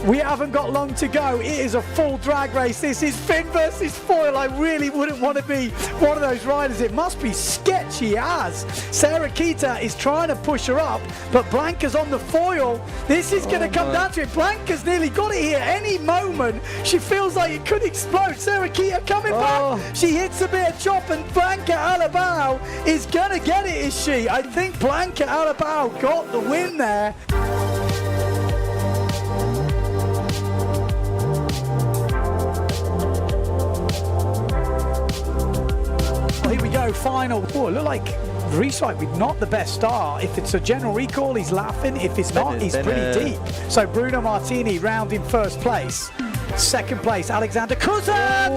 We haven't got long to go. It is a full drag race. This is fin versus foil. I really wouldn't want to be one of those riders. It must be sketchy as. Sarah Kita is trying to push her up, but Blanca's on the foil. This is going to come down to it. Blanca's nearly got it here. Any moment, she feels like it could explode. Sarah Kita coming back. She hits a bit of chop, and Blanca Alabao is going to get it, is she? I think Blanca Alabao got the win there. Here we go, final. Oh, it looked like Reeswijk with not the best start. If it's a general recall, he's laughing. If it's not, he's pretty deep. So Bruno Martini round in first place. Second place, Alexander Kuzan.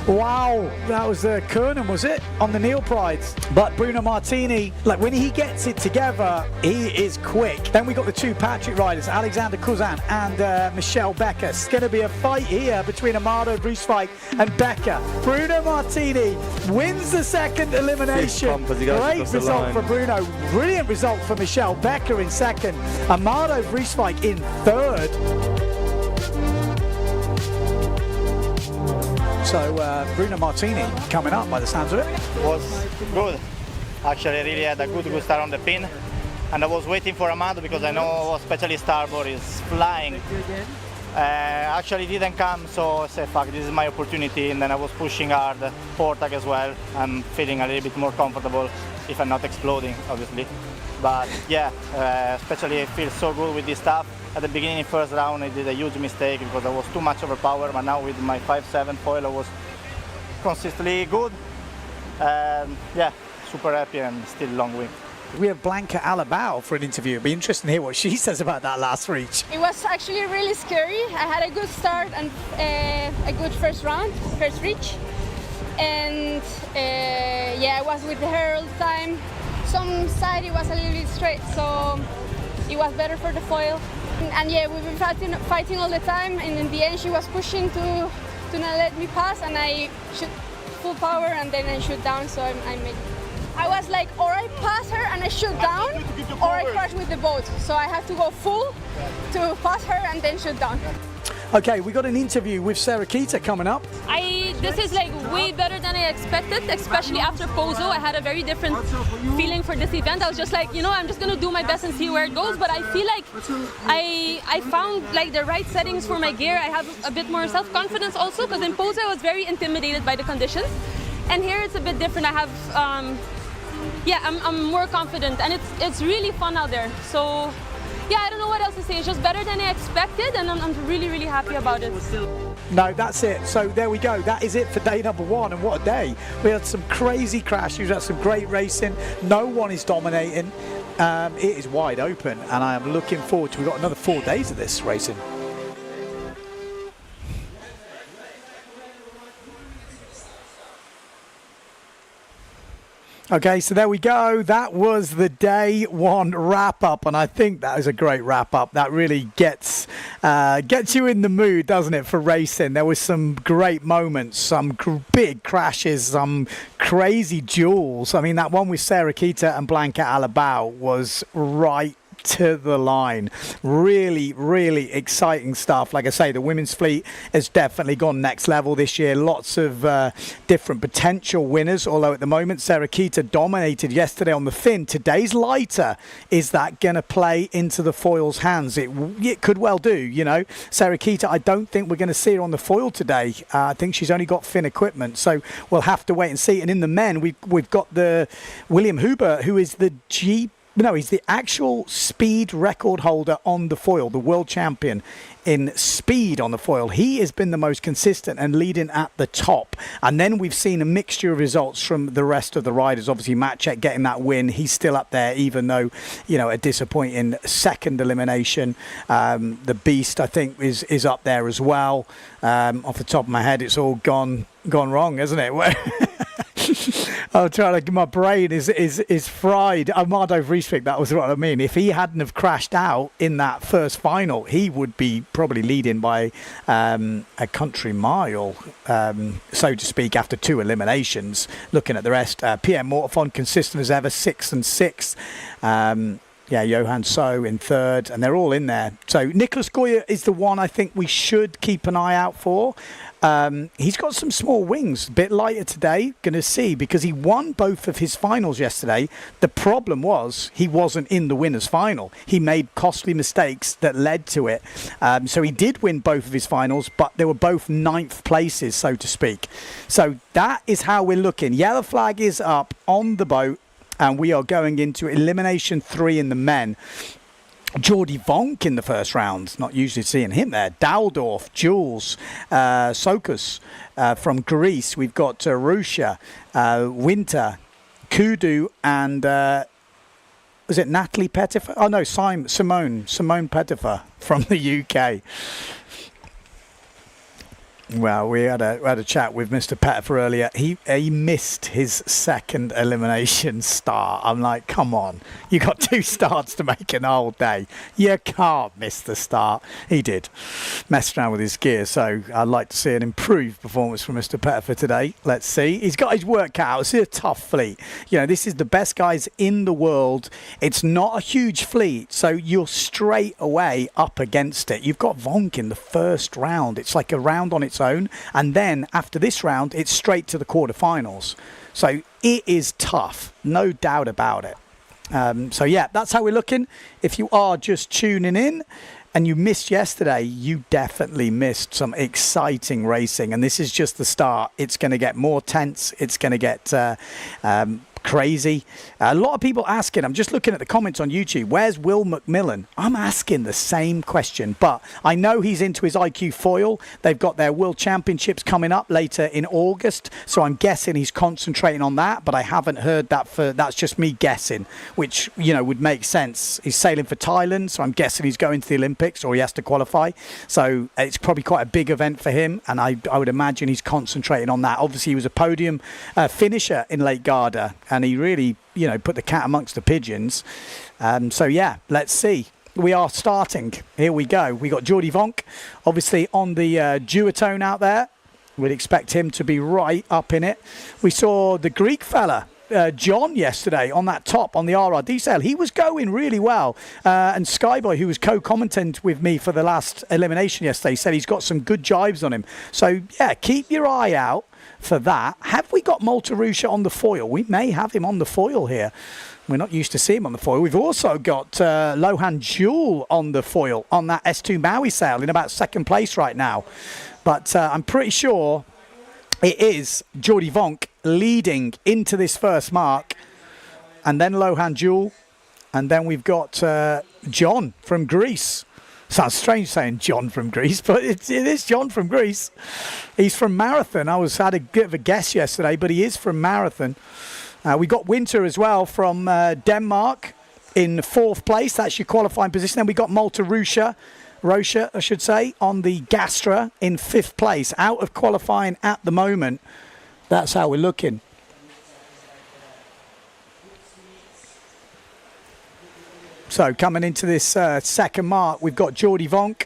Wow, that was Kernan, was it? On the Neil Prides. But Bruno Martini, like when he gets it together, he is quick. Then we got the two Patrick riders, Alexander Kuzan and Michelle Becker. It's going to be a fight here between Amado Reeswijk and Becker. Bruno Martini wins the second elimination. Great result for Bruno. Brilliant result for Michelle Becker in second. Amado Reeswijk in third. So Bruno Martini coming up by the sounds of it. It was good. Actually, I really had a good start on the pin. And I was waiting for Amado because I know especially starboard is flying. Actually didn't come, so I said, fuck, this is my opportunity. And then I was pushing hard, Portag as well. I'm feeling a little bit more comfortable if I'm not exploding, obviously. But yeah, especially I feel so good with this stuff. At the beginning, first round, I did a huge mistake because I was too much overpowered, but now with my 5.7 foil, I was consistently good. Yeah, super happy and still long win. We have Blanca Alabao for an interview. It'll be interesting to hear what she says about that last reach. It was actually really scary. I had a good start and a good first round, first reach. And yeah, I was with her all the time. Some side it was a little bit straight, so it was better for the foil. And yeah, we've been fighting all the time, and in the end she was pushing to not let me pass, and I shoot full power and then I shoot down, so I was like, or I pass her and I shoot down, or I crash with the boat. So I have to go full to pass her and then shoot down. Okay, we got an interview with Sarah Kita coming up. This is like way better than I expected, especially after Pozo. I had a very different feeling for this event. I was just like, you know, I'm just gonna do my best and see where it goes. But I feel like I found like the right settings for my gear. I have a bit more self-confidence also, because in Pozo I was very intimidated by the conditions, and here it's a bit different. I have, yeah, I'm more confident, and it's really fun out there. So. Yeah, I don't know what else to say. It's just better than I expected, and I'm really, really happy about it. No, that's it. So there we go. That is it for day number one, and what a day. We had some crazy crashes, we had some great racing. No one is dominating. It is wide open, and I am looking forward to, we've got another 4 days of this racing. Okay, so there we go. That was the day one wrap up, and I think that is a great wrap up. That really gets you in the mood, doesn't it, for racing? There was some great moments, some big crashes, some crazy duels. I mean, that one with Sarah Kita and Blanca Alabao was right to the line. Really, really exciting stuff. Like I say, the women's fleet has definitely gone next level this year. Lots of different potential winners, although at the moment Sarah Kita dominated yesterday on the fin. Today's lighter. Is that going to play into the foil's hands? It could well do, you know. Sarah Kita, I don't think we're going to see her on the foil today. I think she's only got fin equipment, so we'll have to wait and see. And in the men, we've got the William Huber, who is the he's the actual speed record holder on the foil, the world champion in speed on the foil. He has been the most consistent and leading at the top. And then we've seen a mixture of results from the rest of the riders. Obviously, Maciek getting that win. He's still up there, even though, you know, a disappointing second elimination. The Beast, I think, is up there as well. Off the top of my head, it's all gone wrong, hasn't it? I'm trying to, my brain is fried. Amado Reeswijk, that was what I mean. If he hadn't have crashed out in that first final, he would be probably leading by a country mile, so to speak, after 2 eliminations. Looking at the rest, Pierre Mortefond, consistent as ever, 6th and 6th. Yeah, Johan So in third, and they're all in there. So Nicholas Goya is the one I think we should keep an eye out for. He's got some small wings, a bit lighter today. Going to see, because he won both of his finals yesterday. The problem was he wasn't in the winners' final. He made costly mistakes that led to it. So he did win both of his finals, but they were both 9th places, so to speak. So that is how we're looking. Yellow flag is up on the boat, and we are going into elimination 3 in the men. Jordi Vonk in the first round, not usually seeing him there. Daldorf, Jules, Sokus from Greece. We've got Russia, Winter, Kudu, and was it Natalie Pettifer? Oh no, Simone Pettifer from the UK. Well, we had a chat with Mr. Pettifer earlier. He missed his second elimination start. I'm like, come on, you got 2 starts to make an whole day. You can't miss the start. He did. Messed around with his gear, so I'd like to see an improved performance from Mr. Pettifer today. Let's see. He's got his work cut out. It's a tough fleet. You know, this is the best guys in the world. It's not a huge fleet, so you're straight away up against it. You've got Vonk in the first round. It's like a round on its own, and then after this round it's straight to the quarterfinals, so it is tough, no doubt about it. So yeah, that's how we're looking. If you are just tuning in and you missed yesterday, you definitely missed some exciting racing, and this is just the start. It's going to get more tense, it's going to get crazy. A lot of people asking, I'm just looking at the comments on YouTube, where's Will McMillan? I'm asking the same question, but I know he's into his IQ foil. They've got their World Championships coming up later in August, so I'm guessing he's concentrating on that, but I haven't heard that. That's just me guessing, which, you know, would make sense. He's sailing for Thailand, so I'm guessing he's going to the Olympics, or he has to qualify, so it's probably quite a big event for him, and I would imagine he's concentrating on that. Obviously he was a podium finisher in Lake Garda, and he really, you know, put the cat amongst the pigeons. So yeah, let's see. We are starting. Here we go. We got Jordi Vonk, obviously on the duotone out there. We'd expect him to be right up in it. We saw the Greek fella, John, yesterday on that top on the RRD sail. He was going really well. And Skyboy, who was co-commenting with me for the last elimination yesterday, said he's got some good jibes on him. So yeah, keep your eye out for that. Have we got Maltarusha on the foil? We may have him on the foil here. We're not used to seeing him on the foil. We've also got Lohan Jewel on the foil on that S2 Maui sail in about 2nd place right now. But I'm pretty sure it is Jordi Vonk leading into this first mark, and then Lohan Jewel, and then we've got John from Greece. Sounds strange saying John from Greece, but it is John from Greece. He's from Marathon. I had a bit of a guess yesterday, but he is from Marathon. We got Winter as well from Denmark in 4th place. That's your qualifying position. Then we got Maltarusha, I should say, on the Gastra in 5th place. Out of qualifying at the moment. That's how we're looking. So coming into this second mark, we've got Jordi Vonk.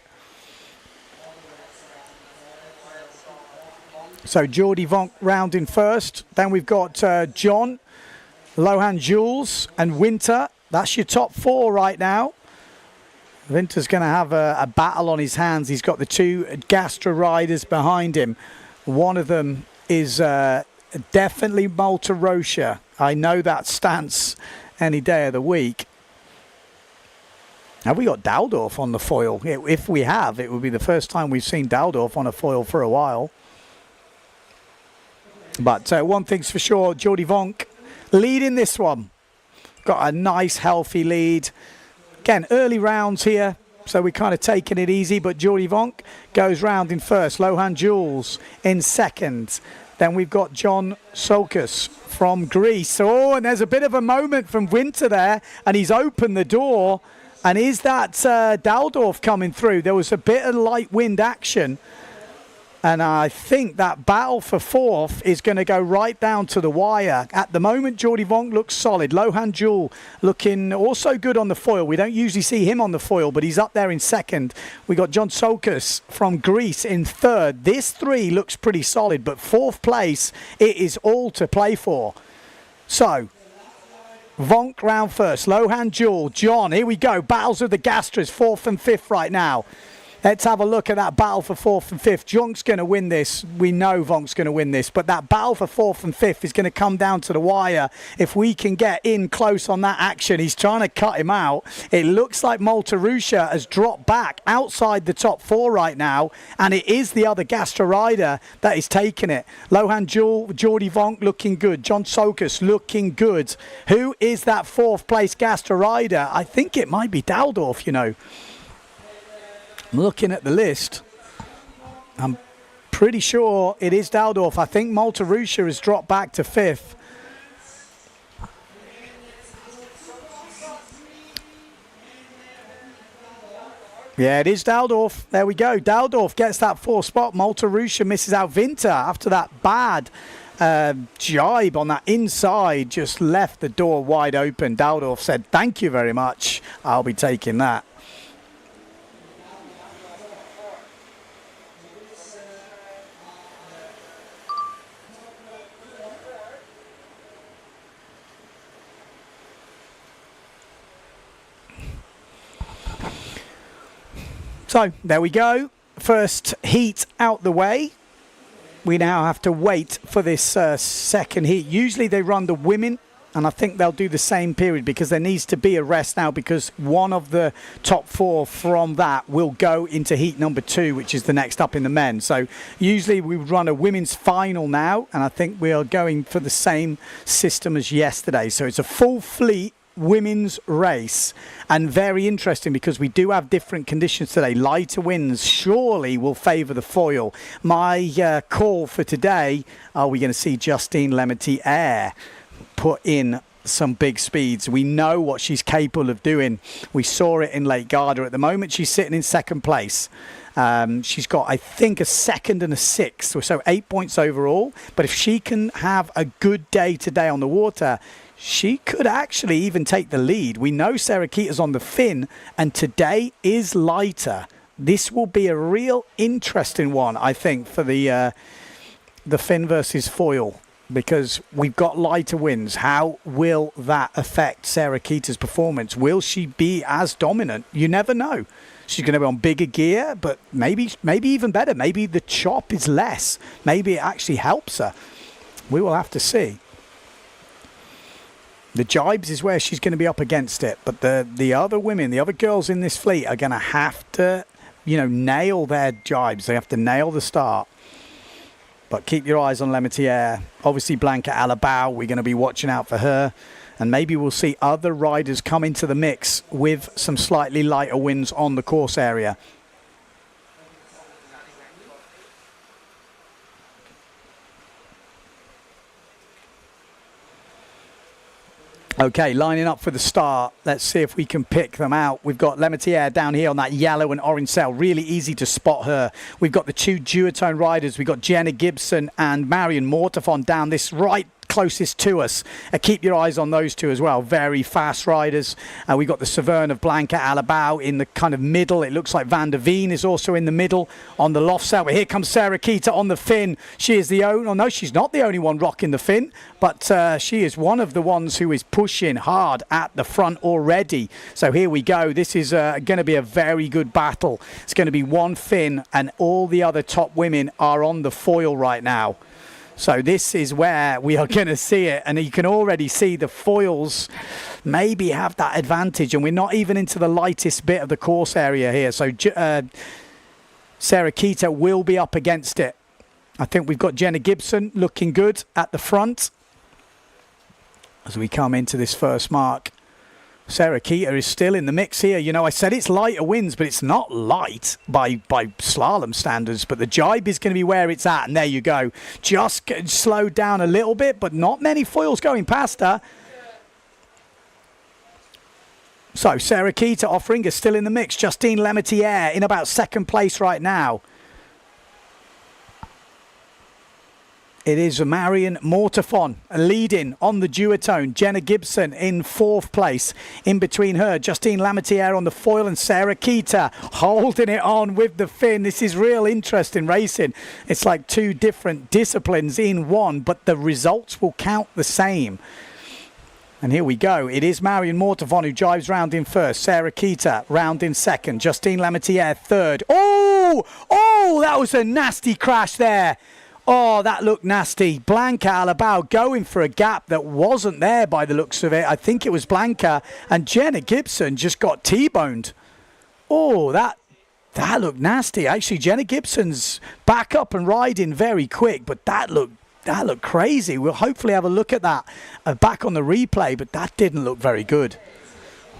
So Jordi Vonk rounding first. Then we've got John, Lohan Jules, and Winter. That's your top 4 right now. Winter's going to have a battle on his hands. He's got the 2 Gastra riders behind him. One of them is definitely Maltarusha. I know that stance any day of the week. Have we got Daldorf on the foil? If we have, it would be the first time we've seen Daldorf on a foil for a while. But one thing's for sure, Jordi Vonk leading this one. Got a nice, healthy lead. Again, early rounds here, so we're kind of taking it easy, but Jordi Vonk goes round in first. Lohan Jules in second. Then we've got John Sokus from Greece. Oh, and there's a bit of a moment from Winter there, and he's opened the door. And is that Daldorf coming through? There was a bit of light wind action. And I think that battle for 4th is going to go right down to the wire. At the moment, Jordi Vonk looks solid. Lohan Jewel looking also good on the foil. We don't usually see him on the foil, but he's up there in 2nd. We got John Sokus from Greece in 3rd. This 3 looks pretty solid, but 4th place, it is all to play for. So Vonk round first. Lohan Jewel. John, here we go. Battles of the Gastras, 4th and 5th right now. Let's have a look at that battle for 4th and 5th. Jonk's going to win this. We know Vonk's going to win this. But that battle for 4th and 5th is going to come down to the wire. If we can get in close on that action, he's trying to cut him out. It looks like Maltarusha has dropped back outside the top 4 right now. And it is the other Gastra rider that is taking it. Lohan Jewel, Geordie Vonk looking good. John Sokus looking good. Who is that 4th place Gastra rider? I think it might be Daldorf, you know. I'm looking at the list. I'm pretty sure it is Daldorf. I think Maltarusha has dropped back to 5th. Yeah, it is Daldorf. There we go. Daldorf gets that 4th spot. Maltarusha misses out. Vinter, after that bad jibe on that inside, just left the door wide open. Daldorf said, thank you very much. I'll be taking that. So, there we go. First heat out the way. We now have to wait for this second heat. Usually they run the women, and I think they'll do the same period because there needs to be a rest now because one of the top 4 from that will go into heat number 2, which is the next up in the men. So, usually we would run a women's final now, and I think we are going for the same system as yesterday. So, it's a full fleet women's race, and very interesting because we do have different conditions today. Lighter winds surely will favour the foil. My call for today, are we going to see Justine Lemaitre put in some big speeds? We know what she's capable of doing. We saw it in Lake Garda. At the moment she's sitting in 2nd place. She's got, I think, a 2nd and a 6th, so 8 points overall. But if she can have a good day today on the water, she could actually even take the lead. We know Sarah Keita's on the fin, and today is lighter. This will be a real interesting one, I think, for the fin versus foil, because we've got lighter winds. How will that affect Sarah Keita's performance? Will she be as dominant? You never know. She's going to be on bigger gear, but maybe even better. Maybe the chop is less. Maybe it actually helps her. We will have to see. The jibes is where she's going to be up against it, but the other women, the other girls in this fleet are going to have to, nail their jibes. They have to nail the start. But keep your eyes on Lemaitre. Obviously, Blanca Alabau, we're going to be watching out for her. And maybe we'll see other riders come into the mix with some slightly lighter winds on the course area. Okay, lining up for the start. Let's see if we can pick them out. We've got Lemaitre down here on that yellow and orange sail. Really easy to spot her. We've got the 2 duotone riders. We've got Jenna Gibson and Marion Mortafon down this right closest to us. Keep your eyes on those 2 as well. Very fast riders. We've got the Severn of Blanca Alabau in the kind of middle. It looks like Van der Veen is also in the middle on the loft sail. But here comes Sarah Keita on the fin. She is the only... Oh, no, she's not the only one rocking the fin, but she is one of the ones who is pushing hard at the front already. So here we go. This is going to be a very good battle. It's going to be one fin, and all the other top women are on the foil right now. So this is where we are going to see it. And you can already see the foils maybe have that advantage. And we're not even into the lightest bit of the course area here. So Sarah Keita will be up against it. I think we've got Jenna Gibson looking good at the front as we come into this first mark. Sarah Keita is still in the mix here. I said it's lighter winds, but it's not light by slalom standards. But the jibe is going to be where it's at. And there you go. Just slowed down a little bit, but not many foils going past her. So Sarah Keita offering is still in the mix. Justine Lemaitre in about 2nd place right now. It is Marion Mortafon leading on the duotone. Jenna Gibson in 4th place. In between her, Justine Lemaitre on the foil and Sarah Keita holding it on with the fin. This is real interesting racing. It's like 2 different disciplines in one, but the results will count the same. And here we go. It is Marion Mortavon who drives round in first. Sarah Keita round in second. Justine Lemaitre third. Oh! Oh, that was a nasty crash there. Oh, that looked nasty. Blanca Alabao going for a gap that wasn't there by the looks of it. I think it was Blanca. And Jenna Gibson just got T-boned. Oh, that looked nasty. Actually, Jenna Gibson's back up and riding very quick, but that looked crazy. We'll hopefully have a look at that back on the replay, but that didn't look very good.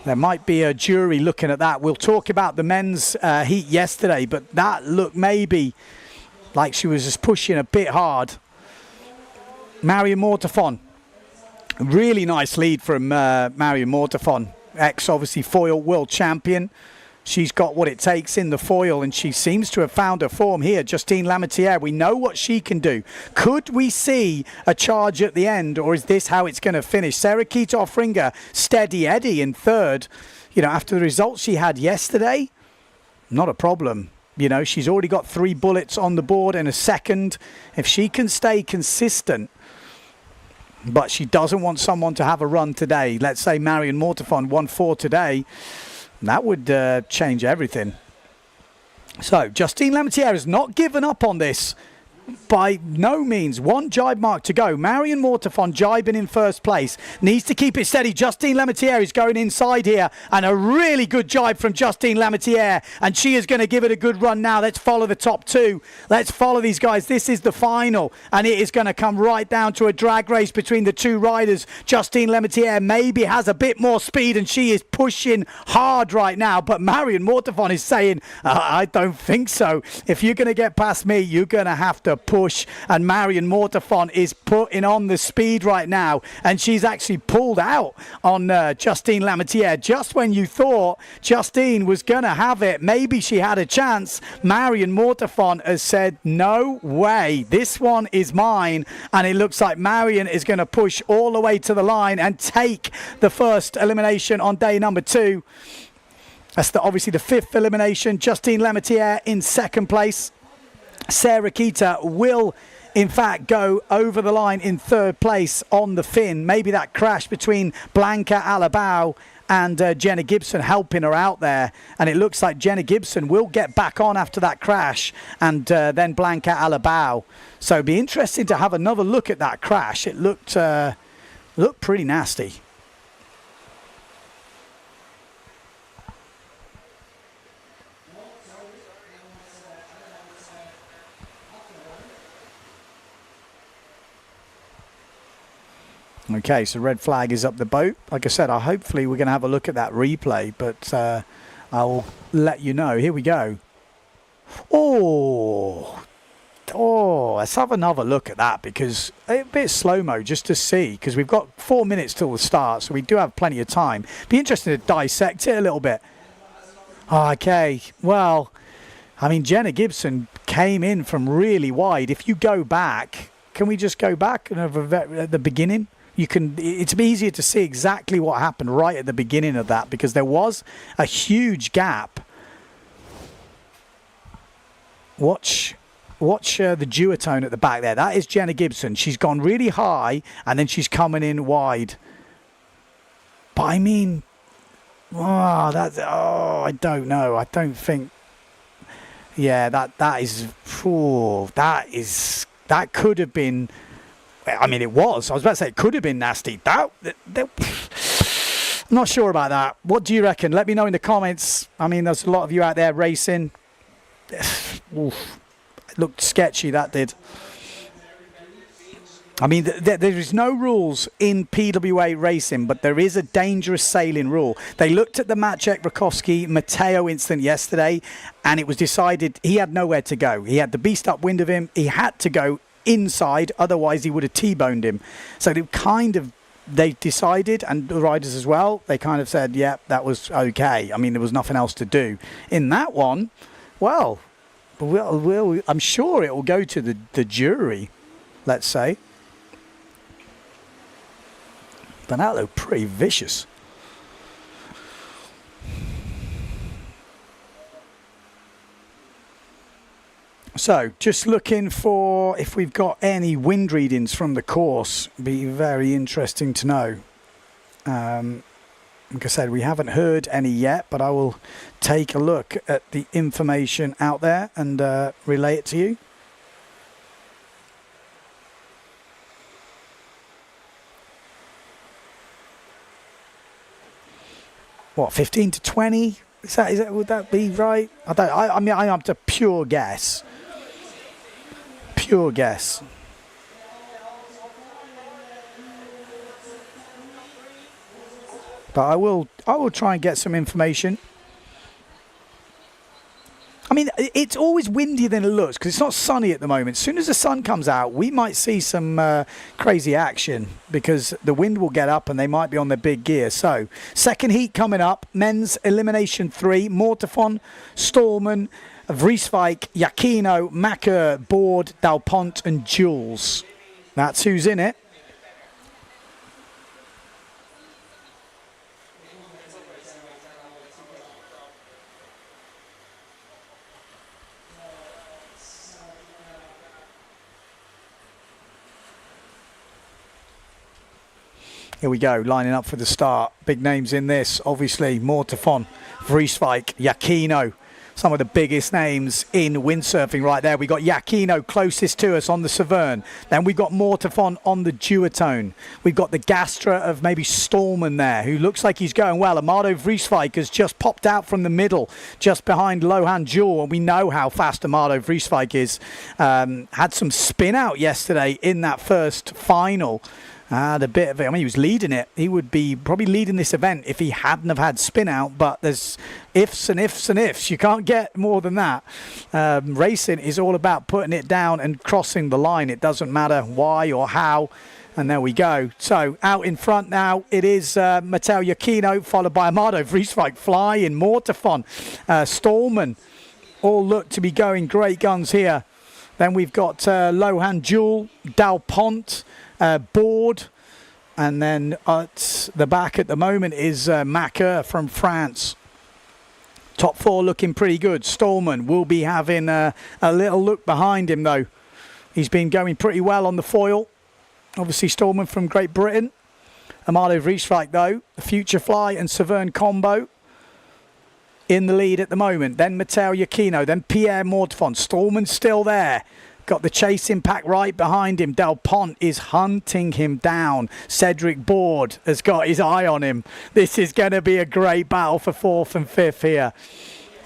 There might be a jury looking at that. We'll talk about the men's heat yesterday, but that looked maybe like she was just pushing a bit hard. Marion Mortafon. Really nice lead from Marion Mortafon. Obviously, foil world champion. She's got what it takes in the foil, and she seems to have found her form here. Justine Lemaitre, we know what she can do. Could we see a charge at the end, or is this how it's going to finish? Sarah Keita Offringer, steady Eddie in third. You know, after the results she had yesterday, not a problem. You know, she's already got 3 bullets on the board in a second. If she can stay consistent, but she doesn't want someone to have a run today. Let's say Marion Mortafon won 4 today. That would change everything. So, Justine Lemaitre has not given up on this. By no means. 1 jibe mark to go. Marion Mortafon jibing in first place. Needs to keep it steady. Justine Lemaitre is going inside here. And a really good jibe from Justine Lemaitre. And she is going to give it a good run now. Let's follow the top 2. Let's follow these guys. This is the final. And it is going to come right down to a drag race between the 2 riders. Justine Lemaitre maybe has a bit more speed. And she is pushing hard right now. But Marion Mortafon is saying, I don't think so. If you're going to get past me, you're going to have to push. And Marion Mortafon is putting on the speed right now, and she's actually pulled out on Justine Lemaitre just when you thought Justine was gonna have it. Maybe she had a chance. Marion Mortafon has said no way, this one is mine, and it looks like Marion is going to push all the way to the line and take the first elimination on day number 2. That's obviously the 5th elimination. Justine Lemaitre in second place. Sarah Keita will, in fact, go over the line in third place on the fin. Maybe that crash between Blanca Alabao and Jenna Gibson helping her out there. And it looks like Jenna Gibson will get back on after that crash, and then Blanca Alabao. So it'd be interesting to have another look at that crash. It looked pretty nasty. Okay, so red flag is up the boat. Like I said, hopefully we're going to have a look at that replay, but I'll let you know. Here we go. Oh, let's have another look at that, because a bit slow-mo just to see, because we've got 4 minutes till the start, so we do have plenty of time. Be interesting to dissect it a little bit. Okay, well, I mean, Jenna Gibson came in from really wide. If you go back, can we just go back at the beginning? It's easier to see exactly what happened right at the beginning of that, because there was a huge gap. Watch the duotone at the back there. That is Jenna Gibson. She's gone really high and then she's coming in wide. But I mean, I don't know. I don't think. Yeah, that could have been. I mean, it was. I was about to say it could have been nasty. I'm not sure about that. What do you reckon? Let me know in the comments. I mean, there's a lot of you out there racing. Oof. It looked sketchy, that did. I mean, there is no rules in PWA racing, but there is a dangerous sailing rule. They looked at the Maciek Rakowski-Mateo incident yesterday, and it was decided he had nowhere to go. He had the beast upwind of him. He had to go inside, otherwise he would have T-boned him. So they decided, and the riders as well, they kind of said, yeah, that was okay. I mean, there was nothing else to do. In that one, well, I'm sure it will go to the jury, let's say. But that looked pretty vicious. So, just looking for if we've got any wind readings from the course. Be very interesting to know. Like I said, we haven't heard any yet, but I will take a look at the information out there and relay it to you. What, 15 to 20? Is that would that be right? I mean, I am to pure guess. Pure guess. But I will try and get some information. I mean, it's always windier than it looks because it's not sunny at the moment. As soon as the sun comes out, we might see some crazy action because the wind will get up and they might be on their big gear. So, second heat coming up. Men's Elimination 3. Mortefon, Stallman, Vrieswijk, Jacquino, Macker, Board, Dalpont and Jules. That's who's in it. Here we go, lining up for the start. Big names in this, obviously. Mortefon, Vrieswijk, Jacquino. Some of the biggest names in windsurfing right there. We got Jacquino closest to us on the Severn. Then we've got Mortefon on the duotone. We've got the Gastra of maybe Stallman there, who looks like he's going well. Amado Vrieswijk has just popped out from the middle, just behind Lohan Jewel. And we know how fast Amado Vrieswijk is. Had some spin out yesterday in that first final. The bit of it, I mean, he was leading it. He would be probably leading this event if he hadn't have had spin out, but there's ifs and ifs and ifs. You can't get more than that. Racing is all about putting it down and crossing the line. It doesn't matter why or how. And there we go. So out in front now, it is Matteo Jacquino, followed by Amado Vrieswijk, flying, Mortefon, Stallman. All look to be going great guns here. Then we've got Lohan Jewel, Dalpont, Board, and then at the back at the moment is Macker from France. Top four looking pretty good. Stallman will be having a little look behind him though. He's been going pretty well on the foil. Obviously Stallman from Great Britain. Amado Vrieswijk though, the Future Fly and Severn combo in the lead at the moment. Then Matteo Jacquino, then Pierre Mortefon. Stallman's still there. Got the chase impact right behind him. Dalpont is hunting him down. Cedric Board has got his eye on him. This is going to be a great battle for fourth and fifth here.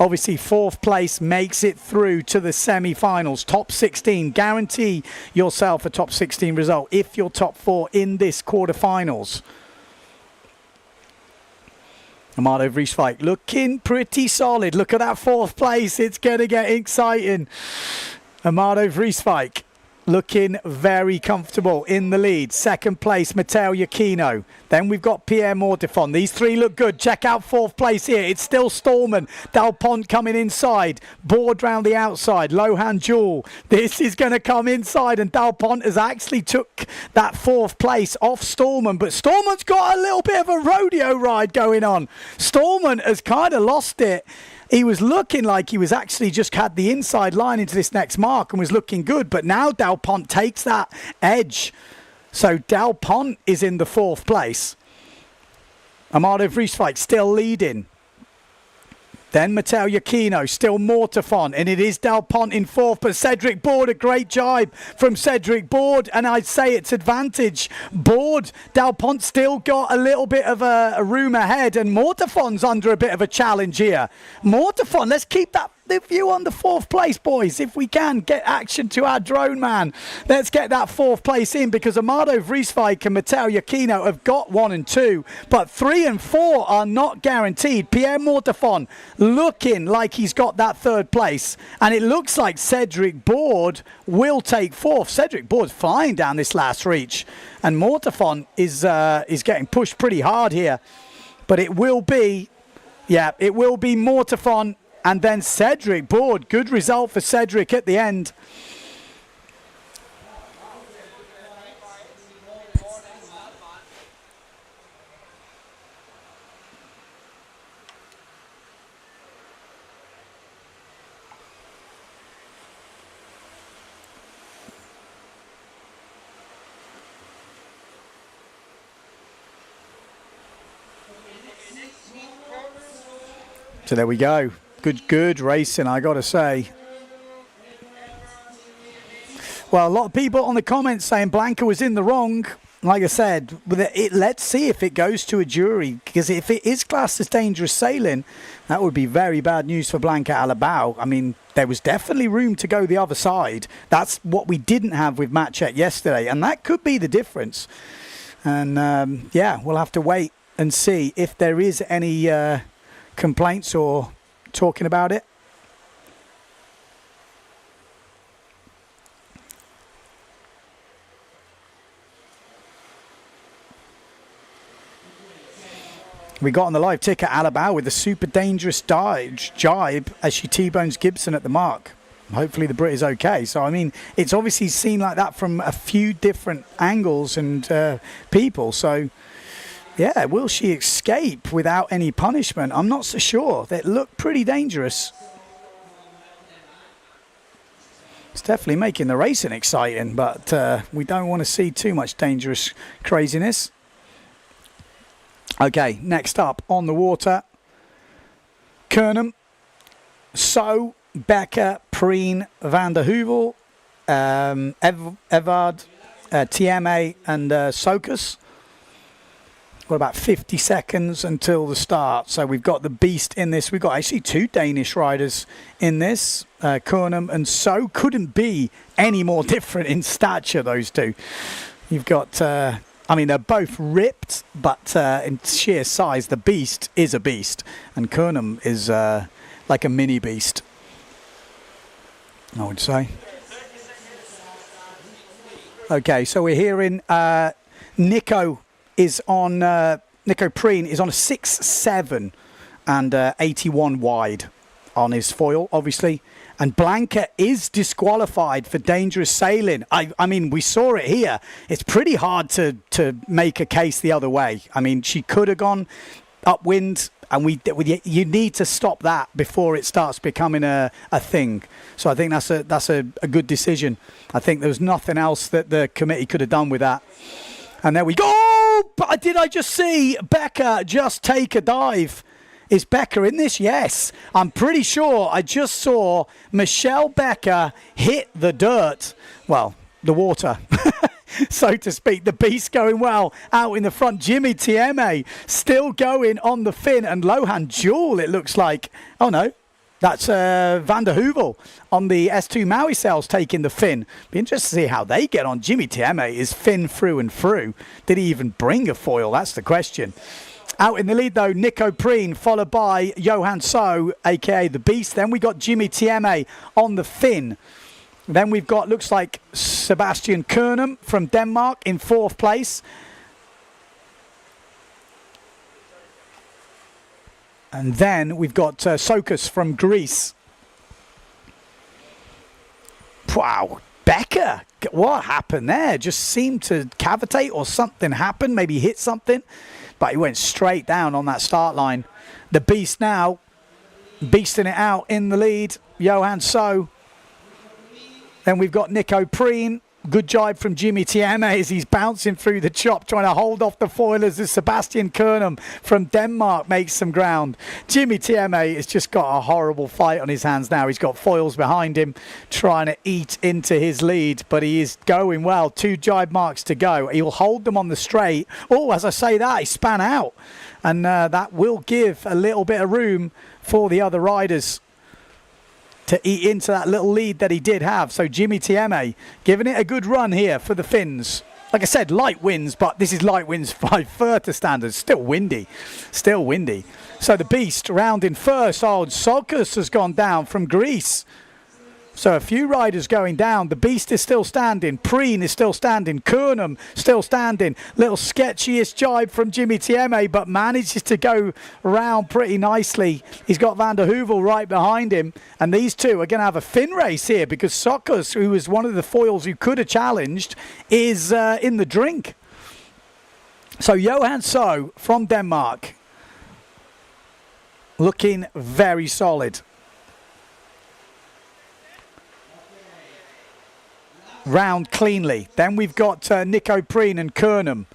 Obviously, fourth place makes it through to the semi-finals. Top 16. Guarantee yourself a top 16 result if you're top four in this quarterfinals. Amado Vrieswijk looking pretty solid. Look at that fourth place. It's going to get exciting. Amado Vrieswijk looking very comfortable in the lead. Second place, Matteo Jacquino. Then we've got Pierre Mortefon. These three look good. Check out fourth place here. It's still Stallman. Dalpont coming inside. Board round the outside. Lohan Jewel. This is going to come inside. And Dalpont has actually took that fourth place off Stallman. But Stallman's got a little bit of a rodeo ride going on. Stallman has kind of lost it. He was looking like he was actually just had the inside line into this next mark and was looking good. But now Dalpont takes that edge. So Dalpont is in the fourth place. Amado Vrieswijk still leading. Then Matteo Jacquino, still Mortefon, and it is Dalpont in fourth, but Cedric Board, a great jibe from Cedric Board, and I'd say it's advantage. Board, Dalpont still got a little bit of a room ahead, and Mortefon's under a bit of a challenge here. Mortefon, let's keep that the view on the fourth place, boys. If we can get action to our drone man, let's get that fourth place in, because Amado Vrieswijk and Matteo Jacquino have got 1 and 2, but 3 and 4 are not guaranteed. Pierre Mortefon looking like he's got that third place, and it looks like Cedric Board will take fourth. Cedric Board's flying down this last reach, and Mortefon is getting pushed pretty hard here, but it will be Mortefon and then Cedric Board. Good result for Cedric at the end. So there we go. Good racing, I got to say. Well, a lot of people on the comments saying Blanca was in the wrong. Like I said, let's see if it goes to a jury, because if it is classed as dangerous sailing, that would be very bad news for Blanca Alabau. I mean, there was definitely room to go the other side. That's what we didn't have with Matchek yesterday, and that could be the difference. And yeah, we'll have to wait and see if there is any complaints or talking about it. We got on the live ticker Alabau with a super dangerous jibe as she T-bones Gibson at the mark. Hopefully the Brit is okay. So, I mean, it's obviously seen like that from a few different angles and people. So, yeah, will she escape without any punishment? I'm not so sure. It looked pretty dangerous. It's definitely making the racing exciting, but we don't want to see too much dangerous craziness. Okay, next up on the water, Kernum, So, Becker, Preen, Van der Heuvel, Evard, TMA and Sokus. Got about 50 seconds until the start. So we've got the beast in this. We've got actually two Danish riders in this. Kernum and So couldn't be any more different in stature, those two. You've got... I mean, they're both ripped, but in sheer size, the beast is a beast. And Kernum is like a mini beast, I would say. Okay, so we're hearing Nico Preen is on a 6.7 and 81 wide on his foil, obviously. And Blanca is disqualified for dangerous sailing. I mean, we saw it here. It's pretty hard to make a case the other way. I mean, she could have gone upwind, and you need to stop that before it starts becoming a thing. So I think that's a good decision. I think there was nothing else that the committee could have done with that. And there we go. But did I just see Becca just take a dive? Is Becker in this? Yes. I'm pretty sure I just saw Michelle Becker hit the dirt. Well, the water, so to speak. The beast going well out in the front. Jimmy Tieme still going on the fin. And Lohan Jewel, it looks like. Oh, no. That's Van der Heuvel on the S2 Maui sails taking the fin. Be interested to see how they get on. Jimmy Tieme is fin through and through. Did he even bring a foil? That's the question. Out in the lead, though, Nico Preen, followed by Johan So, a.k.a. The Beast. Then we got Jimmy Tieme on the fin. Then we've got, looks like, Sebastian Kernum from Denmark in 4th place. And then we've got Sokus from Greece. Wow, Becker. What happened there? Just seemed to cavitate or something happened. Maybe hit something. But he went straight down on that start line. The Beast now, beasting it out in the lead. Johan So. Then we've got Nico Preen. Good jibe from Jimmy Tieme as he's bouncing through the chop, trying to hold off the foilers as Sebastian Kernum from Denmark makes some ground. Jimmy Tieme has just got a horrible fight on his hands now. He's got foils behind him, trying to eat into his lead, but he is going well. 2 jibe marks to go. He'll hold them on the straight. Oh, as I say that, he span out. And that will give a little bit of room for the other riders to eat into that little lead that he did have. So Jimmy Tieme giving it a good run here for the Finns. Like I said, light winds, but this is light winds by Furta standards. Still windy. Still windy. So the Beast round in first. Oh, Sokus has gone down from Greece. So a few riders going down. The Beast is still standing. Preen is still standing. Kernum still standing. Little sketchiest jibe from Jimmy Tieme, but manages to go round pretty nicely. He's got Van der Heuvel right behind him. And these two are going to have a fin race here because Sokus, who was one of the foils who could have challenged, is in the drink. So Johan So from Denmark looking very solid. Round cleanly. Then we've got Nico Preen and Kernum.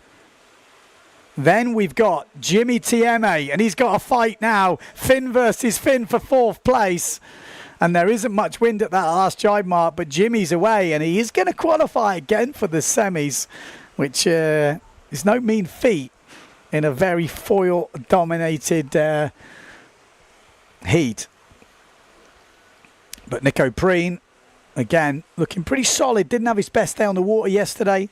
Then we've got Jimmy Tieme, and he's got a fight now. Finn versus Finn for 4th place. And there isn't much wind at that last jibe mark, but Jimmy's away, and he is going to qualify again for the semis, which is no mean feat in a very foil-dominated heat. But Nico Preen, again, looking pretty solid. Didn't have his best day on the water yesterday.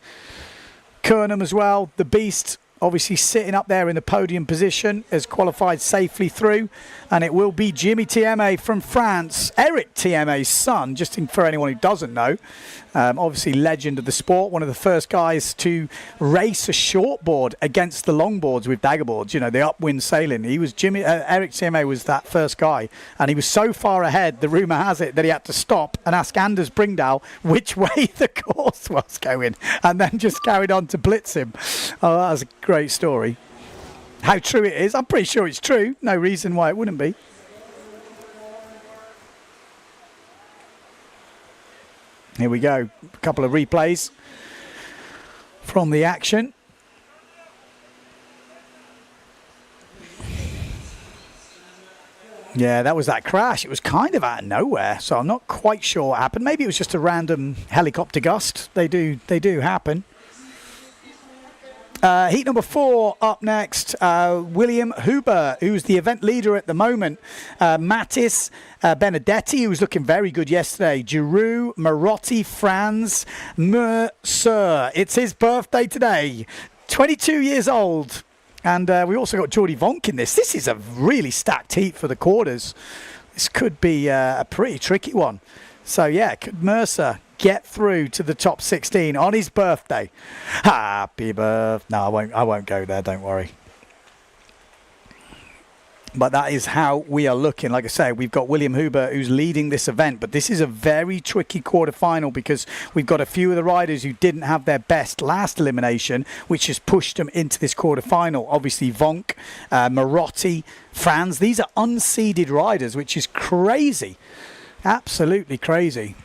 Kernam as well, the beast, obviously sitting up there in the podium position, has qualified safely through. And it will be Jimmy Tieme from France, Eric Tieme's son, just for anyone who doesn't know. Obviously legend of the sport, one of the first guys to race a shortboard against the longboards with daggerboards, you know, the upwind sailing. He was Eric Tieme was that first guy, and he was so far ahead, the rumour has it, that he had to stop and ask Anders Bringdahl which way the course was going, and then just carried on to blitz him. Oh, that was a great story. How true it is, I'm pretty sure it's true. No reason why it wouldn't be. Here we go. A couple of replays from the action. Yeah, that was that crash. It was kind of out of nowhere, so I'm not quite sure what happened. Maybe it was just a random helicopter gust. They do happen. Heat number 4 up next. William Huber, who's the event leader at the moment. Mattis Benedetti, who was looking very good yesterday. Giroux, Marotti, Franz, Mercer. It's his birthday today. 22 years old. And we also got Jordi Vonk in this. This is a really stacked heat for the quarters. This could be a pretty tricky one. So, yeah, could Mercer get through to the top 16 on his birthday? Happy birthday. No, I won't go there, don't worry. But that is how we are looking. Like I say, we've got William Huber who's leading this event, but this is a very tricky quarterfinal because we've got a few of the riders who didn't have their best last elimination, which has pushed them into this quarterfinal. Obviously Vonk, Marotti, Franz, these are unseeded riders, which is crazy. Absolutely crazy.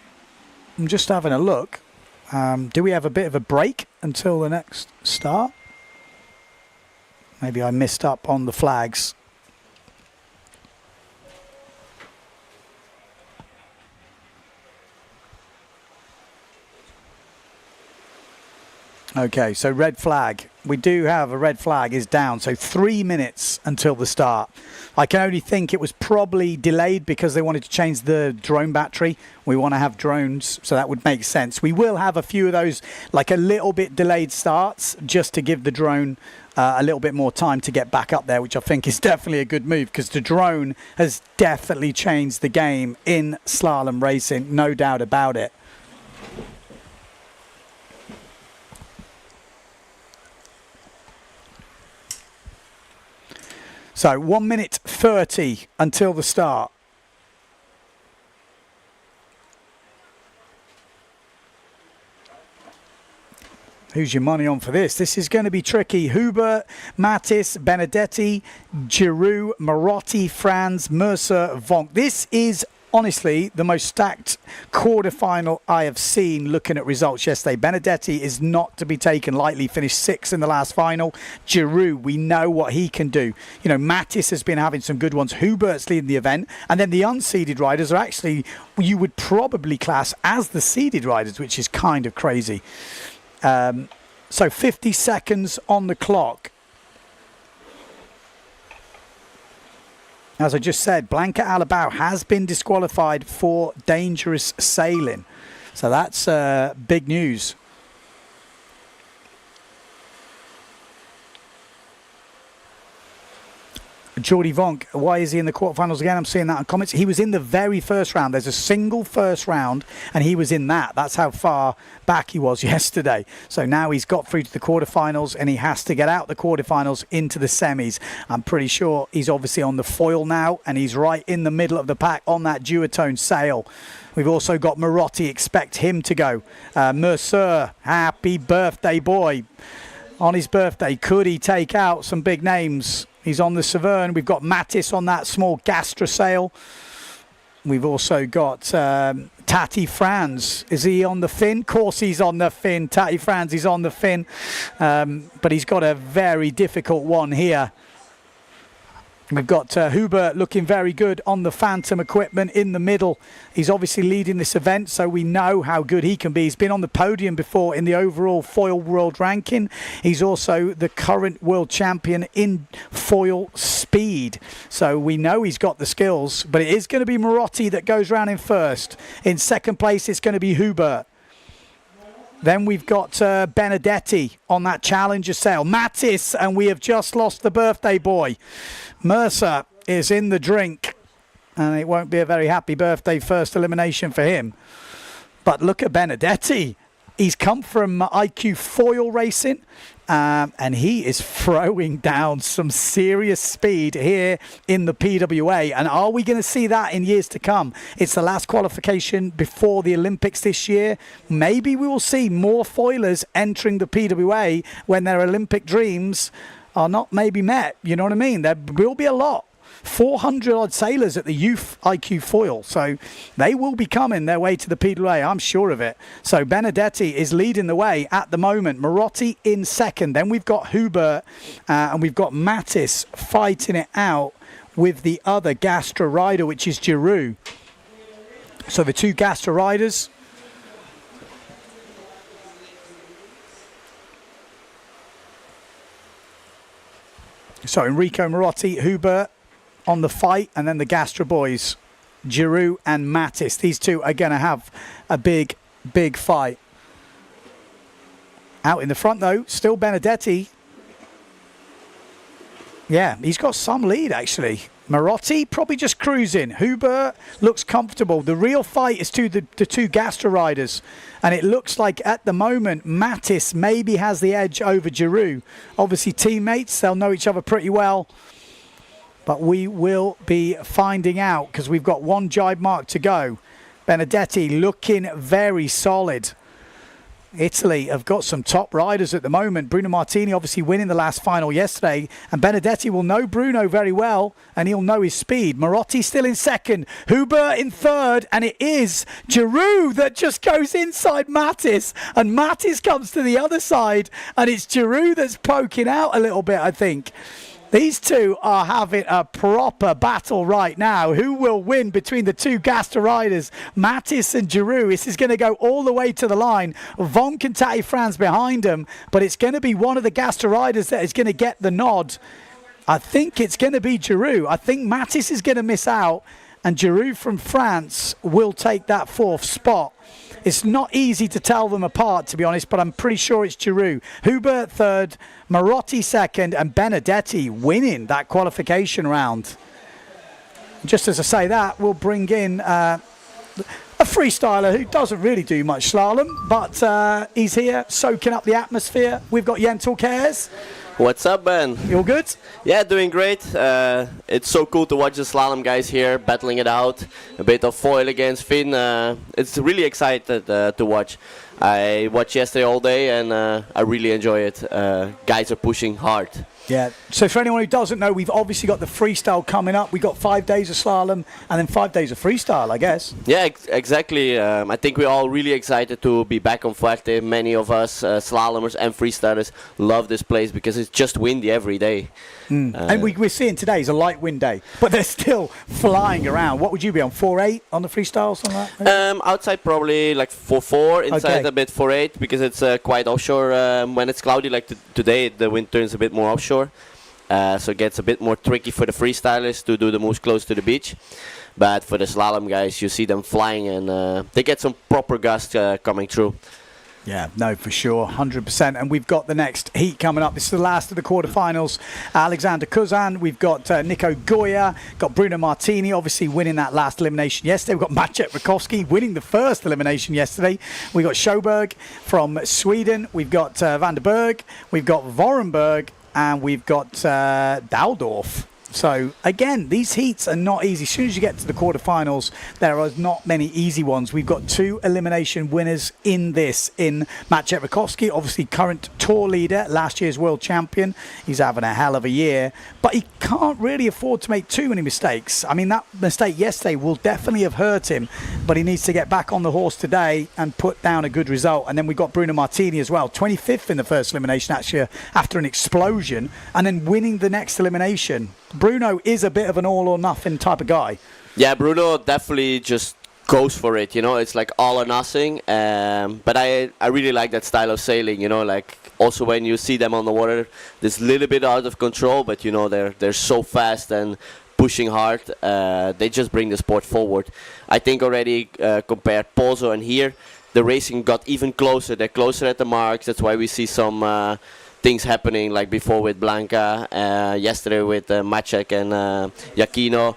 I'm just having a look. Do we have a bit of a break until the next start? Maybe I missed up on the flags. Okay, so red flag. We do have a red flag is down, so 3 minutes until the start. I can only think it was probably delayed because they wanted to change the drone battery. We want to have drones, so that would make sense. We will have a few of those, like a little bit delayed starts, just to give the drone a little bit more time to get back up there, which I think is definitely a good move because the drone has definitely changed the game in slalom racing, no doubt about it. So 1 minute 30 until the start. Who's your money on for this? This is going to be tricky. Huber, Mattis, Benedetti, Giroux, Marotti, Franz, Mercer, Vonk. This is honestly the most stacked quarterfinal I have seen looking at results yesterday. Benedetti is not to be taken lightly, finished 6th in the last final. Giroux, we know what he can do. You know, Mattis has been having some good ones. Hubert's leading the event. And then the unseeded riders are actually, you would probably class as the seeded riders, which is kind of crazy. So 50 seconds on the clock. As I just said, Blanca Alabao has been disqualified for dangerous sailing. So that's big news. Jordi Vonk, why is he in the quarterfinals again? I'm seeing that in comments. He was in the very first round. There's a single first round, and he was in that. That's how far back he was yesterday. So now he's got through to the quarterfinals, and he has to get out the quarterfinals into the semis. I'm pretty sure he's obviously on the foil now, and he's right in the middle of the pack on that duotone sail. We've also got Marotti. Expect him to go. Mercer, happy birthday, boy. On his birthday, could he take out some big names? He's on the Severn. We've got Mattis on that small gastra sail. We've also got Tati Franz. Is he on the fin? Of course he's on the fin. Tati Franz is on the fin. But he's got a very difficult one here. We've got Hubert looking very good on the Phantom equipment in the middle. He's obviously leading this event, so we know how good he can be. He's been on the podium before in the overall foil world ranking. He's also the current world champion in foil speed. So we know he's got the skills, but it is going to be Marotti that goes round in first. In second place, it's going to be Hubert. Then we've got Benedetti on that challenger sail. Mattis, and we have just lost the birthday boy. Mercer is in the drink, and it won't be a very happy birthday first elimination for him. But look at Benedetti. He's come from IQ foil racing, and he is throwing down some serious speed here in the PWA. And are we going to see that in years to come? It's the last qualification before the Olympics this year. Maybe we will see more foilers entering the PWA when their Olympic dreams are not maybe met. You know what I mean? There will be a lot. 400 odd sailors at the youth IQ foil, so they will be coming their way to the PWA, I'm sure of it. So Benedetti is leading the way at the moment. Marotti in second. Then we've got Hubert and we've got Mattis fighting it out with the other Gastra rider, which is Giroux. So the two Gastra riders. So Enrico Marotti, Hubert on the fight, and then the Gastra boys, Giroux and Mattis. These two are going to have a big, big fight. Out in the front, though, still Benedetti. Yeah, he's got some lead, actually. Marotti probably just cruising. Hubert looks comfortable. The real fight is to the two Gastra riders. And it looks like at the moment, Mattis maybe has the edge over Giroux. Obviously, teammates, they'll know each other pretty well. But we will be finding out because we've got one jibe mark to go. Benedetti looking very solid. Italy have got some top riders at the moment. Bruno Martini obviously winning the last final yesterday. And Benedetti will know Bruno very well and he'll know his speed. Marotti still in second. Hubert in third. And it is Giroux that just goes inside Mattis. And Mattis comes to the other side. And it's Giroux that's poking out a little bit, I think. These two are having a proper battle right now. Who will win between the two Gastra riders, Mattis and Giroux? This is going to go all the way to the line. Vonk and Tati Franz behind them, but it's going to be one of the Gastra riders that is going to get the nod. I think it's going to be Giroux. I think Mattis is going to miss out, and Giroux from France will take that fourth spot. It's not easy to tell them apart, to be honest, but I'm pretty sure it's Giroux. Hubert third, Marotti second, and Benedetti winning that qualification round. Just as I say that, we'll bring in a freestyler who doesn't really do much slalom, but he's here soaking up the atmosphere. We've got Jentel Cares. What's up, Ben? You all good? Yeah, doing great. It's so cool to watch the slalom guys here battling it out. A bit of foil against Finn. It's really excited to watch. I watched yesterday all day and I really enjoy it. Guys are pushing hard. Yeah, so for anyone who doesn't know, we've obviously got the freestyle coming up. We've got 5 days of slalom and then 5 days of freestyle, I guess. Yeah, exactly. I think we're all really excited to be back on Fuerte. Many of us slalomers and freestylers love this place because it's just windy every day. And we're seeing today is a light wind day, but they're still flying around. What would you be on, 4.8 on the freestyle, something like that? Outside probably like 4.4, inside a bit 4.8 because it's quite offshore. When it's cloudy like today, the wind turns a bit more offshore. So it gets a bit more tricky for the freestylers to do the moves close to the beach. But for the slalom guys, you see them flying and they get some proper gusts coming through. Yeah, no, for sure, 100%. And we've got the next heat coming up. This is the last of the quarterfinals. Alexander Kuzan, we've got Nico Goya, got Bruno Martini, obviously winning that last elimination yesterday. We've got Maciej Rakowski winning the first elimination yesterday. We've got Sjöberg from Sweden. We've got Van der Berg. We've got Vorenberg. And we've got Daldorf. So again, these heats are not easy. As soon as you get to the quarterfinals, there are not many easy ones. We've got 2 elimination winners in this, in Maciej Rakowski, obviously current tour leader, last year's world champion. He's having a hell of a year, but he can't really afford to make too many mistakes. I mean, that mistake yesterday will definitely have hurt him, but he needs to get back on the horse today and put down a good result. And then we've got Bruno Martini as well, 25th in the first elimination actually, after an explosion, and then winning the next elimination. Bruno is a bit of an all or nothing type of guy. Yeah, Bruno definitely just goes for it, you know, it's like all or nothing. But I really like that style of sailing, you know, like also when you see them on the water, there's a little bit out of control, but you know, they're so fast and pushing hard. They just bring the sport forward. I think already compared Pozo and here, the racing got even closer. They're closer at the marks. That's why we see some things happening, like before with Blanca, yesterday with Maciej and Giacchino.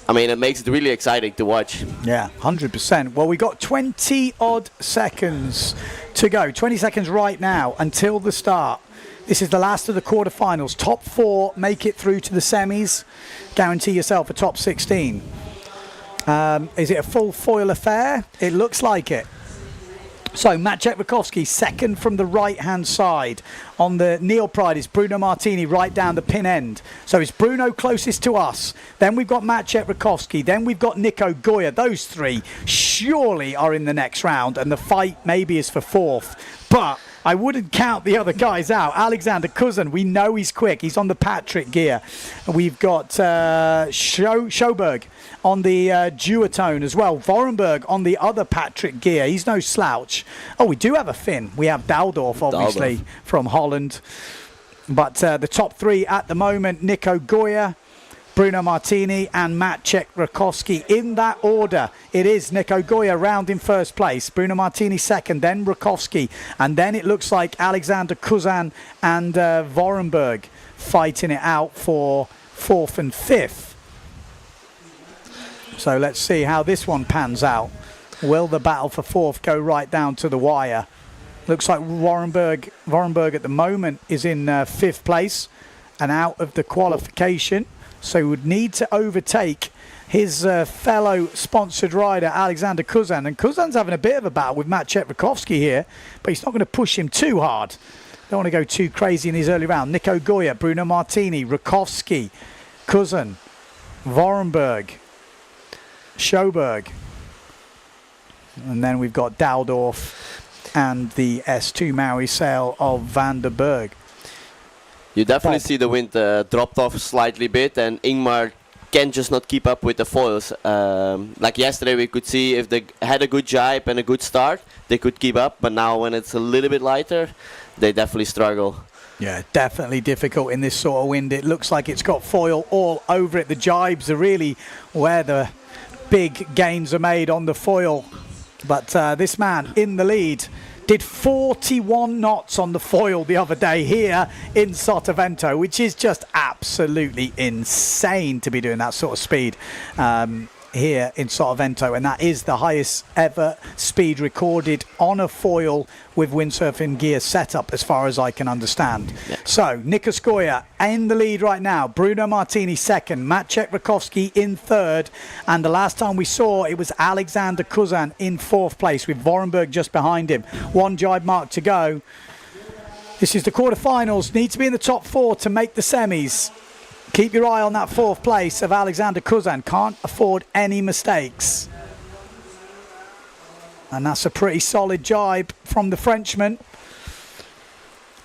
I mean, it makes it really exciting to watch. Yeah, 100%. Well, we got 20 odd seconds to go. 20 seconds right now until the start. This is the last of the quarterfinals. Top 4 make it through to the semis. Guarantee yourself a top 16. Is it a full foil affair? It looks like it. So Maciej Rakowski, second from the right-hand side. On the Neil Pride is Bruno Martini right down the pin end. So it's Bruno closest to us. Then we've got Maciej Rakowski. Then we've got Nico Goya. Those 3 surely are in the next round, and the fight maybe is for 4th. But I wouldn't count the other guys out. Alexander Kuzan, we know he's quick. He's on the Patrick gear. We've got Sjoberg on the duotone as well. Vorenberg on the other Patrick gear. He's no slouch. Oh, we do have a Finn. We have Daldorf, obviously, from Holland. But the top 3 at the moment, Nico Goya, Bruno Martini and Maciej Rakowski. In that order, it is Nico Goya round in first place, Bruno Martini second, then Rakowski, and then it looks like Alexander Kuzan and Vorenberg fighting it out for 4th and 5th. So let's see how this one pans out. Will the battle for 4th go right down to the wire? Looks like Vorenberg at the moment is in 5th place and out of the qualification. So he would need to overtake his fellow sponsored rider, Alexander Kuzan. And Kuzan's having a bit of a battle with Maciej Rakowski here, but he's not going to push him too hard. Don't want to go too crazy in his early round. Nico Goya, Bruno Martini, Rakowski, Kuzan, Vorenberg, Sjoberg. And then we've got Daldorf and the S2 Maui sail of Van der Berg. You definitely see the wind dropped off slightly bit, and Ingmar can just not keep up with the foils. Like yesterday, we could see if they had a good jibe and a good start, they could keep up. But now when it's a little bit lighter, they definitely struggle. Yeah, definitely difficult in this sort of wind. It looks like it's got foil all over it. The jibes are really where the big gains are made on the foil. But this man in the lead did 41 knots on the foil the other day here in Sotavento, which is just absolutely insane to be doing that sort of speed here in Sotavento, and that is the highest ever speed recorded on a foil with windsurfing gear setup as far as I can understand. Yeah. So Nikos Goya in the lead right now, Bruno Martini second, Maciej Rakowski in third, and the last time we saw it was Alexander Kuzan in 4th place with Vorenberg just behind him. 1 jibe mark to go. This is the quarterfinals, need to be in the top 4 to make the semis. Keep your eye on that 4th place of Alexander Kuzan. Can't afford any mistakes. And that's a pretty solid jibe from the Frenchman.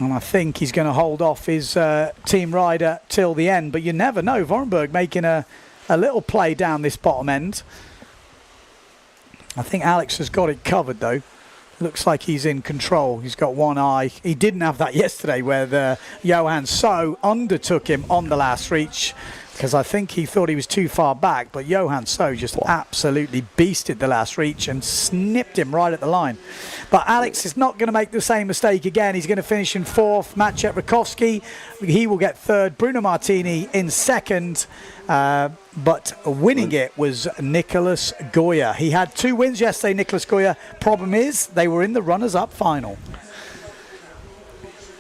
And I think he's going to hold off his team rider till the end. But you never know. Vorenberg making a little play down this bottom end. I think Alex has got it covered though. Looks like he's in control. He's got one eye. He didn't have that yesterday where the Johan So undertook him on the last reach because I think he thought he was too far back, but Johan So just absolutely beasted the last reach and snipped him right at the line. But Alex is not going to make the same mistake again. He's going to finish in 4th. Maciej Rakowski, he will get 3rd. Bruno Martini in 2nd. But winning it was Nicolas Goya. He had 2 wins yesterday, Nicolas Goya. Problem is, they were in the runners-up final.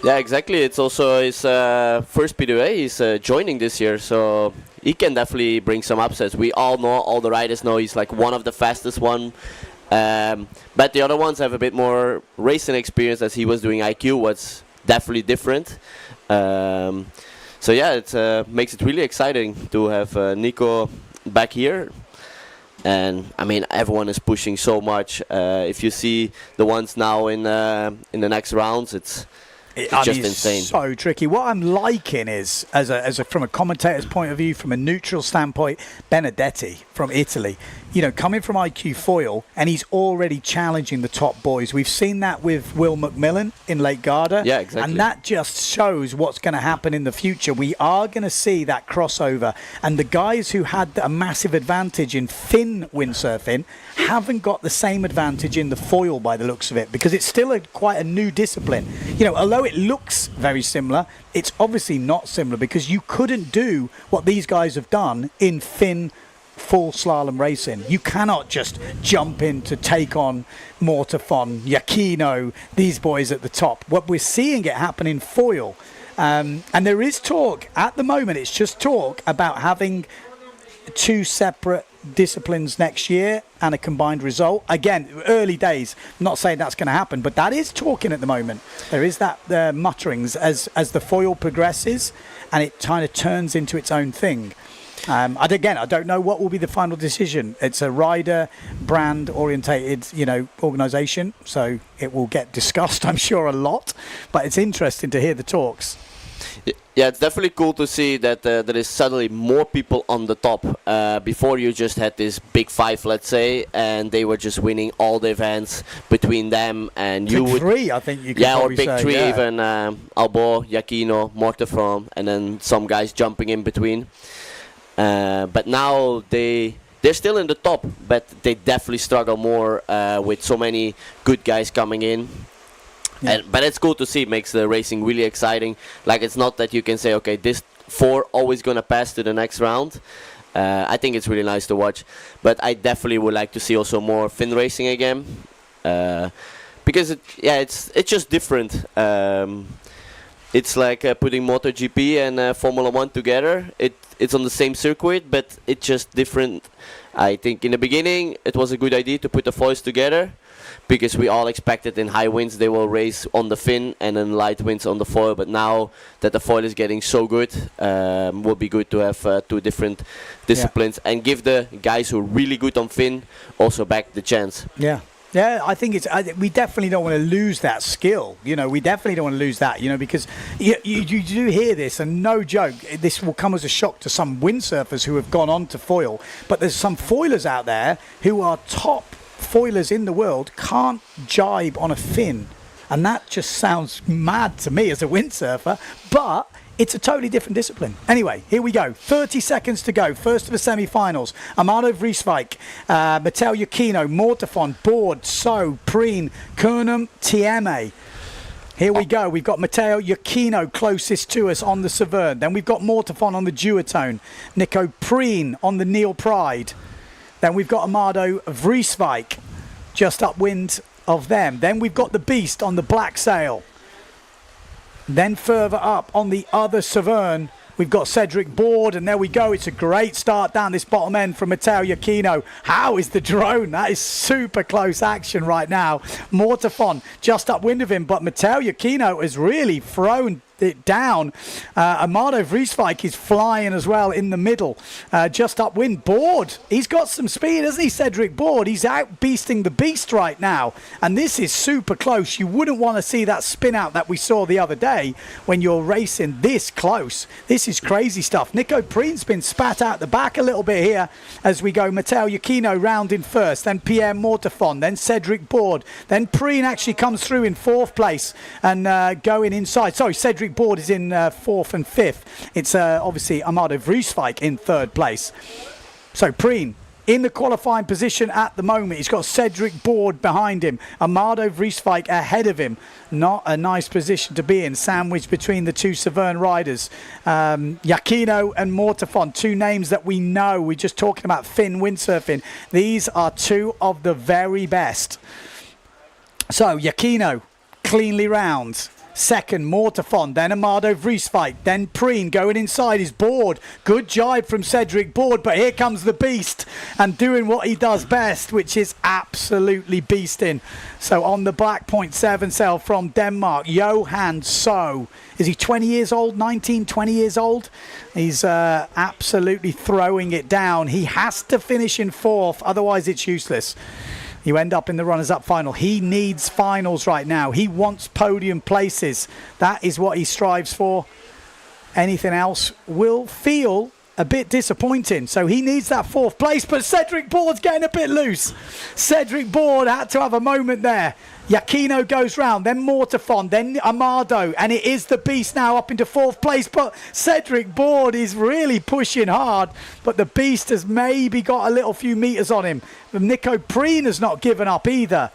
Yeah, exactly. It's also his first PWA. He's joining this year, so he can definitely bring some upsets. We all know, all the riders know he's like one of the fastest one. But the other ones have a bit more racing experience, as he was doing IQ, what's definitely different. So yeah, it makes it really exciting to have Nico back here. And I mean, everyone is pushing so much. If you see the ones now in the next rounds, it's just insane. So tricky. What I'm liking is, from a commentator's point of view, from a neutral standpoint, Benedetti from Italy, you know, coming from IQ Foil, and he's already challenging the top boys. We've seen that with Will McMillan in Lake Garda. Yeah, exactly. And that just shows what's going to happen in the future. We are going to see that crossover. And the guys who had a massive advantage in fin windsurfing haven't got the same advantage in the foil by the looks of it, because it's still quite a new discipline. You know, although it looks very similar, it's obviously not similar, because you couldn't do what these guys have done in fin full slalom racing. You cannot just jump in to take on Mortafon, Giacchino, these boys at the top. What we're seeing it happen in foil. And there is talk, at the moment it's just talk, about having two separate disciplines next year and a combined result. Again, early days, I'm not saying that's going to happen, but that is talking at the moment. There is that mutterings as the foil progresses and it kind of turns into its own thing. I don't know what will be the final decision. It's a rider brand orientated, you know, organization, so it will get discussed, I'm sure, a lot, but it's interesting to hear the talks. Yeah, it's definitely cool to see that there is suddenly more people on the top. Before you just had this big five, let's say, and they were just winning all the events between them, and big you would three, I think you could or probably big say, three, yeah. even Albo, Giacchino, Mortefron, and then some guys jumping in between. But now they're still in the top, but they definitely struggle more with so many good guys coming in. Yeah. But it's cool to see. It makes the racing really exciting. Like, it's not that you can say, okay, this four always gonna pass to the next round. I think it's really nice to watch. But I definitely would like to see also more fin racing again, because it's just different. It's like putting MotoGP and Formula 1 together. It's on the same circuit, but it's just different. I think in the beginning it was a good idea to put the foils together, because we all expected in high winds they will race on the fin and in light winds on the foil. But now that the foil is getting so good, will be good to have two different disciplines and give the guys who are really good on fin also back the chance. Yeah. Yeah, I think we definitely don't want to lose that skill. You know, we definitely don't want to lose that, you know, because you do hear this, and no joke, this will come as a shock to some windsurfers who have gone on to foil. But there's some foilers out there who are top foilers in the world, can't jibe on a fin. And that just sounds mad to me as a windsurfer, but it's a totally different discipline. Anyway, here we go. 30 seconds to go. First of the semi-finals. Amado Vrieswijk, Matteo Giacchino, Mortafon, Board, So, Preen, Kernum, Tieme. Here we go. We've got Matteo Giacchino closest to us on the Severn. Then we've got Mortafon on the Duotone. Nico Preen on the Neil Pride. Then we've got Amado Vrieswijk just upwind of them. Then we've got the Beast on the Black Sail. Then further up on the other Severn, we've got Cedric Board, and there we go. It's a great start down this bottom end from Matteo Giacchino. How is the drone? That is super close action right now. Mortafon just upwind of him, but Matteo Giacchino has really thrown it down. Amado Vrieswijk is flying as well in the middle, just upwind. Board, he's got some speed, hasn't he, Cedric Board? He's out beasting the beast right now, and this is super close. You wouldn't want to see that spin out that we saw the other day when you're racing this close. This is crazy stuff. Nico Preen's been spat out the back a little bit here as we go. Matteo Giacchino round in first, then Pierre Mortafon, then Cedric Board, then Preen actually comes through in fourth place and going inside. Sorry, Cedric Board is in fourth and fifth. It's obviously Amado Vrieswijk in third place. So Preen in the qualifying position at the moment. He's got Cedric Board behind him. Amado Vrieswijk ahead of him. Not a nice position to be in, sandwiched between the two Severn riders. Giacchino and Mortafon, two names that we know. We're just talking about fin windsurfing. These are two of the very best. So Giacchino, cleanly round. second Mortafon, then Amado Vrieswijk, then Preen going inside his board. Good jibe from Cedric Board, but here comes the beast and doing what he does best, which is absolutely beasting. So on the black 0.7 cell from Denmark, Johan So. Is he 20 years old, 19, 20 years old? He's absolutely throwing it down. He has to finish in fourth, otherwise it's useless. You end up in the runners-up final. He needs finals right now. He wants podium places. That is what he strives for. Anything else will feel a bit disappointing. So he needs that fourth place, but Cedric Board's getting a bit loose. Cedric Board had to have a moment there. Giacchino goes round, then Mortafon, then Amado, and it is the beast now up into fourth place, but Cedric Board is really pushing hard, but the beast has maybe got a little few meters on him. Nico Preen has not given up either.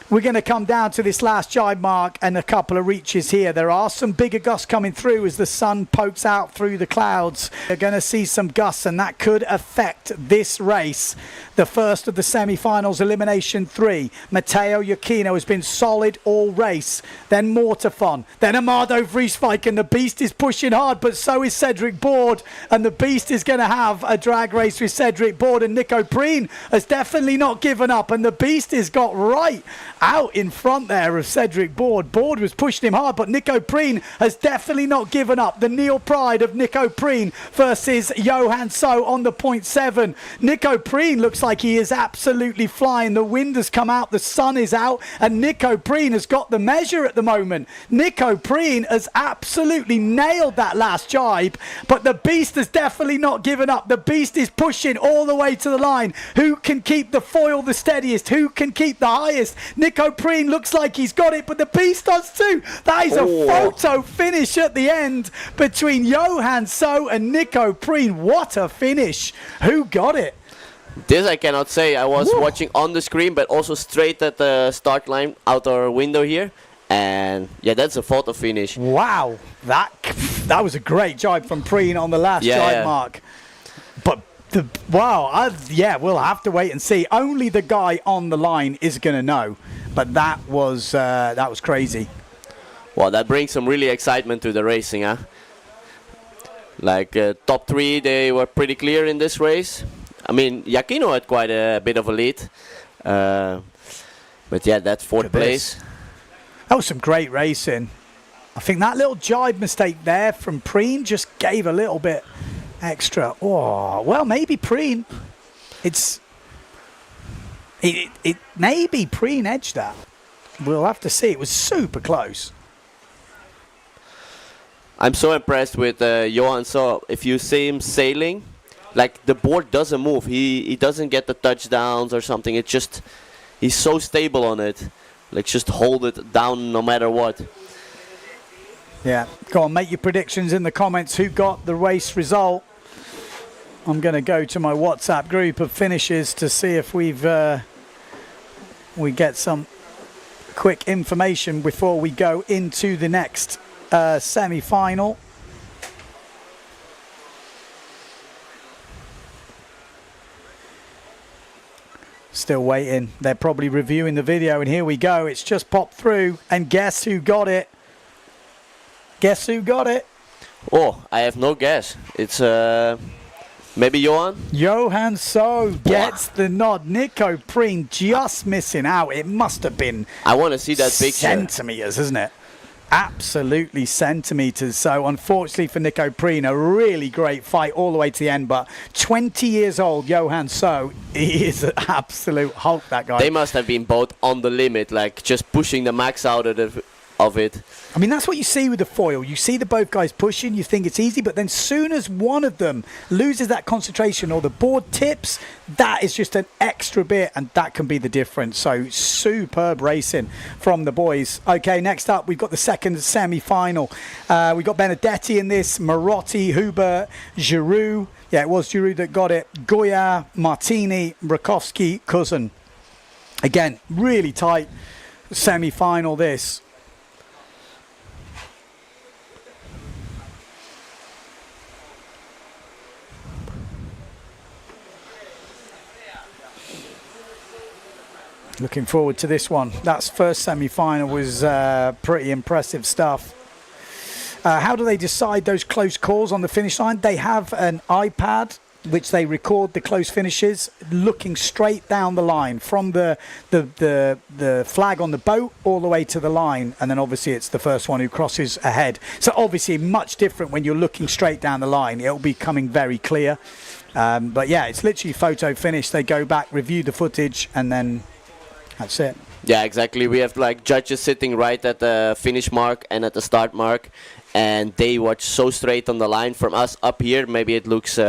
We're going to come down to this last jibe mark and a couple of reaches here. There are some bigger gusts coming through as the sun pokes out through the clouds. You're going to see some gusts, and that could affect this race. The first of the semi-finals, Elimination 3. Matteo Giacchino has been solid all race. Then Mortafon. Then Amado Vrieswijk, and the beast is pushing hard, but so is Cedric Board. And the beast is going to have a drag race with Cedric Board, and Nico Preen has definitely not given up. And the beast has got right out in front there of Cedric Board. Board was pushing him hard, but Nico Preen has definitely not given up. The Neil Pride of Nico Preen versus Johan So on the 0.7. Nico Preen looks like he is absolutely flying. The wind has come out, the sun is out, and Nico Preen has got the measure at the moment. Nico Preen has absolutely nailed that last jibe, but the beast has definitely not given up. The beast is pushing all the way to the line. Who can keep the foil the steadiest? Who can keep the highest? Nico Preen looks like he's got it, but the beast does too. That is a photo finish at the end between Johan So and Nico Preen. What a finish. Who got it? This I cannot say. I was watching on the screen, but also straight at the start line out our window here. And yeah, that's a photo finish. Wow. That was a great jibe from Preen on the last jibe mark. But yeah, we'll have to wait and see. Only the guy on the line is going to know. But that was crazy. Well, that brings some really excitement to the racing, huh? Like top three, they were pretty clear in this race. I mean, Giacchino had quite a bit of a lead. But yeah, that's fourth place. That was some great racing. I think that little jibe mistake there from Preen just gave a little bit extra. Oh, well, maybe Preen. It maybe Preen edged that. We'll have to see. It was super close. I'm so impressed with Johan So. If you see him sailing, like the board doesn't move. He doesn't get the touchdowns or something. It's just he's so stable on it. Like just hold it down no matter what. Yeah, go on, make your predictions in the comments. Who got the race result? I'm going to go to my WhatsApp group of finishes to see if we get some quick information before we go into the next semi-final. Still waiting. They're probably reviewing the video, and here we go. It's just popped through, and guess who got it? Guess who got it? Oh, I have no guess. It's maybe Johan? Johan So gets the nod. Nico Preen just missing out. It must have been I want to see that picture. Centimeters, isn't it? Absolutely centimeters. So unfortunately for Nico Preen, a really great fight all the way to the end, but 20 years old Johan So, he is an absolute Hulk, that guy. They must have been both on the limit, like just pushing the max out of it. I mean, that's what you see with the foil. You see the both guys pushing, you think it's easy, but then soon as one of them loses that concentration or the board tips, that is just an extra bit, and that can be the difference. So superb racing from the boys. Okay, next up, we've got the second semi-final. We've got Benedetti in this, Marotti, Huber, Giroux. Yeah, it was Giroux that got it. Goya, Martini, Rakowski, Cousin. Again, really tight semi-final this. Looking forward to this one. That first semi-final was pretty impressive stuff. How do they decide those close calls on the finish line? They have an iPad which they record the close finishes, looking straight down the line from the flag on the boat all the way to the line, and then obviously it's the first one who crosses ahead. So obviously much different when you're looking straight down the line. It'll be coming very clear. But yeah, it's literally photo finish. They go back, review the footage, and then that's it. Yeah, exactly. We have like judges sitting right at the finish mark and at the start mark, and they watch so straight on the line. From us up here, maybe it looks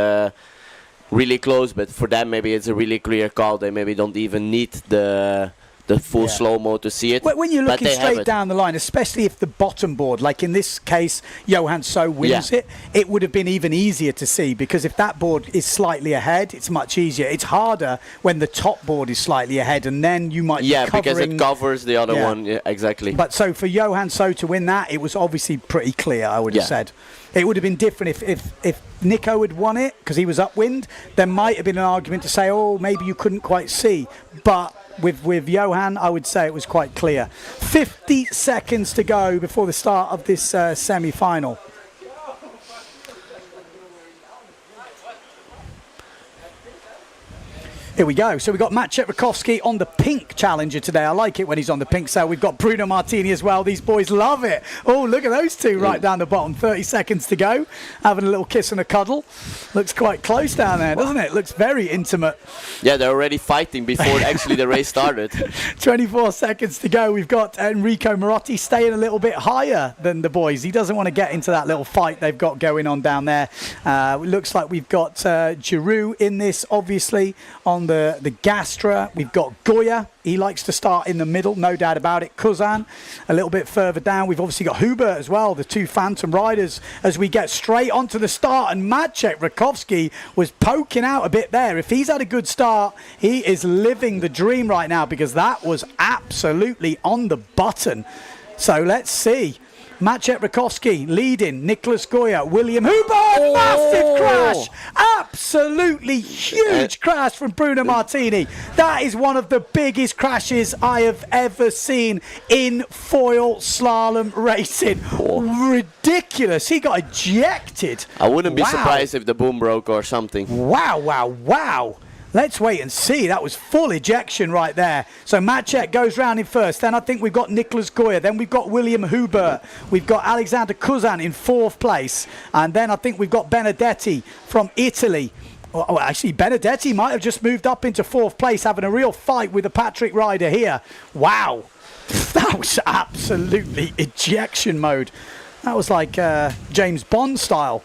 really close, but for them maybe it's a really clear call. They maybe don't even need the full slow-mo to see it. When you're looking straight down the line, especially if the bottom board, like in this case, Johan So wins it would have been even easier to see, because if that board is slightly ahead, it's much easier. It's harder when the top board is slightly ahead, and then you might be covering, because it covers the other one. Yeah, exactly. But so for Johan So to win that, it was obviously pretty clear, I would have said. It would have been different if Nico had won it, because he was upwind. There might have been an argument to say, oh, maybe you couldn't quite see. But with Johan, I would say it was quite clear. 50 seconds to go before the start of this semi-final. Here we go. So we've got Maciej Rakowski on the pink challenger today. I like it when he's on the pink. So we've got Bruno Martini as well. These boys love it. Oh, look at those two right down the bottom. 30 seconds to go. Having a little kiss and a cuddle. Looks quite close down there, doesn't it? Looks very intimate. Yeah, they're already fighting before actually the race started. 24 seconds to go. We've got Enrico Marotti staying a little bit higher than the boys. He doesn't want to get into that little fight they've got going on down there. It looks like we've got Giroux in this, obviously, on the Gastra. We've got Goya. He likes to start in the middle, no doubt about it. Kuzan a little bit further down. We've obviously got Hubert as well, the two Phantom riders, as we get straight onto the start. And Maciej Rakowski was poking out a bit there. If he's had a good start, he is living the dream right now, because that was absolutely on the button. So let's see. Maciej Rakowski leading, Nicholas Goya, William Hubert, massive crash, absolutely huge crash from Bruno Martini. That is one of the biggest crashes I have ever seen in foil slalom racing. Ridiculous, he got ejected. I wouldn't be surprised if the boom broke or something. Wow. Let's wait and see. That was full ejection right there. So Maciej goes round in first. Then I think we've got Nicholas Goya. Then we've got William Hubert. We've got Alexander Kuzan in fourth place. And then I think we've got Benedetti from Italy. Well, actually, Benedetti might have just moved up into fourth place, having a real fight with the Patrick rider here. Wow. That was absolutely ejection mode. That was like James Bond style.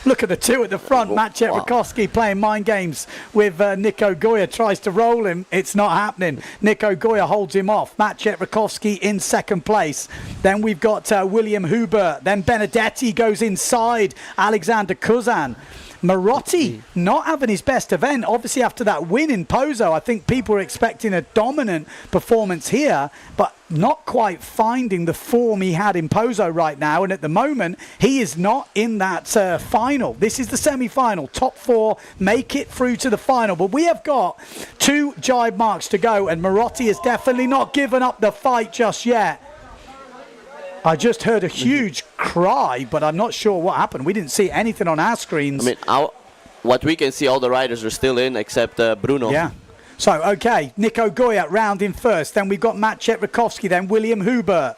Look at the two at the front. Maciej Rakowski playing mind games with Nico Goya. Tries to roll him. It's not happening. Nico Goya holds him off. Maciej Rakowski in second place. Then we've got William Hubert. Then Benedetti goes inside Alexander Kuzan. Marotti not having his best event. Obviously, after that win in Pozo, I think people are expecting a dominant performance here, but not quite finding the form he had in Pozo right now. And at the moment, he is not in that final. This is the semi-final. Top four make it through to the final. But we have got 2 jibe marks to go, and Marotti has definitely not given up the fight just yet. I just heard a huge cry, but I'm not sure what happened. We didn't see anything on our screens. I mean, what we can see, all the riders are still in except Bruno. Yeah. So, okay, Nico Goya round in first. Then we've got Maciej Rakowski, then William Hubert.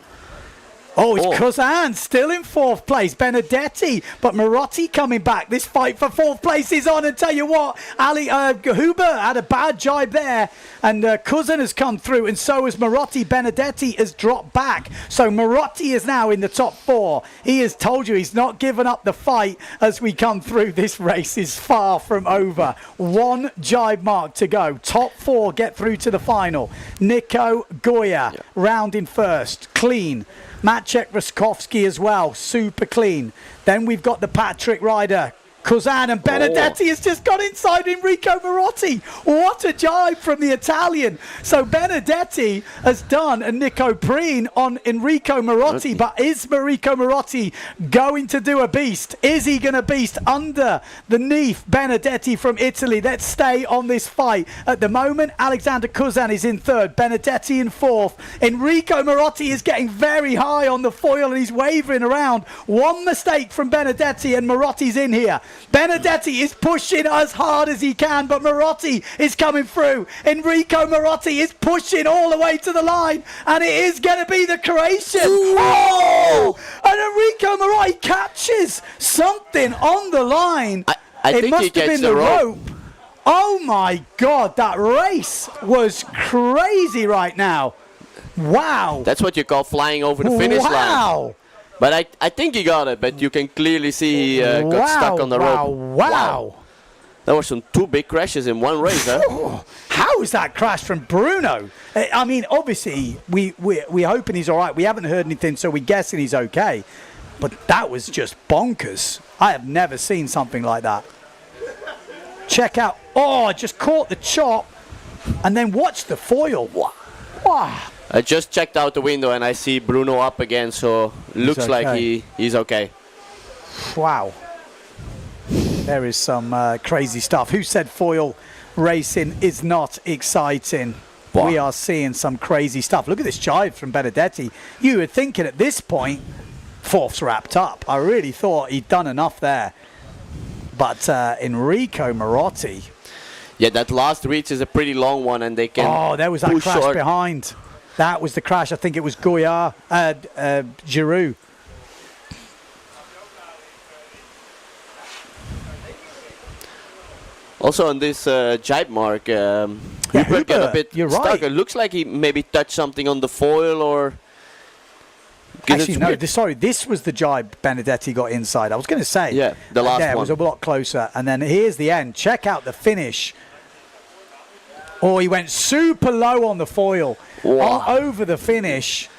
Oh, it's Kuzan still in fourth place. Benedetti, but Marotti coming back. This fight for fourth place is on. And tell you what, Hubert had a bad jibe there, and Kuzan has come through, and so has Marotti. Benedetti has dropped back. So Marotti is now in the top 4. He has told you he's not given up the fight as we come through. This race is far from over. 1 jibe mark to go. Top 4 get through to the final. Nico Goya round in first. Clean. Maciej Rakowski as well, super clean. Then we've got the Patrick rider, Cousin and Benedetti has just got inside Enrico Marotti. What a jibe from the Italian. So Benedetti has done a Nico Preen on Enrico Marotti, but is Enrico Marotti going to do a beast? Is he going to beast underneath Benedetti from Italy? Let's stay on this fight. At the moment, Alexander Cousin is in third, Benedetti in fourth. Enrico Marotti is getting very high on the foil and he's wavering around. One mistake from Benedetti and Marotti's in here. Benedetti is pushing as hard as he can, but Marotti is coming through. Enrico Marotti is pushing all the way to the line, and it is going to be the Croatian. Oh! And Enrico Marotti catches something on the line. I it think must he have gets been the rope. Oh my God, that race was crazy right now. Wow. That's what you call flying over the finish line. Wow. But I think he got it, but you can clearly see he got stuck on the rope. Wow. There were some 2 big crashes in one race, huh? How is that crash from Bruno? I mean, obviously, we're hoping he's all right. We haven't heard anything, so we're guessing he's okay. But that was just bonkers. I have never seen something like that. Check out. Oh, I just caught the chop and then watch the foil. Wow. I just checked out the window and I see Bruno up again, so looks okay. like he's okay. Wow. There is some crazy stuff. Who said foil racing is not exciting? Wow. We are seeing some crazy stuff. Look at this jive from Benedetti. You were thinking at this point, fourth's wrapped up. I really thought he'd done enough there. But Enrico Marotti. Yeah, that last reach is a pretty long one, and they can. Oh, there was that push crash short. behind. That was the crash. I think it was Goya, Giroux. Also on this jibe mark, Hubert Hubert, got a bit you're stuck. right. It looks like he maybe touched something on the foil or. 'Cause Actually, it's no, weird. sorry, this was the jibe Benedetti got inside. I was going to say. Yeah, the last It one. was a lot closer. And then here's the end. Check out the finish. Oh, he went super low on the foil. Wow. Over the finish.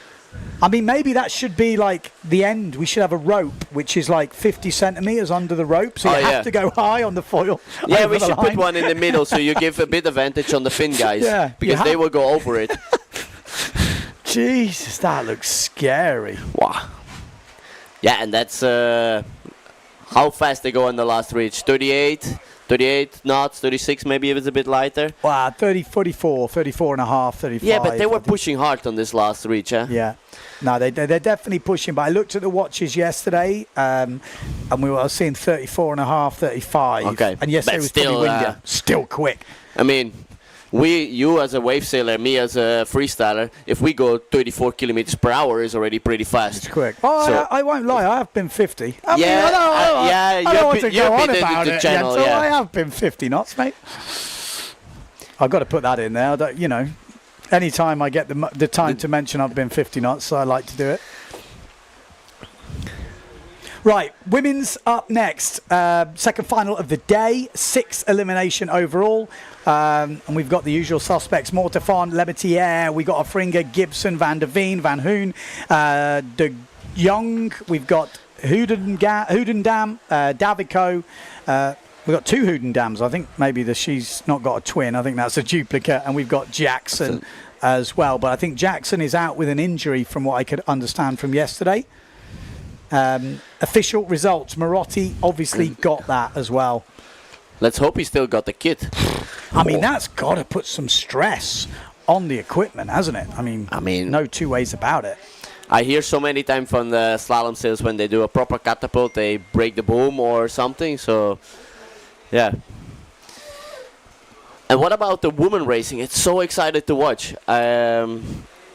I mean, maybe that should be like the end. We should have a rope, which is like 50 centimeters under the rope. So you have to go high on the foil. Yeah, over we the should line. put one in the middle so you give a bit advantage on the Finn guys. Yeah, because they will go over it. Jesus, that looks scary. Wow. Yeah, and that's how fast they go on the last reach. 38 knots, 36 maybe if it's a bit lighter. Wow, 34 and a half, 35. Yeah, but they were I think. pushing hard on this last reach, huh? Yeah. No, they're definitely pushing. But I looked at the watches yesterday, and we were seeing 34 and a half, 35. Okay. And yesterday But was still, pretty windy. Still quick. I mean, you as a wave sailor, me as a freestyler, if we go 34 kilometers per hour is already pretty fast. It's quick. Oh, So- I won't lie. I have been 50. I Yeah, mean, I you've don't want been- to go you've on been in about the it. channel, so yeah. I have been 50 knots, mate. I've got to put that in there. I don't, you know, anytime I get the time to mention I've been 50 knots, so I like to do it. Right, women's up next. Second final of the day, 6 elimination overall. And we've got the usual suspects, Mortefon, Lebetier, we've got Offringer, Gibson, Van der Veen, Van Hoon, De Jong, we've got Houdendam, Davico. We've got 2 Houdendams. I think maybe she's not got a twin. I think that's a duplicate. And we've got Jackson as well. But I think Jackson is out with an injury from what I could understand from yesterday. Official results. Marotti obviously got that as well. Let's hope he still got the kit. I mean, that's got to put some stress on the equipment, hasn't it? I mean, no two ways about it. I hear so many times from the slalom sailors when they do a proper catapult, they break the boom or something. So, yeah. And what about the women racing? It's so excited to watch. I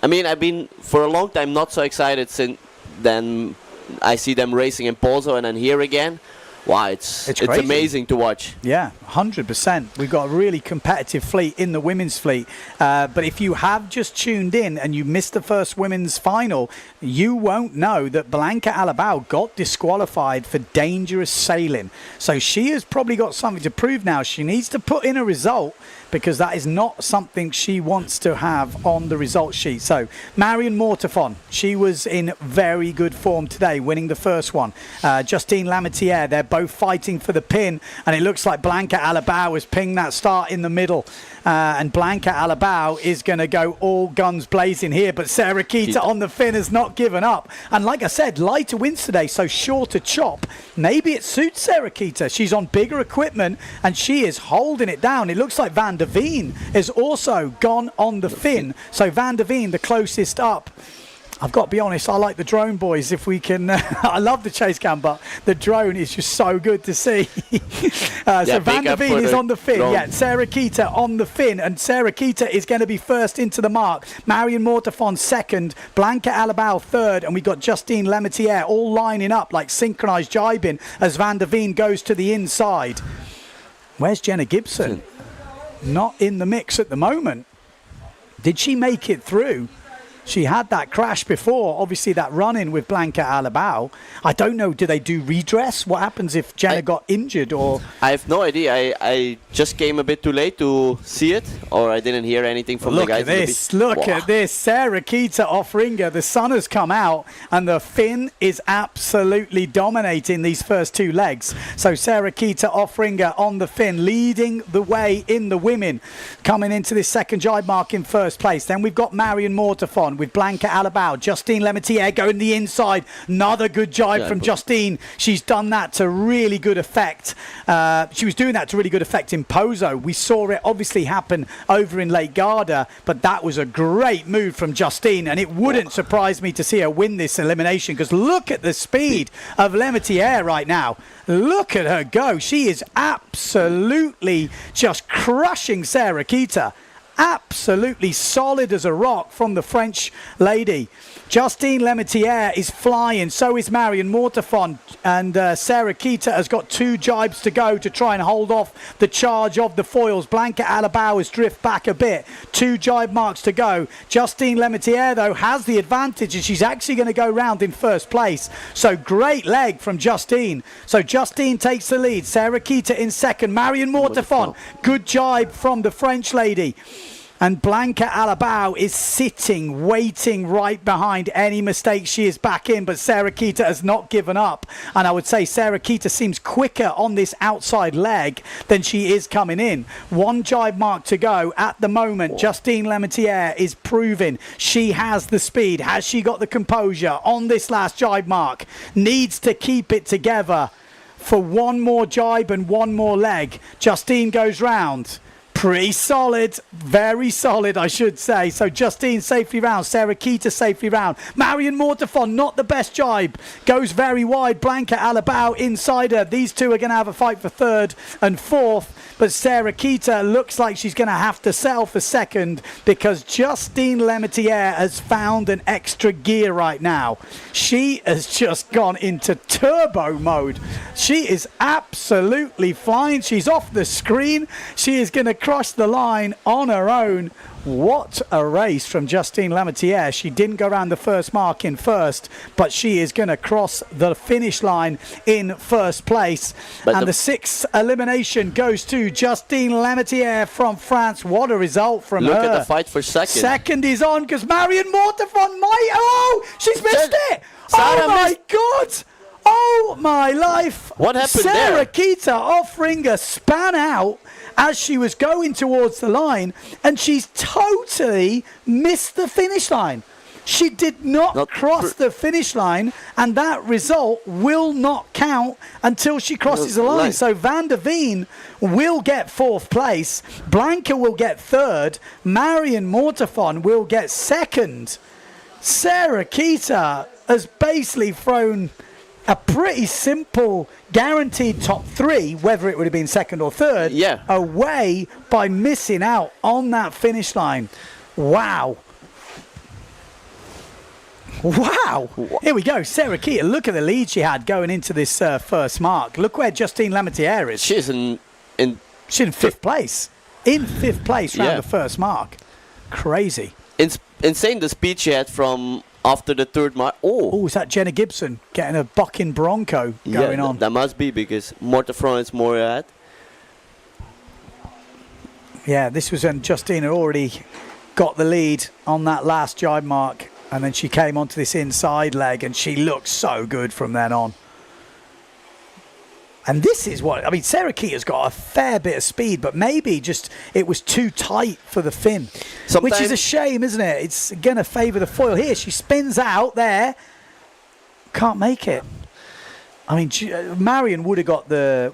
mean, I've been for a long time not so excited since then. I see them racing in Polso and then here again. Wow, it's amazing to watch. Yeah, 100%. We've got a really competitive fleet in the women's fleet. But if you have just tuned in and you missed the first women's final, you won't know that Blanca Alabao got disqualified for dangerous sailing. So she has probably got something to prove now. She needs to put in a result because that is not something she wants to have on the result sheet. So Marion Mortefon, she was in very good form today, winning the first one. Justine Lametiere, they're both fighting for the pin, and it looks like Blanca Alabau has pinged that start in the middle. And Blanca Alabau is going to go all guns blazing here, but Sarah Kita on the fin has not given up. And like I said, lighter winds today, so shorter chop. Maybe it suits Sarah Kita. She's on bigger equipment, and she is holding it down. It looks like Van der Veen has also gone on the fin. So Van der Veen, the closest up. I've got to be honest, I like the drone, boys, if we can. I love the chase cam, but the drone is just so good to see. So Van der Veen is on the fin. Yeah, Sarah Kita on the fin, and Sarah Kita is going to be first into the mark. Marion Mortefon second, Blanca Alabau third, and we've got Justine Lemetiere all lining up like synchronized jibing as Van der Veen goes to the inside. Where's Jenna Gibson? Not in the mix at the moment. Did she make it through? She had that crash before, obviously that run-in with Blanca Alabau. I don't know, do they do redress? What happens if Jenna got injured? Or I have no idea. I just came a bit too late to see it, or I didn't hear anything from the guys. Look at this. Sarah Kita off ringer. The sun has come out, and the fin is absolutely dominating these first two legs. So Sarah Kita off ringer on the fin, leading the way in the women, coming into this second jibe mark in first place. Then we've got Marion Mortefon with Blanca Alabau. Justine Lemetiere going the inside. Another good jibe from Justine. She's done that to really good effect. She was doing that to really good effect in Pozo. We saw it obviously happen over in Lake Garda, but that was a great move from Justine, and it wouldn't surprise me to see her win this elimination, because look at the speed of Lemetiere right now. Look at her go. She is absolutely just crushing Sarah Kita. Absolutely solid as a rock from the French lady. Justine Lemetiere is flying, so is Marion Mortefon, and Sarah Kita has got two jibes to go to try and hold off the charge of the foils. Blanca Alabau has drift back a bit. Two jibe marks to go. Justine Lemetiere, though, has the advantage, and she's actually going to go round in first place. So great leg from Justine. So Justine takes the lead. Sarah Kita in second. Marion Mortefon, good jibe from the French lady. And Blanca Alabau is sitting, waiting right behind. Any mistake, she is back in, but Sarah Kita has not given up. And I would say Sarah Kita seems quicker on this outside leg than she is coming in. One jibe mark to go at the moment. Justine Lemetiere is proving she has the speed. Has she got the composure on this last jibe mark? Needs to keep it together for one more jibe and one more leg. Justine goes round. Pretty solid, very solid, I should say. So Justine safely round, Sarah Kita safely round. Marion Mortefon, not the best jibe, goes very wide. Blanca Alabau inside her. These two are going to have a fight for third and fourth, but Sarah Kita looks like she's going to have to settle for second, because Justine Lemetiere has found an extra gear right now. She has just gone into turbo mode. She is absolutely flying. She's off the screen. She is going to cross the line on her own. What a race from Justine Lemetiere. She didn't go around the first mark in first, but she is going to cross the finish line in first place. But and the sixth elimination goes to Justine Lemetiere from France. What a result from her. Look at the fight for second. Second is on, because Marion Mortefon might... Oh, she's missed it. Oh, my God. Oh, my life. What happened Sarah Kita off ringer span out as she was going towards the line, and she's totally missed the finish line. She did not cross the finish line, and that result will not count until she crosses the line. So Van der Veen will get fourth place, Blanca will get third, Marion Mortefon will get second. Sarah Kita has basically thrown a pretty simple guaranteed top three, whether it would have been second or third, away by missing out on that finish line. Wow. Wow. Here we go. Sarah Kita, look at the lead she had going into this first mark. Look where Justine Lemetiere is. She's in fifth place. In fifth place round the first mark. Crazy. Insane the speed she had from after the third mark. Oh, is that Jenna Gibson getting a bucking Bronco going on? That must be, because Mortefon is more ahead. Yeah, this was when Justine had already got the lead on that last jibe mark, and then she came onto this inside leg, and she looked so good from then on. And this is what, I mean, Sarah Keita's got a fair bit of speed, but maybe just it was too tight for the fin, which is a shame, isn't it? It's going to favour the foil here. She spins out there, can't make it. I mean, Marion would have got the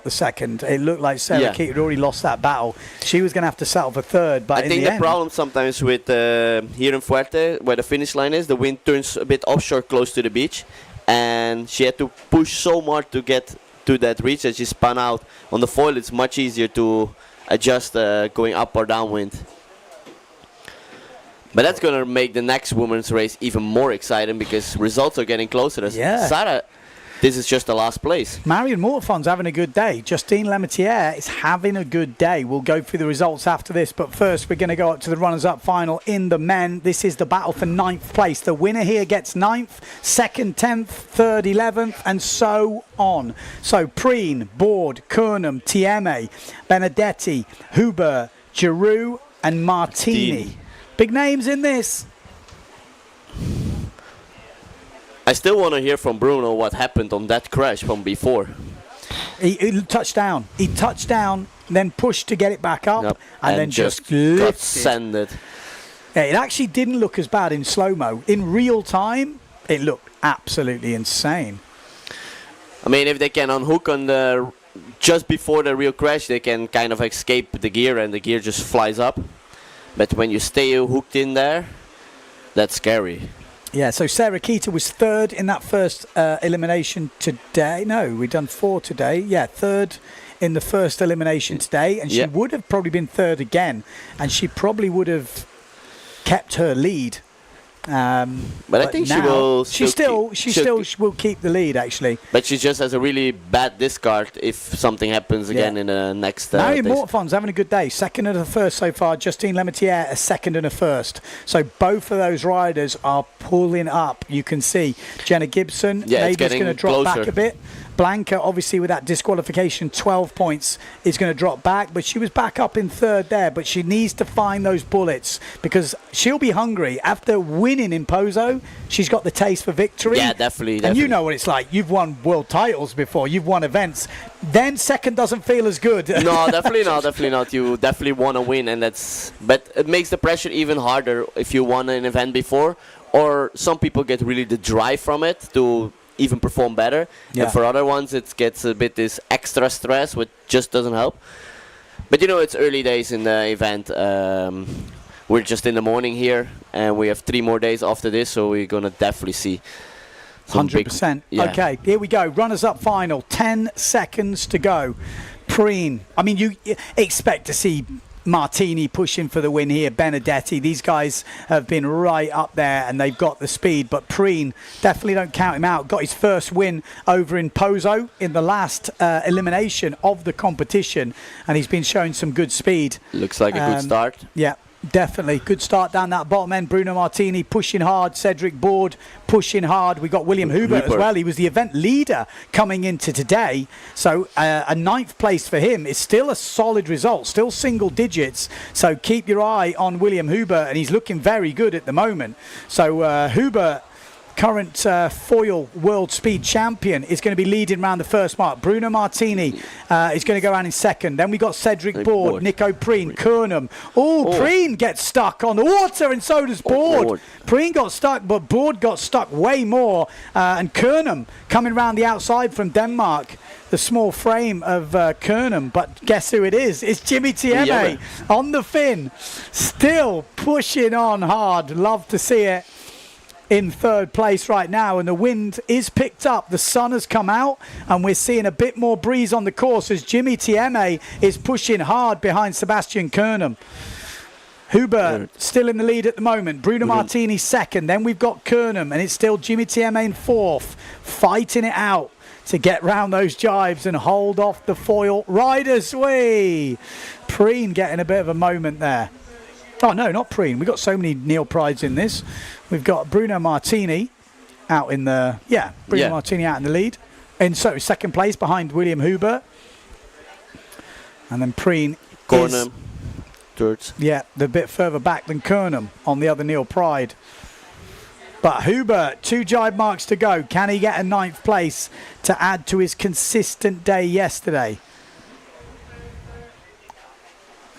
second. It looked like Sarah Keita had already lost that battle. She was going to have to settle for third, but I think the problem sometimes with here in Fuerte, where the finish line is, the wind turns a bit offshore close to the beach, and she had to push so hard to get to that reach that she spun out. On the foil, it's much easier to adjust going up or downwind. But that's going to make the next women's race even more exciting because results are getting closer. Sarah, this is just the last place. Marion Mortefon's having a good day. Justine Lemaitre is having a good day. We'll go through the results after this, but first we're going to go up to the runners-up final in the men. This is the battle for 9th place. The winner here gets 9th, 2nd 10th, 3rd 11th, and so on. So Preen, Board, Kernam, Tieme, Benedetti, Huber, Giroux, and Martini. Big names in this. I still want to hear from Bruno what happened on that crash from before. He touched down. He touched down, then pushed to get it back up, and then just got sanded. Yeah, it actually didn't look as bad in slow-mo. In real time, it looked absolutely insane. I mean, if they can unhook on the just before the real crash, they can kind of escape the gear, and the gear just flies up. But when you stay hooked in there, that's scary. Yeah, so Sarah Keita was 3rd in that first elimination today. No, we've done 4 today. Yeah, 3rd in the first elimination today. And she would have probably been 3rd again. And she probably would have kept her lead. But I think she will will keep the lead, actually. But she just has a really bad discard if something happens again in the next Marion Mortefon's having a good day. 2nd and a 1st so far. Justine Lemaitre a 2nd and a 1st. So both of those riders are pulling up. You can see Jenna Gibson maybe is going to drop back a bit. Blanca, obviously, with that disqualification, 12 points, is going to drop back. But she was back up in 3rd there. But she needs to find those bullets because she'll be hungry. After winning in Pozo, she's got the taste for victory. Yeah, definitely. And you know what it's like. You've won world titles before. You've won events. Then 2nd doesn't feel as good. No, definitely not. Definitely not. You definitely want to win. But it makes the pressure even harder if you won an event before. Or some people get really the drive from it to even perform better, and for other ones it gets a bit this extra stress which just doesn't help. But you know, it's early days in the event. We're just in the morning here and we have 3 more days after this, so we're gonna definitely see 100%. Okay, here we go, runners up final, 10 seconds to go. Preen, I mean, you expect to see Martini pushing for the win here, Benedetti. These guys have been right up there and they've got the speed, but Preen, definitely don't count him out. Got his first win over in Pozo in the last elimination of the competition, and he's been showing some good speed. Looks like a good start. Yeah, definitely. Good start down that bottom end. Bruno Martini pushing hard. Cedric Board pushing hard. We got William Huber as well. He was the event leader coming into today. So a 9th place for him is still a solid result. Still single digits. So keep your eye on William Huber, and he's looking very good at the moment. So Huber, current foil world speed champion, is going to be leading around the first mark. Bruno Martini is going to go around in 2nd. Then we got Cedric Board, Nico Preen, Kernam. Preen gets stuck on the water, and so does Board. Preen got stuck, but Board got stuck way more. And Kernam coming around the outside from Denmark. The small frame of Kernam, but guess who it is? It's Jimmy Tieme on the fin. Still pushing on hard. Love to see it. In 3rd place right now, and the wind is picked up. The sun has come out and we're seeing a bit more breeze on the course as Jimmy Tieme is pushing hard behind Sebastian Kernam. Huber still in the lead at the moment. Bruno Martini 2nd. Then we've got Kernam, and it's still Jimmy Tieme in 4th, fighting it out to get round those jibes and hold off the foil riders. Preen getting a bit of a moment there. Oh, no, not Preen. We've got so many Neil Prides in this. We've got Bruno Martini out in the... Martini out in the lead. And so 2nd place behind William Huber. And then Preen 2/3. Yeah, they're a bit further back than Kernum on the other Neil Pride. But Hubert, 2 jibe marks to go. Can he get a 9th place to add to his consistent day yesterday?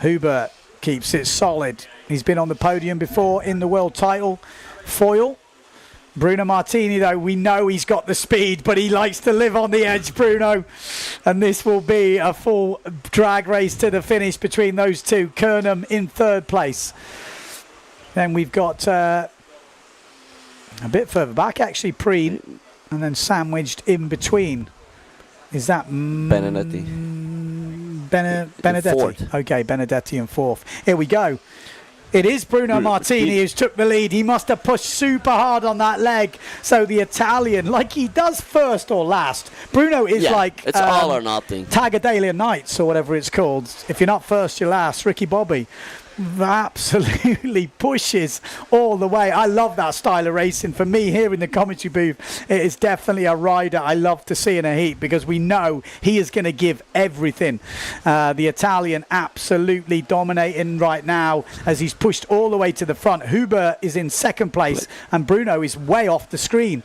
Hubert keeps it solid. He's been on the podium before in the world title foil. Bruno Martini, though, we know he's got the speed, but he likes to live on the edge, Bruno. And this will be a full drag race to the finish between those two. Kernum in 3rd place. Then we've got a bit further back, actually, Preen, and then sandwiched in between. Is that Benedetti? Benedetti. Fourth. Okay, Benedetti in 4th. Here we go. It is Bruno Martini who's took the lead. He must have pushed super hard on that leg. So the Italian, like he does first or last. Bruno is like... it's all or nothing. Tagadalian Nights or whatever it's called. If you're not first, you're last. Ricky Bobby absolutely pushes all the way. I love that style of racing. For me here in the commentary booth, it is definitely a rider I love to see in a heat because we know he is going to give everything. The Italian absolutely dominating right now as he's pushed all the way to the front. Hubert is in 2nd place and Bruno is way off the screen.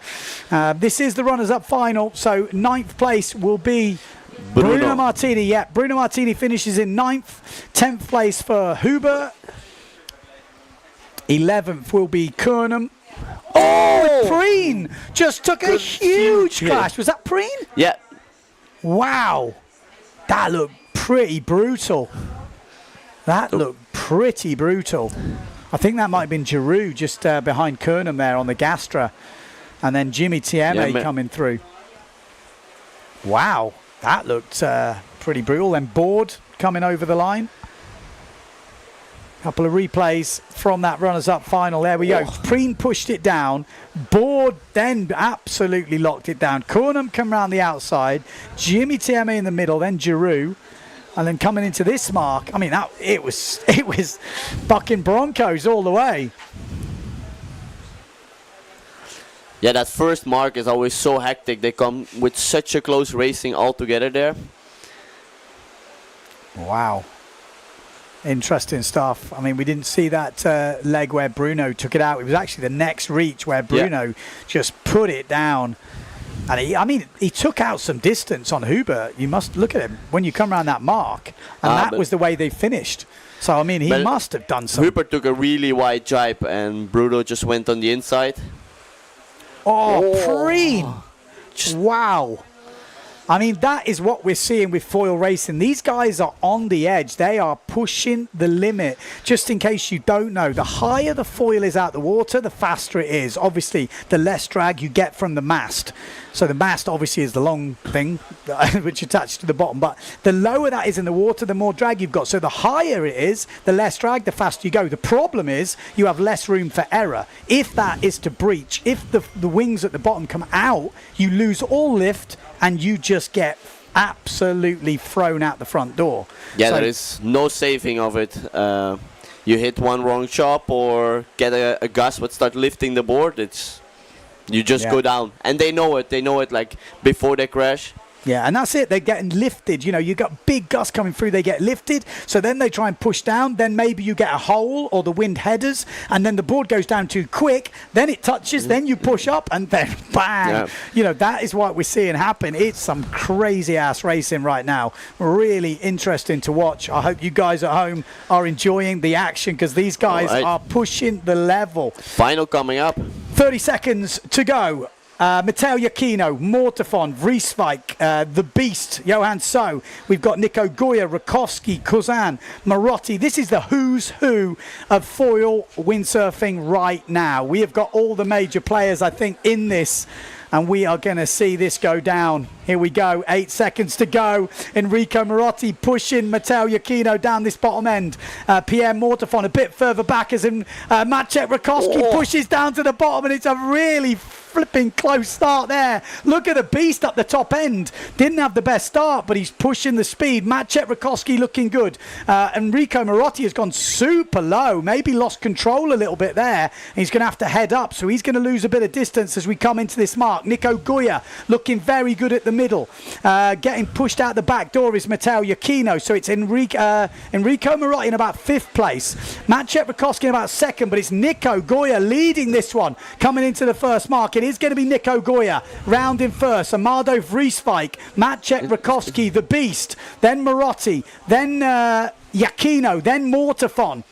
This is the runners-up final, so 9th place will be Bruno Martini. Yeah, Bruno Martini finishes in 9th. 10th place for Hubert. 11th will be Kernum. Oh, Preen just took a huge crash. Was that Preen? Yeah. Wow. That looked pretty brutal. That looked pretty brutal. I think that might have been Giroux just behind Kernum there on the Gastra. And then Jimmy Tieme coming through. Wow. That looked pretty brutal. Then Board coming over the line. Couple of replays from that runners-up final. There we go. Preen pushed it down. Board then absolutely locked it down. Kernum come around the outside. Jimmy Tieme in the middle. Then Giroux. And then coming into this mark. I mean, it was fucking Broncos all the way. Yeah, that first mark is always so hectic. They come with such a close racing all together there. Wow. Interesting stuff. I mean, we didn't see that leg where Bruno took it out. It was actually the next reach where Bruno just put it down. And he took out some distance on Hubert. You must look at him when you come around that mark. And that was the way they finished. So, I mean, he must have done something. Hubert took a really wide jibe and Bruno just went on the inside. Preen. Wow. I mean, that is what we're seeing with foil racing. These guys are on the edge. They are pushing the limit. Just in case you don't know, the higher the foil is out the water, the faster it is. Obviously, the less drag you get from the mast. So the mast obviously is the long thing which attached to the bottom. But the lower that is in the water, the more drag you've got. So the higher it is, the less drag, the faster you go. The problem is you have less room for error. If that is to breach, if the wings at the bottom come out, you lose all lift and you just get absolutely thrown out the front door. Yeah, so there is no saving of it. You hit one wrong chop or get a gust would start lifting the board. You just go down. And they know it. They know it like before they crash. Yeah, and that's it. They're getting lifted. You know, you got big gusts coming through. They get lifted. So then they try and push down. Then maybe you get a hole or the wind headers. And then the board goes down too quick. Then it touches. Then you push up. And then bang. Yeah. You know, that is what we're seeing happen. It's some crazy-ass racing right now. Really interesting to watch. I hope you guys at home are enjoying the action because these guys are pushing the level. Final coming up. 30 seconds to go. Matteo Iachino, Mortifon, Vrieswijk, The Beast, Johan So. We've got Nico Goya, Rakowski, Kozan, Marotti. This is the who's who of foil windsurfing right now. We have got all the major players, I think, in this. And we are going to see this go down. Here we go. 8 seconds to go. Enrico Marotti pushing Matteo Iachino down this bottom end. Pierre Mortifon a bit further back as in Maciej Rakowski pushes down to the bottom. And it's a really flipping close start there. Look at the beast up the top end. Didn't have the best start, but he's pushing the speed. Maciej Rakowski looking good. Enrico Marotti has gone super low. Maybe lost control a little bit there. He's going to have to head up, so he's going to lose a bit of distance as we come into this mark. Nico Goya looking very good at the middle. Getting pushed out the back door is Matteo Iachino, so it's Enrico Marotti in about 5th place. Maciej Rakowski in about 2nd, but it's Nico Goya leading this one coming into the first mark. It is going to be Nico Goya rounding first. Amado Vrieswijk, Maciej Rakowski, the beast, then Marotti, then Iachino, then Mortafon.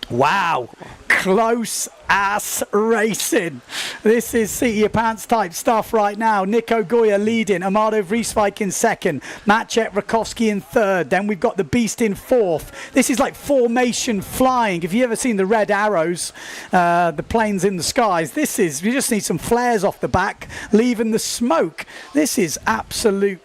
Wow, close ass racing. This is seat your pants type stuff right now. Nico Goya leading, Amado Vrieswijk in 2nd, Maciej Rakowski in 3rd. Then we've got the beast in 4th. This is like formation flying. If you ever seen the red arrows, the planes in the skies, this is, you just need some flares off the back, leaving the smoke. This is absolute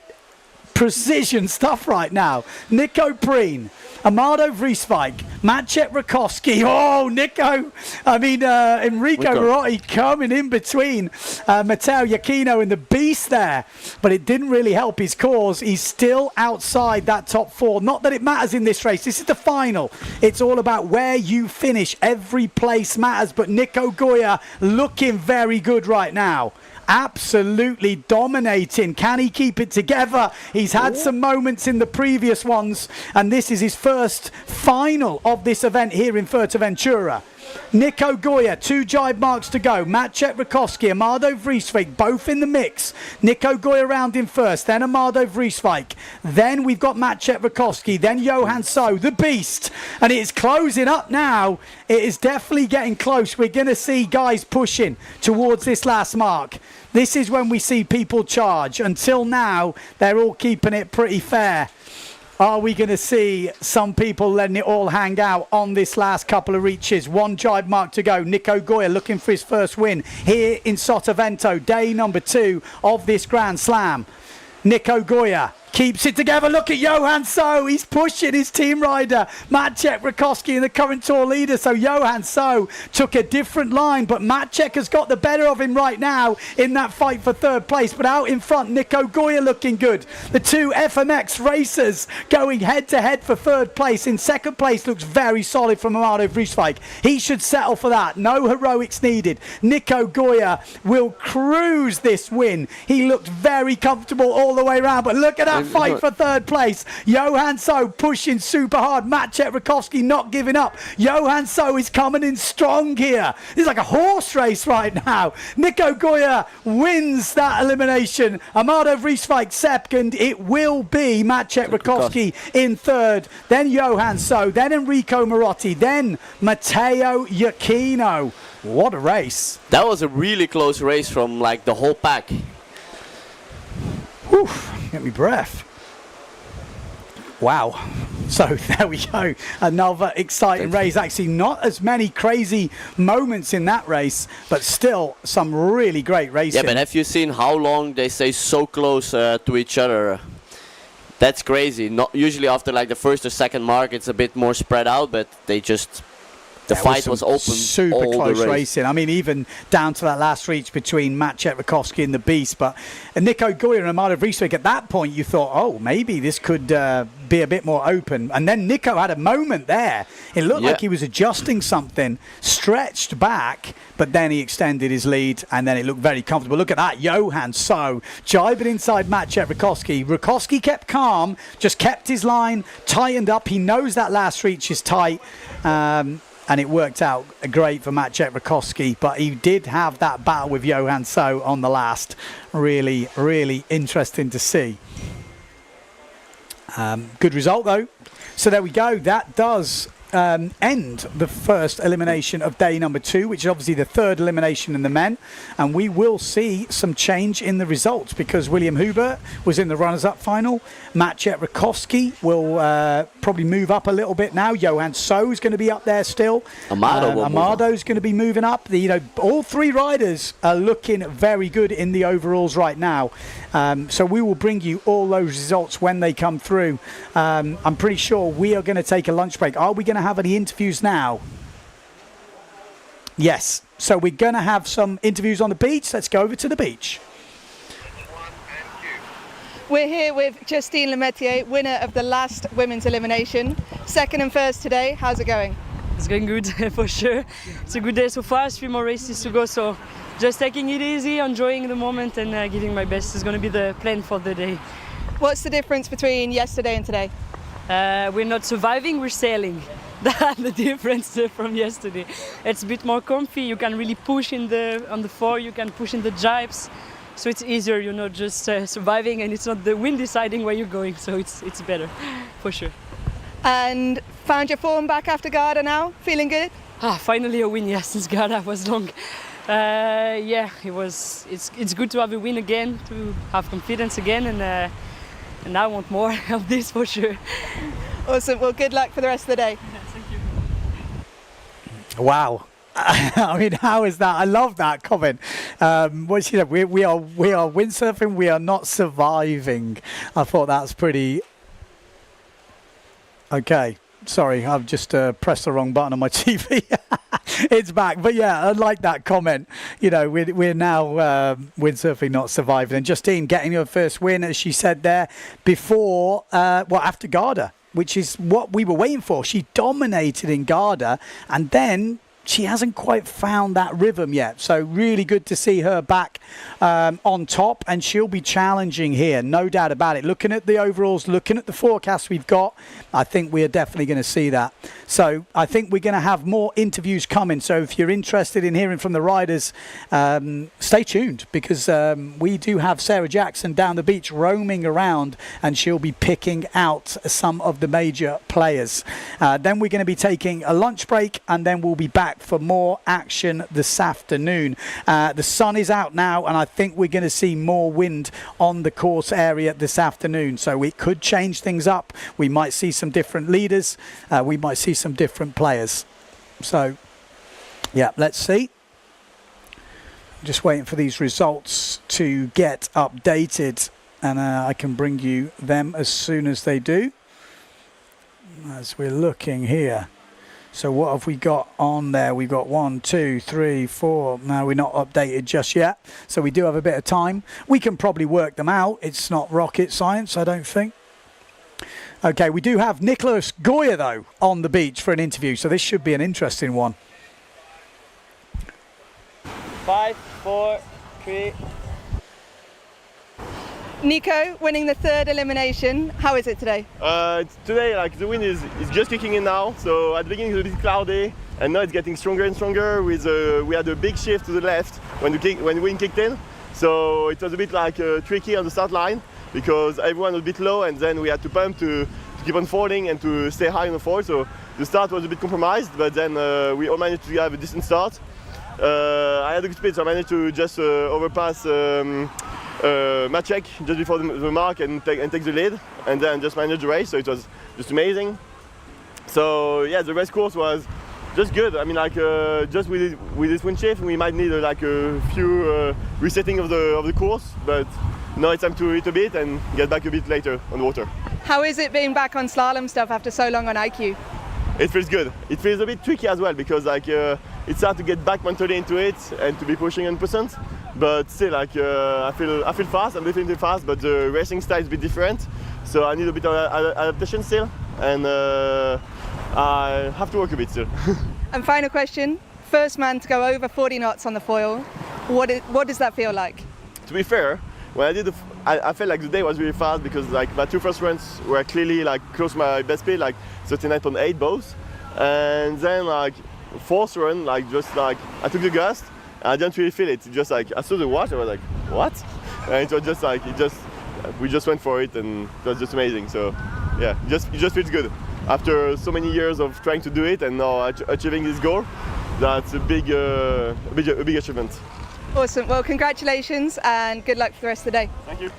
precision stuff right now. Nico Preen, Amado Vrieswijk, Maciej Rakowski. Oh, Nico. Enrico Marotti coming in between Matteo Iachino and the beast there. But it didn't really help his cause. He's still outside that top 4. Not that it matters in this race. This is the final. It's all about where you finish. Every place matters. But Nico Goya looking very good right now. Absolutely dominating. Can he keep it together? He's had some moments in the previous ones, and this is his first final of this event here in Fuerteventura. Nico Goya, 2 jibe marks to go. Maciej Rakowski, Amado Vrieswijk, both in the mix. Nico Goya rounding first, then Amado Vrieswijk. Then we've got Maciej Rakowski, then Johan So, the beast. And it is closing up now. It is definitely getting close. We're going to see guys pushing towards this last mark. This is when we see people charge. Until now, they're all keeping it pretty fair. Are we going to see some people letting it all hang out on this last couple of reaches? 1 jibe mark to go. Nico Goya looking for his first win here in Sotavento, day number 2 of this Grand Slam. Nico Goya keeps it together. Look at Johan So. He's pushing his team rider, Maciej Rakowski, and the current tour leader. So Johan So took a different line, but Maciej has got the better of him right now in that fight for 3rd place. But out in front, Nico Goya looking good. The 2 FMX racers going head-to-head for 3rd place. In 2nd place looks very solid from Amado Vrieswijk. He should settle for that. No heroics needed. Nico Goya will cruise this win. He looked very comfortable all the way around, but look at that fight for 3rd place. Johan So pushing super hard. Maciej Rakowski not giving up. Johan So is coming in strong here. It's like a horse race right now. Nico Goya wins that elimination. Amado Vrieswijk 2nd. It will be Maciej Rakowski in 3rd. Then Johan So. Then Enrico Marotti. Then Matteo Iachino. What a race. That was a really close race from like the whole pack. Whew, get me breath. Wow. So there we go. Another exciting race. Actually, not as many crazy moments in that race, but still some really great racing. Yeah, but have you seen how long they stay so close to each other? That's crazy. Not usually after like the 1st or 2nd mark, it's a bit more spread out, but they just... The fight was open. Super close racing. I mean, even down to that last reach between Maciej Rakowski and the beast. But Nico Goya and Amado Vrieswijk, at that point, you thought, oh, maybe this could be a bit more open. And then Nico had a moment there. It looked like he was adjusting something, stretched back, but then he extended his lead, and then it looked very comfortable. Look at that. Johan So jibing inside Maciej Rakowski. Rakowski kept calm, just kept his line, tightened up. He knows that last reach is tight. And it worked out great for Maciej Rakowski, but he did have that battle with Johan So on the last. Really, really interesting to see. Good result, though. So there we go. That does end the first elimination of day number 2, which is obviously the 3rd elimination in the men, and we will see some change in the results because William Hubert was in the runners-up final. Maciej Rakowski will probably move up a little bit now. Johan So is going to be up there still. Amado's going to be moving up. All 3 riders are looking very good in the overalls right now. So we will bring you all those results when they come through. I'm pretty sure we are going to take a lunch break. Are we going to have any interviews now? Yes. So we're going to have some interviews on the beach. Let's go over to the beach. We're here with Justine Lemaitre, winner of the last women's elimination. Second and first today. How's it going? It's going good, for sure. It's a good day so far, 3 more races to go, so just taking it easy, enjoying the moment and giving my best is going to be the plan for the day. What's the difference between yesterday and today? We're not surviving, we're sailing. That's the difference from yesterday. It's a bit more comfy, you can really push on the floor, you can push in the jibes. So it's easier, you're not just surviving and it's not the wind deciding where you're going, so it's better, for sure. And found your form back after Garda now? Feeling good? Finally a win, yes, since Garda was long. Yeah, it's good to have a win again, to have confidence again, and I want more of this for sure. Awesome, well good luck for the rest of the day. Thank you. Wow. I mean, how is that? I love that comment. What she said, we are windsurfing, we are not surviving. I thought that's pretty... Okay, sorry, I've just pressed the wrong button on my TV. It's back. But yeah, I like that comment. You know, we're now windsurfing, not surviving. And Justine getting her first win, as she said there, before, after Garda, which is what we were waiting for. She dominated in Garda, and then she hasn't quite found that rhythm yet. So really good to see her back on top, and she'll be challenging here, no doubt about it. Looking at the overalls, looking at the forecast we've got, I think we are definitely going to see that. So I think we're going to have more interviews coming. So if you're interested in hearing from the riders, stay tuned, because we do have Sarah Jackson down the beach roaming around, and she'll be picking out some of the major players. Then we're going to be taking a lunch break, and then we'll be back for more action this afternoon. The sun is out now, and I think we're going to see more wind on the course area this afternoon, so it could change things up. We might see some different leaders, we might see some different players. So yeah, let's see. Just waiting for these results to get updated, and I can bring you them as soon as they do, as we're looking here. So what have we got on there? We've got 1, 2, 3, 4. No, we're not updated just yet. So we do have a bit of time. We can probably work them out. It's not rocket science, I don't think. Okay, we do have Nicholas Goya, though, on the beach for an interview. So this should be an interesting one. 5, 4, 3. Nico, winning the third elimination. How is it today? Today, like, the wind is just kicking in now. So at the beginning it was a bit cloudy, and now it's getting stronger and stronger. We had a big shift to the left when the wind kicked in. So it was a bit like tricky on the start line, because everyone was a bit low, and then we had to pump to keep on falling and to stay high on the fall. So the start was a bit compromised, but then we all managed to have a decent start. I had a good speed, so I managed to just overpass Maciek just before the mark and take the lead, and then just manage the race. So it was just amazing. So yeah, the race course was just good. I mean, like just with this wind shift, we might need like a few resetting of the course, but now it's time to eat a bit and get back a bit later on the water. How is it being back on slalom stuff after so long on IQ? It feels good. It feels a bit tricky as well, because like it's hard to get back mentally into it and to be pushing 100%. But still, like I feel fast. I'm definitely fast, but the racing style is a bit different. So I need a bit of adaptation still, and I have to work a bit still. And final question: first man to go over 40 knots on the foil. What does that feel like? To be fair, when I did I felt like the day was really fast, because like my two first runs were clearly like close to my best speed, like 39.8 both, and then like fourth run, like just like I took the gust. I didn't really feel it. Just like I saw the water, I was like, what? And it was just like we just went for it, and it was just amazing. So yeah, it just feels good after so many years of trying to do it, and now achieving this goal. That's a big achievement. Awesome. Well, congratulations and good luck for the rest of the day. Thank you.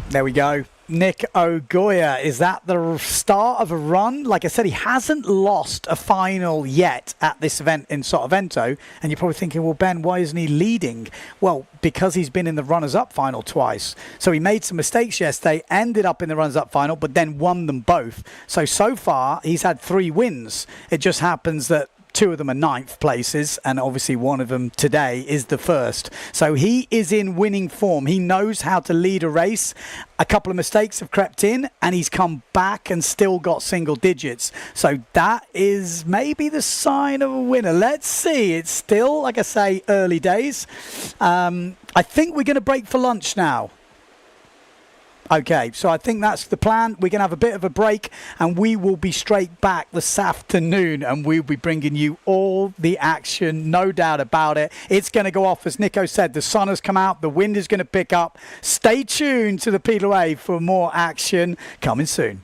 There we go. Nick Ogoya, is that the start of a run? Like I said, he hasn't lost a final yet at this event in Sotavento, and you're probably thinking, well, Ben, why isn't he leading? Well, because he's been in the runners-up final twice. So he made some mistakes yesterday, ended up in the runners-up final, but then won them both. So far, he's had 3 wins. It just happens that 2 of them are 9th places, and obviously one of them today is the first. So he is in winning form. He knows how to lead a race. A couple of mistakes have crept in, and he's come back and still got single digits. So that is maybe the sign of a winner. Let's see. It's still, like I say, early days. I think we're going to break for lunch now. Okay, so I think that's the plan. We're going to have a bit of a break, and we will be straight back this afternoon, and we'll be bringing you all the action, no doubt about it. It's going to go off, as Nico said, the sun has come out, the wind is going to pick up. Stay tuned to the PWA for more action coming soon.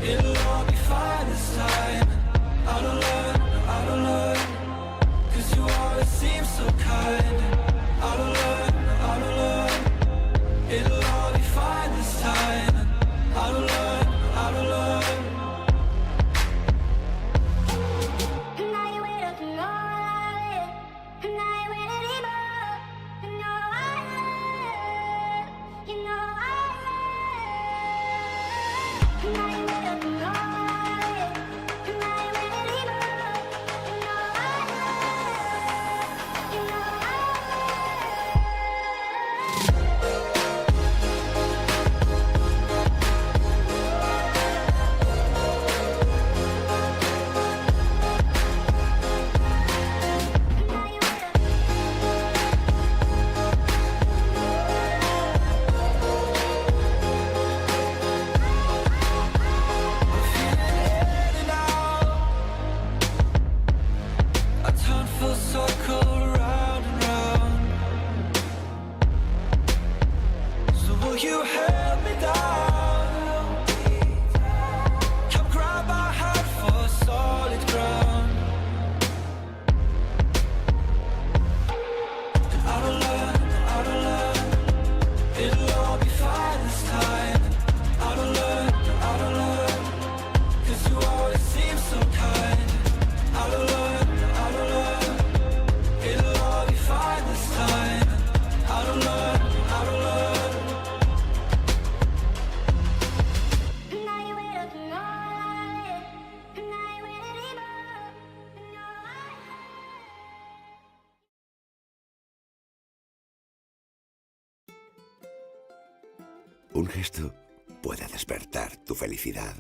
It'll all be fine this time. I don't learn, 'cause you always seem so kind. I don't learn. Un gesto puede despertar tu felicidad.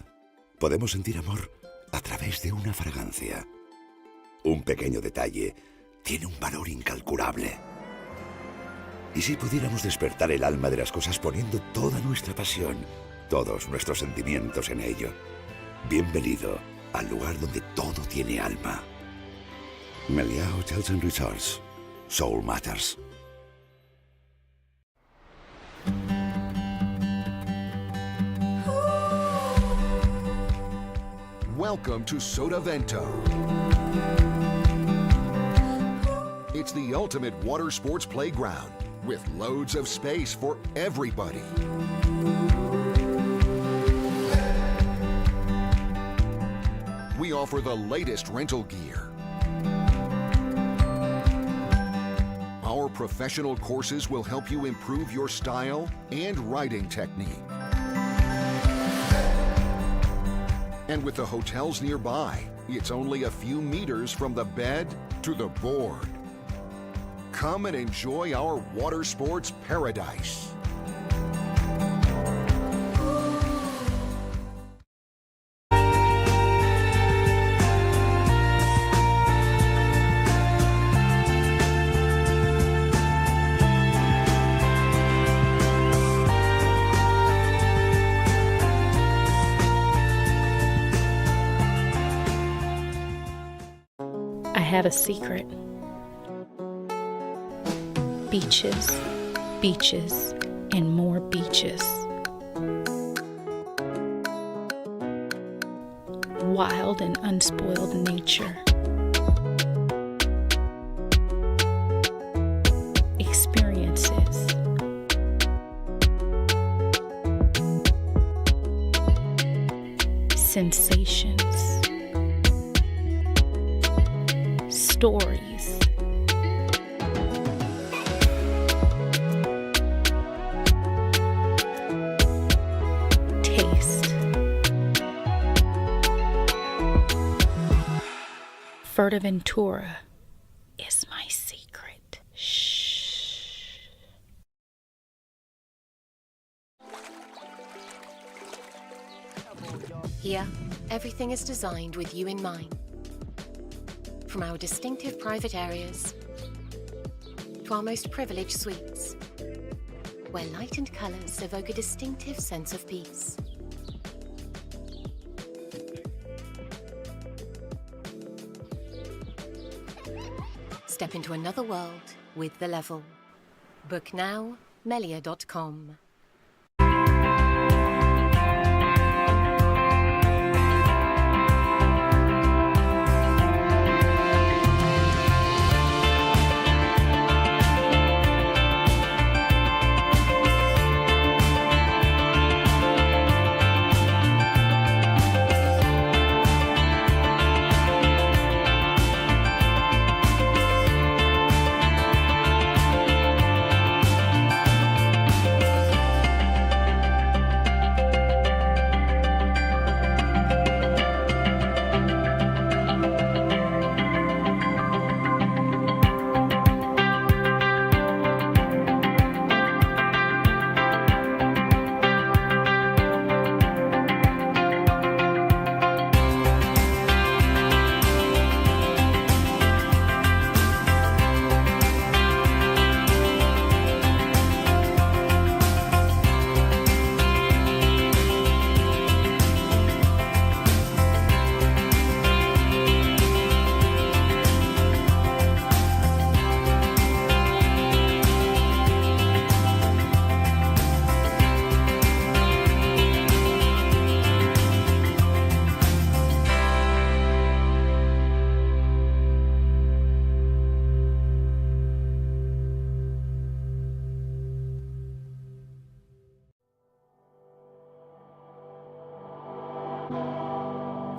Podemos sentir amor a través de una fragancia. Un pequeño detalle tiene un valor incalculable. ¿Y si pudiéramos despertar el alma de las cosas poniendo toda nuestra pasión, todos nuestros sentimientos en ello? Bienvenido al lugar donde todo tiene alma. Meliá Hotels and Resorts. Soul Matters. Welcome to Sotavento. It's the ultimate water sports playground with loads of space for everybody. We offer the latest rental gear. Our professional courses will help you improve your style and riding technique. And with the hotels nearby, it's only a few meters from the bed to the board. Come and enjoy our water sports paradise. I had a secret. Beaches, beaches, and more beaches. Wild and unspoiled nature. Experiences. Sensations. Stories. Taste. Fuerteventura is my secret. Shh. Here, everything is designed with you in mind. From our distinctive private areas to our most privileged suites, where light and colours evoke a distinctive sense of peace. Step into another world with The Level. Book now, melia.com.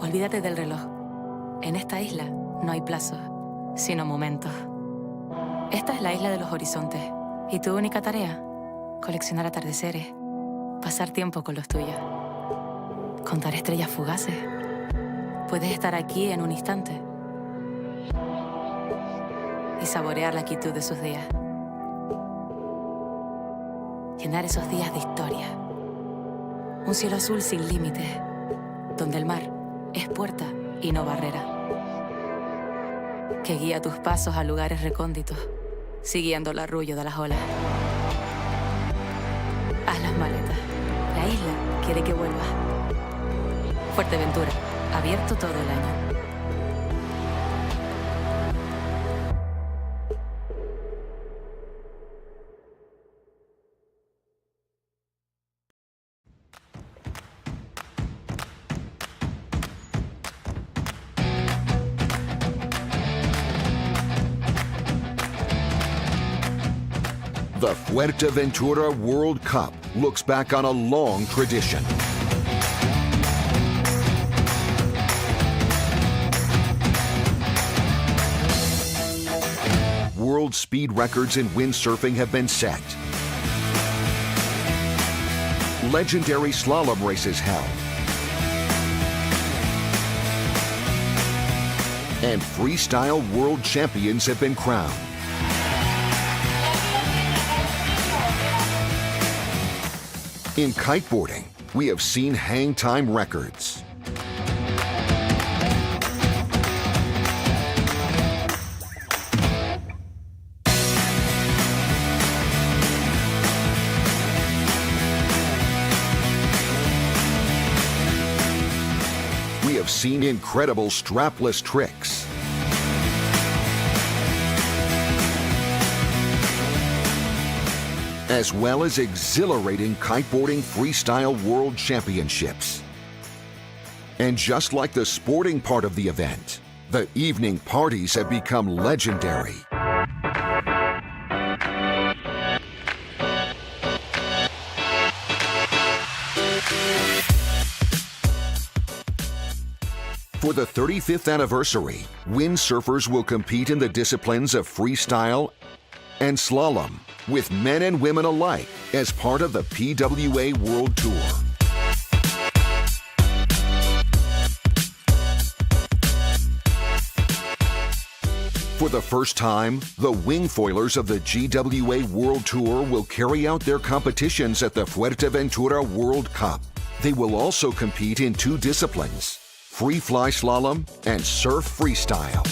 Olvídate del reloj. En esta isla no hay plazos, sino momentos. Esta es la isla de los horizontes. Y tu única tarea, coleccionar atardeceres, pasar tiempo con los tuyos, contar estrellas fugaces. Puedes estar aquí en un instante y saborear la quietud de sus días. Llenar esos días de historia, Un cielo azul sin límite, donde el mar es puerta y no barrera. Que guía tus pasos a lugares recónditos, siguiendo el arrullo de las olas. Haz las maletas. La isla quiere que vuelvas. Fuerteventura, abierto todo el año. The Fuerteventura World Cup looks back on a long tradition. World speed records in windsurfing have been set. Legendary slalom races held. And freestyle world champions have been crowned. In kiteboarding, we have seen hang time records. We have seen incredible strapless tricks. As well as exhilarating kiteboarding freestyle world championships. And just like the sporting part of the event, the evening parties have become legendary. For the 35th anniversary, windsurfers will compete in the disciplines of freestyle and slalom, with men and women alike as part of the PWA World Tour. For the first time, the wingfoilers of the GWA World Tour will carry out their competitions at the Fuerteventura World Cup. They will also compete in two disciplines, free fly slalom and surf freestyle.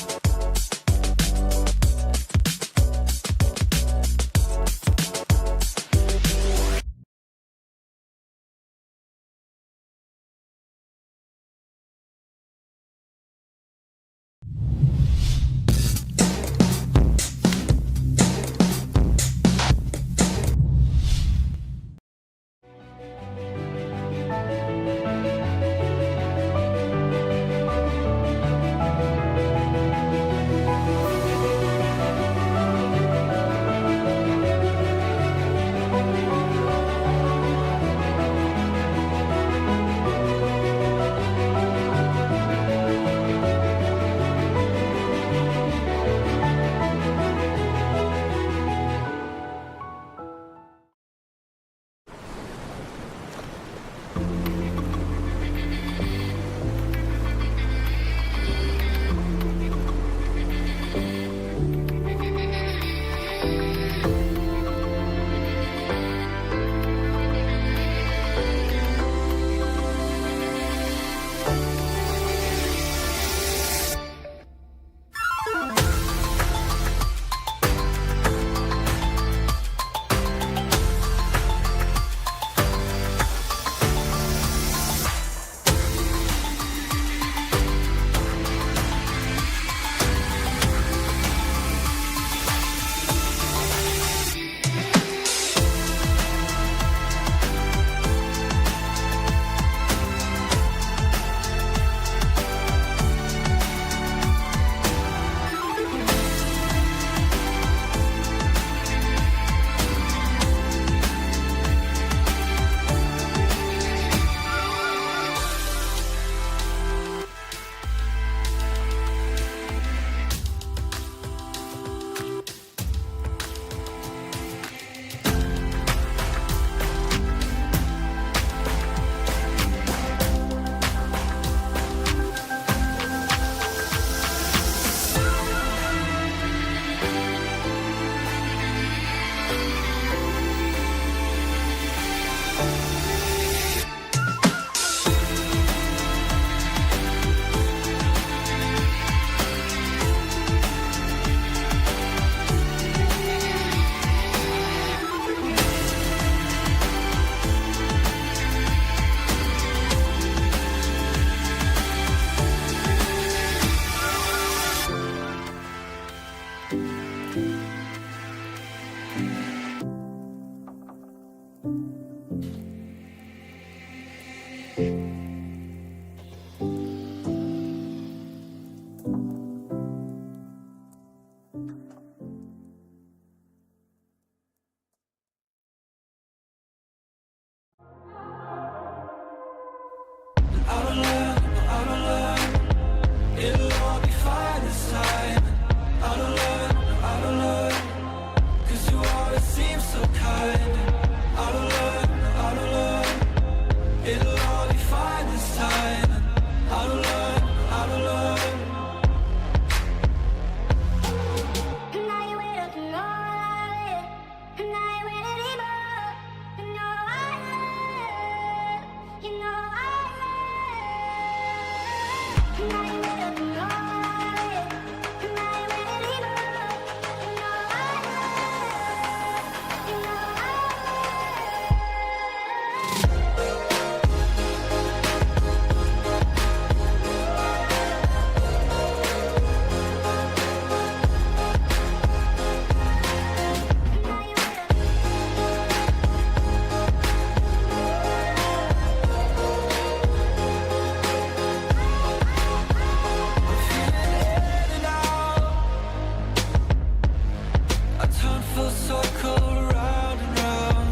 will circle round and round.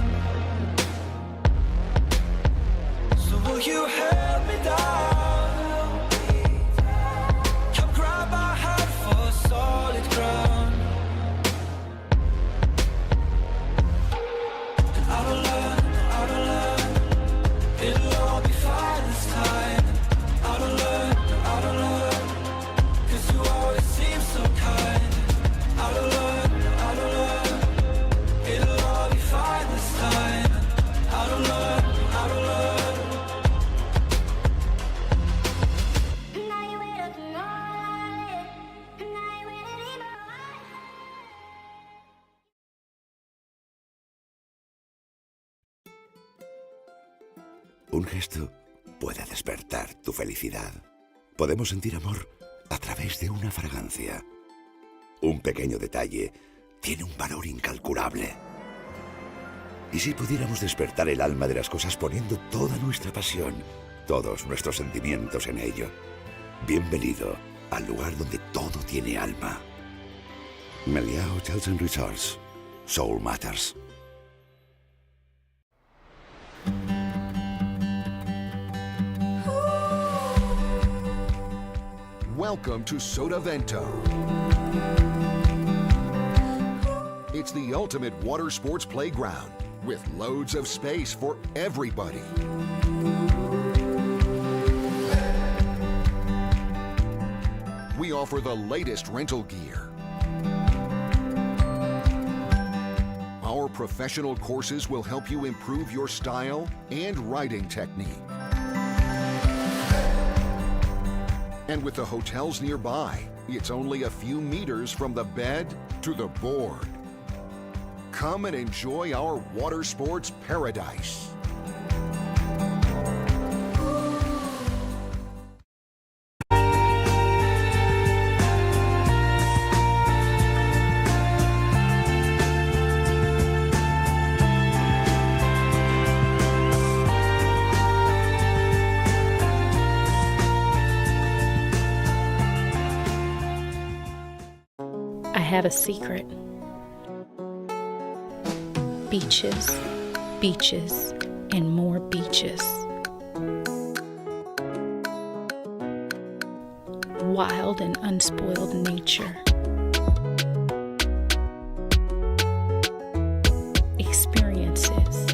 So will you help me down? Come grab my hand for solid ground. And I don't learn, it'll all be fine this time. I don't learn, 'cause you always seem so kind. I don't learn, it'll all be fine this time. I don't learn. Un gesto puede despertar tu felicidad. Podemos sentir amor a través de una fragancia. Un pequeño detalle tiene un valor incalculable. ¿Y si pudiéramos despertar el alma de las cosas poniendo toda nuestra pasión, todos nuestros sentimientos en ello? Bienvenido al lugar donde todo tiene alma. Meliá Hotels and Resorts. Soul Matters. Welcome to Sotavento. It's the ultimate water sports playground with loads of space for everybody. We offer the latest rental gear. Our professional courses will help you improve your style and riding technique. And with the hotels nearby, it's only a few meters from the bed to the board. Come and enjoy our water sports paradise. I have a secret. Beaches, beaches, and more beaches. Wild and unspoiled nature. Experiences.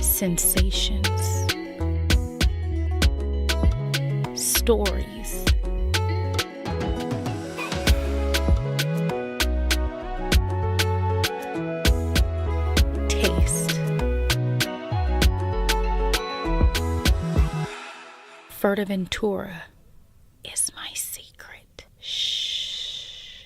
Sensations. Stories. Taste. Fuerteventura is my secret. Shh.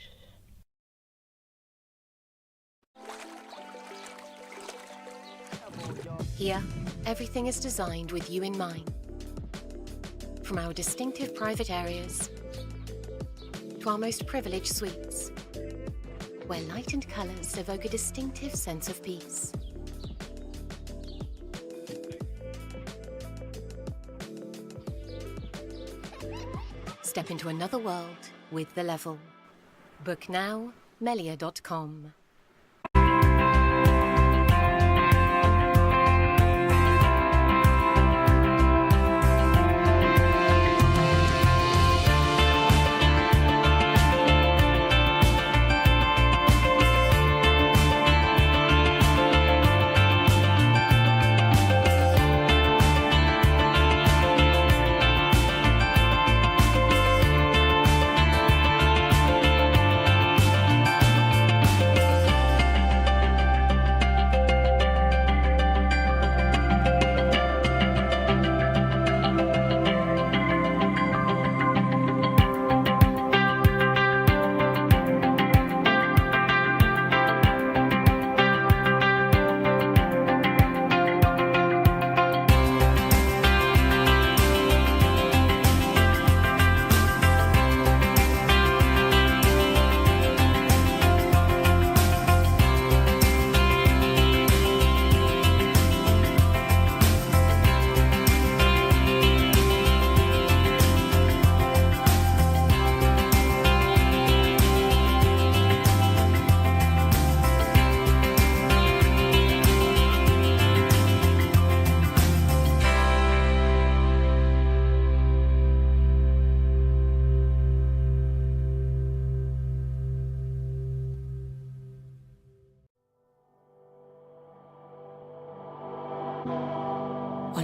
Here, everything is designed with you in mind. From our distinctive private areas to our most privileged suites, where light and colours evoke a distinctive sense of peace. Step into another world with The Level. Book now, melia.com.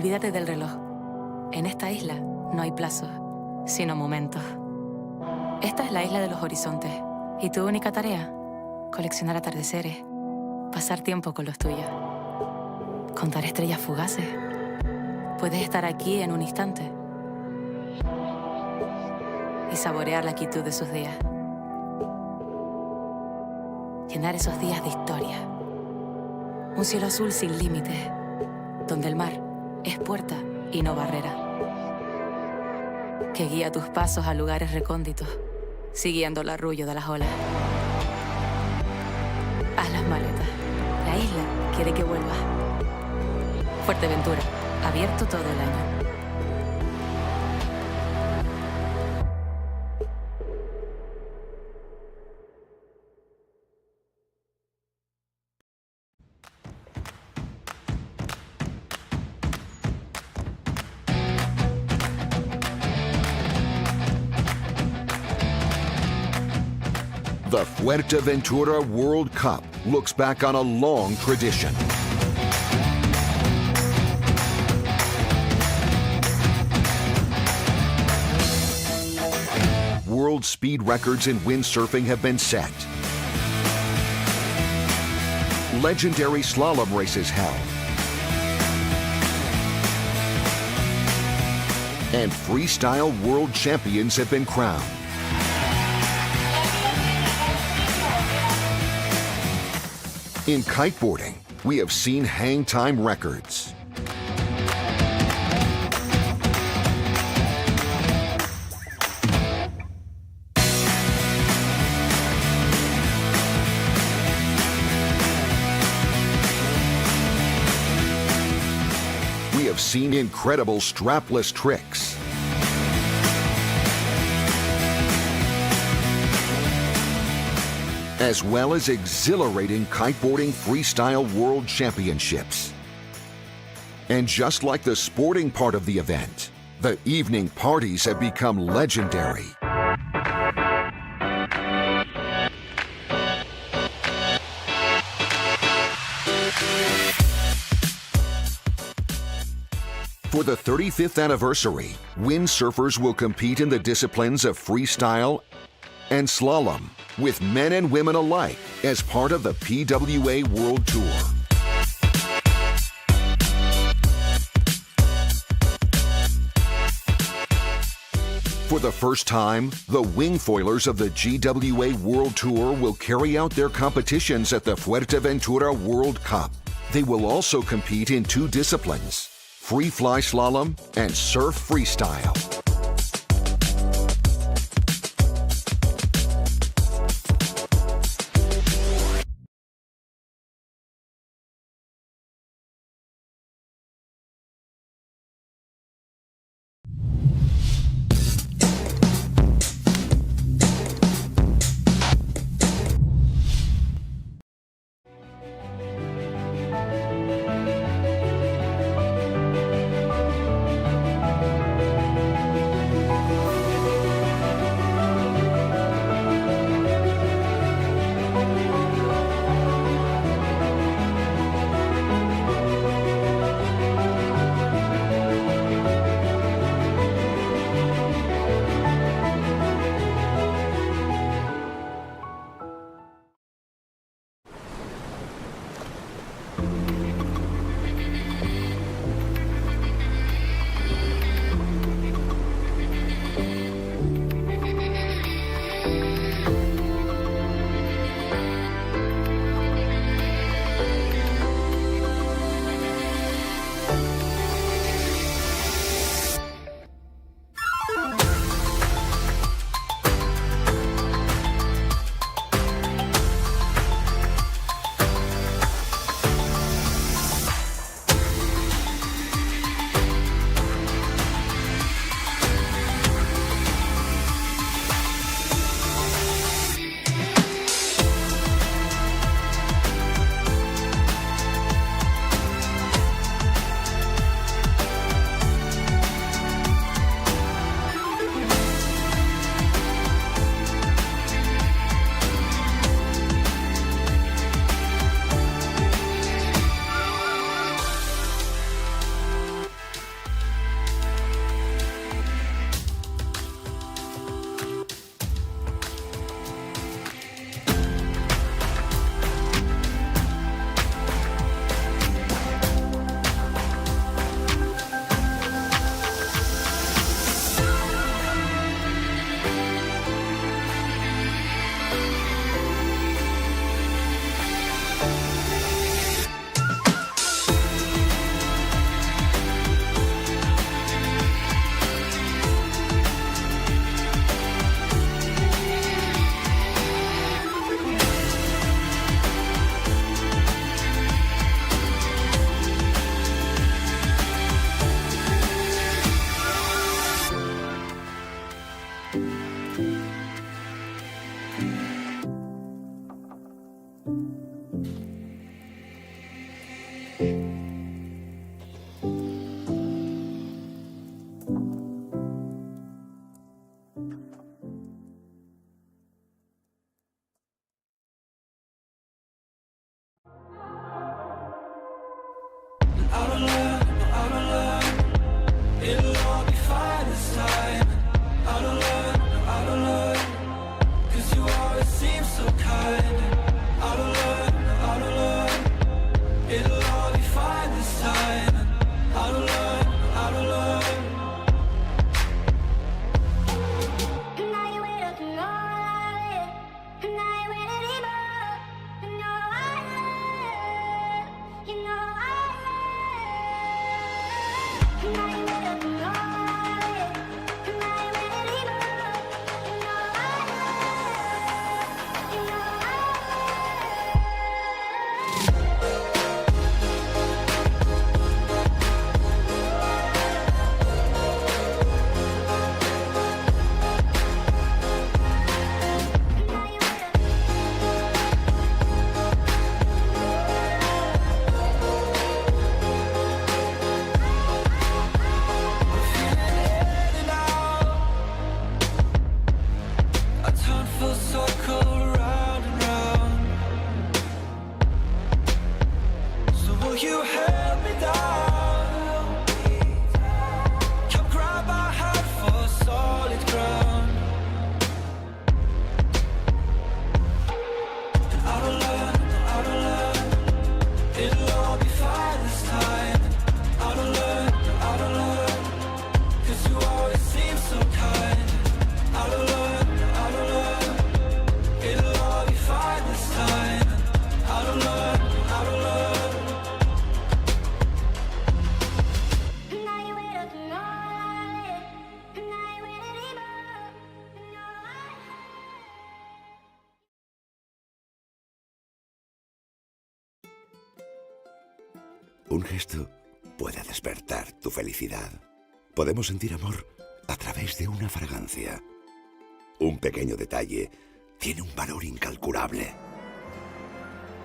Olvídate del reloj. En esta isla no hay plazos, sino momentos. Esta es la isla de los horizontes. Y tu única tarea, coleccionar atardeceres, pasar tiempo con los tuyos, contar estrellas fugaces. Puedes estar aquí en un instante y saborear la quietud de sus días. Llenar esos días de historia. Un cielo azul sin límites, donde el mar es puerta y no barrera, que guía tus pasos a lugares recónditos, siguiendo el arrullo de las olas. Haz las maletas. La isla quiere que vuelvas. Fuerteventura, abierto todo el año. The Fuerteventura World Cup looks back on a long tradition. World speed records in windsurfing have been set. Legendary slalom races held. And freestyle world champions have been crowned. In kiteboarding, we have seen hang time records. We have seen incredible strapless tricks. As well as exhilarating kiteboarding freestyle world championships. And just like the sporting part of the event, the evening parties have become legendary. For the 35th anniversary, windsurfers will compete in the disciplines of freestyle and slalom, with men and women alike as part of the PWA World Tour. For the first time, the wingfoilers of the GWA World Tour will carry out their competitions at the Fuerteventura World Cup. They will also compete in two disciplines, free fly slalom and surf freestyle. It'll all be fine this time. Out of luck, 'cause you always seem so kind. Out of luck, it'll all be fine this time. Out of luck, out of luck. Un gesto puede despertar tu felicidad. Podemos sentir amor a través de una fragancia. Un pequeño detalle tiene un valor incalculable.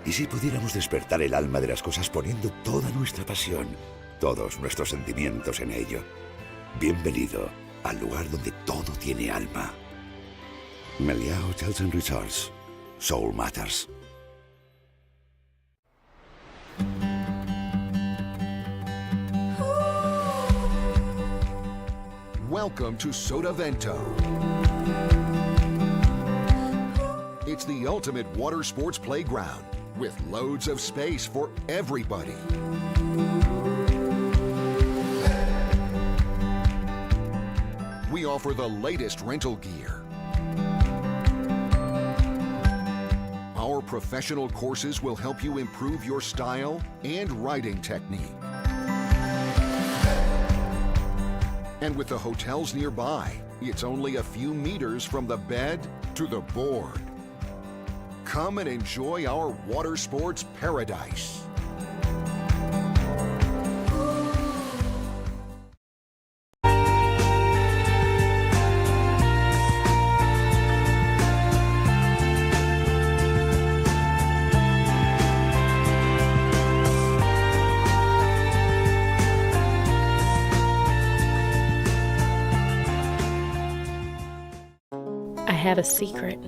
¿Y si pudiéramos despertar el alma de las cosas poniendo toda nuestra pasión, todos nuestros sentimientos en ello? Bienvenido al lugar donde todo tiene alma. Meliá Hotels and Resorts. Soul Matters. Welcome to Sotavento. It's the ultimate water sports playground with loads of space for everybody. We offer the latest rental gear. Our professional courses will help you improve your style and riding technique. And with the hotels nearby, it's only a few meters from the bed to the board. Come and enjoy our water sports paradise. I have a secret.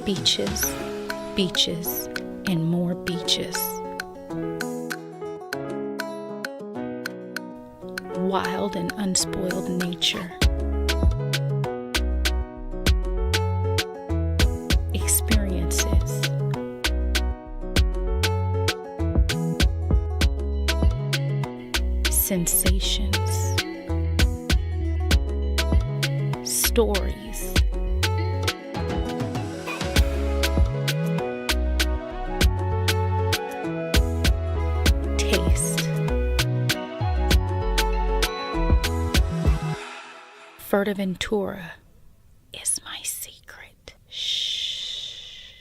Beaches, beaches, and more beaches. Wild and unspoiled nature. Experiences. Sensations. Stories. Taste. Fuerteventura is my secret. Shh.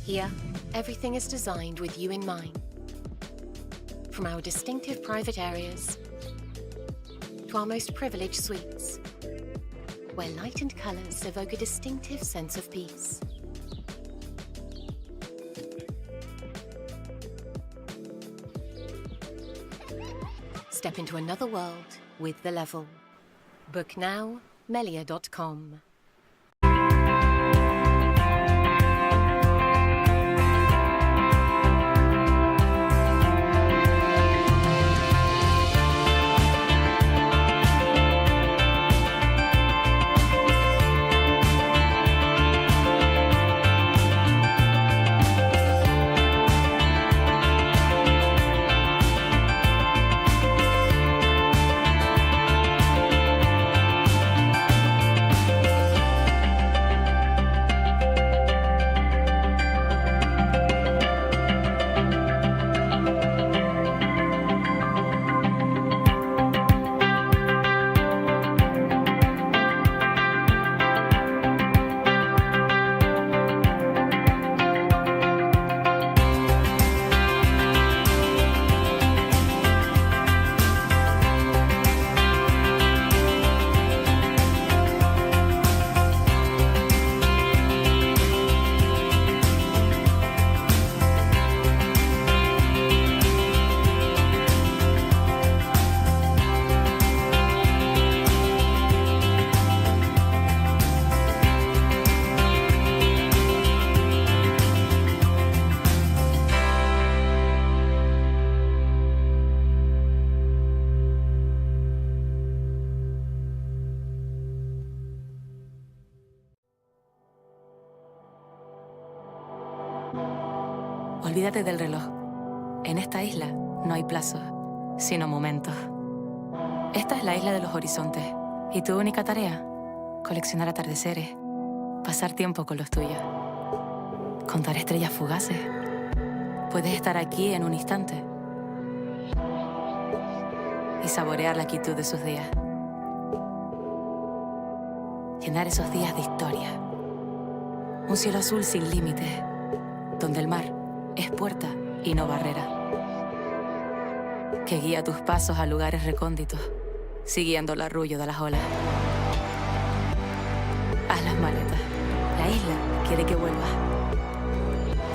Here, everything is designed with you in mind. From our distinctive private areas to our most privileged suites, where light and colours evoke a distinctive sense of peace. step into another world with The Level. Book now, melia.com. Olvídate del reloj. En esta isla no hay plazos, sino momentos. Esta es la isla de los horizontes. Y tu única tarea, coleccionar atardeceres, pasar tiempo con los tuyos, contar estrellas fugaces. Puedes estar aquí en un instante y saborear la quietud de sus días. Llenar esos días de historia. Un cielo azul sin límites, donde el mar es puerta y no barrera, que guía tus pasos a lugares recónditos, siguiendo el arrullo de las olas. Haz las maletas. La isla quiere que vuelvas.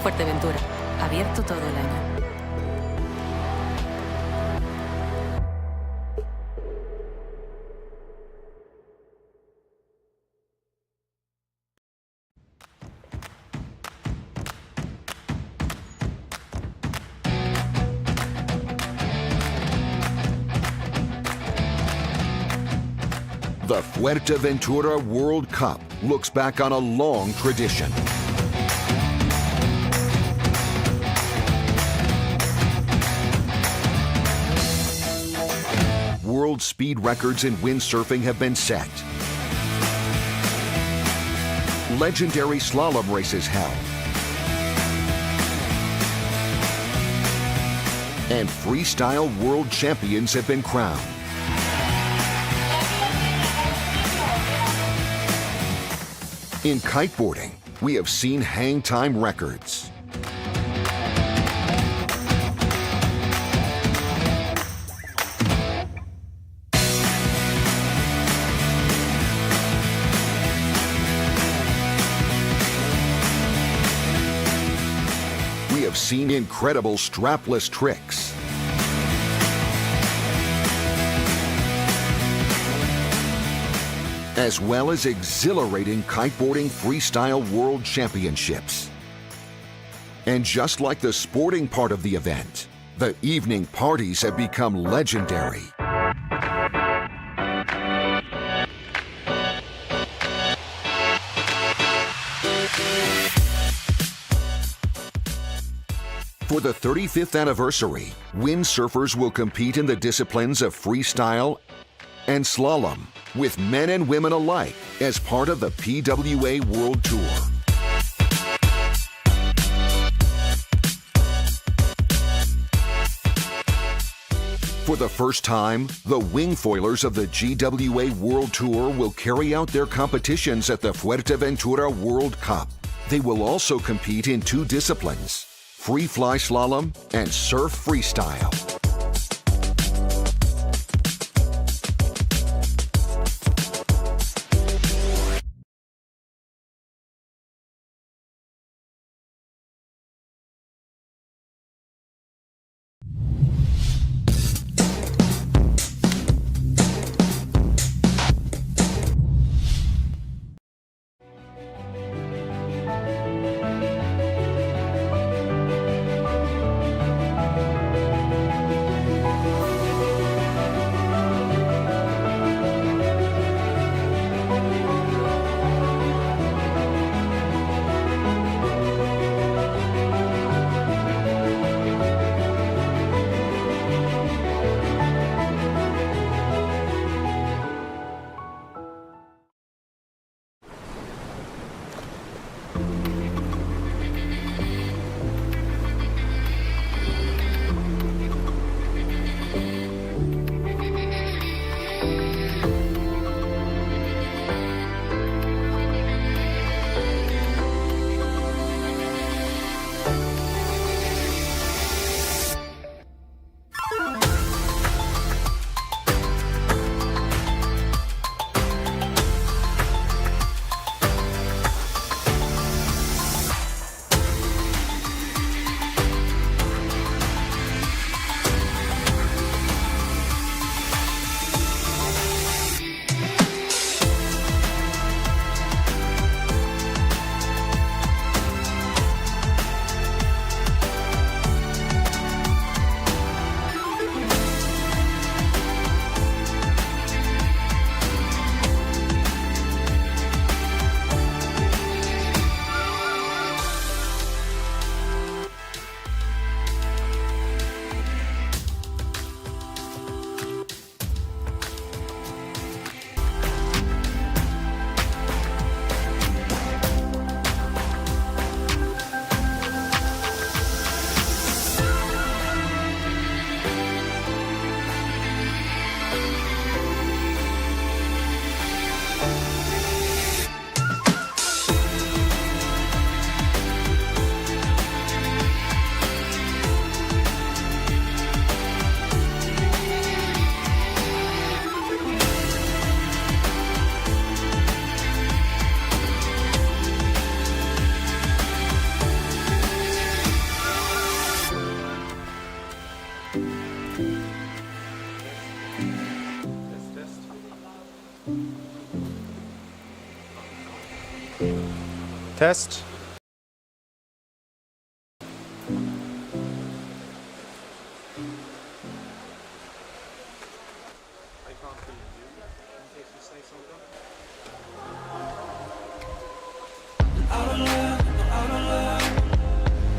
Fuerteventura, abierto todo el año. The Fuerteventura World Cup looks back on a long tradition. World speed records in windsurfing have been set. Legendary slalom races held. And freestyle world champions have been crowned. In kiteboarding, we have seen hang time records. We have seen incredible strapless tricks. As well as exhilarating kiteboarding freestyle world championships. And just like the sporting part of the event, the evening parties have become legendary. For the 35th anniversary, windsurfers will compete in the disciplines of freestyle and slalom, with men and women alike as part of the PWA World Tour. For the first time, the wingfoilers of the GWA World Tour will carry out their competitions at the Fuerteventura World Cup. They will also compete in two disciplines, free fly slalom and surf freestyle. Test.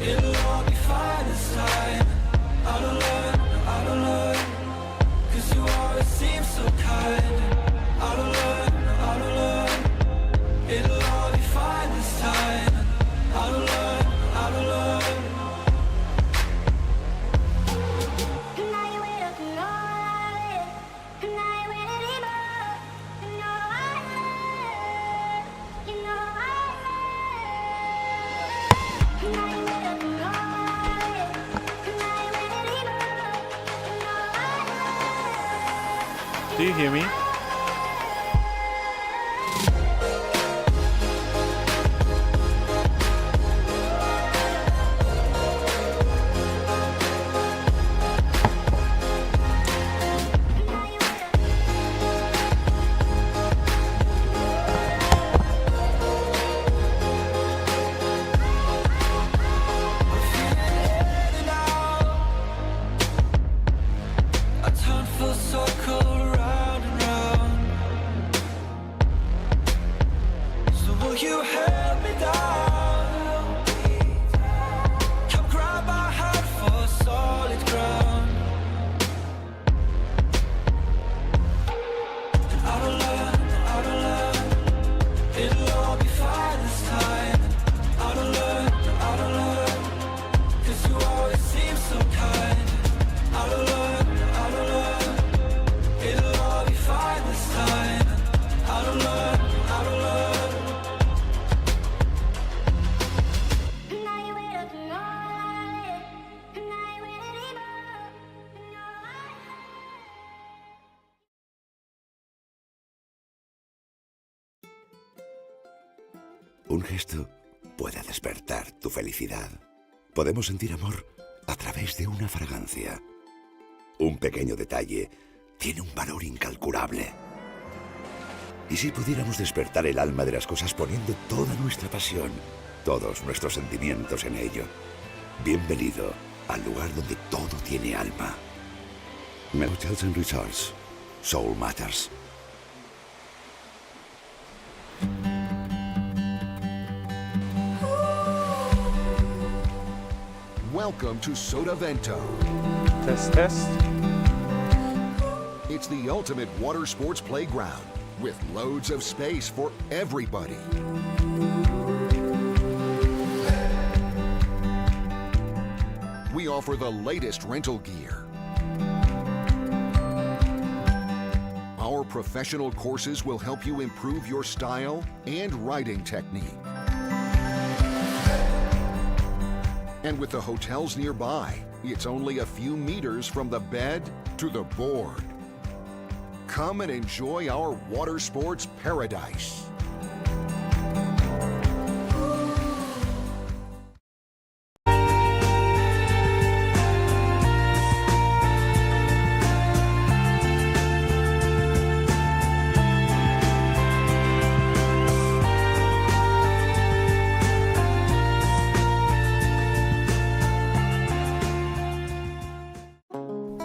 It'll all be fine this time. I don't learn, 'cause you always seem so kind. I don't learn, it'll all be fine this time. I don't learn. Do you hear me? I turn full circle round and round. So will you help me down? Come grab my hand for solid ground. I don't learn, it'll all be fine this time. I don't learn, 'cause you always seem so kind. I don't learn, it'll all be fine this time. I don't learn. Un gesto puede despertar tu felicidad. Podemos sentir amor a través de una fragancia. Un pequeño detalle tiene un valor incalculable. ¿Y si pudiéramos despertar el alma de las cosas poniendo toda nuestra pasión, todos nuestros sentimientos en ello? Bienvenido al lugar donde todo tiene alma. Hotels and Resorts. Soul Matters. Welcome to Sotavento. Test. It's the ultimate water sports playground with loads of space for everybody. We offer the latest rental gear. Our professional courses will help you improve your style and riding technique. And with the hotels nearby, it's only a few meters from the bed to the board. Come and enjoy our water sports paradise.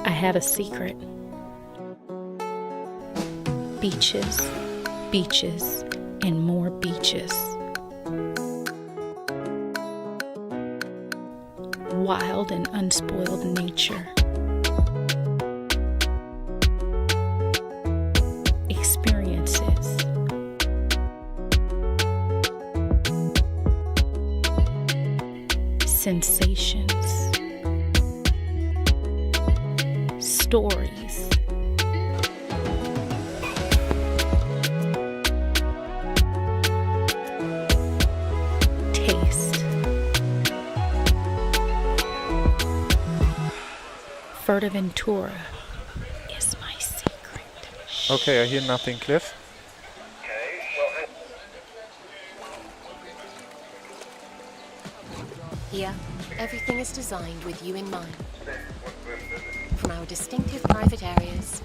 I had a secret. Beaches, beaches, and more beaches. Wild and unspoiled nature. Experiences. Sensations. Stories. Taste. Fuerteventura is my secret. Okay, I hear nothing, Cliff. Here, everything is designed with you in mind. From our distinctive private areas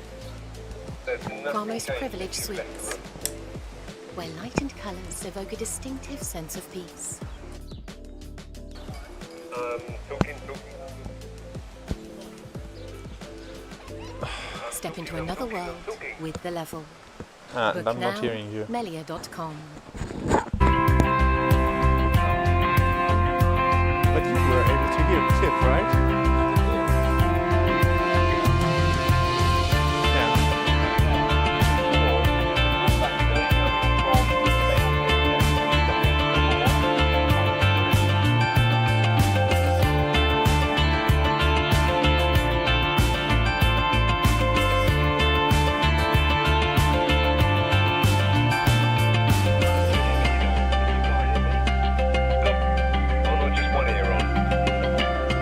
to our most privileged suites, where light and colours evoke a distinctive sense of peace. Step into another world with the level. Book I'm now, not hearing you. Melia.com. But you were able to hear Cliff, right?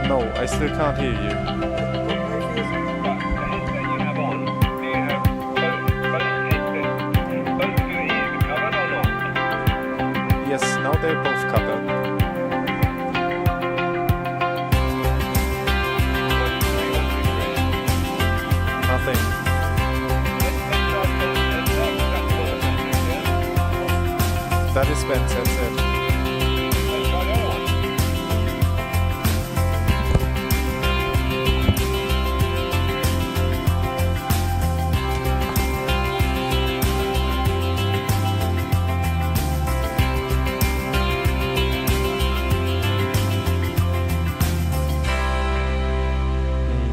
No, I still can't hear you. Yes, now they're both covered. Nothing. That is bent, that's it.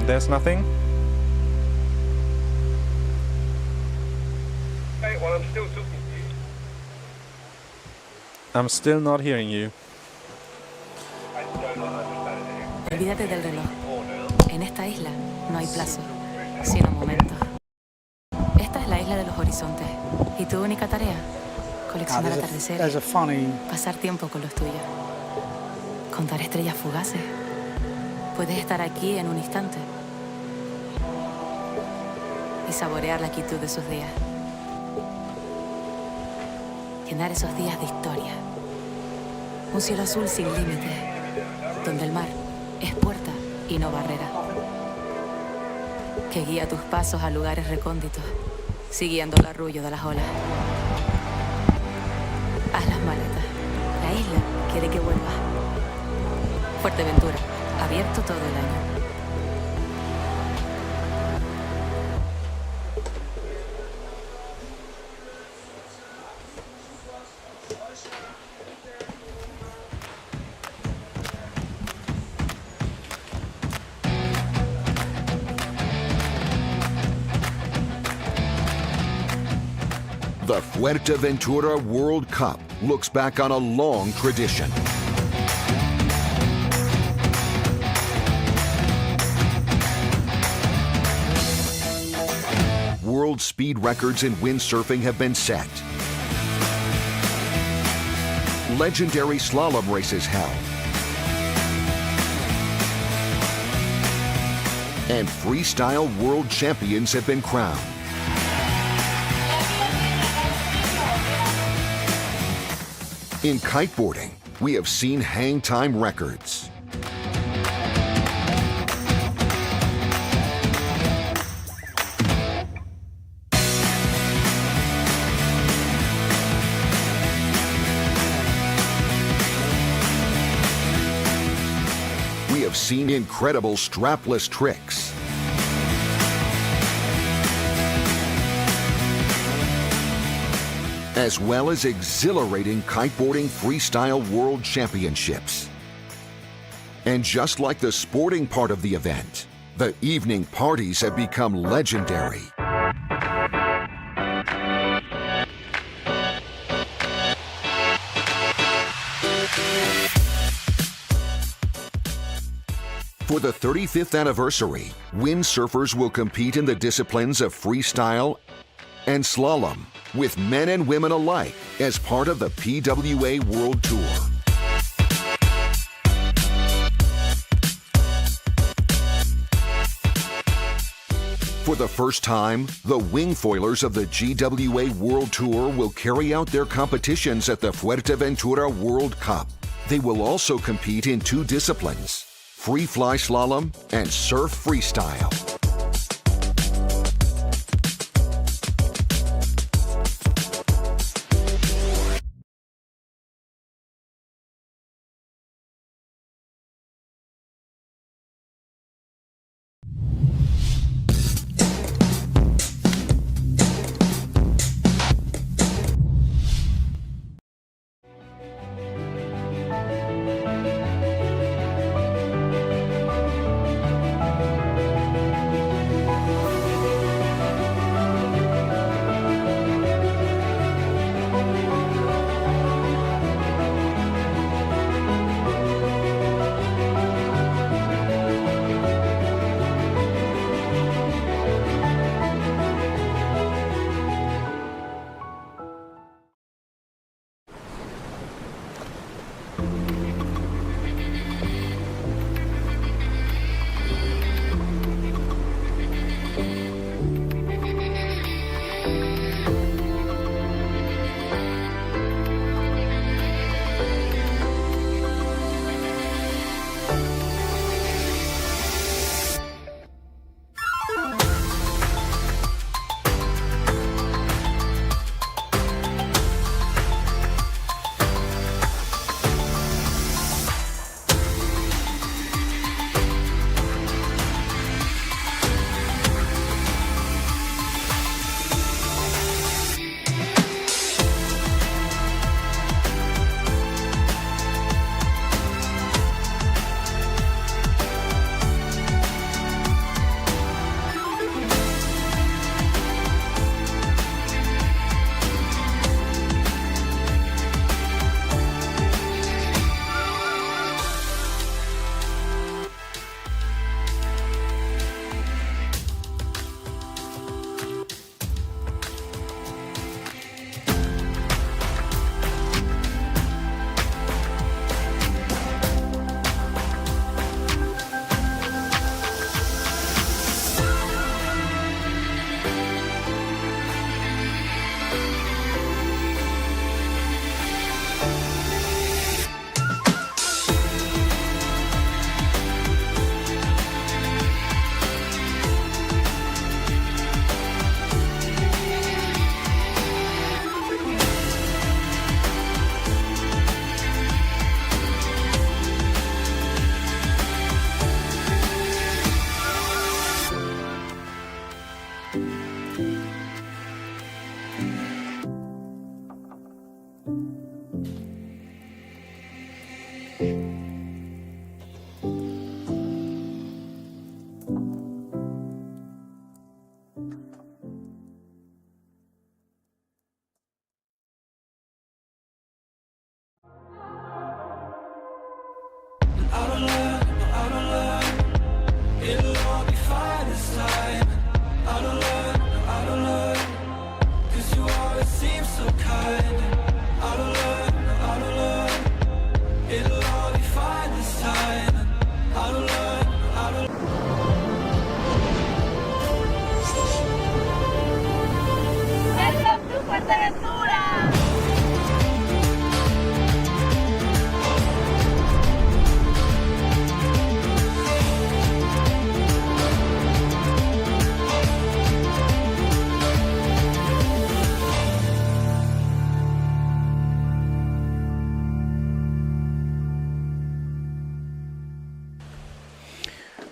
There's nothing. Hey, well, I'm still talking to you. I'm still not hearing you. Olvídate del reloj. En esta isla no hay plazo, sino momentos. Esta es la isla de los horizontes. Y tu única tarea, coleccionar atardeceres, pasar tiempo con los tuyos, contar estrellas fugaces. Puedes estar aquí en un instante y saborear la quietud de esos días. Llenar esos días de historia. Un cielo azul sin límites, donde el mar es puerta y no barrera. Que guía tus pasos a lugares recónditos, siguiendo el arrullo de las olas. Haz las maletas. La isla quiere que vuelvas. Fuerteventura, abierto todo el año. The Fuerteventura World Cup looks back on a long tradition. World speed records in windsurfing have been set. Legendary slalom races held. And freestyle world champions have been crowned. In kiteboarding, we have seen hang time records. We have seen incredible strapless tricks. As well as exhilarating kiteboarding freestyle world championships. And just like the sporting part of the event, the evening parties have become legendary. For the 35th anniversary, windsurfers will compete in the disciplines of freestyle and slalom, with men and women alike as part of the PWA World Tour. For the first time, the wingfoilers of the GWA World Tour will carry out their competitions at the Fuerteventura World Cup. They will also compete in two disciplines, free fly slalom and surf freestyle.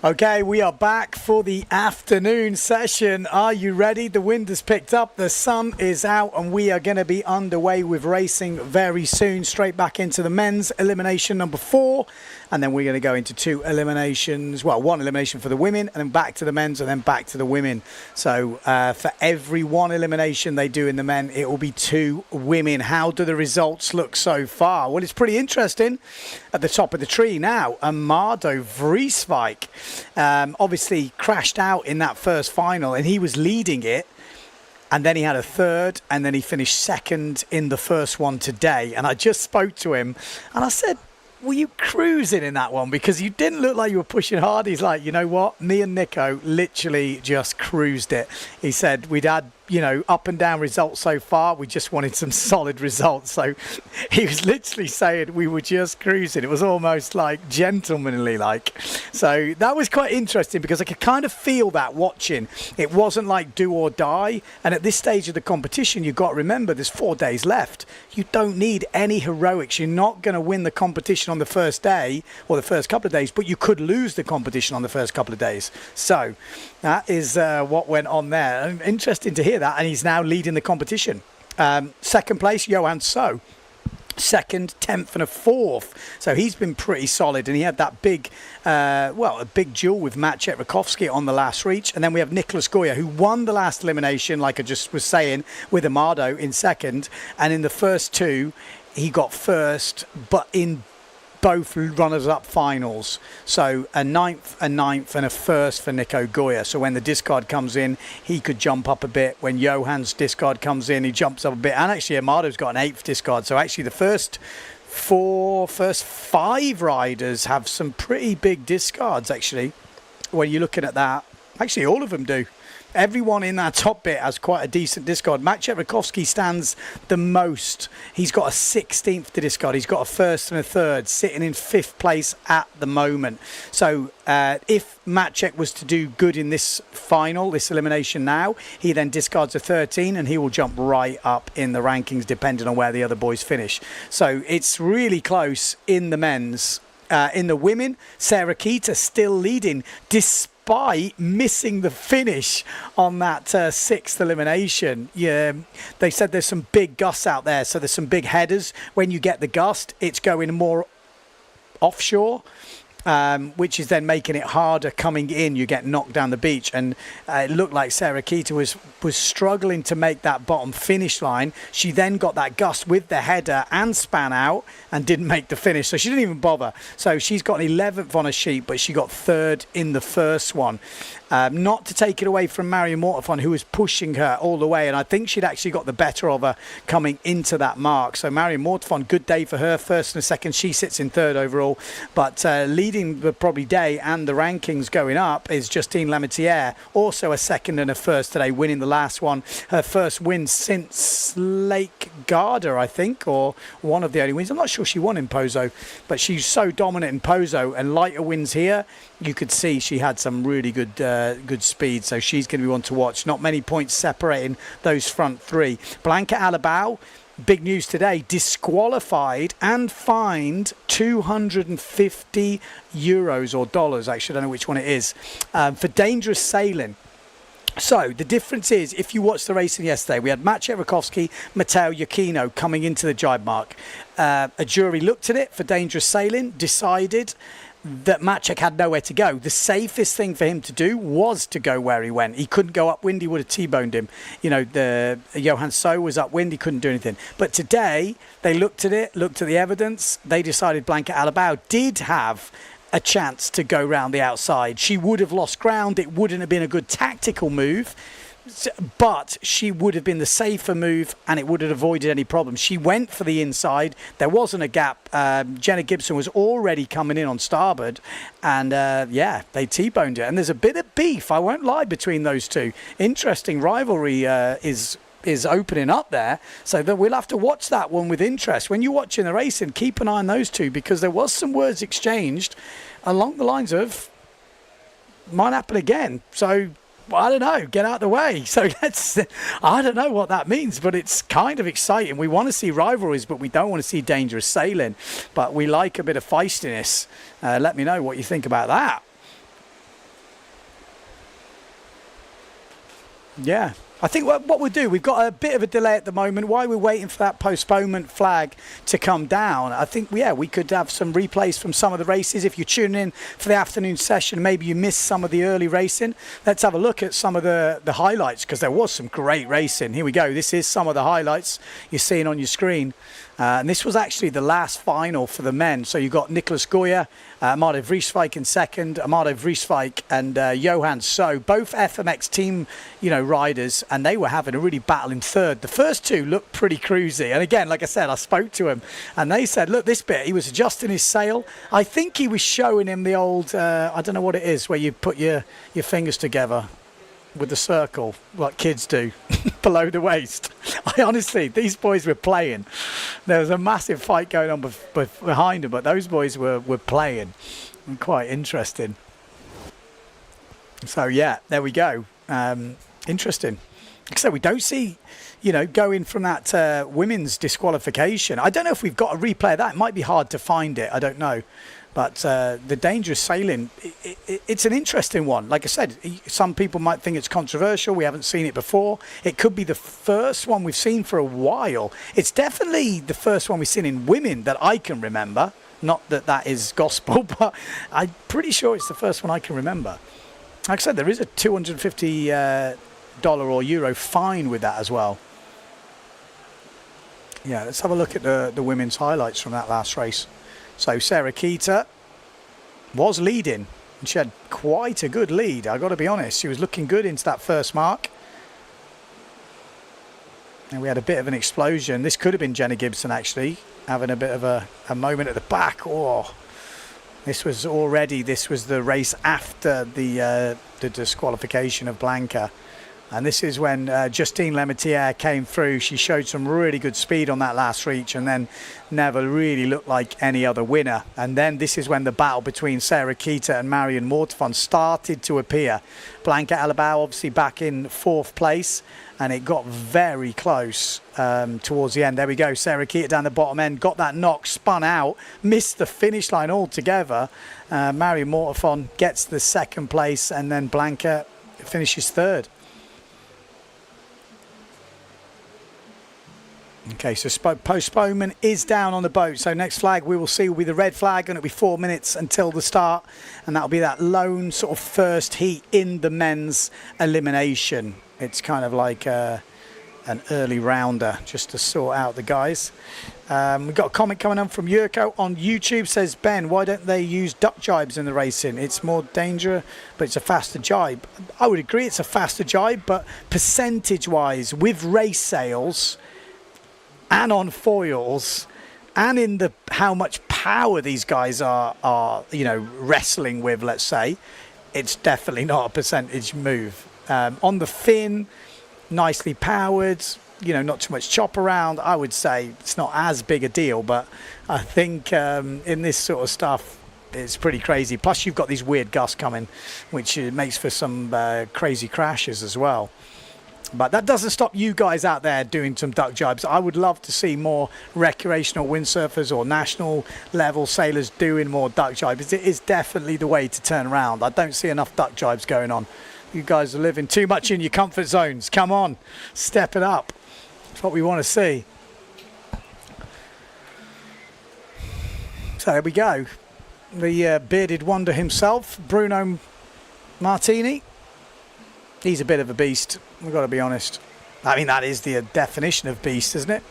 Okay, we are back for the afternoon session. Are you ready? The wind has picked up, the sun is out, and we are going to be underway with racing very soon. Straight back into the men's elimination number 4, and then we're going to go into 2 eliminations. Well, 1 elimination for the women, and then back to the men's, and then back to the women. So for every 1 elimination they do in the men, it will be 2 women. How do the results look so far? Well, it's pretty interesting. At the top of the tree now, Amado Vrieswijk. Obviously crashed out in that first final, and he was leading it, and then he had a third, and then he finished second in the first one today. And I just spoke to him and I said, were you cruising in that one? Because you didn't look like you were pushing hard. He's like, you know what, me and Nico literally just cruised it. He said we'd had, you know, up and down results so far. We just wanted some solid results. So he was literally saying we were just cruising. It was almost like gentlemanly like. So that was quite interesting because I could kind of feel that watching. It wasn't like do or die. And at this stage of the competition, you've got to remember there's 4 days left. You don't need any heroics. You're not going to win the competition on the first day or the first couple of days, but you could lose the competition on the first couple of days. So that is what went on there. Interesting to hear that. And he's now leading the competition. Second place, Johan So. Second, 10th and a 4th. So he's been pretty solid, and he had that big, a big duel with Maciej Rakowski on the last reach. And then we have Nicolas Goya, who won the last elimination, like I just was saying, with Amado in second. And in the first 2, he got first, but in both runners-up finals. So a 9th, and a 1st for Nico Goya. So when the discard comes in, he could jump up a bit. When Johan's discard comes in, he jumps up a bit. And actually, Amado's got an 8th discard. So actually, the first 5 riders have some pretty big discards, actually, when you're looking at that. Actually, all of them do. Everyone in that top bit has quite a decent discard. Maciej Rakowski stands the most. He's got a 16th to discard. He's got a 1st and a 3rd, sitting in 5th place at the moment. So if Maciej was to do good in this final, this elimination now, he then discards a 13 and he will jump right up in the rankings depending on where the other boys finish. So it's really close in the men's. In the women, Sarah Keita still leading despite missing the finish on that 6th elimination. Yeah, they said there's some big gusts out there, so there's some big headers. When you get the gust, it's going more offshore, which is then making it harder coming in. You get knocked down the beach, and it looked like Sarah Keita was struggling to make that bottom finish line. She then got that gust with the header and span out and didn't make the finish, so she didn't even bother. So she's got an 11th on a sheet, but she got 3rd in the first one. Not to take it away from Marion Mortefon, who was pushing her all the way, and I think she'd actually got the better of her coming into that mark. So Marion Mortefon, good day for her, 1st and a 2nd. She sits in 3rd overall, but leading the probably day and the rankings going up is Justine Lametiere, also a 2nd and a 1st today, winning the last one. Her first win since Lake Garda, I think, or one of the only wins. I'm not sure she won in Pozo, but she's so dominant in Pozo, and lighter wins here. You could see she had some really good speed, so she's going to be one to watch. Not many points separating those front 3. Blanca Alabau, big news today, disqualified and fined €250 or dollars, actually, I don't know which one it is, for dangerous sailing. So the difference is, if you watched the racing yesterday, we had Maciej Rakowski, Matteo Iachino coming into the jibe mark. A jury looked at it for dangerous sailing, decided that Maciej had nowhere to go. The safest thing for him to do was to go where he went. He couldn't go upwind, he would have T-boned him. You know, the Johan So was upwind, he couldn't do anything. But today, they looked at it, looked at the evidence, they decided Blanca Alabau did have a chance to go round the outside. She would have lost ground, it wouldn't have been a good tactical move, but she would have been the safer move and it would have avoided any problems. She went for the inside. There wasn't a gap. Jenna Gibson was already coming in on starboard, and they T-boned it. And there's a bit of beef, I won't lie, between those two. Interesting rivalry is opening up there, so that we'll have to watch that one with interest. When you're watching the racing, keep an eye on those two, because there was some words exchanged along the lines of might happen again. So I don't know, get out of the way. So I don't know what that means, but it's kind of exciting. We want to see rivalries, but we don't want to see dangerous sailing. But we like a bit of feistiness. Let me know what you think about that. Yeah. I think what we'll do, we've got a bit of a delay at the moment. While we're waiting for that postponement flag to come down, I think, yeah, we could have some replays from some of the races. If you're tuning in for the afternoon session, maybe you missed some of the early racing. Let's have a look at some of the highlights, because there was some great racing. Here we go. This is some of the highlights you're seeing on your screen. And this was actually the last final for the men. So you've got Nicholas Goya, Amado Vrieswijk in second, Amado Vrieswijk and Johan So, both FMX team, riders, and they were having a really battle in third. The first two looked pretty cruisy. And again, like I said, I spoke to him and they said, look, this bit, he was adjusting his sail. I think he was showing him the old, I don't know what it is, where you put your fingers together with the circle, like kids do, below the waist. Honestly, these boys were playing. There was a massive fight going on behind them, but those boys were playing. And quite interesting. So yeah, there we go. Interesting. Like I said, we don't see, going from that women's disqualification. I don't know if we've got a replay of that. It might be hard to find it. I don't know. But the dangerous sailing, it's an interesting one. Like I said, some people might think it's controversial. We haven't seen it before. It could be the first one we've seen for a while. It's definitely the first one we've seen in women that I can remember. Not that that is gospel, but I'm pretty sure it's the first one I can remember. Like I said, there is a $250 or euro fine with that as well. Yeah, let's have a look at the women's highlights from that last race. So Sarah Keita was leading, and she had quite a good lead, I got to be honest. She was looking good into that first mark. And we had a bit of an explosion. This could have been Jenna Gibson, actually, having a bit of a moment at the back. Oh, this was the race after the disqualification of Blanca. And this is when Justine Lemaitre came through. She showed some really good speed on that last reach and then never really looked like any other winner. And then this is when the battle between Sarah Keita and Marion Mortefon started to appear. Blanca Alabao obviously back in fourth place, and it got very close towards the end. There we go. Sarah Keita down the bottom end, got that knock, spun out, missed the finish line altogether. Marion Mortefon gets the second place, and then Blanca finishes third. Okay, so postponement is down on the boat. So next flag we will see will be the red flag, and it'll be 4 minutes until the start. And that'll be that lone sort of first heat in the men's elimination. It's kind of like an early rounder just to sort out the guys. We've got a comment coming on from Yurko on YouTube. Says, Ben, why don't they use duck jibes in the racing? It's more dangerous, but it's a faster jibe. I would agree it's a faster jibe, but percentage-wise, with race sails and on foils, and in the how much power these guys are wrestling with, let's say, it's definitely not a percentage move. On the fin, nicely powered, not too much chop around. I would say it's not as big a deal, but I think in this sort of stuff, it's pretty crazy. Plus, you've got these weird gusts coming, which makes for some crazy crashes as well. But that doesn't stop you guys out there doing some duck jibes. I would love to see more recreational windsurfers or national level sailors doing more duck jibes. It is definitely the way to turn around. I don't see enough duck jibes going on. You guys are living too much in your comfort zones. Come on, step it up. That's what we want to see. So there we go. The bearded wonder himself, Bruno Martini. He's a bit of a beast, we've got to be honest. I mean, that is the definition of beast, isn't it?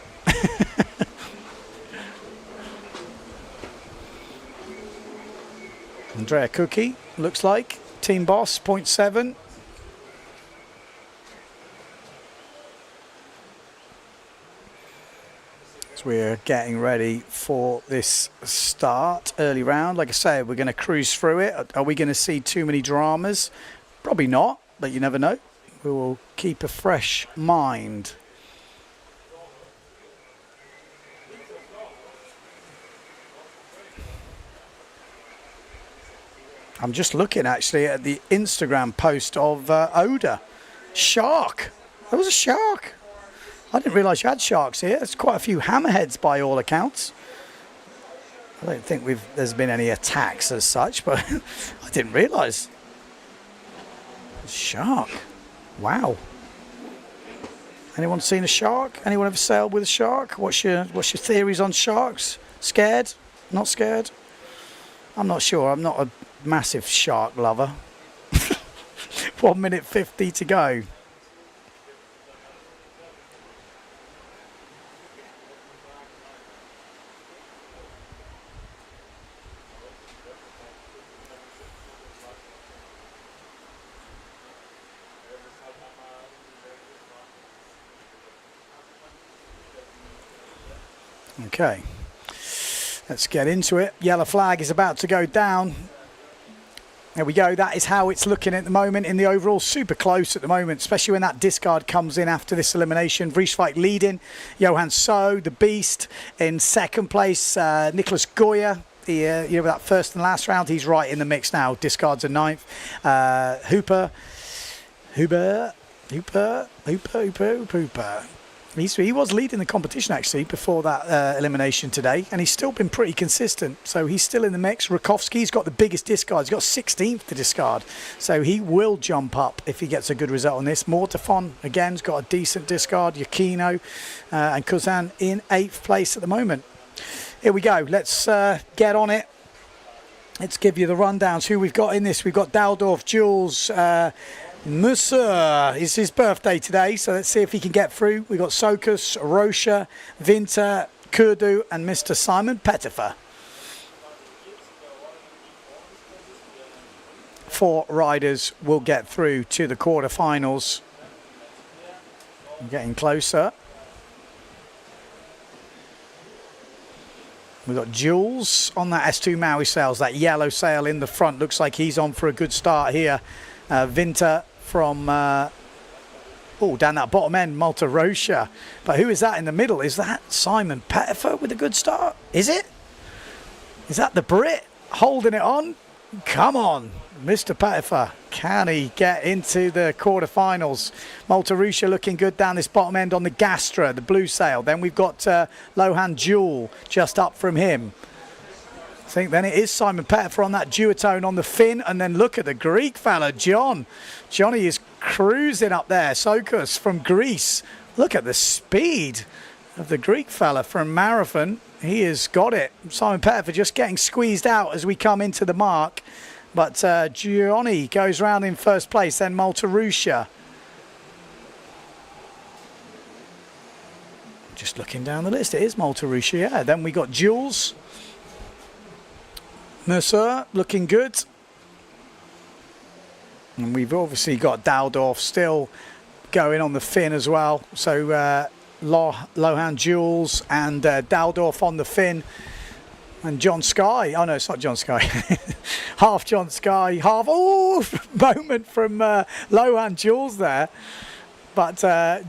Andrea Cookie, looks like. Team boss, 0.7. So we're getting ready for this start, early round. Like I said, we're going to cruise through it. Are we going to see too many dramas? Probably not. But you never know. We will keep a fresh mind. I'm just looking actually at the Instagram post of Oda. Shark. There was a shark. I didn't realise you had sharks here. There's quite a few hammerheads by all accounts. I don't think there's been any attacks as such, but I didn't realise. Shark. Wow. Anyone seen a shark? Anyone ever sailed with a shark? What's your theories on sharks? Scared? Not scared? I'm not sure. I'm not a massive shark lover. 1 minute 50 to go. Okay, let's get into it. Yellow flag is about to go down. There we go. That is how it's looking at the moment in the overall. Super close at the moment, especially when that discard comes in after this elimination. Vrieswijk leading. Johan So, the beast, in second place. Nicholas Goya, that first and last round, he's right in the mix now. Discards a ninth. Hooper. He was leading the competition actually before that elimination today, and he's still been pretty consistent, so he's still in the mix. Rakowski's got the biggest discard. He's got 16th to discard, so he will jump up if he gets a good result on this. Mortafon again has got a decent discard. Yukino and Kuzan in 8th place at the moment. Here we go. Let's get on it. Let's give you the rundowns who we've got in this. We've got Daldorf, Jules, Musa. It's his birthday today, so let's see if he can get through. We've got Sokus, Rocha, Winter, Kurdu, and Mr. Simon Pettifer. 4 riders will get through to the quarterfinals. Getting closer. We've got Jules on that S2 Maui sails, that yellow sail in the front. Looks like he's on for a good start here. Winter from, down that bottom end, Malta Rocha. But who is that in the middle? Is that Simon Pettifer with a good start? Is it? Is that the Brit holding it on? Come on, Mr. Pettifer. Can he get into the quarterfinals? Malta Rocha looking good down this bottom end on the Gastra, the blue sail. Then we've got Lohan Jewel just up from him. I think then it is Simon Pettifer on that duotone on the fin, and then look at the Greek fella, John. Johnny is cruising up there. Sokus from Greece. Look at the speed of the Greek fella from Marathon. He has got it. Simon Pettifer just getting squeezed out as we come into the mark. But Johnny goes round in first place, then Malta Rocha. Just looking down the list, it is Malta Rocha, yeah. Then we got Jules. Mercer looking good, and we've obviously got Daldorf still going on the fin as well, so Lohan Jules and Daldorf on the fin, and John Sky, oh no, it's not John Sky, half John Sky, half, moment from Lohan Jules there, but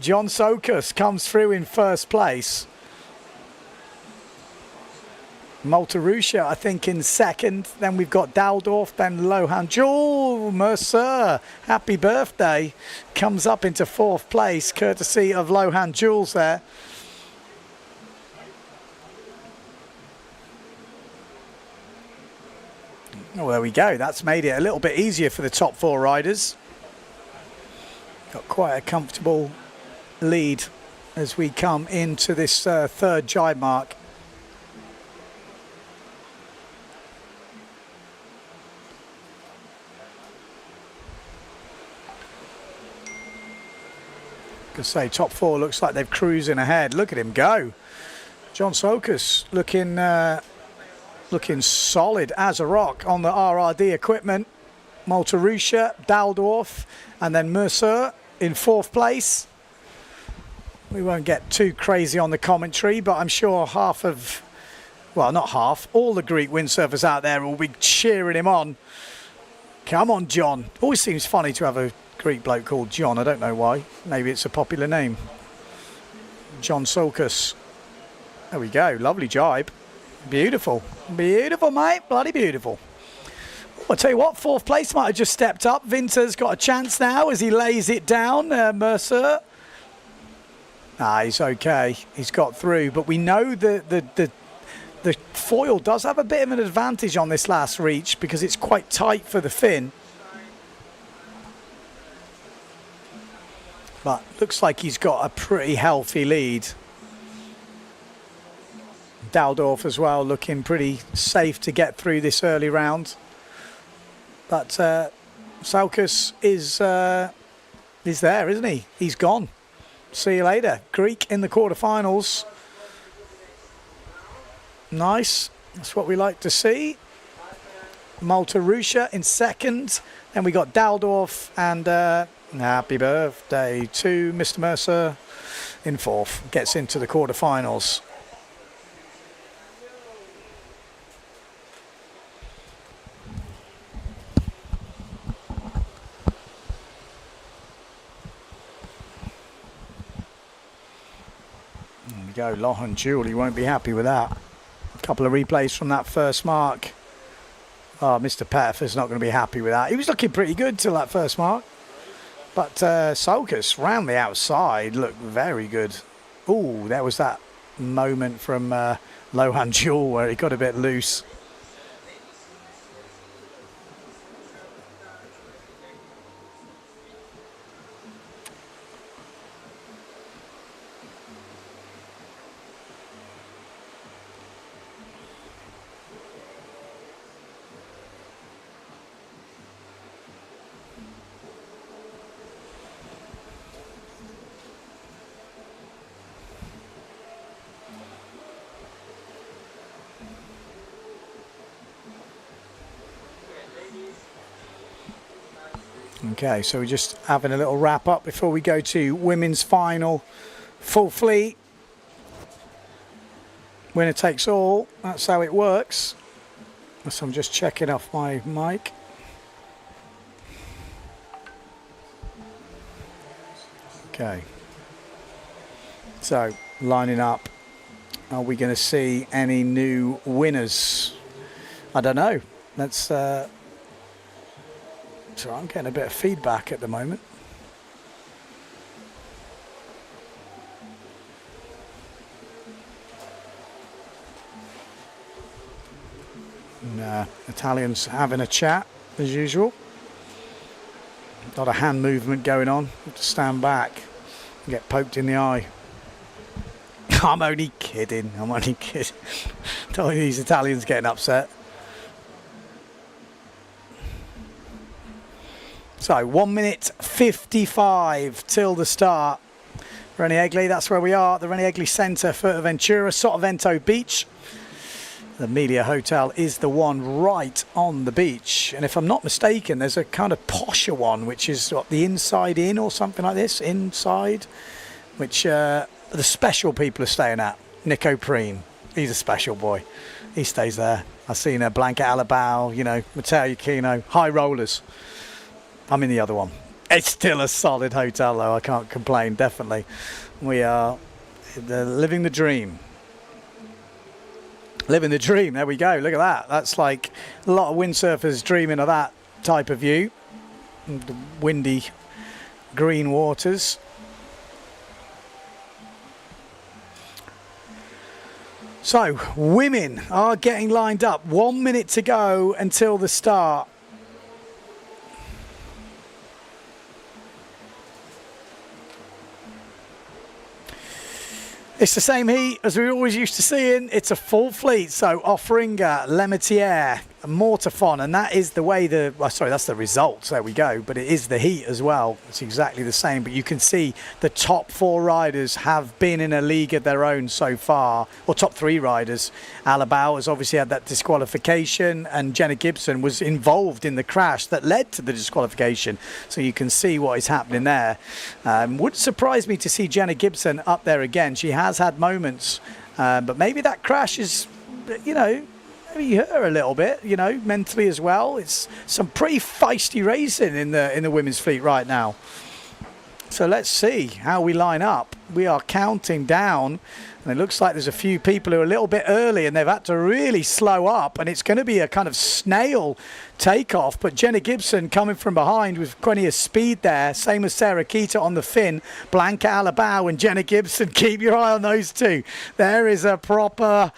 John Sokus comes through in first place. Malta Rocha, I think, in second. Then we've got Daldorf, then Lohan Jewel. Mercer, happy birthday. Comes up into 4th place, courtesy of Lohan Jules there. Oh, there we go. That's made it a little bit easier for the top 4 riders. Got quite a comfortable lead as we come into this 3rd jibe mark. Could say top 4 looks like they're cruising ahead. Look at him go. John Sokus looking solid as a rock on the RRD equipment. Malta Rocha, Daldorf, and then Mercer in 4th place. We won't get too crazy on the commentary, but I'm sure half of, well, not half, all the Greek windsurfers out there will be cheering him on. Come on, John. Always seems funny to have a Greek bloke called John. I don't know why. Maybe it's a popular name. John Sokus. There we go. Lovely jibe. Beautiful. Beautiful, mate. Bloody beautiful. I'll tell you what, 4th place might have just stepped up. Winter's got a chance now as he lays it down. Mercer. He's okay. He's got through. But we know the foil does have a bit of an advantage on this last reach because it's quite tight for the fin. but looks like he's got a pretty healthy lead. Daldorf as well, looking pretty safe to get through this early round. But Saukas is there, isn't he? He's gone. See you later. Greek in the quarterfinals. Nice. That's what we like to see. Malta Rusha in second. Then we got Daldorf and happy birthday to Mr. Mercer in fourth. Gets into the quarterfinals. Go Lohan Julie won't be happy with that. A couple of replays from that first mark. Oh, Mr. Pettifer's not going to be happy with that. He was looking pretty good till that first mark, but Saukas round the outside looked very good. Oh, there was that moment from Lohan Jewel where he got a bit loose. Okay, so we're just having a little wrap up before we go to women's final. Full fleet. Winner takes all. That's how it works. So I'm just checking off my mic. Okay. So, lining up. Are we going to see any new winners? I don't know. Let's... So I'm getting a bit of feedback at the moment. And, Italians having a chat as usual. A lot of hand movement going on. Have to stand back and get poked in the eye. I'm only kidding. I'm only kidding. Don't think these Italians getting upset. So 1 minute 55 till the start. Rene Egli, that's where we are. The Rene Egli Centre, Fuerteventura, Sotavento Beach. The Melia Hotel is the one right on the beach. And if I'm not mistaken, there's a kind of posher one, which is what, the Inside Inn or something like this, inside, which the special people are staying at. Nico Preen, he's a special boy. He stays there. I've seen Blanca Alabao, you know, Matteo Aquino, high rollers. I'm in the other one. It's still a solid hotel, though. I can't complain, definitely. We are living the dream. Living the dream. There we go. Look at that. That's like a lot of windsurfers dreaming of that type of view. The windy green waters. So, women are getting lined up. 1 minute to go until the start. It's the same heat as we always used to seeing. It's a full fleet, so Offringa, Lemetier, Mortafon, and that is the way that's the results. There we go. But it is the heat as well. It's exactly the same. But you can see the top four riders have been in a league of their own so far, or top three riders. Alabao has obviously had that disqualification, and Jenna Gibson was involved in the crash that led to the disqualification. So you can see what is happening there. Would surprise me to see Jenna Gibson up there again. She has had moments, but maybe that crash is, you know, maybe hurt her a little bit, you know, mentally as well. It's some pretty feisty racing in the women's fleet right now. So let's see how we line up. We are counting down, and it looks like there's a few people who are a little bit early and they've had to really slow up, and it's going to be a kind of snail takeoff. But Jenna Gibson coming from behind with plenty of speed there, same as Sarah Keita on the fin. Blanca Alabao and Jenna Gibson, keep your eye on those two. There is a proper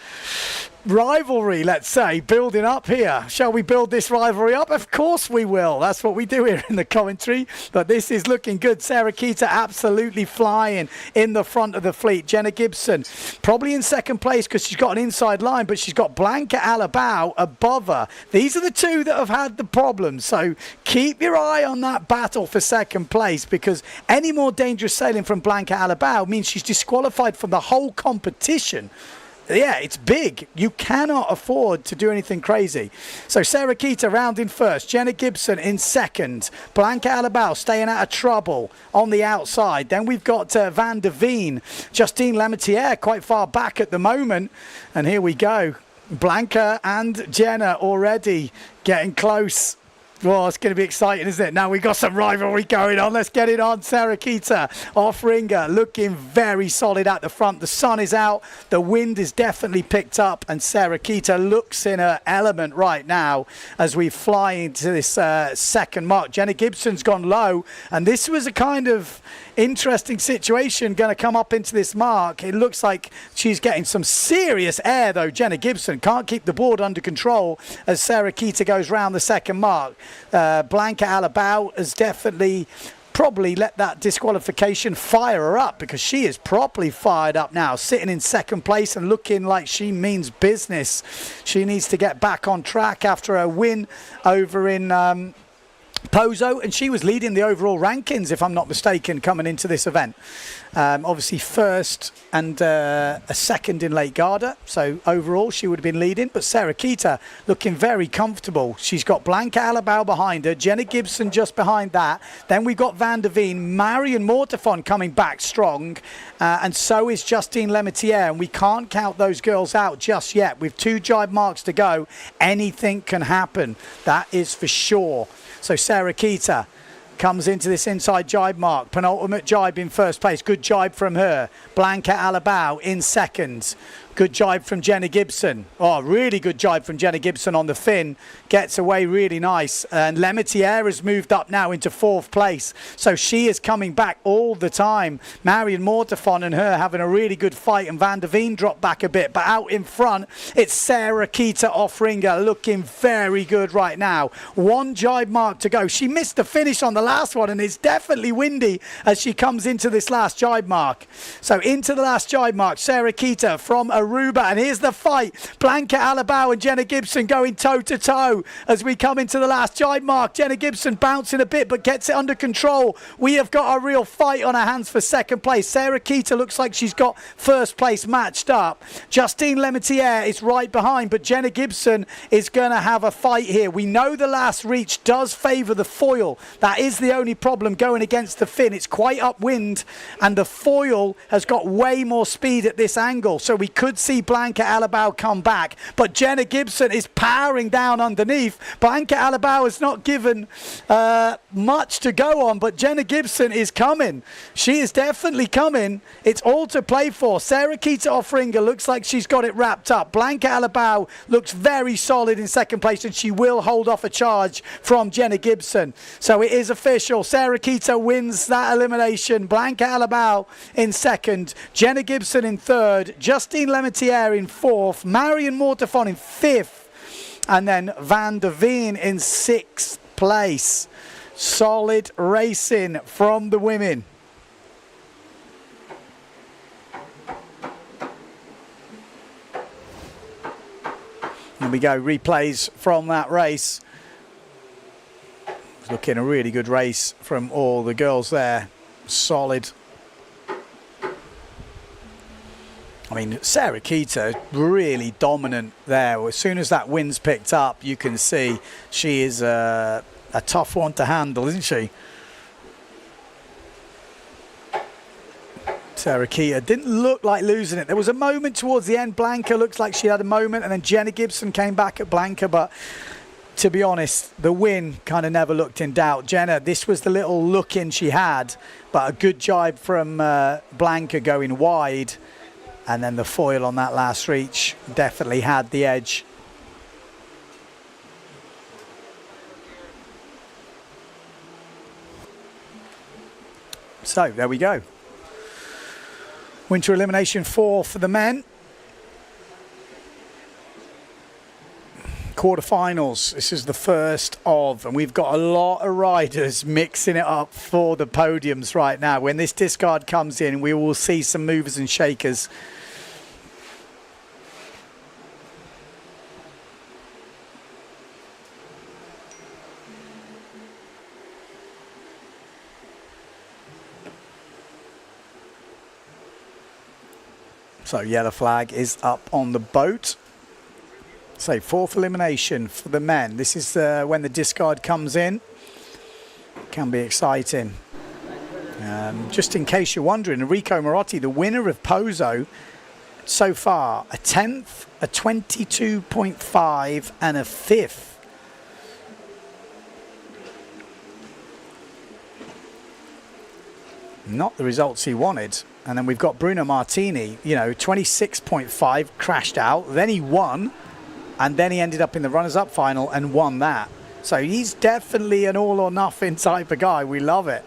rivalry, let's say, building up here. Shall we build this rivalry up? Of course we will. That's what we do here in the commentary. But this is looking good. Sarah Keita absolutely flying in the front of the fleet. Jenna Gibson probably in second place because she's got an inside line, but she's got Blanca Alabau above her. These are the two that have had the problems. So keep your eye on that battle for second place, because any more dangerous sailing from Blanca Alabau means she's disqualified from the whole competition. Yeah, it's big. You cannot afford to do anything crazy. So Sarah Keita rounding first, Jenna Gibson in second, Blanca Alabau staying out of trouble on the outside. Then we've got Van der Veen, Justine Lemaitre quite far back at the moment. And here we go. Blanca and Jenna already getting close. Well, it's going to be exciting, isn't it? Now we've got some rivalry going on. Let's get it on. Sarah Keita off ringer, looking very solid at the front. The sun is out. The wind is definitely picked up. And Sarah Keita looks in her element right now as we fly into this second mark. Jenna Gibson's gone low. And this was a kind of interesting situation going to come up into this mark. It looks like she's getting some serious air, though. Jenna Gibson can't keep the board under control as Sarah Keita goes round the second mark. Blanca Alabau has definitely probably let that disqualification fire her up, because she is properly fired up now, sitting in second place and looking like she means business. She needs to get back on track after her win over in Pozo, and she was leading the overall rankings, if I'm not mistaken, coming into this event. Obviously first and a second in Lake Garda, so overall she would have been leading. But Sarah Keita looking very comfortable. She's got Blanca Alabau behind her, Jenna Gibson just behind that. Then we've got Van der Veen, Marion Mortefon coming back strong, and so is Justine Lemaitre, and we can't count those girls out just yet. With 2 jibe marks to go, anything can happen, that is for sure. So Sarah Keita comes into this inside jibe mark, penultimate jibe in first place. Good jibe from her. Blanca Alabau in second. Good jibe from Jenna Gibson. Oh, really good jibe from Jenna Gibson on the fin. Gets away really nice. And Lemaitre has moved up now into fourth place. So she is coming back all the time. Marion Mortefon and her having a really good fight. And Van der Veen dropped back a bit. But out in front, it's Sarah Keita off ringer, looking very good right now. 1 jibe mark to go. She missed the finish on the last one, and it's definitely windy as she comes into this last jibe mark. So into the last jibe mark, Sarah Keita from Aruba, and here's the fight. Blanca Alabau and Jenna Gibson going toe to toe as we come into the last jibe mark. Jenna Gibson bouncing a bit but gets it under control. We have got a real fight on our hands for second place. Sarah Keita looks like she's got first place matched up. Justine Lemaitre is right behind, but Jenna Gibson is going to have a fight here. We know the last reach does favour the foil. That is the only problem going against the fin. It's quite upwind, and the foil has got way more speed at this angle, so we could see Blanca Alabau come back, but Jenna Gibson is powering down underneath. Blanca Alabau has not given much to go on, but Jenna Gibson is coming. She is definitely coming. It's all to play for. Sarah Keita off ringer looks like she's got it wrapped up. Blanca Alabau looks very solid in second place, and she will hold off a charge from Jenna Gibson. So it is official. Sarah Keita wins that elimination. Blanca Alabau in second, Jenna Gibson in third, Justine Lemaitre in fourth, Marion Mortefon in fifth, and then Van der Veen in sixth place. Solid racing from the women. Here we go, replays from that race. Looking a really good race from all the girls there. Solid. I mean, Sarah Keita really dominant there. As soon as that wind's picked up, you can see she is a tough one to handle, isn't she? Sarah Keita didn't look like losing it. There was a moment towards the end. Blanca looks like she had a moment, and then Jenna Gibson came back at Blanca, but to be honest, the win kind of never looked in doubt. Jenna, this was the little look-in she had, but a good jibe from Blanca going wide. And then the foil on that last reach definitely had the edge. So there we go. Winter Elimination 4 for the men. Quarterfinals. This is the first of, and we've got a lot of riders mixing it up for the podiums right now. When this discard comes in, we will see some movers and shakers. So yellow flag is up on the boat. So fourth elimination for the men. This is when the discard comes in. Can be exciting. Just in case you're wondering, Enrico Marotti, the winner of Pozo, so far a 10th, a 22.5 and a 5th. Not the results he wanted. And then we've got Bruno Martini, you know, 26.5, crashed out. Then he won, and then he ended up in the runners-up final and won that. So he's definitely an all-or-nothing type of guy. We love it.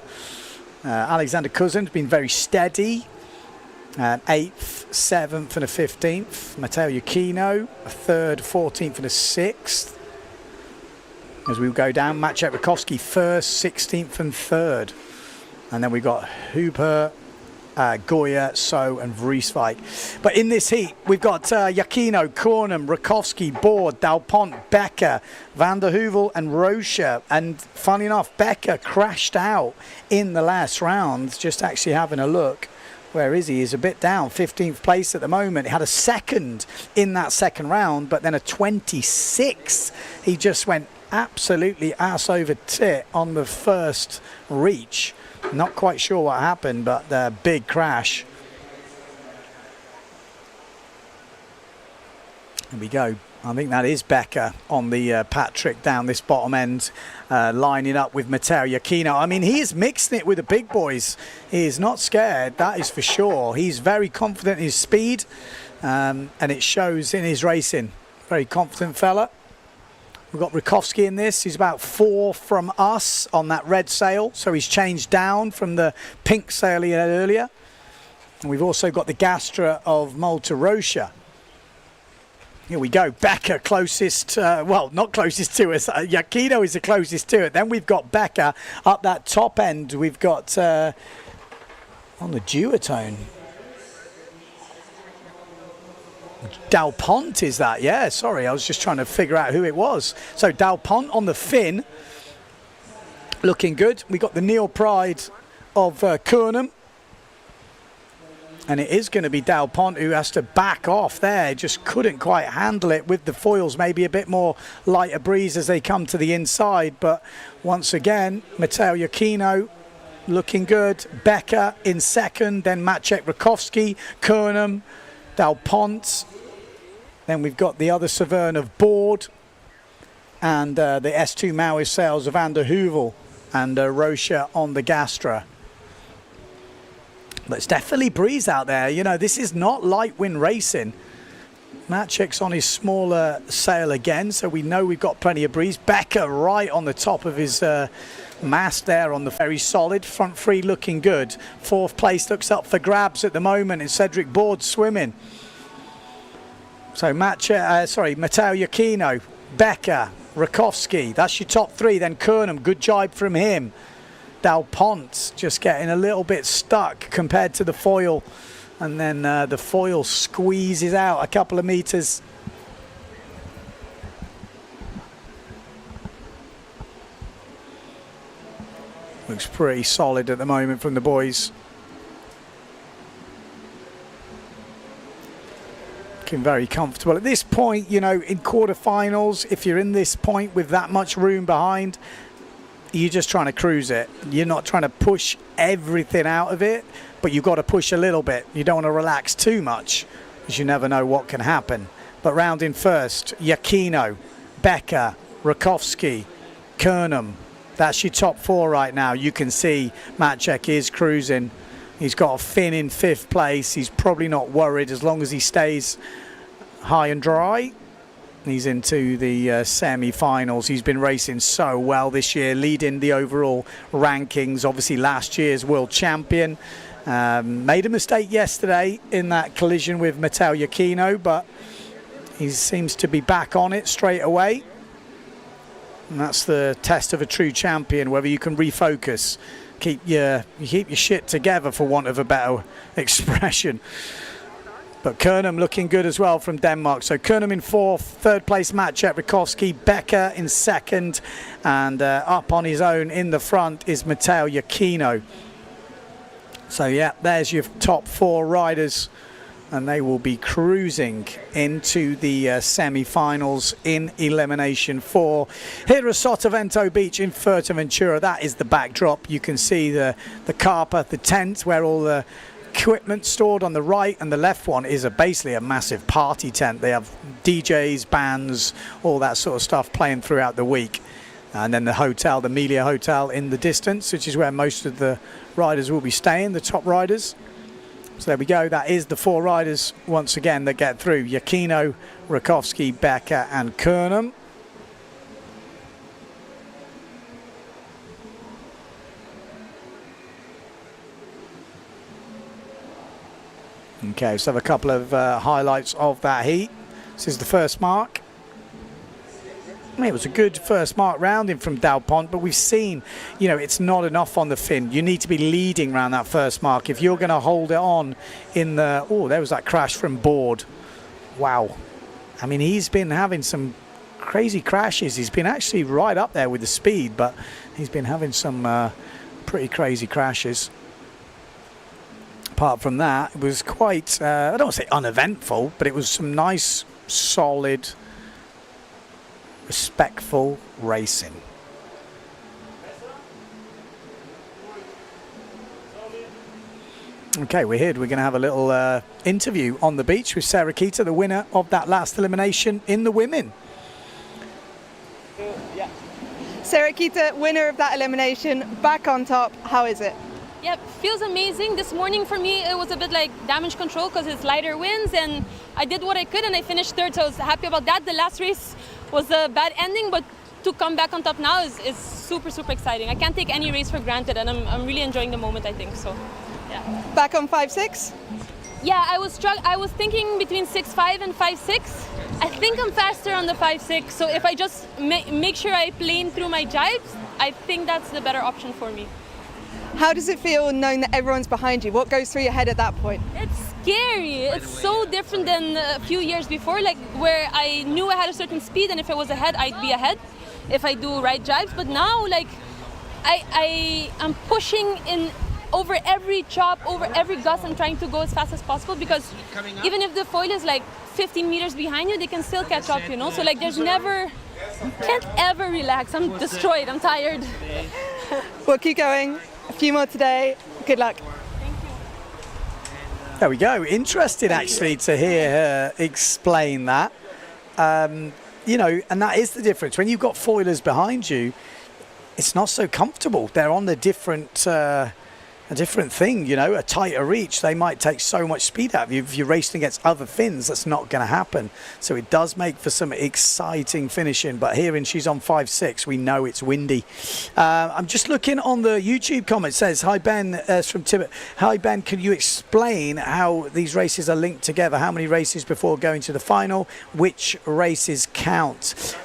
Alexander Cousin's been very steady. 8th, 7th, and a 15th. Matteo Iachino, a 3rd, 14th, and a 6th. As we go down, Maciej Rakowski, 1st, 16th, and 3rd. And then we've got Hooper, Goya, So, and Vrieswijk. But in this heat, we've got Iachino, Kornum, Rakowski, Board, Dalpont, Becker, Van der Heuvel, and Rocha. And funny enough, Becker crashed out in the last round. Just actually having a look. Where is he? He's a bit down, 15th place at the moment. He had a 2nd in that second round, but then a 26th. He just went absolutely ass over tit on the first reach. Not quite sure what happened, but the big crash. Here we go. I think that is Becker on the Patrick down this bottom end, lining up with Matteo Iachino. I mean, he is mixing it with the big boys. He is not scared, that is for sure. He's very confident in his speed, and it shows in his racing. Very confident fella. We've got Rakowski in this. He's about 4 from us on that red sail. So he's changed down from the pink sail he had earlier. And we've also got the Gastra of Malta Rocha. Here we go. Becker closest, well, not closest to us. Iachino is the closest to it. Then we've got Becker up that top end. We've got on the duotone. Dalpont is that? Yeah, sorry, I was just trying to figure out who it was. So Dalpont on the fin, looking good. We got the Neil Pride of Kornum, and it is going to be Dalpont who has to back off there. Just couldn't quite handle it with the foils. Maybe a bit more lighter breeze as they come to the inside. But once again, Matteo Iachino looking good. Becker in 2nd, then Maciej Rakowski, Kornum, Dalpont. Then we've got the other Severn of Board, and the S2 Maui sails of Van der Heuvel and Rocha on the Gastra. But it's definitely breeze out there. You know, this is not light wind racing. Maciek's on his smaller sail again, so we know we've got plenty of breeze. Becker right on the top of his mast there on the very solid. Front three looking good. 4th place looks up for grabs at the moment, and Cedric Board swimming. So Matteo Iachino, Becker, Rakowski, that's your top 3. Then Kornum, good jibe from him. Dalpont just getting a little bit stuck compared to the foil. And then the foil squeezes out a couple of meters. Looks pretty solid at the moment from the boys. Very comfortable at this point. You know, in quarterfinals, if you're in this point with that much room behind, you're just trying to cruise it. You're not trying to push everything out of it, but you've got to push a little bit. You don't want to relax too much, because you never know what can happen. But round in first, Iachino, Becker, Rakowski, Kornum. That's your top 4 right now. You can see Maciej is cruising. He's got a fin in 5th place. He's probably not worried as long as he stays high and dry. He's into the semi-finals. He's been racing so well this year, leading the overall rankings. Obviously last year's world champion. Made a mistake yesterday in that collision with Matteo Iachino, but He seems to be back on it straight away. And that's the test of a true champion, whether you can refocus, keep your shit together, for want of a better expression. But Kernum looking good as well from Denmark. So Kernum in fourth, third place Maciej Rakowski, Becker in second, and up on his own in the front is Matteo Iachino. So yeah, there's your top 4 riders, and they will be cruising into the semi-finals in Elimination 4 here at Sotavento Beach in Fuerteventura. That is the backdrop. You can see the carpa, the tent where all the equipment stored on the right, and the left one is basically a massive party tent. They have DJs, bands, all that sort of stuff playing throughout the week. And then the hotel, the Melia Hotel in the distance, which is where most of the riders will be staying, the top riders. So there we go. That is the 4 riders once again that get through: Iachino, Rakowski, Becker and Kernum. Okay, so have a couple of highlights of that heat. This is the first mark. It was a good first mark rounding from Dalpont, but we've seen, you know, it's not enough on the fin. You need to be leading around that first mark if you're going to hold it on in the... Oh, there was that crash from Board. Wow. I mean, he's been having some crazy crashes. He's been actually right up there with the speed, but he's been having some pretty crazy crashes. Apart from that, it was quite, I don't want to say uneventful, but it was some nice, solid, respectful racing. Okay, we're here. We're going to have a little interview on the beach with Sarah Kita, the winner of that last elimination in the women. Sarah Kita, winner of that elimination, back on top. How is it? Yep, feels amazing. This morning for me it was a bit like damage control because it's lighter winds, and I did what I could and I finished third, so I was happy about that. The last race was a bad ending, but to come back on top now is super, super exciting. I can't take any race for granted, and I'm really enjoying the moment, I think. So, yeah. Back on 5.6? Yeah, I was thinking between 6.5 and 5.6. I think I'm faster on the 5.6, so if I just make sure I plane through my jibes, I think that's the better option for me. How does it feel knowing that everyone's behind you? What goes through your head at that point? It's scary. It's so different than a few years before, like where I knew I had a certain speed, and if I was ahead, I'd be ahead if I do right jibes. But now, like, I am pushing in over every chop, over every gust. I'm trying to go as fast as possible, because even if the foil is like 15 meters behind you, they can still catch up, you know? So like there's never, can't ever relax. I'm destroyed, I'm tired. We'll keep going. A few more today. Good luck. Thank you. There we go. Interested actually to hear her explain that. You know, and that is the difference. When you've got foilers behind you, it's not so comfortable. They're on the different a different thing, you know, a tighter reach. They might take so much speed out of you. If you're racing against other fins, that's not going to happen. So it does make for some exciting finishing. But hearing she's on 5.6, we know it's windy. I'm just looking on the YouTube comment. It says, hi Ben, from Tibet. Hi Ben, can you explain how these races are linked together? How many races before going to the final? Which races count?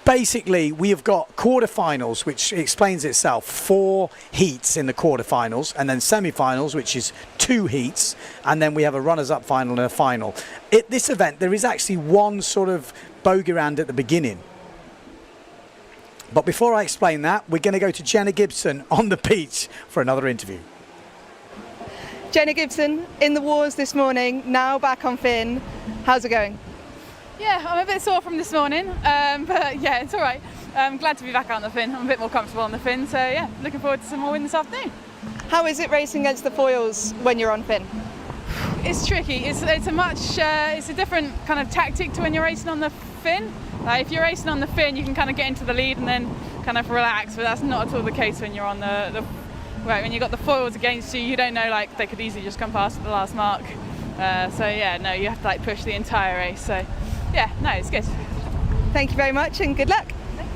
Basically, we have got quarterfinals, which explains itself. 4 heats in the quarterfinals, and then semi-finals, which is 2 heats, and then we have a runners-up final and a final. At this event, there is actually one sort of bogey round at the beginning. But before I explain that, we're going to go to Jenna Gibson on the beach for another interview. Jenna Gibson in the wars this morning, now back on fin. How's it going? Yeah, I'm a bit sore from this morning, but yeah, it's all right. I'm glad to be back out on the fin. I'm a bit more comfortable on the fin, so yeah, looking forward to some more wind this afternoon. How is it racing against the foils when you're on fin? It's tricky. It's a different kind of tactic to when you're racing on the fin. Like if you're racing on the fin, you can kind of get into the lead and then kind of relax, but that's not at all the case when you're on when you've got the foils against you. You don't know, like they could easily just come past at the last mark. So yeah, no, you have to like push the entire race. So. Yeah, no, it's good. Thank you very much and good luck. Thank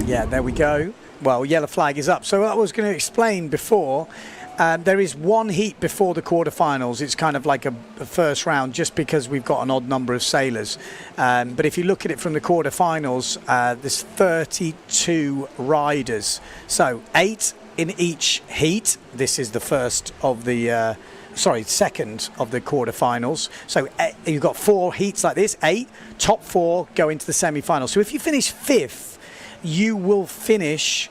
you. Yeah, there we go. Well, yellow flag is up. So I was going to explain before, There is one heat before the quarterfinals. It's kind of like a first round just because we've got an odd number of sailors. But if you look at it from the quarterfinals, there's 32 riders. So 8 in each heat. This is the second of the quarterfinals. So you've got 4 heats like this, 8. Top 4 go into the semi-final. So if you finish 5th, you will finish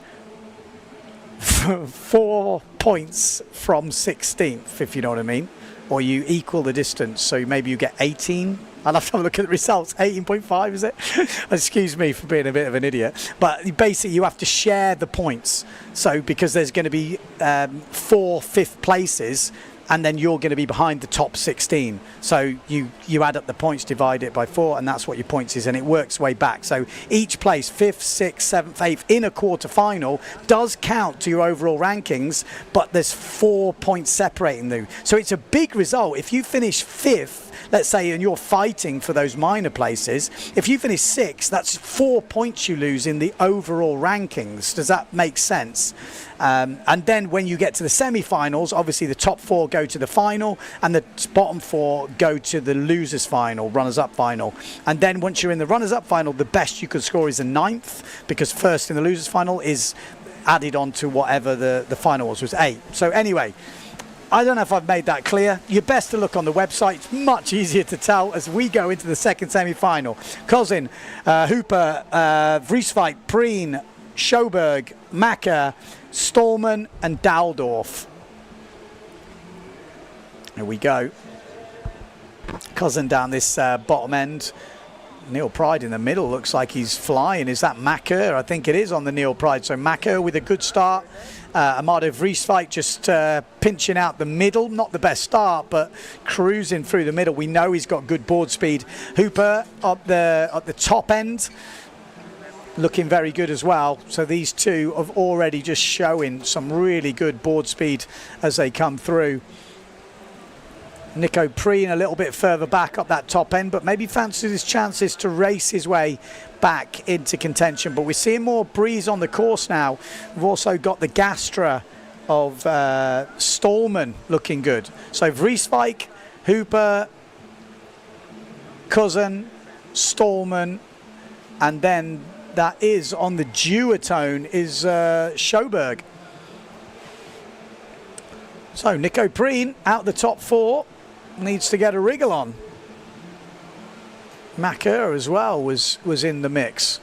4 points from 16th, if you know what I mean, or you equal the distance. So maybe you get 18. I'll have to have a look at the results. 18.5 is it? Excuse me for being a bit of an idiot. But basically you have to share the points. So because there's going to be 4 5th places, and then you're going to be behind the top 16. So you add up the points, divide it by 4, and that's what your points is, and it works way back. So each place, 5th, 6th, 7th, 8th, in a quarterfinal does count to your overall rankings, but there's 4 points separating them. So it's a big result. If you finish 5th, let's say, and you're fighting for those minor places, if you finish 6th, that's 4 points you lose in the overall rankings. Does that make sense? And then when you get to the semi-finals, obviously the top 4 go to the final, and the bottom 4 go to the losers final, runners-up final. And then once you're in the runners-up final, the best you could score is a 9th, because first in the losers final is added on to whatever the final was 8. So anyway, I don't know if I've made that clear. You're best to look on the website. It's much easier to tell as we go into the second semi-final. Kozin, Hooper, Vrieswijk, Preen, Schoberg, Macker, Stallman and Daldorf. Here we go. Cousin down this bottom end. Neil Pride in the middle, looks like he's flying. Is that Macker? I think it is on the Neil Pride. So Macker with a good start. Amado Vrieswijk just pinching out the middle. Not the best start, but cruising through the middle. We know he's got good board speed. Hooper at the top end, looking very good as well. So these two have already just showing some really good board speed as they come through. Nico Preen a little bit further back up that top end, but maybe fancies his chances to race his way back into contention. But we're seeing more breeze on the course now. We've also got the Gastra of Stallman looking good. So Vrieswijk, Hooper, Cousin, Stallman, and then that is on the duotone is Schoberg. So Nico Preen out the top 4. Needs to get a wriggle on. Macker as well was in the mix.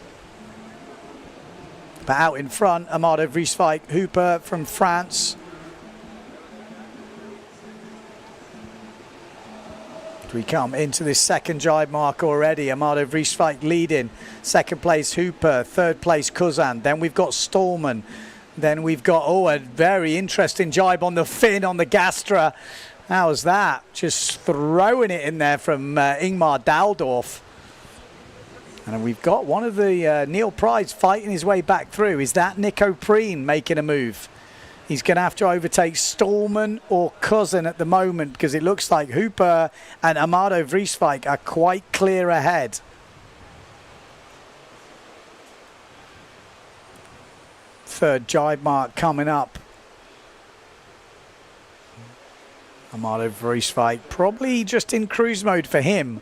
But out in front, Amado Vrieswijk, Hooper from France. We come into this second jibe mark already. Amado Vrieswijk leading. Second place Hooper, third place Kuzan. Then we've got Stallman. Then we've got, a very interesting jibe on the fin on the Gastra. How's that? Just throwing it in there from Ingmar Daldorf. And we've got one of the Neil Prides fighting his way back through. Is that Nico Preen making a move? He's going to have to overtake Stallman or Cousin at the moment, because it looks like Hooper and Amado Vrieswijk are quite clear ahead. Third jibe mark coming up. Amado Vrieswijk probably just in cruise mode for him.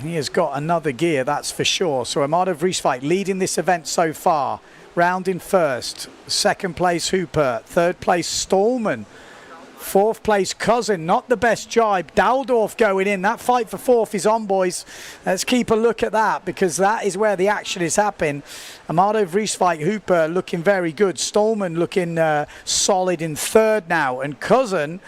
He has got another gear, that's for sure. So Amado Vrieswijk leading this event so far. Rounding first. Second place Hooper. Third place Stallman. Fourth place Cousin. Not the best jibe. Daldorf going in. That fight for fourth is on, boys. Let's keep a look at that, because that is where the action is happening. Amado Vrieswijk, Hooper looking very good. Stallman looking solid in third now. And Cousin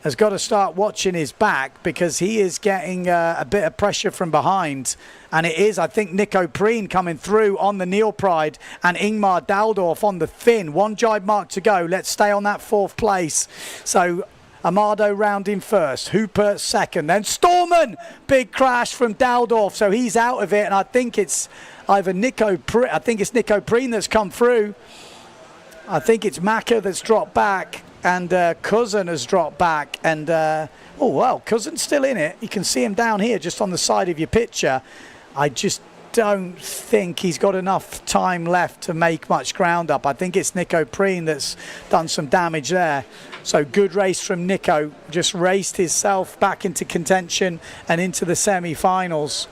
has got to start watching his back, because he is getting a bit of pressure from behind. And it is, I think, Nico Preen coming through on the Neil Pride and Ingmar Daldorf on the fin. One jibe mark to go. Let's stay on that fourth place. So Amado rounding first, Hooper second, then Stallman. Big crash from Daldorf, so he's out of it. And I think it's either Nico Preen that's come through. I think it's Macker that's dropped back. And Cousin has dropped back, and Cousin's still in it. You can see him down here just on the side of your picture. I just don't think he's got enough time left to make much ground up. I think it's Nico Preen that's done some damage there. So good race from Nico, just raced himself back into contention and into the semi-finals.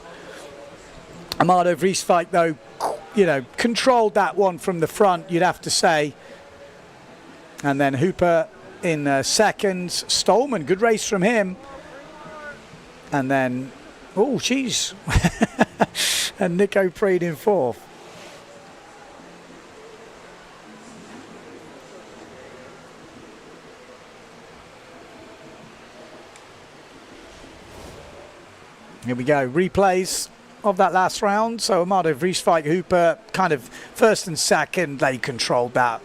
Amado Vrieswijk, though, you know, controlled that one from the front, you'd have to say. And then Hooper in second. Stolman, good race from him. And then, oh, geez. And Nico Preen in fourth. Here we go, replays of that last round. So Amado Vrieswijk, Hooper, kind of first and second, they controlled that.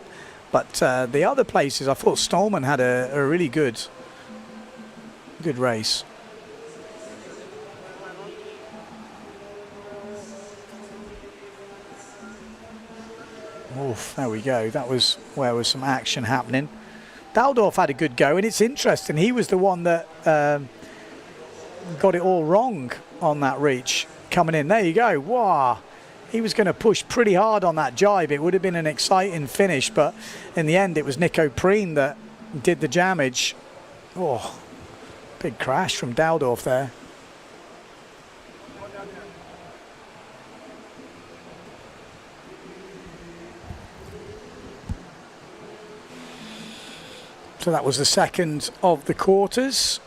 But the other places, I thought Stolman had a really good race. Oof, there we go. That was where was some action happening. Daldorf had a good go, and it's interesting. He was the one that got it all wrong on that reach coming in. There you go. Wow. He was going to push pretty hard on that jibe. It would have been an exciting finish, but in the end, it was Nico Preen that did the damage. Oh, big crash from Daldorf there. So that was the second of the quarters.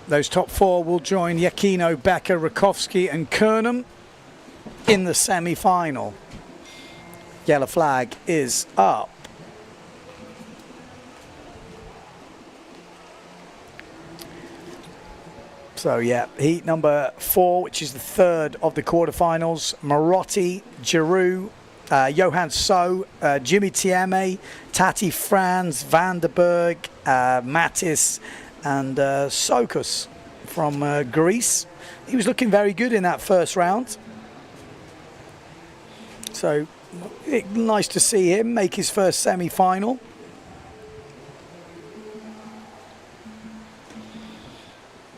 Those top four will join Giacchino, Becker, Rakowski and Kernam in the semi-final. Yellow flag is up. So yeah, heat number 4, which is the third of the quarterfinals. Marotti, Giroux, Johan So, Jimmy Tieme, Tati Franz, Van der Berg, Mattis and Sokus from Greece. He was looking very good in that first round. So nice to see him make his first semi-final.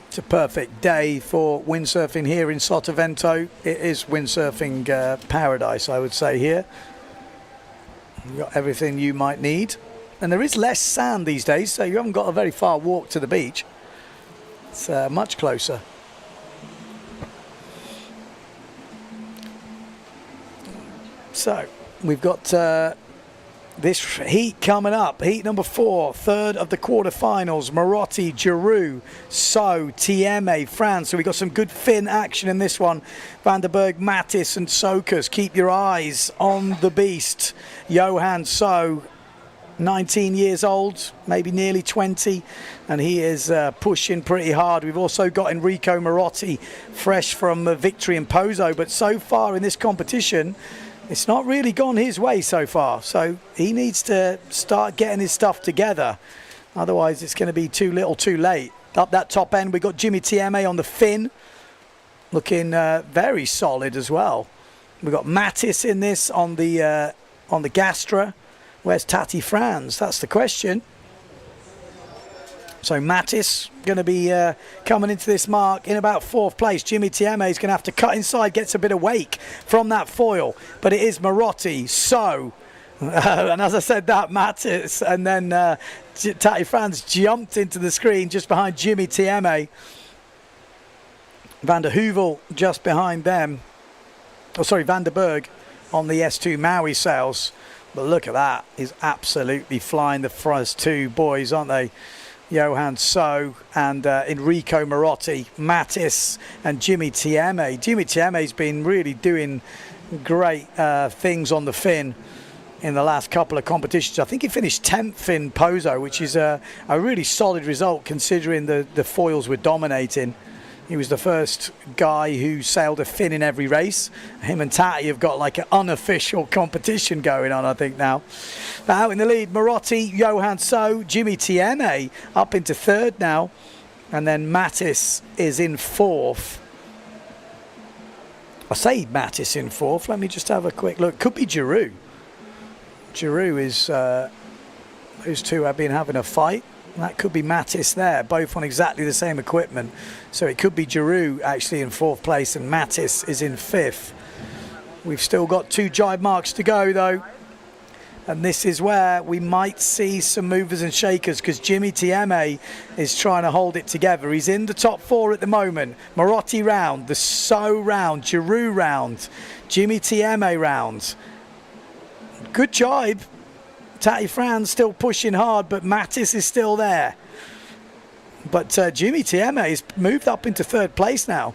It's a perfect day for windsurfing here in Sotavento. It is windsurfing paradise, I would say, here. You've got everything you might need. And there is less sand these days, so you haven't got a very far walk to the beach. It's much closer. So we've got this heat coming up. Heat number 4, third of the quarterfinals. Marotti, Giroux, So, Tieme, Franz. So we've got some good fin action in this one. Van der Berg, Mattis and Sokus. Keep your eyes on the beast. Johan So, 19 years old, maybe nearly 20, and he is pushing pretty hard. We've also got Enrico Marotti, fresh from a victory in Pozo, but so far in this competition, it's not really gone his way so far. So he needs to start getting his stuff together. Otherwise, it's going to be too little too late. Up that top end, we've got Jimmy Tieme on the fin, looking very solid as well. We've got Mattis in this on the Gastra. Where's Tati Franz? That's the question. So Mattis going to be coming into this mark in about 4th place. Jimmy Tieme is going to have to cut inside, gets a bit of wake from that foil. But it is Marotti, So. And as I said that, Mattis and then Tati Franz jumped into the screen just behind Jimmy Tieme. Van der Heuvel just behind them. Oh, sorry, Van der Berg on the S2 Maui sails. But look at that. He's absolutely flying the first two boys, aren't they? Johan So and Enrico Marotti, Mattis and Jimmy Tieme. Jimmy Tieme's been really doing great things on the fin in the last couple of competitions. I think he finished 10th in Pozo, which is a really solid result considering the foils were dominating. He was the first guy who sailed a fin in every race. Him and Tati have got like an unofficial competition going on, I think, now. Out in the lead, Marotti, Johan So, Jimmy Tieme up into 3rd now. And then Mattis is in 4th. I say Mattis in 4th. Let me just have a quick look. Could be Giroux. Giroux is... those two have been having a fight. That could be Mattis there, both on exactly the same equipment. So it could be Giroux actually in 4th place and Mattis is in 5th. We've still got 2 jibe marks to go though. And this is where we might see some movers and shakers because Jimmy Tieme is trying to hold it together. He's in the top 4 at the moment. Marotti round, the So round, Giroux round, Jimmy Tieme round. Good jibe. Tati Franz still pushing hard, but Mattis is still there. But Jimmy Tieme has moved up into 3rd place now.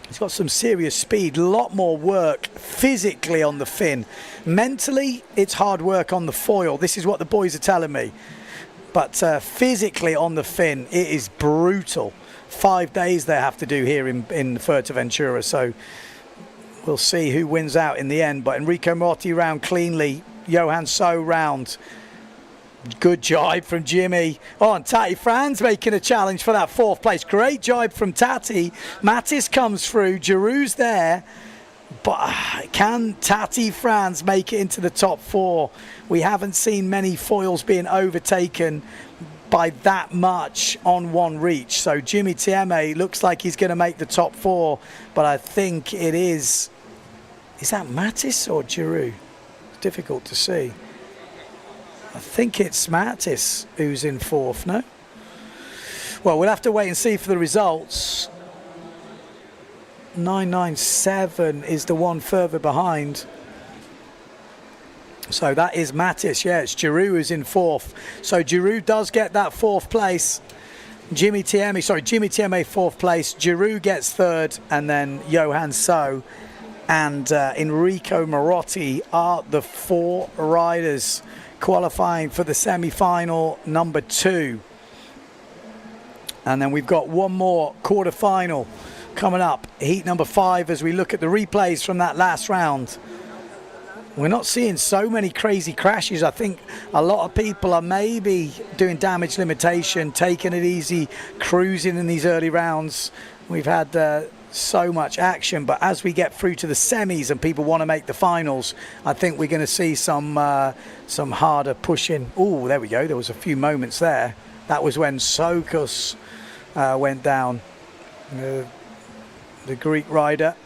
He's got some serious speed, a lot more work physically on the fin. Mentally, it's hard work on the foil. This is what the boys are telling me. But physically on the fin, it is brutal. 5 days they have to do here in Fuerteventura. So we'll see who wins out in the end. But Enrico Motti round cleanly. Johan So round. Good jibe from Jimmy. Oh, and Tati Franz making a challenge for that 4th place. Great jibe from Tati. Mattis comes through. Giroux's there. But can Tati Franz make it into the top 4? We haven't seen many foils being overtaken by that much on one reach. So Jimmy Tieme looks like he's going to make the top 4. But I think it is that Mattis or Giroux? It's difficult to see. I think it's Mattis who's in 4th, no? Well, we'll have to wait and see for the results. 997 is the one further behind. So that is Mattis, yeah, it's Giroux who's in 4th. So Giroux does get that 4th place. Jimmy Tieme 4th place. Giroux gets 3rd, and then Johan So and Enrico Marotti are the 4 riders qualifying for the semi-final number 2. And then we've got one more quarter-final coming up, heat number 5, as we look at the replays from that last round. We're not seeing so many crazy crashes. I think a lot of people are maybe doing damage limitation, taking it easy, cruising in these early rounds. We've had so much action, but as we get through to the semis and people want to make the finals, I think we're going to see some harder pushing. Oh, there we go. There was a few moments there. That was when Sokos went down, the Greek rider.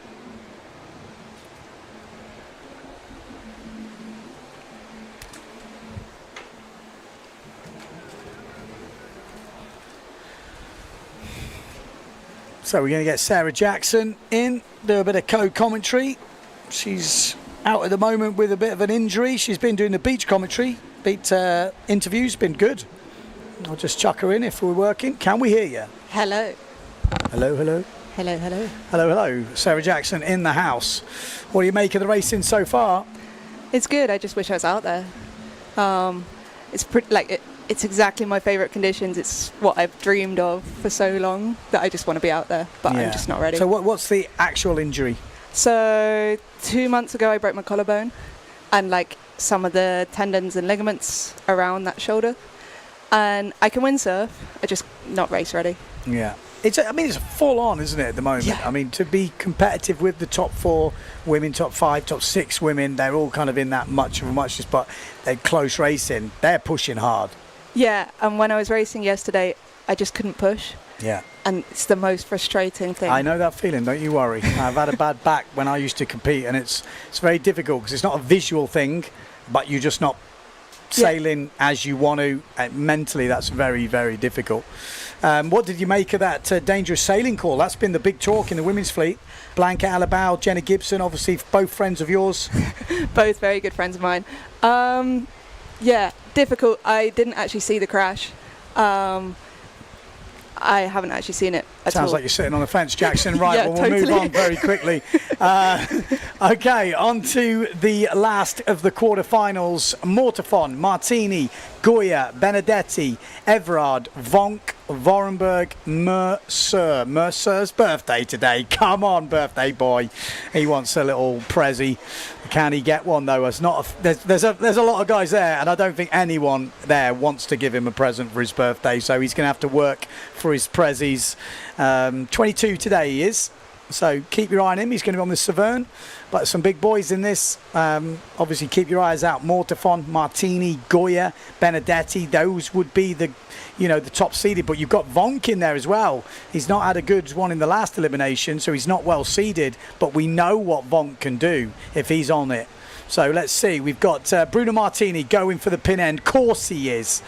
So we're going to get Sarah Jackson in, do a bit of co-commentary. She's out at the moment with a bit of an injury. She's been doing the beach commentary. Beat interviews, been good. I'll just chuck her in if we're working. Can we hear you? Hello. Hello, hello. Hello, hello. Hello, hello. Sarah Jackson in the house. What do you make of the racing so far? It's good. I just wish I was out there. It's pretty it's exactly my favourite conditions. It's what I've dreamed of for so long that I just want to be out there, but I'm just not ready. So what's the actual injury? So 2 months ago I broke my collarbone and some of the tendons and ligaments around that shoulder. And I can windsurf, I just not race ready. Yeah. It's full on, isn't it, at the moment? Yeah. I mean, to be competitive with the top 4 women, top 5, top 6 women, they're all kind of in that much of a muchness, but they're close racing. They're pushing hard. Yeah, and when I was racing yesterday, I just couldn't push. Yeah. And it's the most frustrating thing. I know that feeling, don't you worry. I've had a bad back when I used to compete, and it's very difficult because it's not a visual thing, but you're just not sailing as you want to. Mentally, that's very, very difficult. What did you make of that dangerous sailing call? That's been the big talk in the women's fleet. Blanca Alabao, Jenna Gibson, obviously both friends of yours. Both very good friends of mine. Yeah, difficult. I didn't actually see the crash. I haven't actually seen it at all. Sounds like you're sitting on the fence, Jackson. Right, yeah, well, totally. we'll move on very quickly. Okay, on to the last of the quarterfinals. Mortafon, Martini, Goya, Benedetti, Everard, Vonk, Vorenberg, Mercer. Mercer's birthday today. Come on, birthday boy. He wants a little prezzy. Can he get one though? It's not. There's a lot of guys there, and I don't think anyone there wants to give him a present for his birthday. So he's going to have to work for his prezzies. 22 today he is. So keep your eye on him. He's going to be on the Severn. But some big boys in this. Obviously, keep your eyes out. Mortafon, Martini, Goya, Benedetti. Those would be the top seeded. But you've got Vonk in there as well. He's not had a good one in the last elimination, so he's not well seeded. But we know what Vonk can do if he's on it. So let's see. We've got Bruno Martini going for the pin end. Of course he is.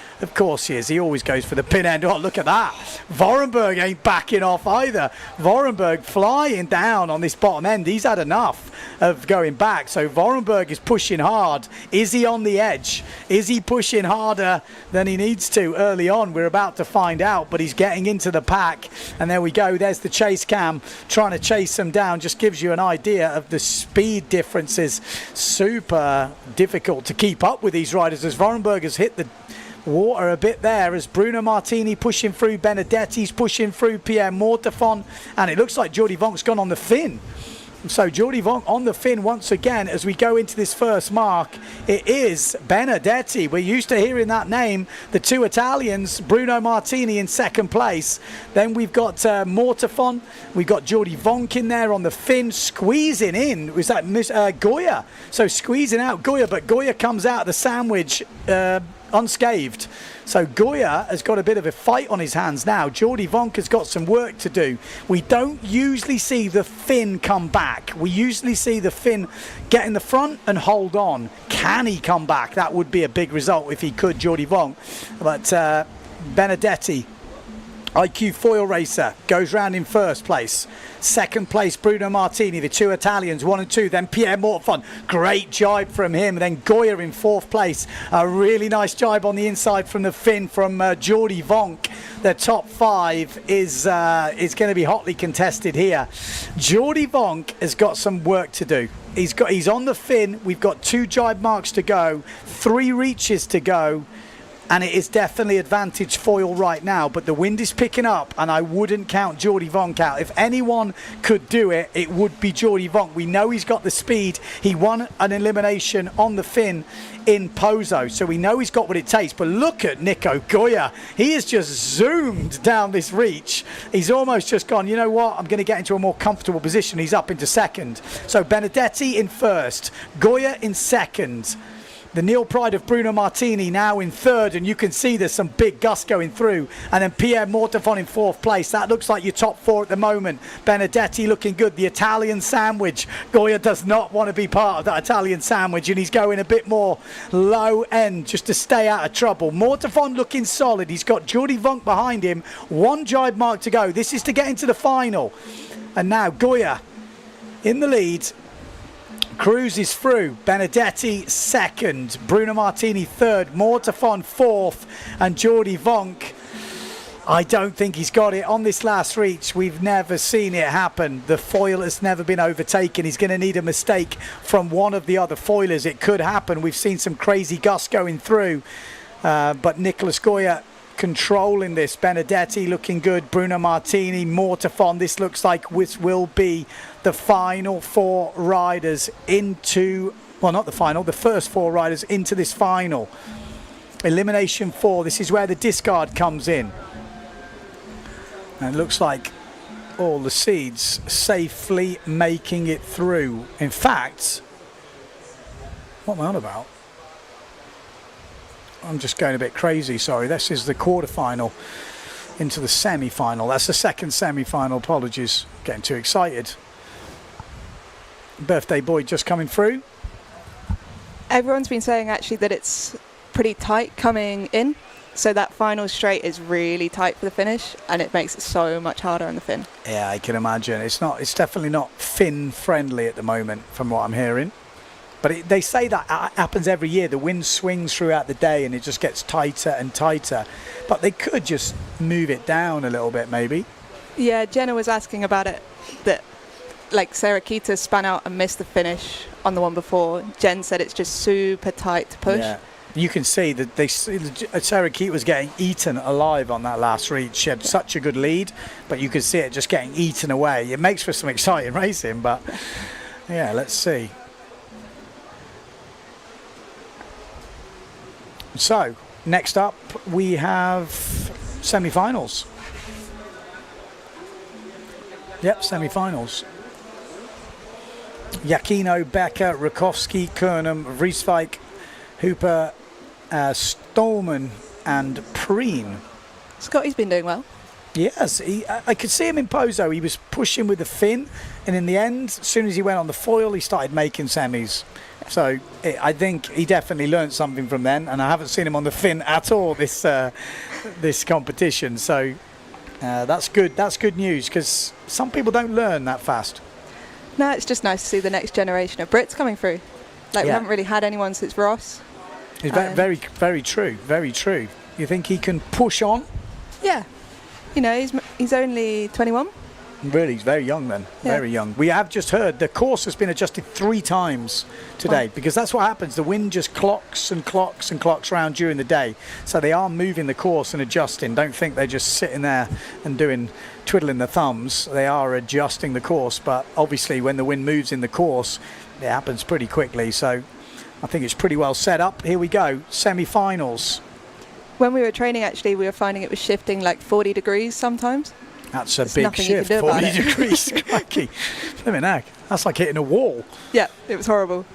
He always goes for the pin end. Oh, look at that. Vorenberg ain't backing off either. Vorenberg flying down on this bottom end. He's had enough of going back. So Vorenberg is pushing hard. Is he on the edge? Is he pushing harder than he needs to early on? We're about to find out, but he's getting into the pack. And there we go. There's the chase cam trying to chase him down. Just gives you an idea of the speed differences. Super difficult to keep up with these riders as Vorenberg has hit the water a bit there as Bruno Martini pushing through, Benedetti's pushing through, Pierre Mortafon, and it looks like Jordi Vonk's gone on the fin. So Jordi Vonk on the fin once again as we go into this first mark. It is Benedetti. We're used to hearing that name. The two Italians, Bruno Martini in second place. Then we've got Mortafon. We've got Jordi Vonk in there on the fin, squeezing in. Was that Goya? So squeezing out Goya, but Goya comes out of the sandwich unscathed. So Goya has got a bit of a fight on his hands now. Jordi Vonk has got some work to do. We don't usually see the fin come back. We usually see the fin get in the front and hold on. Can he come back? That would be a big result if he could, Jordi Vonk. But Benedetti, IQ foil racer, goes round in first place. Second place, Bruno Martini, the two Italians, 1 and 2. Then Pierre Mortafon, great jibe from him. Then Goya in fourth place. A really nice jibe on the inside from the fin from Jordi Vonk. The top 5 is going to be hotly contested here. Jordi Vonk has got some work to do. He's on the fin. We've got 2 jibe marks to go, 3 reaches to go. And it is definitely advantage foil right now, but the wind is picking up and I wouldn't count Jordi Vonk out. If anyone could do it, it would be Jordi Vonk. We know he's got the speed. He won an elimination on the fin in Pozo, so we know he's got what it takes. But look at Nico Goya. He has just zoomed down this reach. He's almost just gone, you know what, I'm going to get into a more comfortable position. He's up into second. So Benedetti in first, Goya in second. The Neil Pride of Bruno Martini now in third, and you can see there's some big gusts going through. And then Pierre Mortafon in fourth place. That looks like your top 4 at the moment. Benedetti looking good. The Italian sandwich. Goya does not want to be part of that Italian sandwich, and he's going a bit more low end just to stay out of trouble. Mortafon looking solid. He's got Jordi Vonk behind him. 1 jibe mark to go. This is to get into the final. And now Goya in the lead. Cruises through. Benedetti second, Bruno Martini third, Mortafon fourth, and Jordi Vonk, I don't think he's got it on this last reach. We've never seen it happen. The foil has never been overtaken. He's going to need a mistake from one of the other foilers. It could happen. We've seen some crazy gusts going through, but Nicolas Goya controlling this. Benedetti looking good, Bruno Martini, Mortafon. This looks like this will be the final 4 riders into, well, not the final, the first 4 riders into this final. Elimination 4, this is where the discard comes in. And it looks like all the seeds safely making it through. In fact, what am I on about? I'm just going a bit crazy, sorry. This is the quarterfinal into the semi-final. That's the second semi-final, apologies. Getting too excited. Birthday boy just coming through. Everyone's been saying actually that it's pretty tight coming in. So that final straight is really tight for the finish, and it makes it so much harder on the fin. Yeah, I can imagine. It's definitely not fin friendly at the moment from what I'm hearing. But they say that happens every year. The wind swings throughout the day and it just gets tighter and tighter. But they could just move it down a little bit, maybe. Yeah, Jenna was asking about it, that like Sarah Keita spun out and missed the finish on the one before. Jen said it's just super tight to push. Yeah. You can see that Sarah Keita was getting eaten alive on that last reach. She had such a good lead, but you could see it just getting eaten away. It makes for some exciting racing, but yeah, let's see. So, next up, we have semi-finals. Yep, semi-finals. Yakino, Becker, Rakowski, Kernum, Vrieswijk, Hooper, Stolman and Preen. Scotty's been doing well. Yes, I could see him in Pozo. He was pushing with the fin, and in the end, as soon as he went on the foil, he started making semis. So I think he definitely learned something from then, and I haven't seen him on the fin at all this this competition. So that's good. That's good news, because some people don't learn that fast. No, it's just nice to see the next generation of Brits coming through. Like, we haven't really had anyone since Ross. It's very, very true. Very true. You think he can push on? Yeah. You know, he's only 21. Really, he's very young then. Yeah. Very young. We have just heard the course has been adjusted 3 times today, because that's what happens. The wind just clocks and clocks and clocks around during the day. So they are moving the course and adjusting. Don't think they're just sitting there and twiddling their thumbs. They are adjusting the course, but obviously when the wind moves in the course, it happens pretty quickly. So I think it's pretty well set up. Here we go, semi-finals. When we were training, actually, we were finding it was shifting like 40 degrees sometimes. That's a big shift, 40 degrees. Crikey. Flipping heck. That's like hitting a wall. Yeah, it was horrible.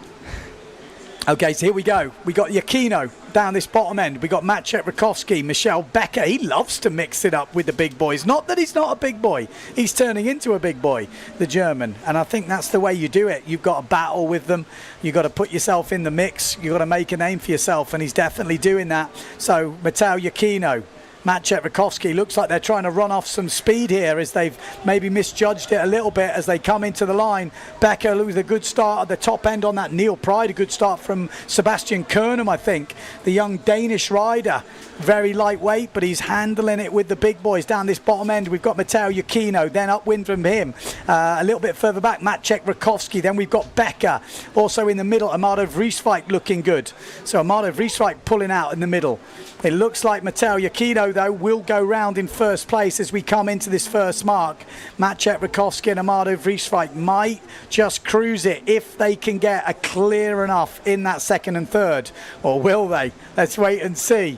Okay, so here we go. We got Yakino down this bottom end. We got Maciej Rakowski, Michel Becker. He loves to mix it up with the big boys. Not that he's not a big boy. He's turning into a big boy, the German. And I think that's the way you do it. You've got to battle with them. You've got to put yourself in the mix. You've got to make a name for yourself. And he's definitely doing that. So, Mateo Yakino, Maciej Rakowski, looks like they're trying to run off some speed here, as they've maybe misjudged it a little bit as they come into the line. Becker with a good start at the top end on that. Neil Pride, a good start from Sebastian Kernum, I think, the young Danish rider. Very lightweight, but he's handling it with the big boys down this bottom end. We've got Mateo Yakino, then upwind from him. A little bit further back, Maciej Rakowski. Then we've got Becker. Also in the middle, Amado Vrieswijk looking good. So Amado Vrieswijk pulling out in the middle. It looks like Mateo Yakino, though, will go round in first place as we come into this first mark. Maciej Rakowski and Amado Vrieswijk might just cruise it if they can get a clear enough in that second and third. Or will they? Let's wait and see.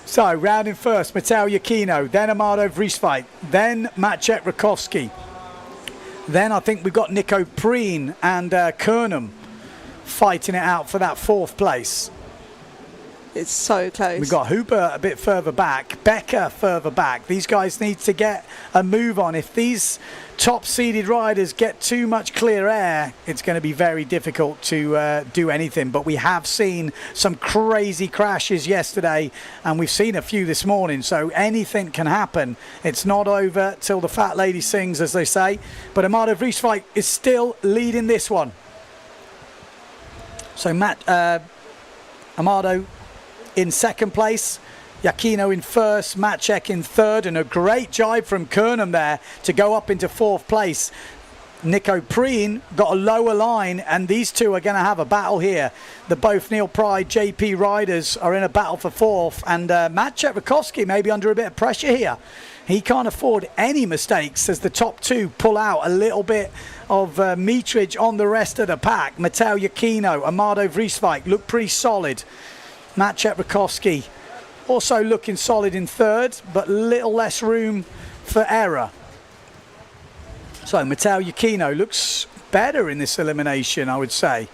So, round in first, Mateo Yakino, then Amado Vrieswijk, then Maciej Rakowski. Then I think we've got Nico Preen and Kernum fighting it out for that 4th place. It's so close. We've got Hooper a bit further back, Becker further back. These guys need to get a move on. If these top-seeded riders get too much clear air, it's going to be very difficult to do anything. But we have seen some crazy crashes yesterday, and we've seen a few this morning, so anything can happen. It's not over till the fat lady sings, as they say. But Amado Vrieswijk is still leading this one. So Amado in second place, Yakino in first, Maciej in third, and a great jibe from Kernum there to go up into 4th place. Nico Preen got a lower line, and these two are going to have a battle here. Both Neil Pride, JP riders are in a battle for 4th, and Maciej Rakowski may be under a bit of pressure here. He can't afford any mistakes as the top 2 pull out a little bit of meterage on the rest of the pack. Mateo Yakino, Amado Vrieswijk look pretty solid. Maciej Rakowski also looking solid in third, but little less room for error. So Mateo Yakino looks better in this elimination, I would say.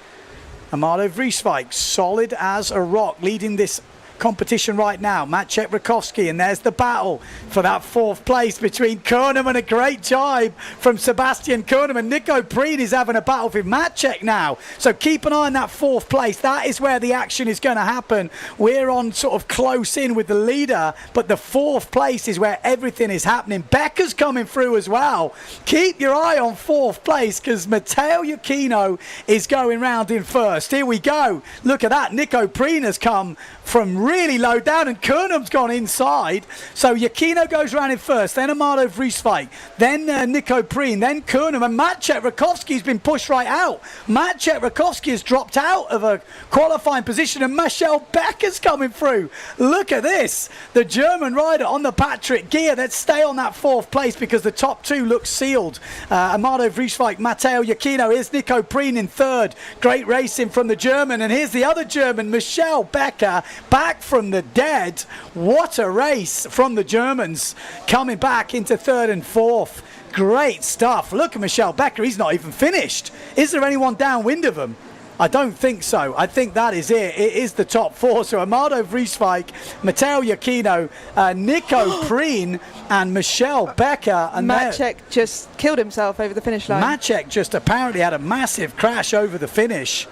Amado Vrieswijk, solid as a rock, leading this competition right now. Maciej Rakowski, and there's the battle for that 4th place between Kernum, and a great jibe from Sebastian Kernum, and Nico Preen is having a battle with Maciej now. So keep an eye on that 4th place. That is where the action is going to happen. We're on sort of close in with the leader, but the 4th place is where everything is happening. Becker's coming through as well. Keep your eye on 4th place, because Mateo Yakino is going round in first. Here we go. Look at that. Nico Preen has come from really low down, and Kernum's gone inside. So Yakino goes round in first, then Amado Vrieswijk, then Nico Preen, then Kernum, and Maciej Rakowski's been pushed right out. Maciej Rakowski has dropped out of a qualifying position, and Michel Becker's coming through. Look at this. The German rider on the Patrick gear. Let's stay on that 4th place, because the top 2 look sealed. Amado Vrieswijk, Mateo Yakino. Here's Nico Preen in third. Great racing from the German, and here's the other German, Michel Becker, back from the dead. What a race from the Germans, coming back into 3rd and 4th. Great stuff. Look at Michelle Becker. He's not even finished. Is there anyone downwind of him? I don't think so. I think that is it. It is the top four. So Amado Vrieswijk, Matteo Iachino, Nico Preen, and Michelle Becker. And Maciek just killed himself over the finish line. Maciek just apparently had a massive crash over the finish.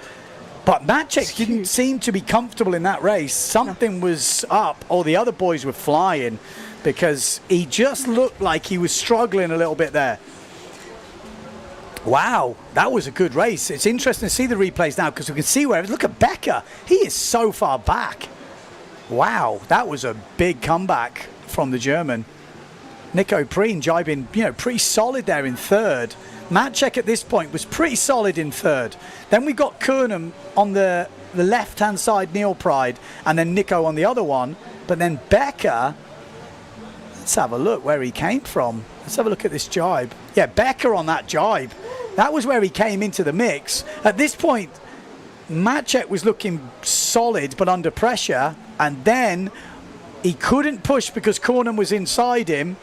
But Maciek didn't seem to be comfortable in that race. Something was up, or the other boys were flying, because he just looked like he was struggling a little bit there. Wow, that was a good race. It's interesting to see the replays now because we can see where. Look at Becker. He is so far back. Wow, that was a big comeback from the German. Nico Preen jibing, pretty solid there in third. Maciek at this point was pretty solid in third. Then we got Kernum on the left-hand side, Neil Pride, and then Nico on the other one. But then Becker, let's have a look where he came from. Let's have a look at this jibe. Yeah, Becker on that jibe. That was where he came into the mix. At this point, Maciek was looking solid but under pressure, and then he couldn't push because Cornum was inside him.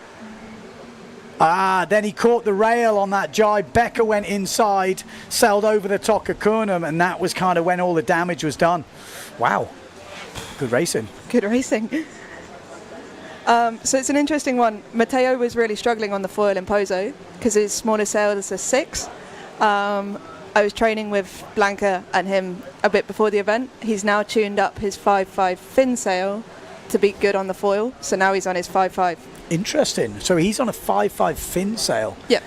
Then he caught the rail on that jibe. Becker went inside, sailed over the top of Cornum, and that was kind of when all the damage was done. Wow. Good racing. Good racing. So it's an interesting one. Matteo was really struggling on the foil in Pozo because his smallest sail is a 6. I was training with Blanca and him a bit before the event. He's now tuned up his 5.5 fin sail to be good on the foil. So now he's on his 5.5. Interesting. So he's on a 5.5 fin sail. Yeah.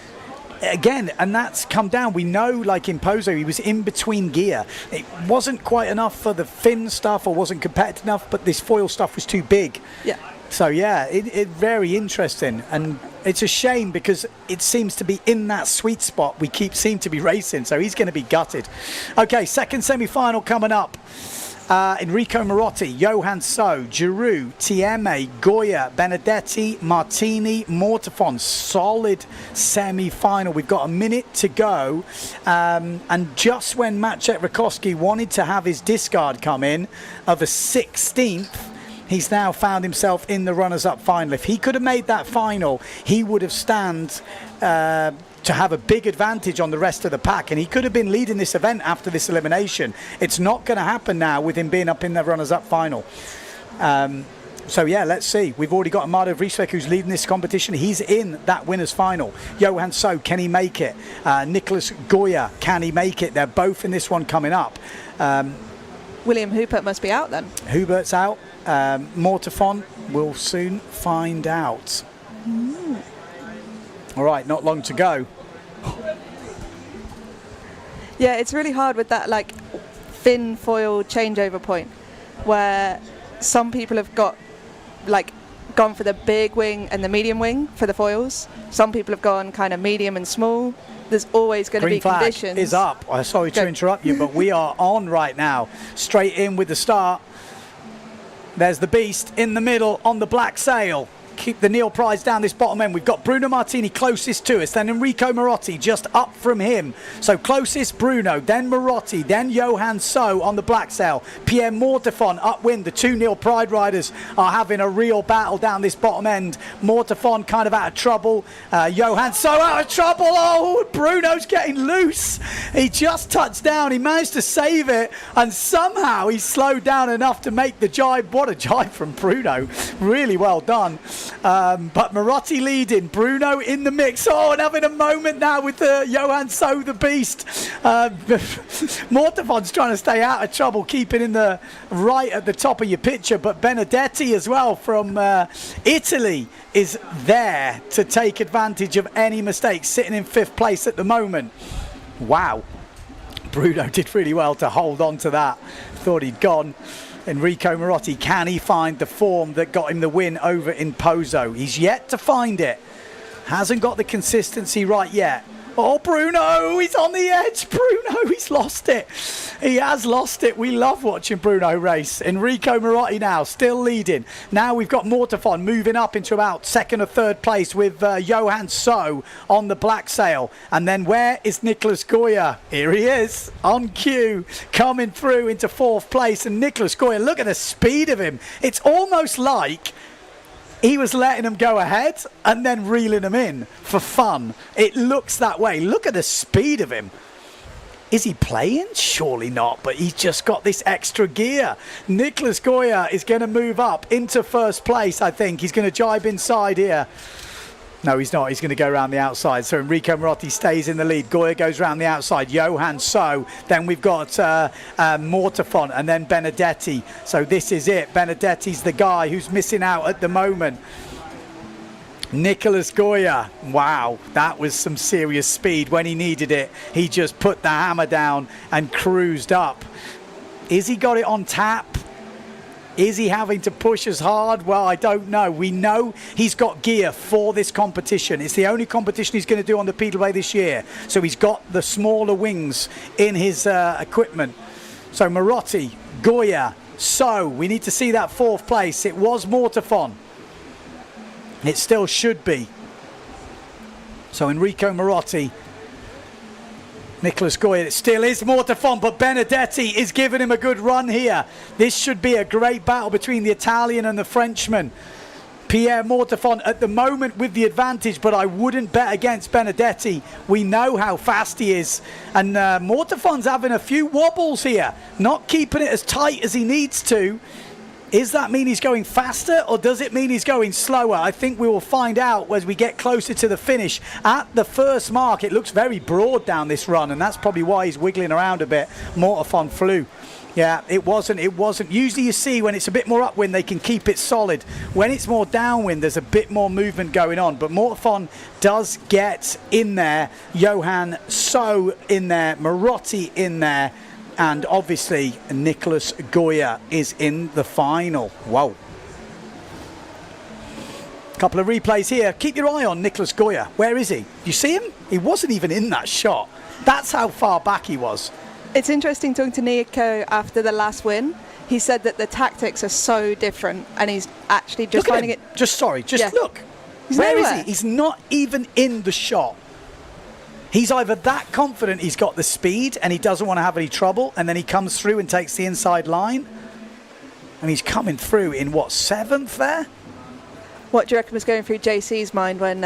Again, and that's come down. We know, like in Pozo, he was in between gear. It wasn't quite enough for the fin stuff, or wasn't competitive enough, but this foil stuff was too big. Yeah. So yeah, it very interesting, and it's a shame because it seems to be in that sweet spot we seem to be racing. So he's going to be gutted. Okay, second semi-final coming up. Enrico Marotti, Johan So, Giroux, Tieme, Goya, Benedetti, Martini, Mortafon. Solid semi-final. We've got a minute to go. And just when Maciek Rakowski wanted to have his discard come in of a 16th, he's now found himself in the runners-up final. If he could have made that final, he would have stand to have a big advantage on the rest of the pack, and he could have been leading this event after this elimination. It's not going to happen now with him being up in the runners-up final. So yeah, let's see. We've already got Amado Vrieswijk who's leading this competition. He's in that winners final. Johan So, can he make it? Nicholas Goya, can he make it? They're both in this one coming up. William Hubert must be out then. Hubert's out. Mortafon, we'll soon find out. All right, not long to go. Yeah, it's really hard with that like fin foil changeover point where some people have gone for the big wing and the medium wing for the foils. Some people have gone kind of medium and small. There's always going to be conditions. Green flag is up. I'm sorry to interrupt you, but we are on right now. Straight in with the start. There's the beast in the middle on the black sail. Keep the Neil Prize down this bottom end. We've got Bruno Martini closest to us, then Enrico Marotti just up from him. So closest Bruno, then Marotti, then Johan So on the black sail. Pierre Mortafon upwind. The two Neil Pride riders are having a real battle down this bottom end. Mortafon kind of out of trouble. Johan So out of trouble. Oh, Bruno's getting loose. He just touched down. He managed to save it, and somehow he slowed down enough to make the jibe. What a jibe from Bruno. Really well done. But Marotti leading, Bruno in the mix. Oh, and having a moment now with Johan So, the beast. Mortafon's trying to stay out of trouble, keeping in the right at the top of your picture. But Benedetti as well from Italy is there to take advantage of any mistakes, sitting in 5th place at the moment. Wow. Bruno did really well to hold on to that. Thought he'd gone. Enrico Marotti, can he find the form that got him the win over in Pozo? He's yet to find it. Hasn't got the consistency right yet. Oh, Bruno, he's on the edge. Bruno, he's lost it. He has lost it. We love watching Bruno race. Enrico Marotti now still leading. Now we've got Mortafon moving up into about 2nd or 3rd place with Johan So on the black sail. And then where is Nicholas Goya? Here he is on cue, coming through into 4th place. And Nicholas Goya, look at the speed of him. It's almost like he was letting them go ahead and then reeling them in for fun. It looks that way. Look at the speed of him. Is he playing? Surely not, but he's just got this extra gear. Nicholas Goya is going to move up into first place, I think. He's going to jibe inside here. No, he's not. He's going to go around the outside. So Enrico Marotti stays in the lead. Goya goes around the outside. Johan So. Then we've got Mortafont and then Benedetti. So this is it. Benedetti's the guy who's missing out at the moment. Nicholas Goya. Wow, that was some serious speed when he needed it. He just put the hammer down and cruised up. Is he got it on tap? Is he having to push as hard? Well, I don't know. We know he's got gear for this competition. It's the only competition he's going to do on the PWA this year. So he's got the smaller wings in his equipment. So Marotti, Goya, So. We need to see that fourth place. It was Mortafont. It still should be. So Enrico Marotti, Nicholas Goya, it still is Mortafont, but Benedetti is giving him a good run here. This should be a great battle between the Italian and the Frenchman. Pierre Mortafont at the moment with the advantage, but I wouldn't bet against Benedetti. We know how fast he is. And Mortafont's having a few wobbles here, not keeping it as tight as he needs to. Does that mean he's going faster, or does it mean he's going slower? I think we will find out as we get closer to the finish. At the first mark, it looks very broad down this run, and that's probably why he's wiggling around a bit. Mortafont flew. Yeah, it wasn't. Usually you see when it's a bit more upwind, they can keep it solid. When it's more downwind, there's a bit more movement going on. But Mortafont does get in there. Johan So in there. Marotti in there. And obviously, Nicholas Goya is in the final. Wow. Couple of replays here. Keep your eye on Nicholas Goya. Where is he? You see him? He wasn't even in that shot. That's how far back he was. It's interesting talking to Nico after the last win. He said that the tactics are so different, and he's actually just finding it. Just look. He's Where is nowhere. he? He's not even in the shot. He's either that confident he's got the speed and he doesn't want to have any trouble, and then he comes through and takes the inside line. And he's coming through in, what, 7th there? What do you reckon was going through JC's mind when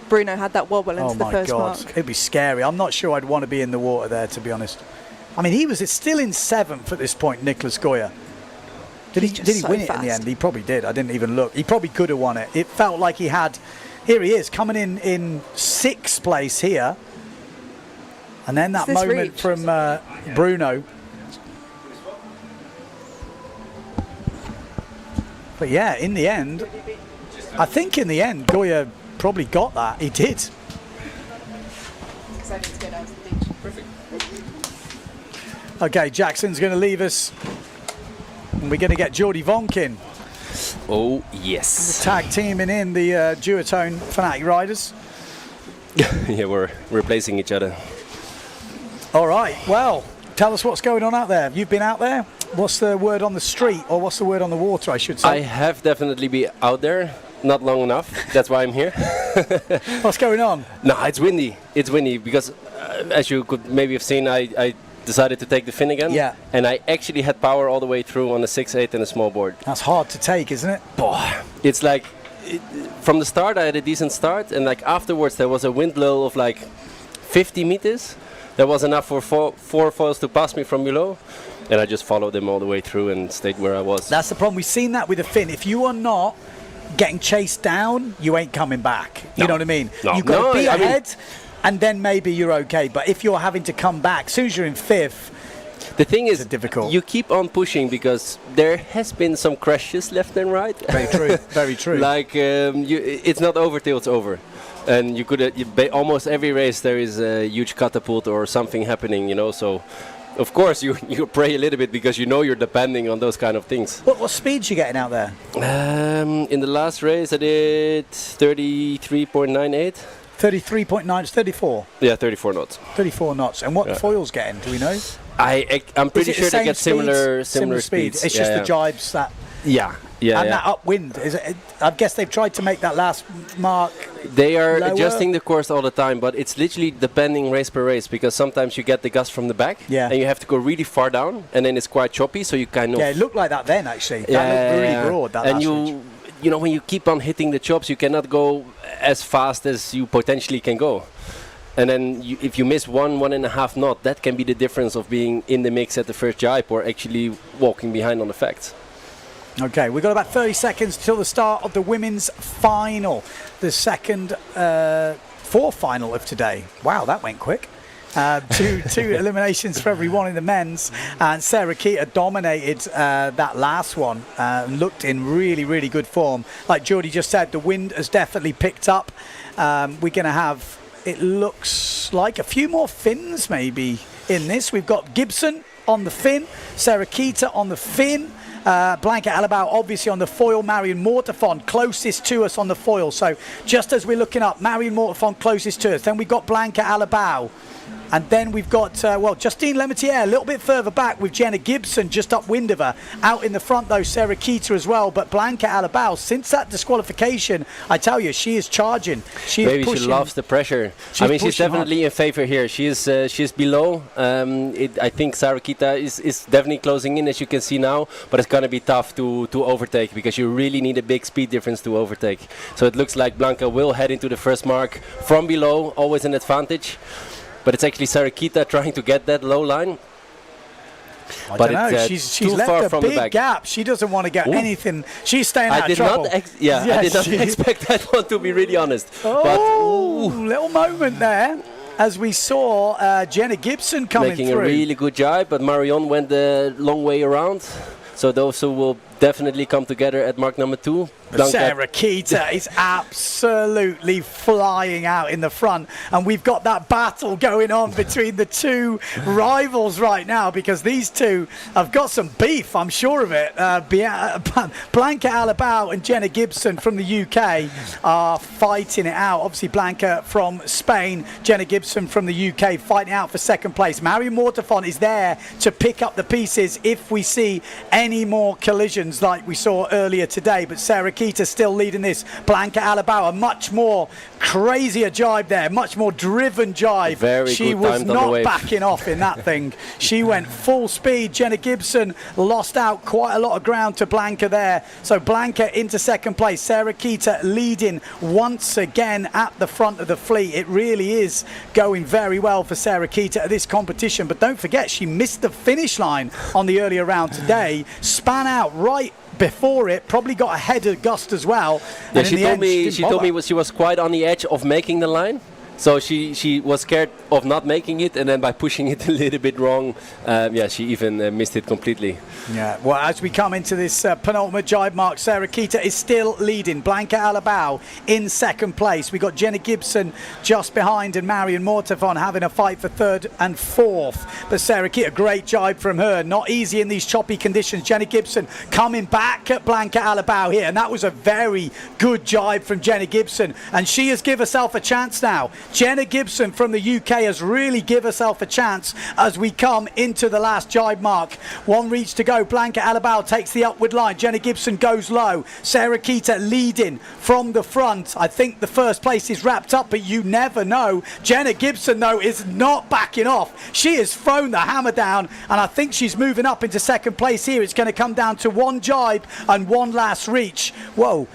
Bruno had that wobble into the first mark? It'd be scary. I'm not sure I'd want to be in the water there, to be honest. I mean, he was still in 7th at this point, Nicholas Goya. Did he win it in the end? He probably did. I didn't even look. He probably could have won it. It felt like he had... Here he is, coming in 6th place here. And then that moment from Bruno. But yeah, in the end, I think in the end, Goya probably got that. He did. Okay, Jackson's going to leave us. And we're going to get Jordi Vonkin. Oh, yes. The tag teaming in the duotone Fanatic Riders. Yeah, we're replacing each other. All right, well, tell us what's going on out there. You've been out there? What's the word on the street, or what's the word on the water, I should say? I have definitely been out there, not long enough. That's why I'm here. What's going on? No, it's windy. It's windy because, as you could maybe have seen, I decided to take the fin again. Yeah. And I actually had power all the way through on a 6/8 and a small board. That's hard to take, isn't it? It's like, from the start I had a decent start, and like afterwards there was a wind lull of like 50 meters. That was enough for four foils to pass me from below, and I just followed them all the way through and stayed where I was. That's the problem. We've seen that with the fin. If you are not getting chased down, you ain't coming back. You know what I mean? No. You've got to be I mean, ahead, and then maybe you're okay. But if you're having to come back, as soon as you're in 5th, the thing is, difficult. You keep on pushing because there has been some crashes left and right. Very true. Very true. Like it's not over till it's over, and you could almost every race there is a huge catapult or something happening, you know. So, of course, you pray a little bit because you know you're depending on those kind of things. What speeds you getting out there? In the last race, I did 33.98. 33.9, 34? Yeah, 34 knots. 34 knots. And what foil's getting, do we know? I'm pretty sure they get similar speeds. It's just the jibes that... Yeah. And that upwind. I guess they've tried to make that last mark They are lower. adjusting the course all the time, but it's literally depending race per race, because sometimes you get the gust from the back, and you have to go really far down, and then it's quite choppy, so you kind of... Yeah, it looked like that then, actually. That looked really broad, that last ridge. you know, when you keep on hitting the chops, you cannot go as fast as you potentially can go. And then if you miss 1.5 knot, that can be the difference of being in the mix at the first jibe or actually walking behind on the facts. Okay, we've got about 30 seconds till the start of the women's final, the second fourth final of today. Wow, that went quick. Two eliminations for everyone in the men's, and Sarah Keita dominated that last one, looked in really, really good form. Like Geordie just said, the wind has definitely picked up. We're going to have, it looks like, a few more Finns maybe in this. We've got Gibson on the fin, Sarah Keita on the fin, Blanca Alabau obviously on the foil, Marion Mortefon closest to us on the foil. So just as we're looking up, Marion Mortefon closest to us. Then we've got Blanca Alabau. And then we've got, Justine Lemaitre a little bit further back with Jenna Gibson just upwind of her. Out in the front, though, Sarah Keita as well. But Blanca Alabau, since that disqualification, I tell you, she is charging. She Maybe is pushing. she loves the pressure. I mean, she's definitely in favor here. She's below. I think Sarah Keita is definitely closing in, as you can see now. But it's going to be tough to overtake because you really need a big speed difference to overtake. So it looks like Blanca will head into the first mark from below, always an advantage. But it's actually Sarah Keita trying to get that low line. I don't know. She's left a big gap. She doesn't want to get anything. She's staying out of trouble. I did not expect that one, to be really honest. Oh, but, little moment there as we saw Jenna Gibson coming through. Making a really good jibe, but Marion went the long way around. So those who will definitely come together at mark number 2. Sarah Keita is absolutely flying out in the front, and we've got that battle going on between the two rivals right now because these two have got some beef, I'm sure of it. Blanca Alabau and Jenna Gibson from the UK are fighting it out. Obviously Blanca from Spain, Jenna Gibson from the UK fighting out for second place. Marion Mortefon is there to pick up the pieces if we see any more collisions like we saw earlier today, but Sarah Keita still leading this. Blanca Alabau, a much more crazier jibe there, much more driven jibe. She was not backing off in that thing. She went full speed. Jenna Gibson lost out quite a lot of ground to Blanca there. So Blanca into second place. Sarah Keita leading once again at the front of the fleet. It really is going very well for Sarah Keita at this competition. But don't forget, she missed the finish line on the earlier round today. Span out right before it, probably got ahead of Gust as well. Yeah, she told me she was quite on the edge of making the line. So she was scared of not making it, and then by pushing it a little bit wrong, she even missed it completely. Yeah, well, as we come into this penultimate jibe mark, Sarah Keita is still leading. Blanca Alabau in second place. We got Jenna Gibson just behind, and Marion Mortefon having a fight for third and fourth. But Sarah Keita, great jibe from her. Not easy in these choppy conditions. Jenna Gibson coming back at Blanca Alabau here, and that was a very good jibe from Jenna Gibson, and she has given herself a chance now. Jenna Gibson from the UK has really given herself a chance as we come into the last jibe mark. One reach to go. Blanca Alabau takes the upward line. Jenna Gibson goes low. Sarah Keita leading from the front. I think the first place is wrapped up, but you never know. Jenna Gibson, though, is not backing off. She has thrown the hammer down, and I think she's moving up into second place here. It's going to come down to one jibe and one last reach. Whoa.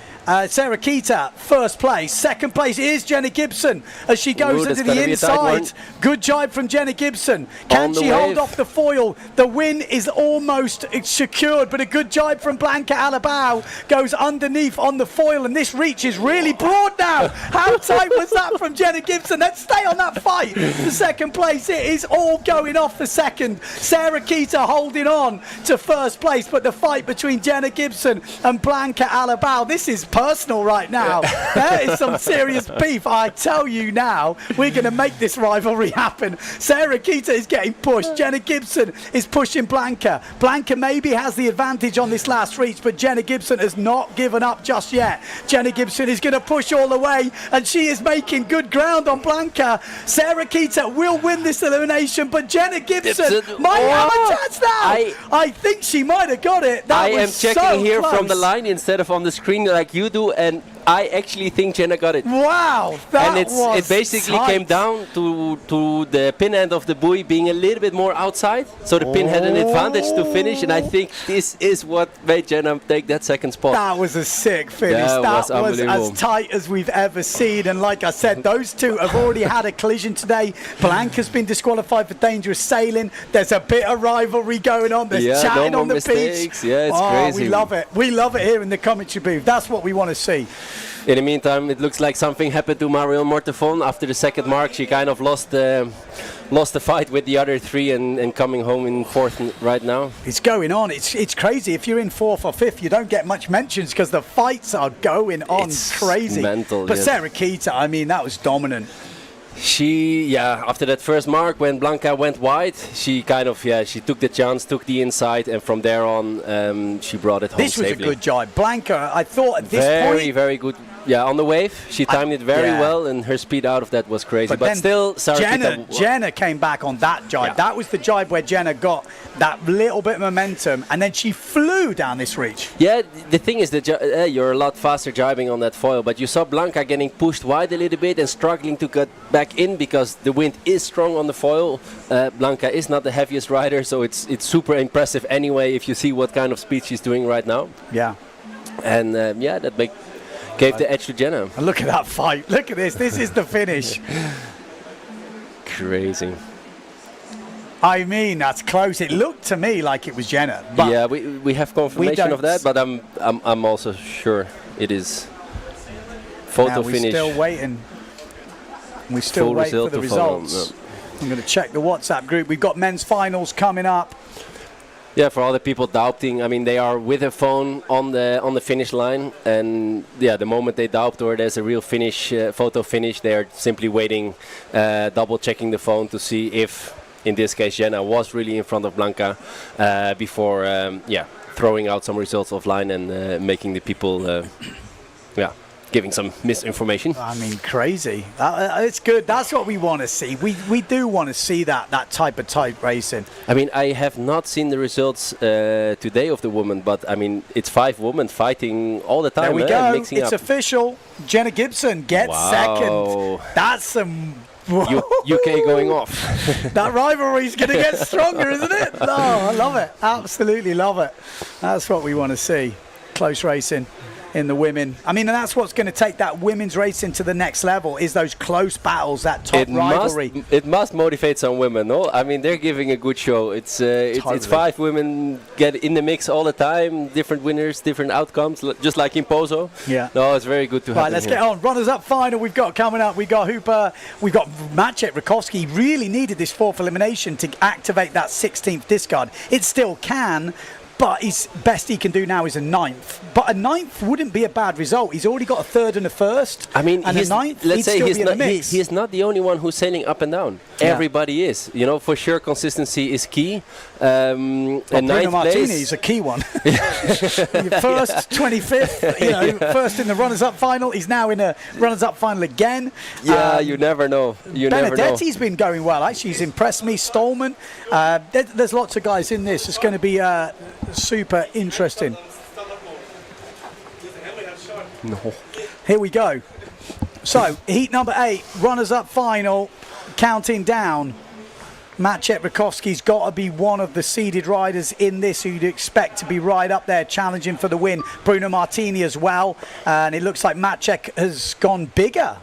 Sarah Keita, first place. Second place is Jenna Gibson as she goes into the inside. Good jibe from Jenna Gibson. Can she hold off the foil? The win is almost secured, but a good jibe from Blanca Alabau goes underneath on the foil, and this reach is really broad now. How tight was that from Jenna Gibson? Let's stay on that fight. The second place, it is all going off for second. Sarah Keita holding on to first place, but the fight between Jenna Gibson and Blanca Alabau, this is personal right now. There is some serious beef. I tell you now, we're going to make this rivalry happen. Sarah Keita is getting pushed. Jenna Gibson is pushing Blanca. Blanca maybe has the advantage on this last reach, but Jenna Gibson has not given up just yet. Jenna Gibson is going to push all the way, and she is making good ground on Blanca. Sarah Keita will win this elimination, but Jenna Gibson might have a chance now. I think she might have got it. That I am checking so here close. from the line instead of on the screen like you do, and I actually think Jenna got it. Wow, that and was it basically tight. came down to the pin end of the buoy being a little bit more outside, so the pin had an advantage to finish, and I think this is what made Jenna take that second spot. That was a sick finish. Yeah, that was as tight as we've ever seen. And like I said, those two have already had a collision today. Blanca's been disqualified for dangerous sailing. There's a bit of rivalry going on. There's chatting no on the mistakes. beach. Yeah, it's crazy. We love it. We love it here in the commentary booth. That's what we want to see. In the meantime, it looks like something happened to Marion Mortefon. After the second mark, she kind of lost the fight with the other three and coming home in fourth right now. It's going on. It's crazy. If you're in fourth or fifth, you don't get much mentions because the fights are going on crazy. Mental, but yes. Sarah Keita, I mean, that was dominant. After that first mark, when Blanca went wide, she kind of, she took the chance, took the inside, and from there on, she brought it home This was safely. a good jibe. Blanca, I thought at this point... Very good. Yeah, on the wave, she timed it very well, and her speed out of that was crazy. But still, Sarah Jenna came back on that jibe. Yeah. That was the jibe where Jenna got that little bit of momentum, and then she flew down this reach. Yeah, the thing is that you're a lot faster jibing on that foil, but you saw Blanca getting pushed wide a little bit and struggling to get back in because the wind is strong on the foil. Blanca is not the heaviest rider, so it's super impressive anyway if you see what kind of speed she's doing right now. Yeah. And that gave the edge to Jenna. And look at that fight. Look at this. This is the finish. Crazy. I mean, that's close. It looked to me like it was Jenna. But yeah, we have confirmation of that, but I'm also sure it is photo finish. We're still waiting. We still wait for the results. I'm going to check the WhatsApp group. We've got men's finals coming up. Yeah, for all the people doubting, I mean, they are with a phone on the finish line, and the moment they doubt or there's a real finish, photo finish, they are simply waiting, double checking the phone to see if, in this case, Jenna was really in front of Blanca before, throwing out some results offline and making the people, giving some misinformation. I mean, crazy. It's good. That's what we want to see. We do want to see that type of tight racing. I mean, I have not seen the results today of the women, but I mean, it's 5 women fighting all the time. There we go. Mixing it's up. Official. Jenna Gibson gets second. That's some... UK going off. That rivalry's going to get stronger, isn't it? No, I love it. Absolutely love it. That's what we want to see. Close racing in the women. I mean, and that's what's going to take that women's racing to the next level, is those close battles, that top rivalry. It must motivate some women, no? I mean, they're giving a good show. It's 5 women get in the mix all the time, different winners, different outcomes, just like in Pozo. Yeah. No, it's very good to have. Right, let's get on. Runners-up final we've got coming up. We've got Hooper, we've got Maciej Rakowski. Really needed this 4th elimination to activate that 16th discard. It still can, but his best he can do now is a 9th. But a 9th wouldn't be a bad result. He's already got a 3rd and a 1st. I mean, and a 9th, let's say he's not, he is not the only one who's sailing up and down. Yeah. Everybody is. You know, for sure, consistency is key. Bruno Martini is a key one. First, 25th, first in the runners-up final. He's now in a runners-up final again. Yeah, you never know. Benedetti's been going well. Actually, he's impressed me. Stallman. There's lots of guys in this. It's going to be super interesting. No. Here we go. So, heat number 8, runners-up final, counting down. Maciej Rakowski's got to be one of the seeded riders in this who you'd expect to be right up there challenging for the win. Bruno Martini as well. And it looks like Maciej has gone bigger.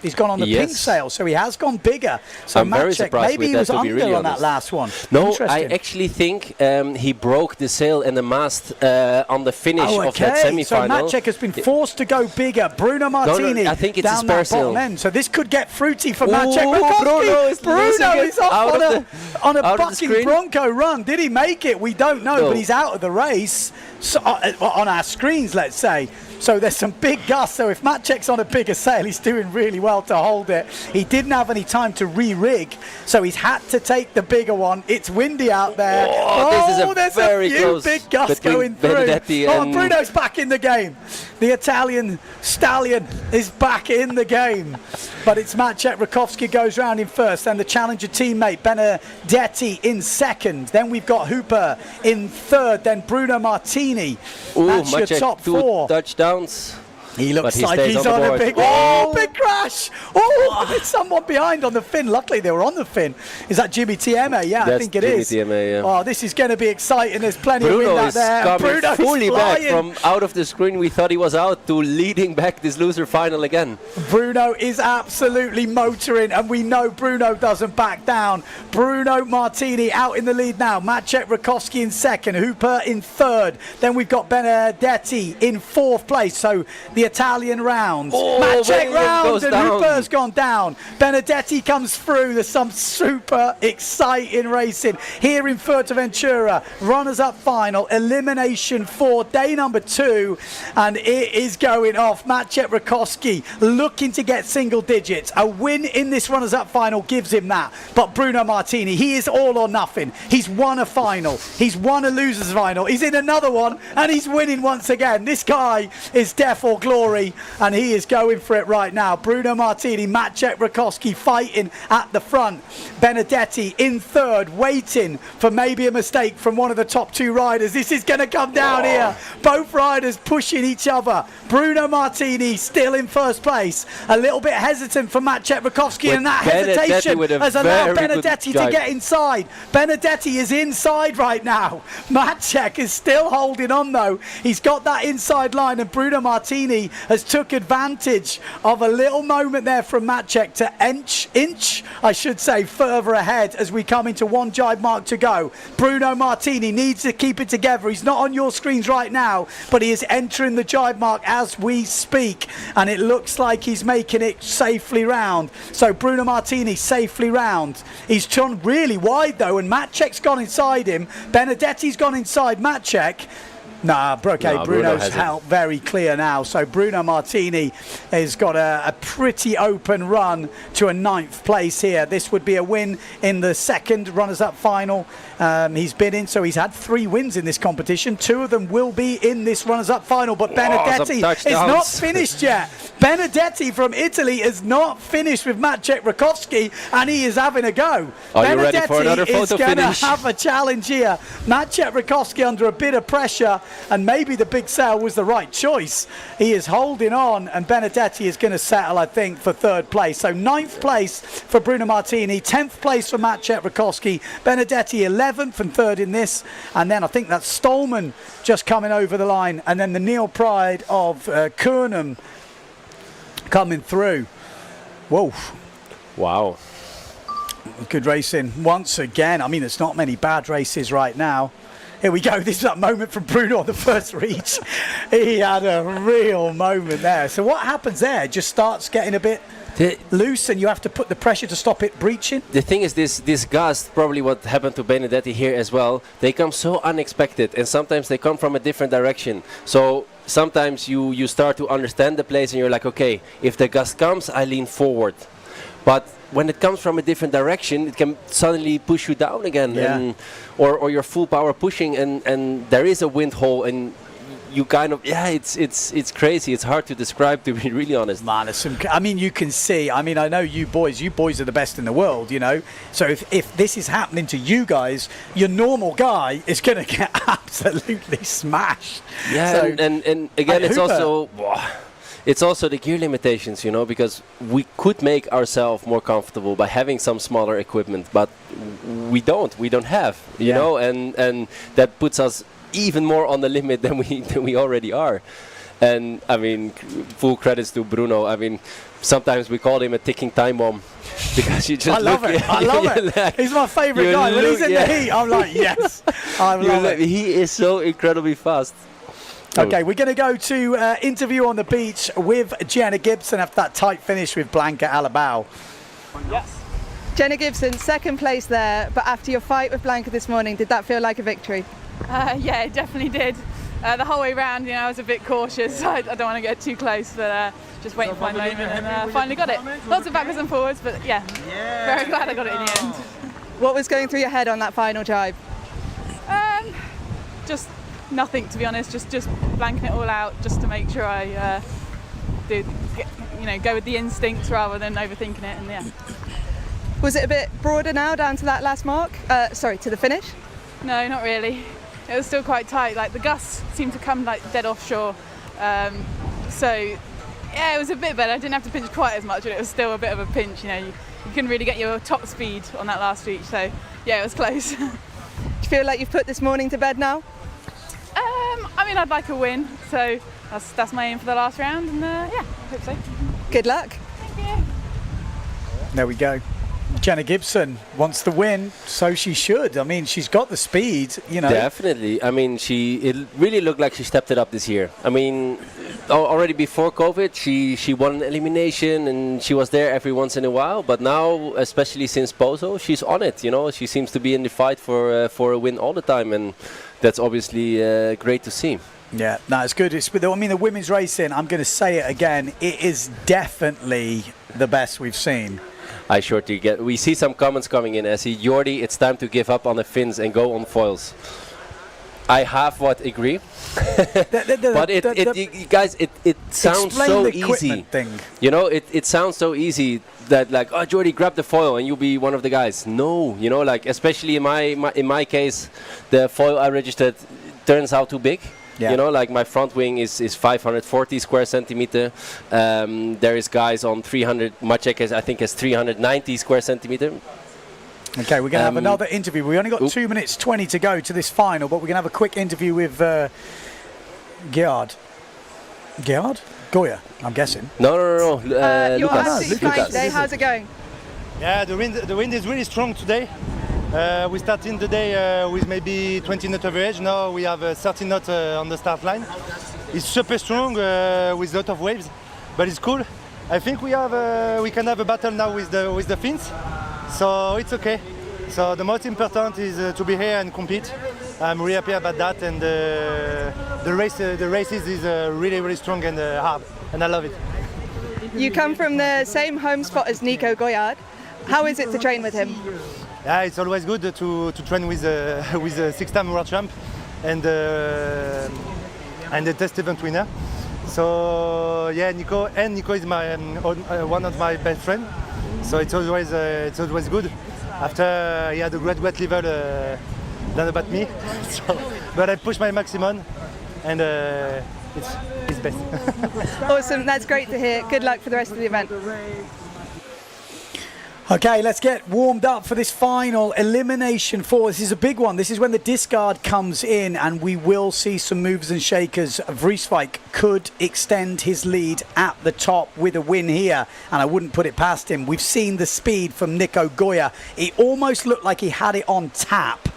He's gone on the pink sail, so he has gone bigger. So I'm very surprised maybe he was under really on that last one. No, I actually think he broke the sail and the mast on the finish of that semi-final. So Maciej has been forced to go bigger. Bruno Martini I think it's down that bottom end. So this could get fruity for Maciej Rakowski. Bruno is off on a bucking Bronco run. Did he make it? We don't know, but he's out of the race. So, on our screens, let's say. So there's some big gusts. So if Maciej's on a bigger sail, he's doing really well to hold it. He didn't have any time to re-rig, so he's had to take the bigger one. It's windy out there. This is a few big gusts going through. Bruno's back in the game. The Italian stallion is back in the game. But it's Maciej Rakowski goes round in first, and the challenger teammate Benedetti in second. Then we've got Hooper in third, then Bruno Martini. That's your top 4. Touchdowns. He looks But like stays he's on on the a board. big... Oh, big crash! Oh, there's someone behind on the fin. Luckily, they were on the fin. Is that Jimmy Tieme? Yeah, I That's think it Jimmy is. Tieme, yeah. Oh, this is going to be exciting. There's plenty of wind Bruno out is there. coming Bruno's fully back flying. from out of the screen. We thought he was out to leading back this loser final again. Bruno is absolutely motoring, and we know Bruno doesn't back down. Bruno Martini out in the lead now. Maciej Rakowski in second, Hooper in third. Then we've got Benedetti in fourth place. So the Italian round. Oh, Maciej William round, goes and down. Hooper's gone down. Benedetti comes through. There's some super exciting racing here in Fuerteventura. Runners-up final, Elimination 4, day number 2, and it is going off. Maciej Rakowski looking to get single digits. A win in this runners-up final gives him that. But Bruno Martini, he is all or nothing. He's won a final. He's won a losers final. He's in another one, and he's winning once again. This guy is death or glory, and he is going for it right now. Bruno Martini, Maciej Rakowski fighting at the front. Benedetti in third, waiting for maybe a mistake from one of the top 2 riders. This is going to come down here. Both riders pushing each other. Bruno Martini still in first place. A little bit hesitant for Maciej Rakowski, With and that Benedetti hesitation with a has allowed very good Benedetti to drive. get inside. Benedetti is inside right now. Maciej is still holding on though. He's got that inside line, and Bruno Martini has took advantage of a little moment there from Maciej to inch, I should say, further ahead as we come into one jibe mark to go. Bruno Martini needs to keep it together. He's not on your screens right now, but he is entering the jibe mark as we speak, and it looks like he's making it safely round. So Bruno Martini safely round. He's gone really wide though, and Maciej's gone inside him. Benedetti's gone inside Maciej. Nah, okay, No, Bruno Bruno's has it. out very clear now. So Bruno Martini has got a pretty open run to a 9th place here. This would be a win in the second runners-up final he's been in. So he's had 3 wins in this competition. 2 of them will be in this runners-up final. But Benedetti is not finished yet. Benedetti from Italy is not finished with Maciej Rakowski, and he is having a go. Are you ready for another Benedetti is photo going to finish? have a challenge here. Maciej Rakowski under a bit of pressure, and maybe the big sail was the right choice. He is holding on, and Benedetti is going to settle, I think, for 3rd place. So 9th place for Bruno Martini, 10th place for Maciej Rakowski, Benedetti 11th and 3rd in this, and then I think that's Stolman just coming over the line, and then the Neil Pride of Kernham coming through. Whoa. Wow. Good racing once again. I mean, there's not many bad races right now. Here we go. This is that moment from Bruno on the first reach. He had a real moment there. So what happens there? It just starts getting a bit loose, and you have to put the pressure to stop it breaching. The thing is, this gust, probably what happened to Benedetti here as well, they come so unexpected, and sometimes they come from a different direction. So sometimes you start to understand the place, and you're like, okay, if the gust comes, I lean forward. But when it comes from a different direction, it can suddenly push you down again, and, or you're full power pushing, and there is a wind hole, and you kind of, it's crazy. It's hard to describe, to be really honest. Man, I mean, you can see, I mean, I know you boys are the best in the world, you know. So if this is happening to you guys, your normal guy is going to get absolutely smashed. Yeah, so, and again, it's also the gear limitations, you know, because we could make ourselves more comfortable by having some smaller equipment, but we don't have, you know, and that puts us even more on the limit than we already are. And I mean, full credits to Bruno. I mean, sometimes we call him a ticking time bomb because you just I love it. Like, he's my favorite guy. When he's in the heat, I'm like, yes, I love it. He is so incredibly fast. Okay, we're going to go to interview on the beach with Jenna Gibson after that tight finish with Blanca Alabao. Yes. Jenna Gibson, 2nd place there, but after your fight with Blanca this morning, did that feel like a victory? Yeah, it definitely did. The whole way round, you know, I was a bit cautious. I don't want to get too close, but just waiting for my moment, and finally got it. Lots of backwards and forwards, but yeah, very glad I got it in the end. What was going through your head on that final jibe? Just nothing, to be honest. Just blanking it all out, just to make sure I go with the instincts rather than overthinking it. And yeah. Was it a bit broader now down to that last mark? To the finish? No, not really. It was still quite tight. Like the gusts seemed to come like dead offshore. So yeah, it was a bit better. I didn't have to pinch quite as much, but it was still a bit of a pinch. You know, you couldn't really get your top speed on that last reach. So yeah, it was close. Do you feel like you've put this morning to bed now? I mean, I'd like a win, so that's my aim for the last round, and yeah, I hope so. Good luck. Thank you. There we go. Jenna Gibson wants the win, so she should. I mean, she's got the speed, you know. Definitely. I mean, it really looked like she stepped it up this year. I mean, already before COVID, she won an elimination and she was there every once in a while. But now, especially since Pozo, she's on it. You know, she seems to be in the fight for a win all the time, and that's obviously great to see. Yeah, no, it's good. I mean, the women's racing, I'm going to say it again, it is definitely the best we've seen. I sure do get. We see some comments coming in. I see Jordi, it's time to give up on the fins and go on foils. I agree. But guys, it sounds so easy. You know, it sounds so easy that like, oh, Jordi, grab the foil and you'll be one of the guys. No, you know, like especially in my case, the foil I registered turns out too big. Yeah. You know, like my front wing is 540 square centimeter. There is guys on 300. Maciek I think has 390 square centimeter. Okay, we're going to have another interview. We only got 2 minutes 20 to go to this final, but we're going to have a quick interview with Gerard. Gerard? Goya, I'm guessing. No. You're absolutely fine today. How's it going? Yeah, the wind is really strong today. We started the day with maybe 20 knot average. Now we have 30 knot on the start line. It's super strong with a lot of waves, but it's cool. I think we can have a battle now with the fins, so it's okay. So the most important is to be here and compete. I'm really happy about that, and the races is really strong and hard, and I love it. You come from the same home spot as Nico Goyard. How is it to train with him? Yeah, it's always good to train with a six-time world champ and the test event winner. So yeah, Nico is my one of my best friends. So it's always good. After he had a great level than about me, but I push my maximum, and it's best. Awesome, that's great to hear. Good luck for the rest of the event. Okay, let's get warmed up for this final Elimination 4. This is a big one. This is when the discard comes in and we will see some movers and shakers. Vrieswijk could extend his lead at the top with a win here, and I wouldn't put it past him. We've seen the speed from Nico Goya. It almost looked like he had it on tap.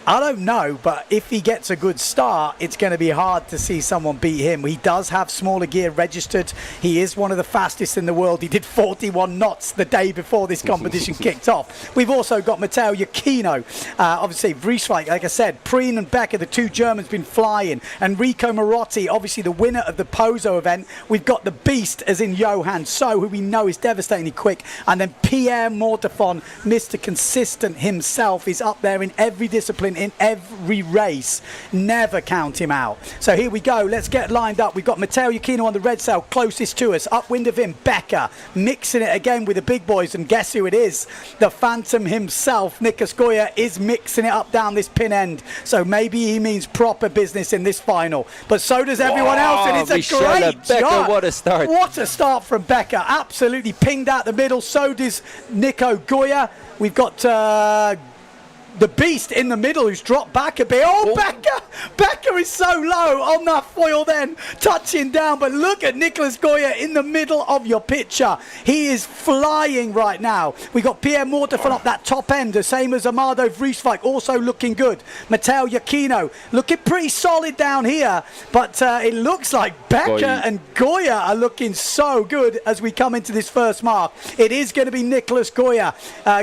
I don't know, but if he gets a good start, it's going to be hard to see someone beat him. He does have smaller gear registered. He is one of the fastest in the world. He did 41 knots the day before this competition kicked off. We've also got Matteo Iachino. Obviously, Vrieswijk, like I said, Preen and Becker, the two Germans, been flying. Enrico Marotti, obviously the winner of the Pozo event. We've got the beast, as in Johan So, who we know is devastatingly quick. And then Pierre Mortefon, Mr. Consistent himself, is up there in every discipline, in every race. Never count him out. So here we go. Let's get lined up. We've got Matteo Iachino on the red sail, closest to us. Upwind of him, Becker, mixing it again with the big boys. And guess who it is? The Phantom himself, Nikos Goya, is mixing it up down this pin end. So maybe he means proper business in this final. But so does everyone else. And it's a great Becker, shot. what a start. What a start from Becker. Absolutely pinged out the middle. So does Nico Goya. We've got the beast in the middle who's dropped back a bit. Oh, Becker is so low on that foil then, touching down. But look at Nikos Goya in the middle of your picture. He is flying right now. We got Pierre Mortefon up that top end, the same as Amado Vrieswijk, also looking good. Matteo Iachino looking pretty solid down here, but it looks like Becker and Goya are looking so good as we come into this first mark. It is going to be Nikos Goya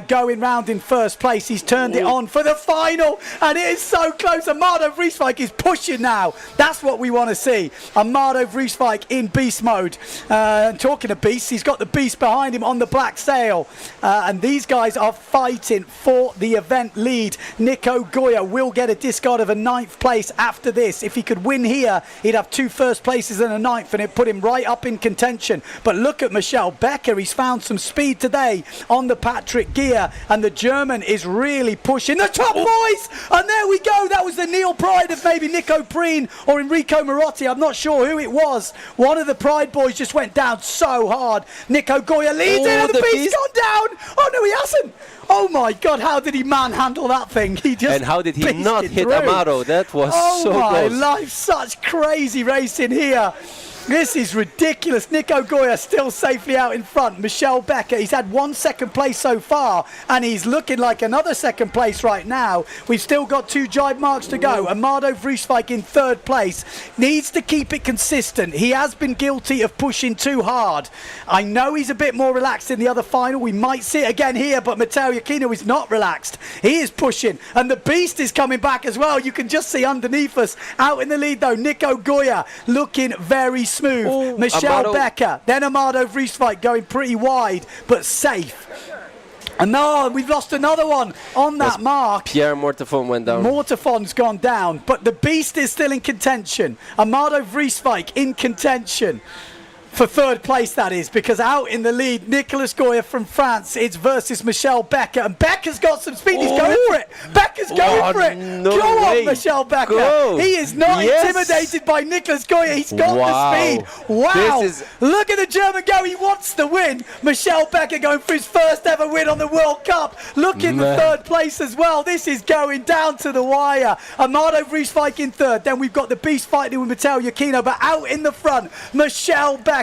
going round in first place. He's turned it on for the final, and it is so close. Amado Vrieswijk is pushing now. That's what we want to see. Amado Vrieswijk in beast mode. Talking of beasts, he's got the beast behind him on the black sail, and these guys are fighting for the event lead. Nico Goya will get a discard of a 9th place after this. If he could win here, he'd have 2 first places and a 9th, and it put him right up in contention. But look at Michel Becker. He's found some speed today on the Patrick gear, and the German is really pushing in the top, boys! And there we go. That was the Neil Pride of maybe Nico Preen or Enrico Marotti. I'm not sure who it was. One of the Pride boys just went down so hard. Nico Goya leads in, and the beast's gone down. Oh, no, he hasn't. Oh, my God. How did he manhandle that thing? He just and how did he not hit through. Amaro? That was so close. Oh, my close. life. Such crazy racing here. This is ridiculous. Nico Goya still safely out in front. Michel Becker, he's had 1 second place so far, and he's looking like another second place right now. We've still got 2 jibe marks to go. Amado Vreeswijk in 3rd place. Needs to keep it consistent. He has been guilty of pushing too hard. I know he's a bit more relaxed in the other final. We might see it again here, but Matteo Iachino is not relaxed. He is pushing, and the beast is coming back as well. You can just see underneath us. Out in the lead, though, Nico Goya looking very smooth. Michel Becker, then Amado Vreeswijk going pretty wide but safe. And no, we've lost another one on that mark. Pierre Mortefon went down. Mortefon's gone down, but the beast is still in contention. Amado Vreeswijk in contention. For 3rd place, that is, because out in the lead, Nicolas Goya from France, it's versus Michel Becker, and Becker's got some speed. He's going for it. Becker's going for it. No Go way. on, Michel Becker. Go. He is not intimidated by Nicolas Goya. He's got the speed. Wow. Look at the German go. He wants the win. Michel Becker going for his first ever win on the World Cup. Look in the 3rd place as well. This is going down to the wire. Amado Vreeswijk in 3rd. Then we've got the beast fighting with Matteo Iachino, but out in the front, Michel Becker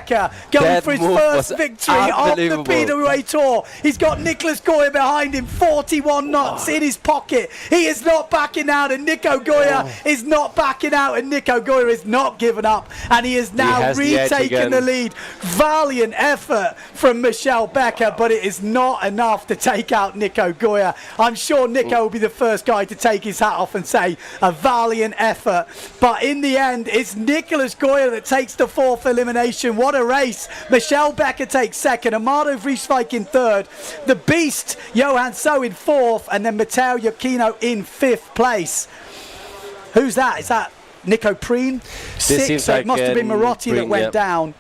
going for his first victory on the PWA Tour. He's got Nicolas Goya behind him, 41 knots in his pocket. He is not backing out, and Nico Goya is not backing out, and Nico Goya is not giving up, and he is now retaking the lead. Valiant effort from Michel Becker, but it is not enough to take out Nico Goya. I'm sure Nico will be the first guy to take his hat off and say a valiant effort, but in the end it's Nicolas Goya that takes the 4th elimination. What a race. Michel Becker takes 2nd, Amado Vreeswijk in 3rd, the beast Johan So in 4th, and then Matteo Iachino in 5th place. Who's that? Is that Nico Preen? 6th, so it must have been Marotti that went down.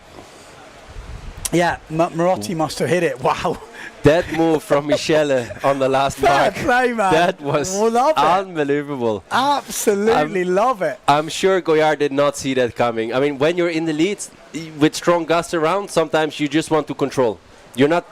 Yeah, Marotti must have hit it. Wow. That move from Michele on the last mark. Play, man. That was unbelievable. Absolutely love it. I'm sure Goyard did not see that coming. I mean, when you're in the lead with strong gusts around, sometimes you just want to control. You're not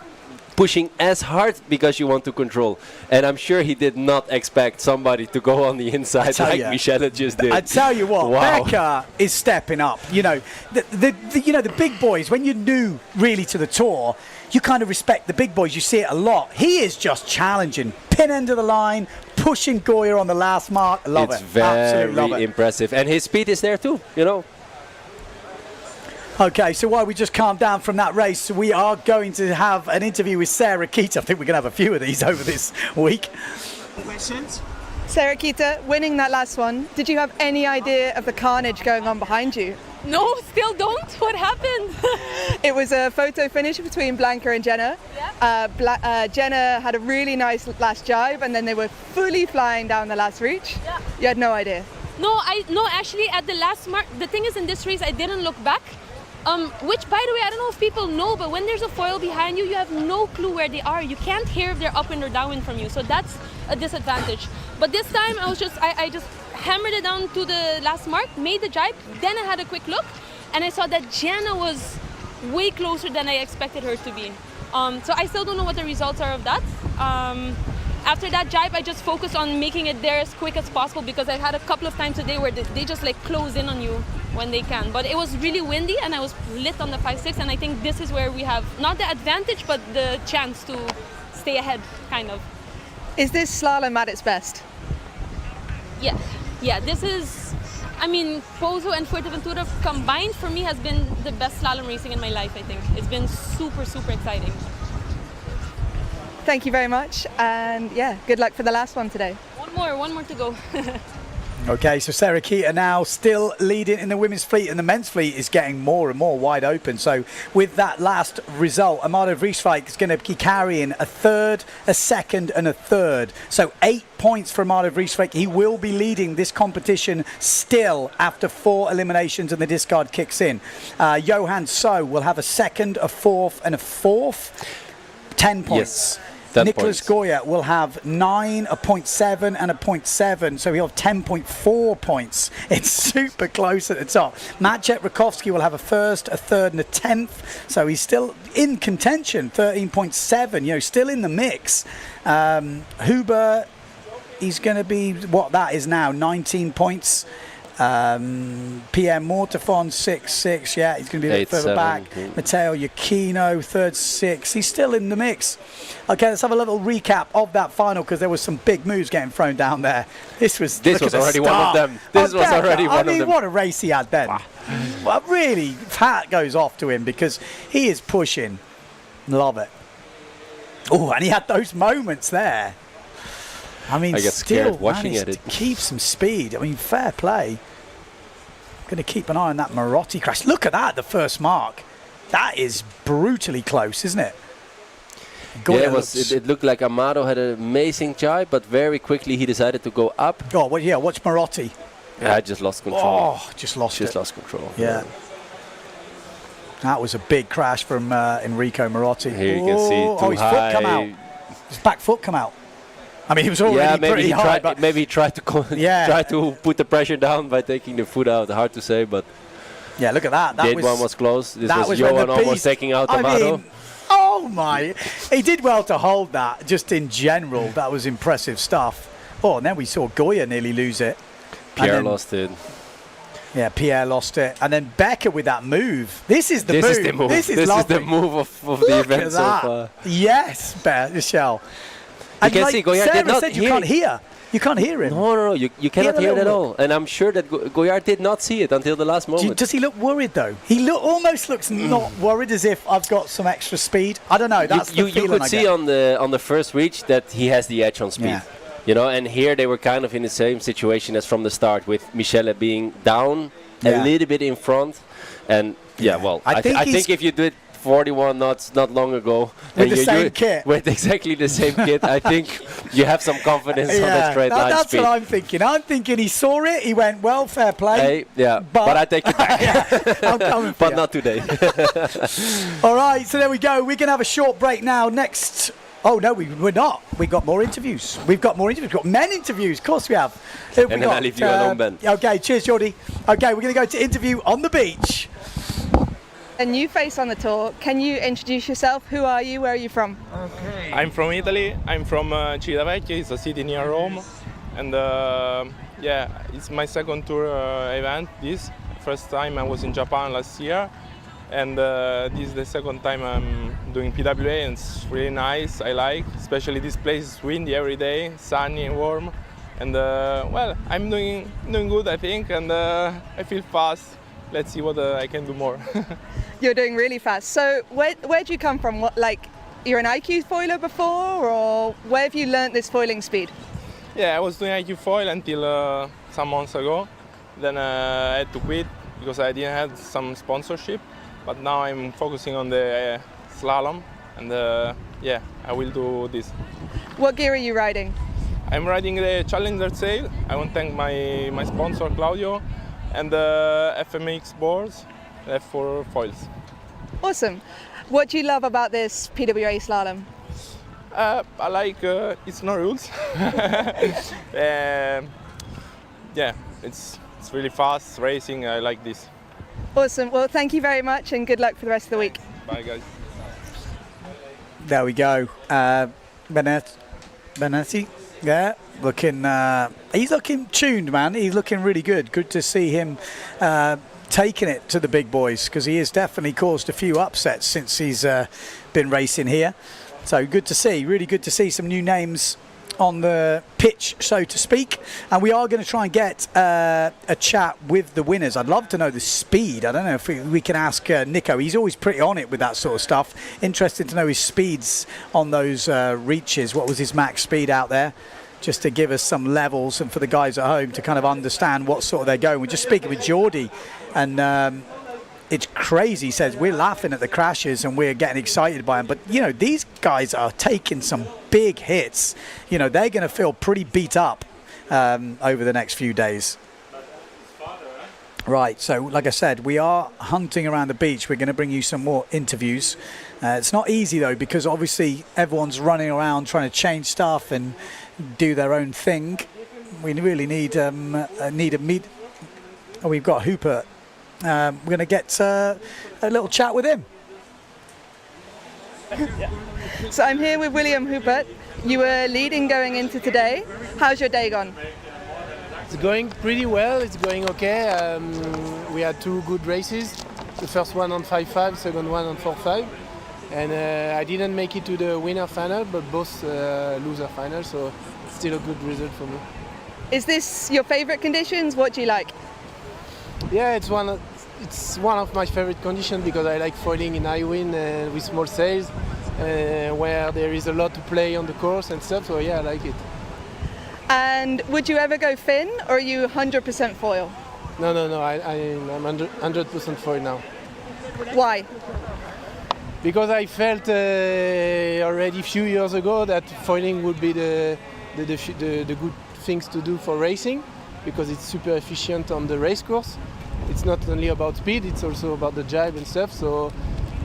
pushing as hard because you want to control. And I'm sure he did not expect somebody to go on the inside like Michele just did. I tell you what, Becker is stepping up. You know, the big boys, when you're new really to the tour, you kind of respect the big boys. You see it a lot. He is just challenging, pin end of the line, pushing Goya on the last mark. Love it. It's very impressive. And his speed is there too, you know. Okay, so while we just calm down from that race, we are going to have an interview with Sarah Keita. I think we're going to have a few of these over this week. Questions? Sarah Keita, winning that last one, did you have any idea of the carnage going on behind you? No, still don't. What happened? It was a photo finish between Blanca and Jenna. Yeah. Jenna had a really nice last jibe, and then they were fully flying down the last reach. Yeah. You had no idea? No, actually at the last mark, the thing is in this race I didn't look back. Which, by the way, I don't know if people know, but when there's a foil behind you, you have no clue where they are. You can't hear if they're upwind or downwind from you, so that's a disadvantage. But this time, I just hammered it down to the last mark, made the jibe, then I had a quick look, and I saw that Jenna was way closer than I expected her to be. So I still don't know what the results are of that. After that jibe, I just focused on making it there as quick as possible because I had a couple of times today where they just like close in on you when they can. But it was really windy and I was lit on the 5-6, and I think this is where we have not the advantage but the chance to stay ahead, kind of. Is this slalom at its best? Yeah, this is, I mean, Pozo and Fuerteventura combined for me has been the best slalom racing in my life, I think. It's been super, super exciting. Thank you very much, and yeah, good luck for the last one today. One more to go. Okay, so Sarah Keita now still leading in the women's fleet, and the men's fleet is getting more and more wide open. So with that last result, Amado Vreeswijk is going to be carrying a third, a second and a third. So 8 points for Amado Vreeswijk. He will be leading this competition still after 4 eliminations and the discard kicks in. Johan So will have a second, a fourth and a fourth. 10 points. Yes. Nicholas Goya will have 9, a 0.7 and a 0.7, so he'll have 10.4 points. It's super close at the top. Maciej Rakowski will have a 1st, a 3rd and a 10th, so he's still in contention, 13.7, you know, still in the mix. Huber, he's going to be what that is now, 19 points. Pierre Mortefon 6-6, yeah, he's going to be a bit further back. Matteo Iachino 3rd, 6. He's still in the mix. Okay, let's have a little recap of that final because there was some big moves getting thrown down there. This was already one of them. This was already one of them. I mean, what a race he had then. Wow. Well, really, hat goes off to him because he is pushing. Love it. Oh, and he had those moments there. I mean, I get still watching managed to keep some speed. I mean, fair play. Going to keep an eye on that Marotti crash. Look at that, the first mark. That is brutally close, isn't it? Yeah, it looked like Amado had an amazing jibe, but very quickly he decided to go up. Oh, well, yeah, watch Marotti. Yeah, I just lost control. Oh, just lost control. Yeah. That was a big crash from Enrico Marotti. Here you can see his foot come out. His back foot come out. I mean, he was already pretty high. Maybe he tried to try to put the pressure down by taking the foot out. Hard to say, but yeah, look at that. That one was close. This was Johan almost taking out Amado. I mean, oh my! He did well to hold that. Just in general, that was impressive stuff. Oh, and then we saw Goya nearly lose it. Pierre lost it. Yeah, Pierre lost it, and then Becker with that move. This is the move. Is the move. This is the move of the event so far. Yes, Michelle. You can see Goyard did not said you can't hear. You can't hear him. No, you cannot hear it at all. And I'm sure that Goyard did not see it until the last moment. Does he look worried though? He almost looks not worried, as if I've got some extra speed. I don't know. That's the feeling you could see on the first reach that he has the edge on speed. Yeah. You know, and here they were kind of in the same situation as from the start, with Michele being down a little bit in front. And well, I think if you did 41 knots not long ago with the same kit, with exactly the same kit, I think you have some confidence on that straight line that's speed. What I'm thinking. I'm thinking he saw it, he went, well, fair play. Hey, but I take it back. I'm coming for but you. not today. All right, so there we go. We're going to have a short break now. Next. Oh, no, we're not. We've got more interviews. We've got men interviews. Of course we have. And then I leave you alone, Ben. Okay, cheers, Jordi. Okay, we're going to go to interview on the beach. A new face on the tour. Can you introduce yourself? Who are you? Where are you from? Okay. I'm from Italy. I'm from Civitavecchia. It's a city near Rome. And it's my second tour event. This first time I was in Japan last year. And this is the second time I'm doing PWA, and it's really nice. I like, especially this place is windy every day, sunny and warm. And I'm doing good, I think, and I feel fast. Let's see what I can do more. You're doing really fast. So where'd you come from? You're an IQ foiler before, or where have you learned this foiling speed? Yeah, I was doing IQ foil until some months ago. Then I had to quit because I didn't have some sponsorship. But now I'm focusing on the slalom, and I will do this. What gear are you riding? I'm riding the Challenger Sail. I want to thank my sponsor Claudio, and the FMX boards for foils. Awesome. What do you love about this PWA slalom? I like it's no rules. It's really fast racing. I like this. Awesome. Well, thank you very much, and good luck for the rest of the week. Bye, guys. There we go. Benetti, yeah, he's looking tuned, man. He's looking really good. Good to see him taking it to the big boys, because he has definitely caused a few upsets since he's been racing here. So good to see, really good to see some new names on the pitch, so to speak. And we are going to try and get a chat with the winners. I'd love to know the speed. I don't know if we can ask Nico. He's always pretty on it with that sort of stuff. Interested to know his speeds on those reaches. What was his max speed out there? Just to give us some levels, and for the guys at home to kind of understand what sort of they're going. We're just speaking with Jordi, and it's crazy. He says we're laughing at the crashes and we're getting excited by them, but you know, these guys are taking some big hits. You know, they're going to feel pretty beat up over the next few days. Right, so like I said, we are hunting around the beach. We're going to bring you some more interviews. It's not easy though, because obviously everyone's running around trying to change stuff and do their own thing. We really need a meet. Oh, we've got Hooper. We're going to get a little chat with him. So I'm here with William Hooper. You were leading going into today. How's your day gone? It's going pretty well, it's going okay. We had 2 good races. The first one on 5.5, second one on 4.5. And I didn't make it to the winner final, but both loser final, so it's still a good result for me. Is this your favorite conditions? What do you like? Yeah, it's one of my favorite conditions because I like foiling in high wind with small sails, where there is a lot to play on the course and stuff, so yeah, I like it. And would you ever go fin, or are you 100% foil? No, I'm 100% foil now. Why? Because I felt already a few years ago that foiling would be the good things to do for racing, because it's super efficient on the race course. It's not only about speed, it's also about the jibe and stuff. So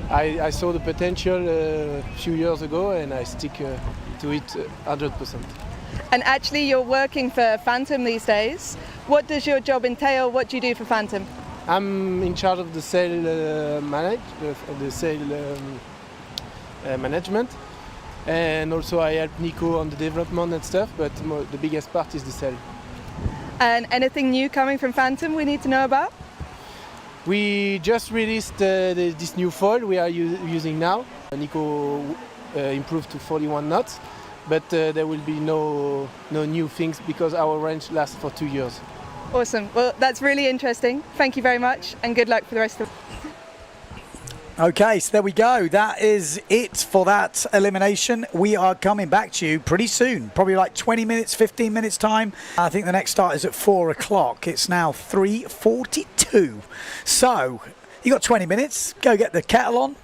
I saw the potential a few years ago, and I stick to it 100%. And actually, you're working for Phantom these days. What does your job entail? What do you do for Phantom? I'm in charge of the sail management, and also I help Nico on the development and stuff. But the biggest part is the sail. And anything new coming from Phantom we need to know about? We just released this new foil we are using now. Nico improved to 41 knots. But there will be no new things because our range lasts for 2 years. Awesome. Well, that's really interesting. Thank you very much, and good luck for the rest of the... Okay, so there we go. That is it for that elimination. We are coming back to you pretty soon, probably like 20 minutes, 15 minutes time. I think the next start is at 4 o'clock. It's now 3:42. So you got 20 minutes. Go get the kettle on.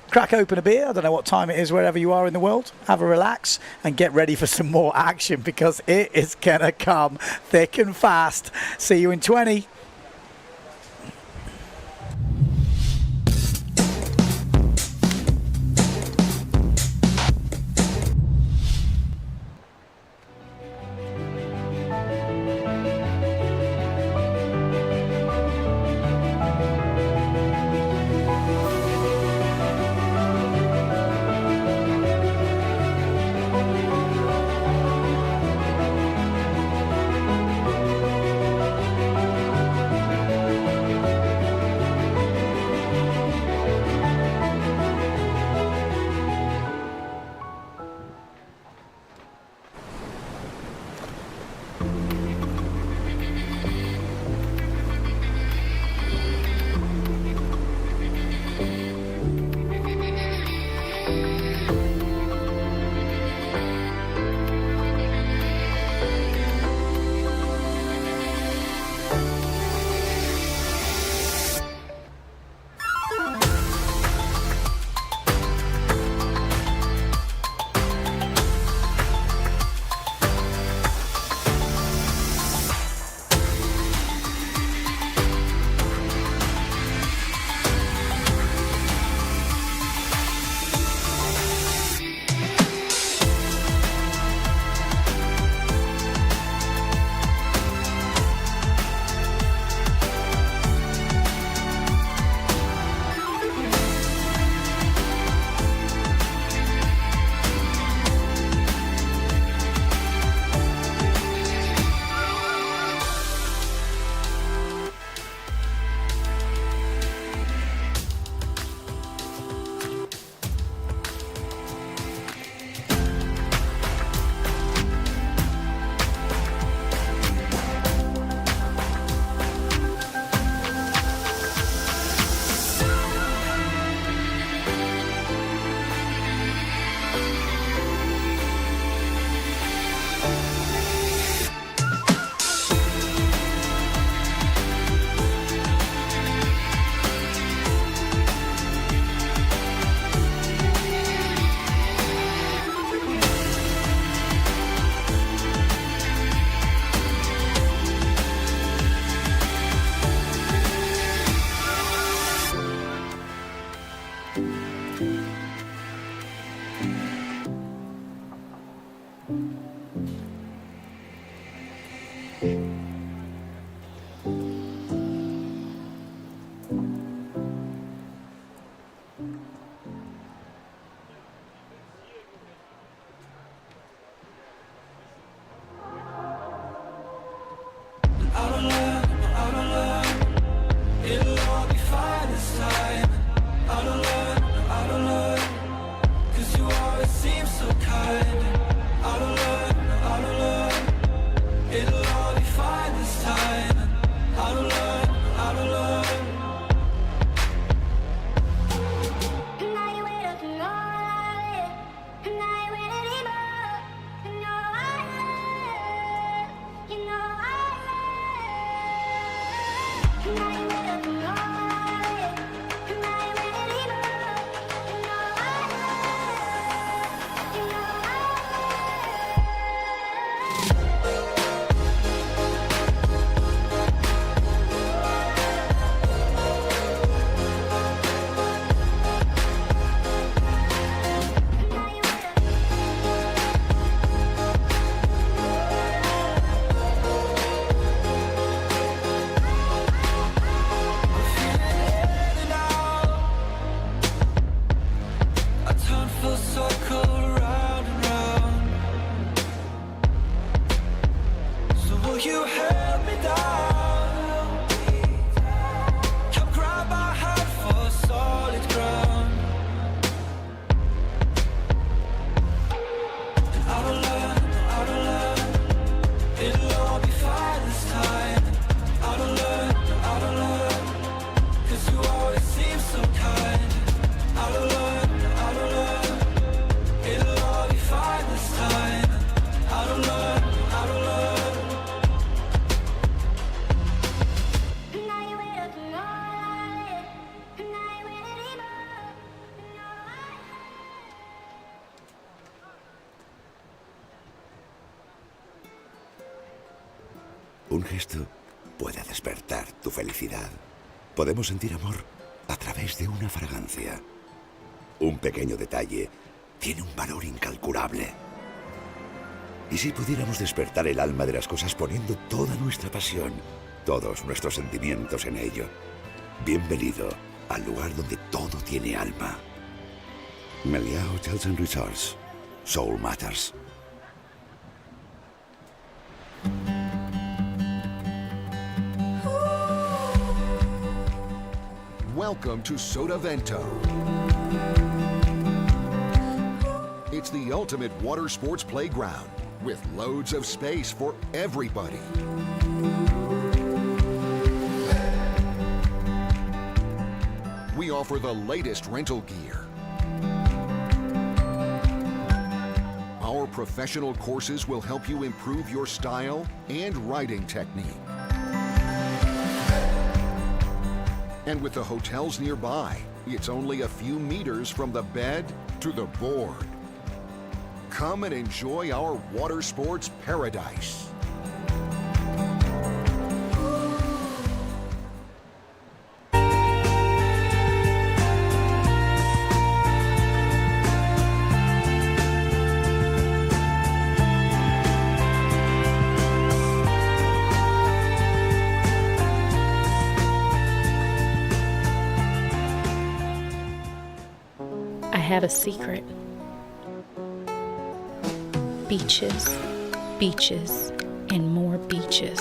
Crack open a beer. I don't know what time it is wherever you are in the world. Have a relax and get ready for some more action, because it is going to come thick and fast. See you in 20. It'll all be fine this time. I don't learn, 'cause you always seem so kind. I don't learn, it'll all be fine this time. I don't learn. Un gesto puede despertar tu felicidad. Podemos sentir amor a través de una fragancia. Un pequeño detalle tiene un valor incalculable. ¿Y si pudiéramos despertar el alma de las cosas poniendo toda nuestra pasión, todos nuestros sentimientos en ello? Bienvenido al lugar donde todo tiene alma. Meliá Hotels and Resorts. Soul Matters. Welcome to Sotavento. It's the ultimate water sports playground with loads of space for everybody. We offer the latest rental gear. Our professional courses will help you improve your style and riding technique. And with the hotels nearby, it's only a few meters from the bed to the board. Come and enjoy our water sports paradise. I have a secret. Beaches, beaches, and more beaches.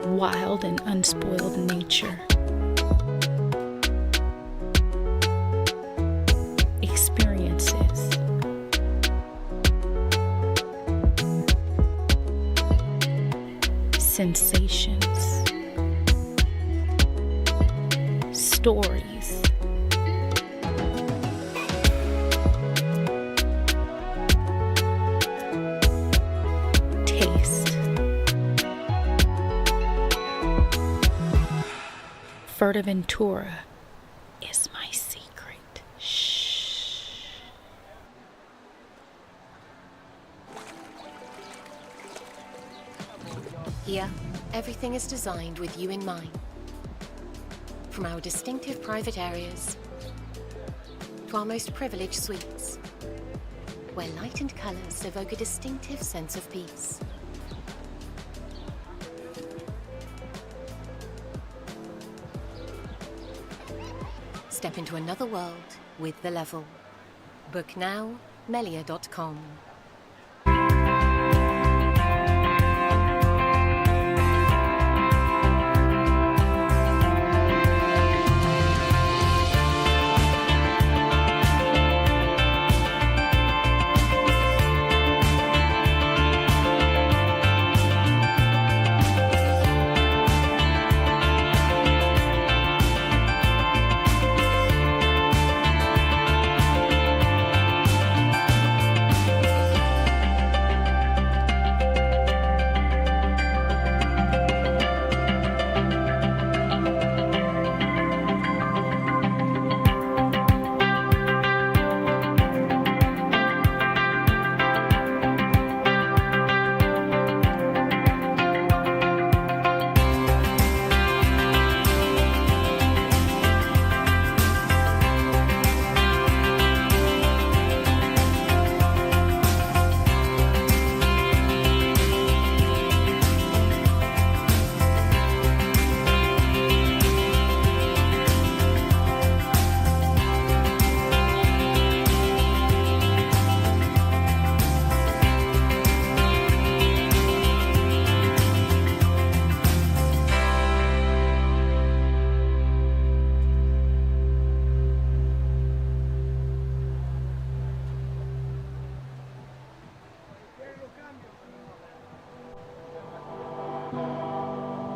Wild and unspoiled nature. Experiences. Sensations. Stories. Taste. Fuerteventura is my secret. Shh. Here, everything is designed with you in mind. From our distinctive private areas to our most privileged suites, where light and colours evoke a distinctive sense of peace. Step into another world with The Level. Book now, melia.com.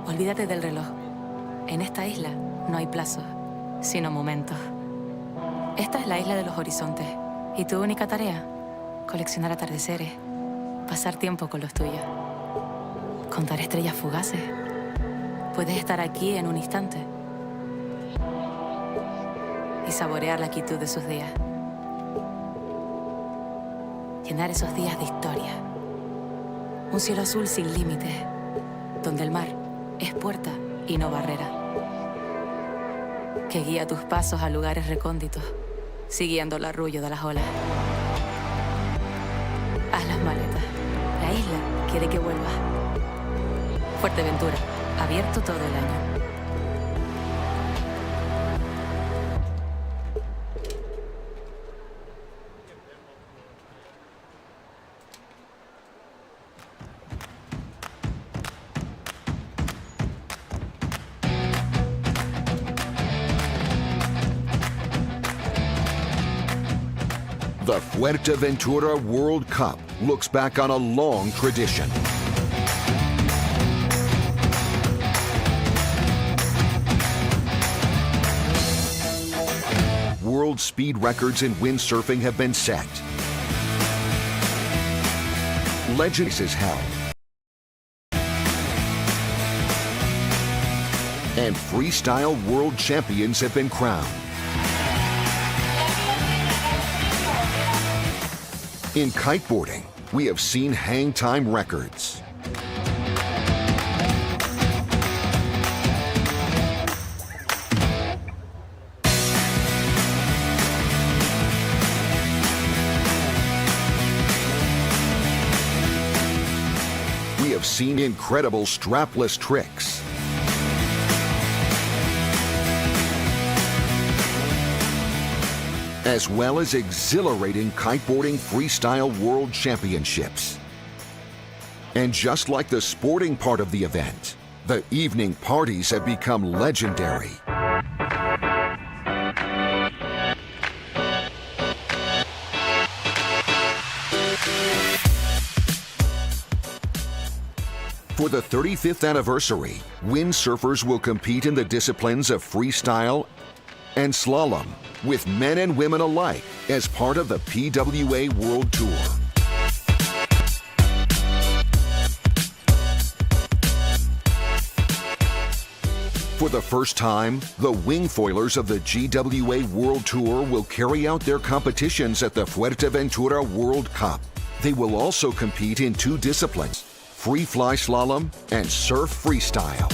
Olvídate del reloj. En esta isla no hay plazos, sino momentos. Esta es la isla de los horizontes. Y tu única tarea, coleccionar atardeceres, pasar tiempo con los tuyos, contar estrellas fugaces. Puedes estar aquí en un instante y saborear la quietud de sus días. Llenar esos días de historia. Un cielo azul sin límites, donde el mar es puerta y no barrera, que guía tus pasos a lugares recónditos, siguiendo el arrullo de las olas. Haz las maletas. La isla quiere que vuelvas. Fuerteventura, abierto todo el año. The Fuerteventura World Cup looks back on a long tradition. World speed records in windsurfing have been set. Legends is held. And freestyle world champions have been crowned. In kiteboarding, we have seen hang time records. We have seen incredible strapless tricks. As well as exhilarating kiteboarding freestyle world championships. And just like the sporting part of the event, the evening parties have become legendary. For the 35th anniversary, windsurfers will compete in the disciplines of freestyle and slalom, with men and women alike as part of the PWA World Tour. For the first time, the wingfoilers of the GWA World Tour will carry out their competitions at the Fuerteventura World Cup. They will also compete in two disciplines, free fly slalom and surf freestyle.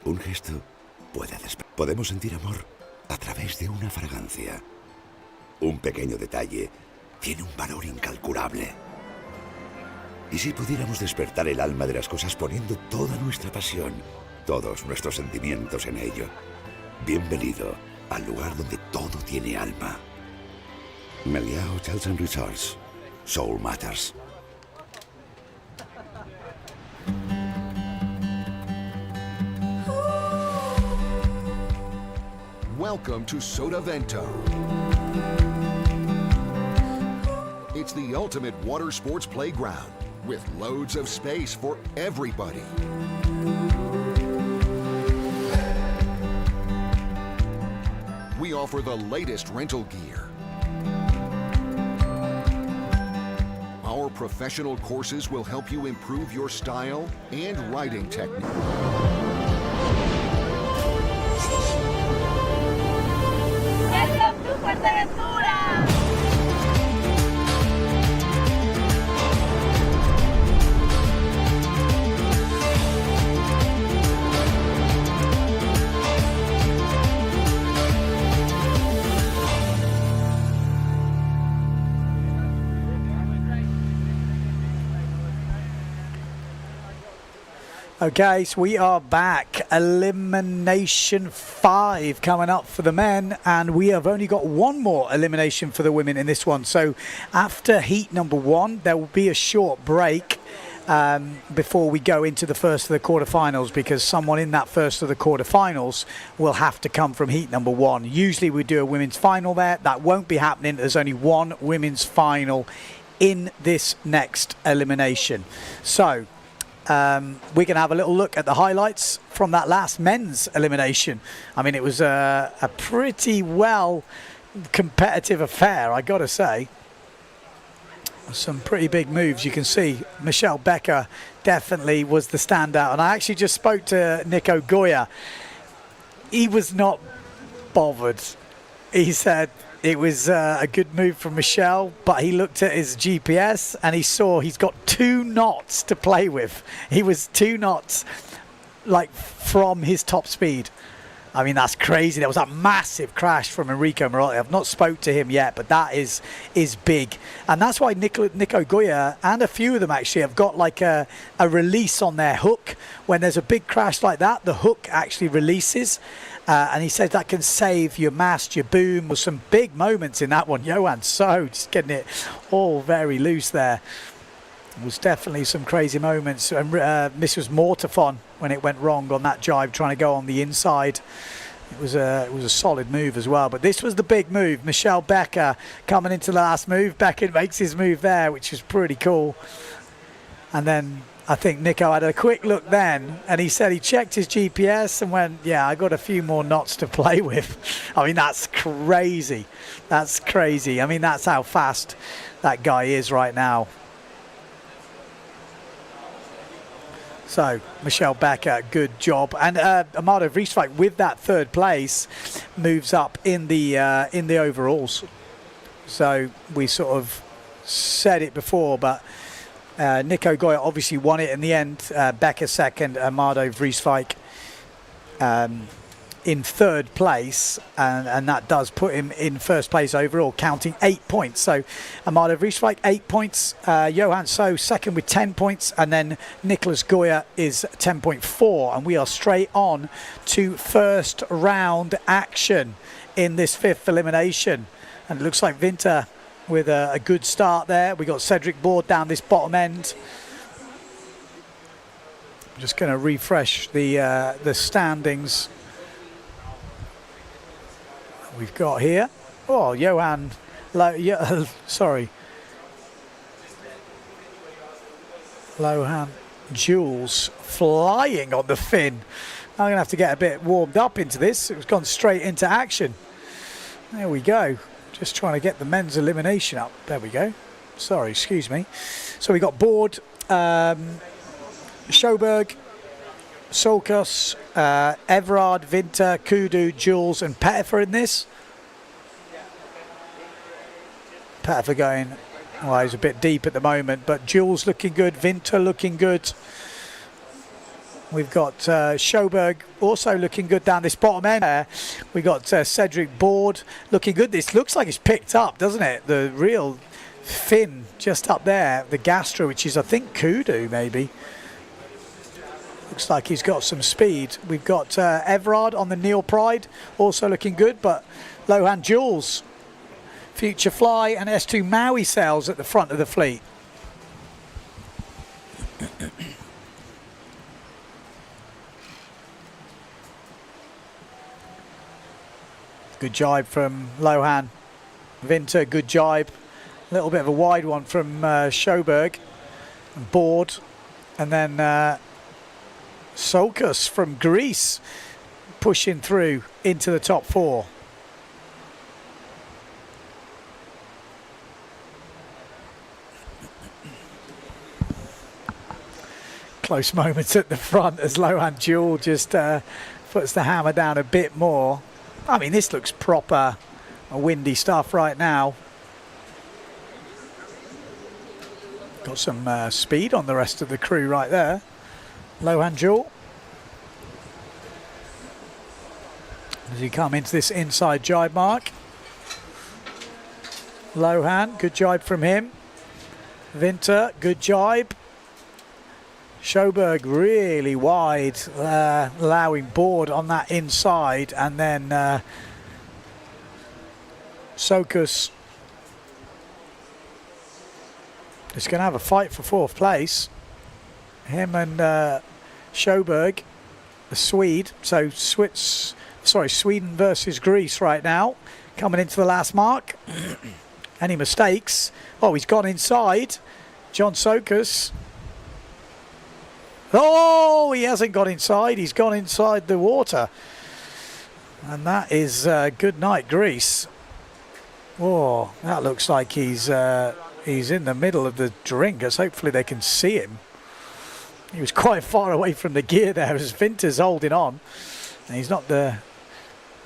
Un gesto puede despertar. Podemos sentir amor a través de una fragancia. Un pequeño detalle tiene un valor incalculable. ¿Y si pudiéramos despertar el alma de las cosas poniendo toda nuestra pasión, todos nuestros sentimientos en ello? Bienvenido al lugar donde todo tiene alma. Meliá Hotels and Resorts. Soul Matters. Welcome to Sotavento. It's the ultimate water sports playground with loads of space for everybody. offer the latest rental gear. Our professional courses will help you improve your style and riding technique. Welcome to Fuerteventura! Okay, so we are back. Elimination 5 coming up for the men, and we have only got one more elimination for the women in this one. So after heat number 1, there will be a short break before we go into the first of the quarterfinals, because someone in that first of the quarterfinals will have to come from heat number 1. Usually we do a women's final there. That won't be happening. There's only one women's final in this next elimination. So we're going to have a little look at the highlights from that last men's elimination. I mean, it was a pretty well competitive affair, I got to say. Some pretty big moves. You can see Michelle Becker definitely was the standout. And I actually just spoke to Nico Goya. He was not bothered. He said it was a good move from Michelle, but he looked at his GPS and he saw he's got 2 knots to play with. He was 2 knots like from his top speed. I mean, that's crazy. There was that massive crash from Enrico Marotti. I've not spoke to him yet, but that is big. And that's why Nico Goya and a few of them actually have got like a release on their hook. When there's a big crash like that, the hook actually releases. And he said that can save your mast, your boom. With some big moments in that one. Johan So just getting it all very loose there. It was definitely some crazy moments. And Mrs. Mortifon when it went wrong on that jibe, trying to go on the inside. It was a solid move as well. But this was the big move. Michelle Becker coming into the last move. Becker makes his move there, which was pretty cool. And then I think Nico had a quick look then, and he said he checked his GPS and went, yeah, I got a few more knots to play with. I mean, that's crazy. That's crazy. I mean, that's how fast that guy is right now. So, Michelle Becker, good job. And Amado Vrieswijk, with that 3rd place, moves up in the overalls. So, we sort of said it before, but Nico Goya obviously won it in the end. Becker 2nd, Amado Vrieswijk in 3rd place, and that does put him in 1st place overall, counting 8 points. So Amado Vrieswijk 8 points, Johan So 2nd with 10 points, and then Nicolas Goya is 10.4, and we are straight on to 1st round action in this 5th elimination. And it looks like Winter with a good start there. We got Cedric Board down this bottom end. I'm just going to refresh the standings we've got here. Oh, Johan, sorry, Lohan Jules flying on the fin. I'm going to have to get a bit warmed up into this. It's gone straight into action. There we go. Just trying to get the men's elimination up. There we go. Sorry, excuse me. So we got Board, Sjoberg, Solkos, Everard, Winter, Kudu, Jules and Pettifer in this. Pettifer going, well, he's a bit deep at the moment, but Jules looking good, Winter looking good. We've got Sjoberg also looking good down this bottom end there. We got Cedric Board looking good. This looks like it's picked up, doesn't it? The real fin just up there, the Gastro, which is I think Kudu maybe. Looks like he's got some speed. We've got Everard on the Neil Pride, also looking good, but Lohan Jules, Future Fly and S2 Maui sails at the front of the fleet. Good jibe from Lohan. Winter, good jibe. A little bit of a wide one from Sjoberg. Board. And then Solkos from Greece pushing through into the top 4. close moments at the front as Lohan Jewel just puts the hammer down a bit more. I mean, this looks proper windy stuff right now. Got some speed on the rest of the crew right there. Lohan Jewel. As he come into this inside jibe mark. Lohan, good jibe from him. Winter, good jibe. Sjoberg really wide, allowing board on that inside, and then Sokus is going to have a fight for 4th place. Him and Sjoberg, the Swede. So Sweden versus Greece right now, coming into the last mark. Any mistakes? Oh, he's gone inside. John Sokus. Oh, he hasn't got inside. He's gone inside the water. And that is good night, Greece. Oh, that looks like he's in the middle of the drink, as hopefully they can see him. He was quite far away from the gear there as Winter's holding on. And he's not the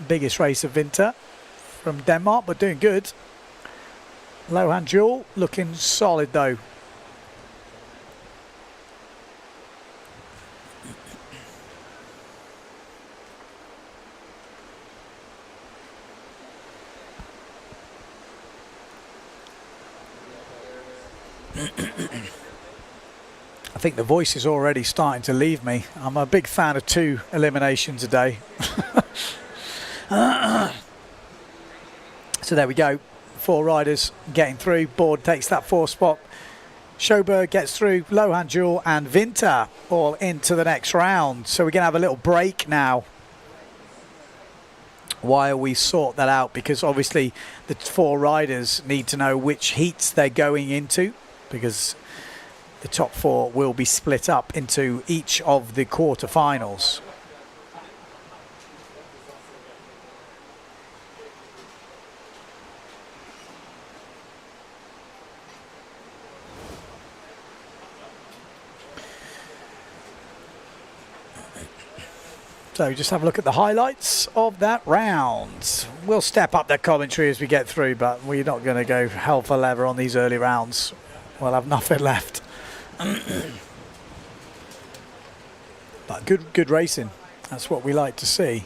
biggest racer, Winter, from Denmark, but doing good. Lohan Jewel looking solid though. I think the voice is already starting to leave me. I'm a big fan of 2 eliminations a day. So there we go. 4 riders getting through. Board takes that 4th spot. Sjoberg gets through. Lohan Jewel and Winter all into the next round. So we're going to have a little break now while we sort that out, because obviously the 4 riders need to know which heats they're going into, because the top 4 will be split up into each of the quarterfinals. So just have a look at the highlights of that round. We'll step up that commentary as we get through, but we're not going to go hell for leather on these early rounds. We'll have nothing left. But good racing. That's what we like to see.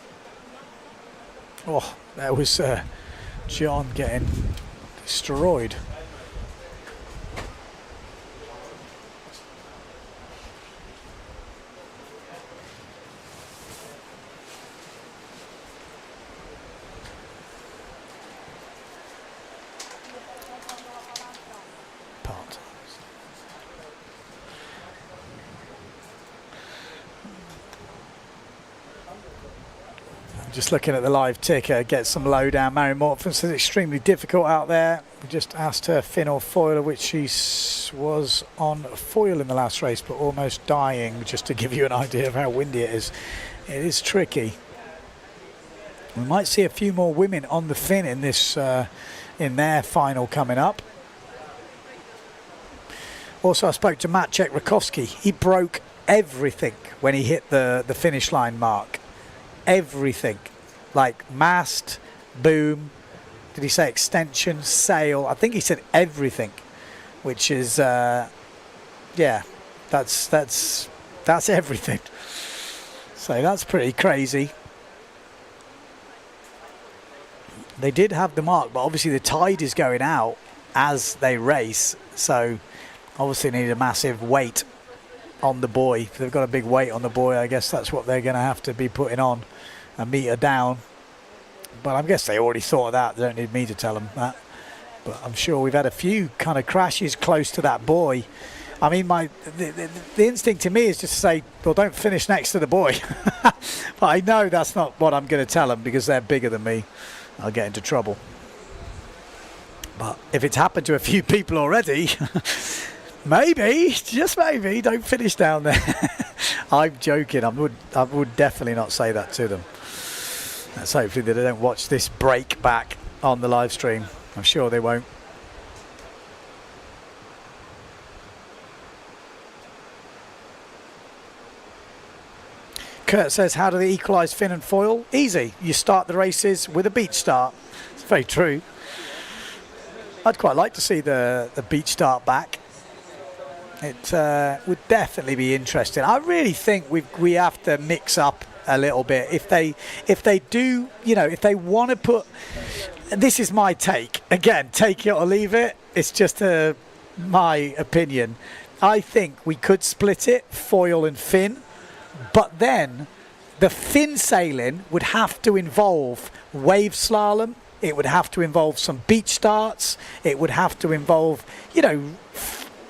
Oh, there was John getting destroyed. Just looking at the live ticker, get some lowdown. Mary Morton says it's extremely difficult out there. We just asked her fin or foiler, which she was on foil in the last race, but almost dying, just to give you an idea of how windy it is. It is tricky. We might see a few more women on the fin in this, in their final coming up. Also, I spoke to Matt Czech-Rakowski. He broke everything when he hit the finish line mark. Everything, like mast, boom, did he say extension, sail? I think he said everything, which is yeah, that's everything. So that's pretty crazy. They did have the mark, but obviously the tide is going out as they race, so obviously need a massive weight on the buoy. If they've got a big weight on the buoy, I guess that's what they're going to have to be putting on, a meter down. But I guess they already thought of that. They don't need me to tell them that. But I'm sure we've had a few kind of crashes close to that buoy. I mean, the instinct to me is just to say, well, don't finish next to the buoy. But I know that's not what I'm going to tell them, because they're bigger than me. I'll get into trouble. But if it's happened to a few people already, maybe, just maybe, don't finish down there. I'm joking. I would definitely not say that to them. Let's hopefully that they don't watch this break back on the live stream. I'm sure they won't. Kurt says, how do they equalise fin and foil? Easy. You start the races with a beach start. It's very true. I'd quite like to see the beach start back. It would definitely be interesting. I really think we have to mix up a little bit. If they do, if they want to put, this is my take. Again, take it or leave it. It's just my opinion. I think we could split it, foil and fin, but then the fin sailing would have to involve wave slalom. It would have to involve some beach starts. It would have to involve,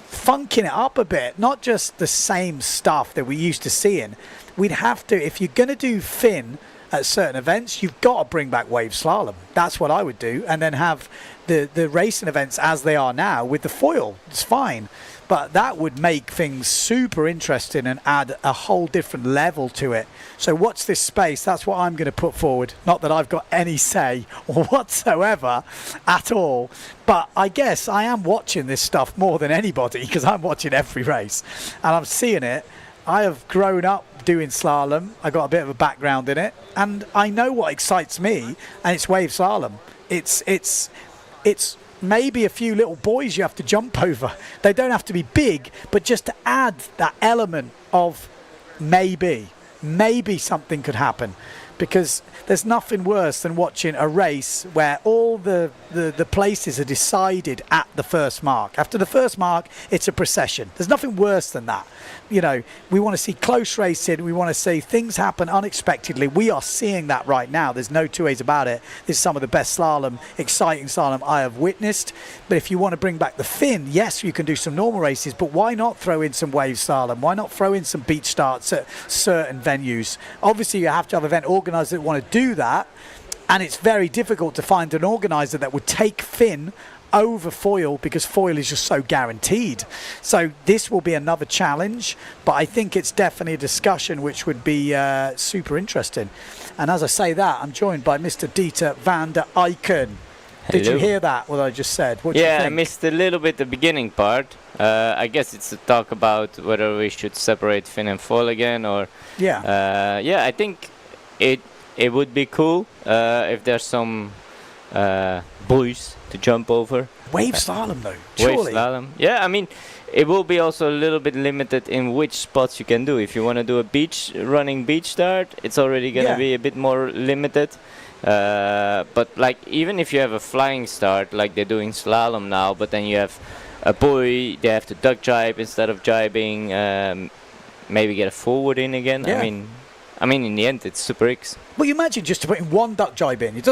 funking it up a bit, not just the same stuff that we used to seeing. We'd have to, if you're going to do fin at certain events, you've got to bring back wave slalom. That's what I would do, and then have the racing events as they are now with the foil. It's fine, but that would make things super interesting and add a whole different level to it. So watch this space. That's what I'm going to put forward. Not that I've got any say whatsoever at all, but I guess I am watching this stuff more than anybody because I'm watching every race and I'm seeing it. I have grown up doing slalom. I got a bit of a background in it, and I know what excites me, and it's wave slalom. It's maybe a few little boys you have to jump over. They don't have to be big, but just to add that element of maybe something could happen, because there's nothing worse than watching a race where all the places are decided at the first mark. After the first mark, it's a procession. There's nothing worse than that. We want to see close racing. We want to see things happen unexpectedly. We are seeing that right now. There's no two ways about it. This is some of the best slalom, exciting slalom I have witnessed. But if you want to bring back the fin, yes, you can do some normal races, but why not throw in some wave slalom? Why not throw in some beach starts at certain venues? Obviously, you have to have event organisers that want to do that, and it's very difficult to find an organiser that would take fin over foil, because foil is just so guaranteed. So this will be another challenge, but I think it's definitely a discussion which would be super interesting. And as I say that, I'm joined by Mr. Dieter van der Eycken. Did you hear that, what I just said? What do you think? I missed a little bit the beginning part. I guess it's a talk about whether we should separate fin and foil again, or I think it would be cool if there's some buoys to jump over. Wave slalom though, Wave surely. slalom. Yeah, I mean, it will be also a little bit limited in which spots you can do. If you want to do a running beach start, it's already going to be a bit more limited. But like, even if you have a flying start, like they're doing slalom now, but then you have a buoy, they have to duck jibe instead of jibing, maybe get a forward in again. Yeah. I mean, in the end, it's Super X. Well, you imagine just to put in one duck jibe in. It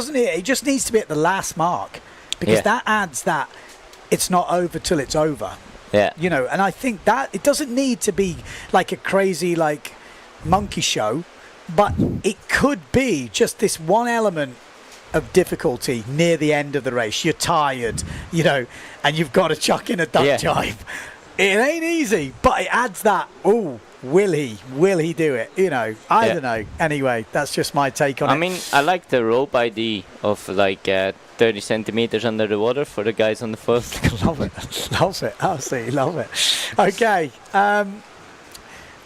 just needs to be at the last mark, because that adds that it's not over till it's over. Yeah. And I think that it doesn't need to be like a crazy monkey show, but it could be just this one element of difficulty near the end of the race. You're tired, and you've got to chuck in a duck jibe. It ain't easy, but it adds that, will he do it? I don't know. Anyway, that's just my take on it. I mean, I like the rope idea of 30 centimeters under the water for the guys on the first. Love it. Absolutely love it. Okay.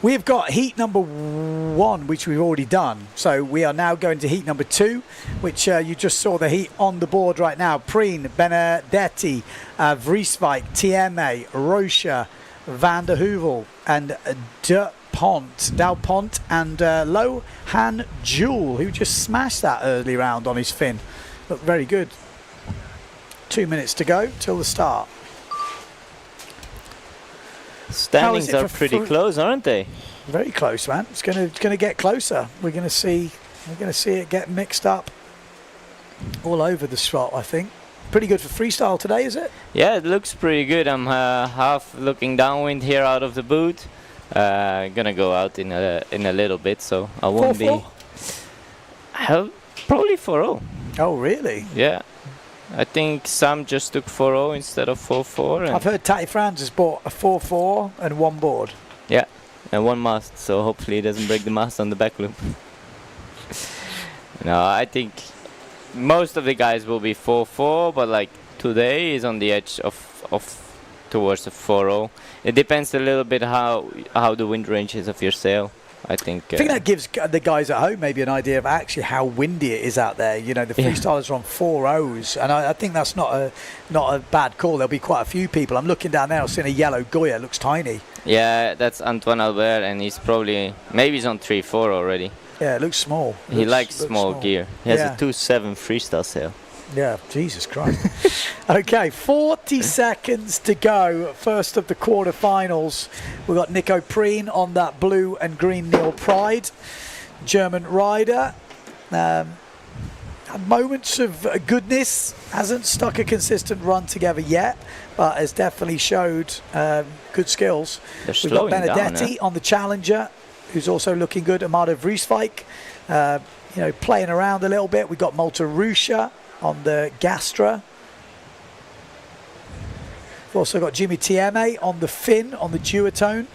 We've got heat number 1, which we've already done. So we are now going to heat number 2, which you just saw the heat on the board right now. Preen, Benedetti, Vrieswijk, TMA, Rocha, Van der Heuvel, and Dalpont, and Lohan Jewel, who just smashed that early round on his fin. Looked very good. 2 minutes to go till the start. Standings are pretty close, aren't they? Very close, man. It's gonna get closer. We're gonna see it get mixed up all over the spot, I think. Pretty good for freestyle today, is it? Yeah, it looks pretty good. I'm half looking downwind here out of the boot. Gonna go out in a little bit, so I won't 4-4? be. Probably 4-0. Oh, really? Yeah. I think Sam just took 4-0 instead of 4-4. I've heard Tati Franz has bought a 4-4 and one board. Yeah, and one mast, so hopefully he doesn't break the mast on the back loop. No, I think most of the guys will be 4-4, but today is on the edge of towards the 4-0. It depends a little bit how the wind range is of your sail. I think that gives the guys at home maybe an idea of actually how windy it is out there. You know, the freestylers are on 4 O's, and I think that's not a bad call. There'll be quite a few people. I'm looking down there, I'm seeing a yellow Goya. It looks tiny. Yeah, that's Antoine Albert, and he's probably, maybe he's on 3-4 already. Yeah, it looks small. He likes small gear. He has a 2.7 freestyle sail. Yeah, Jesus Christ. Okay, 40 seconds to go. First of the quarterfinals. We've got Nico Preen on that blue and green Neil Pride, German rider. Had moments of goodness. Hasn't stuck a consistent run together yet, but has definitely showed good skills. We've got Benedetti on the Challenger, who's also looking good. Amado Vrieswijk, you know, playing around a little bit. We've got Malta Rusha on the Gastra. We've also got Jimmy Tieme on the Fin on the Duotone.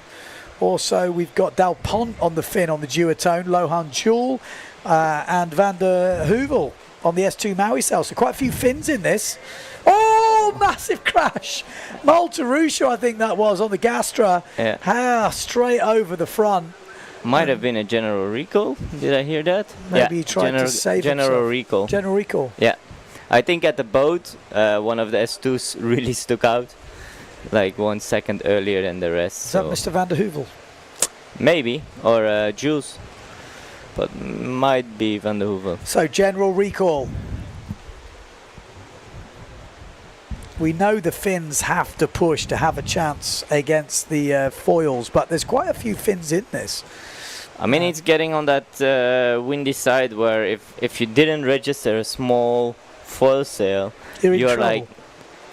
Also, we've got Dal Pont on the Fin on the Duotone, Lohan Jewel, and Van der Heuvel on the S2 Maui cell. So quite a few Fins in this. Oh, massive crash. Malta Rusha, I think that was, on the Gastra. Yeah. Straight over the front. Might have been a general recall. Did I hear that? Maybe he tried to save general himself. recall. General recall. Yeah. I think at the boat, one of the S2s really stuck out, like 1 second earlier than the rest. Is that Mr. Van der Heuvel? Maybe, or Jules, but might be Van der Heuvel. So general recall. We know the Finns have to push to have a chance against the foils, but there's quite a few Finns in this. I mean, it's getting on that windy side where if you didn't register a small foil sail, you're like,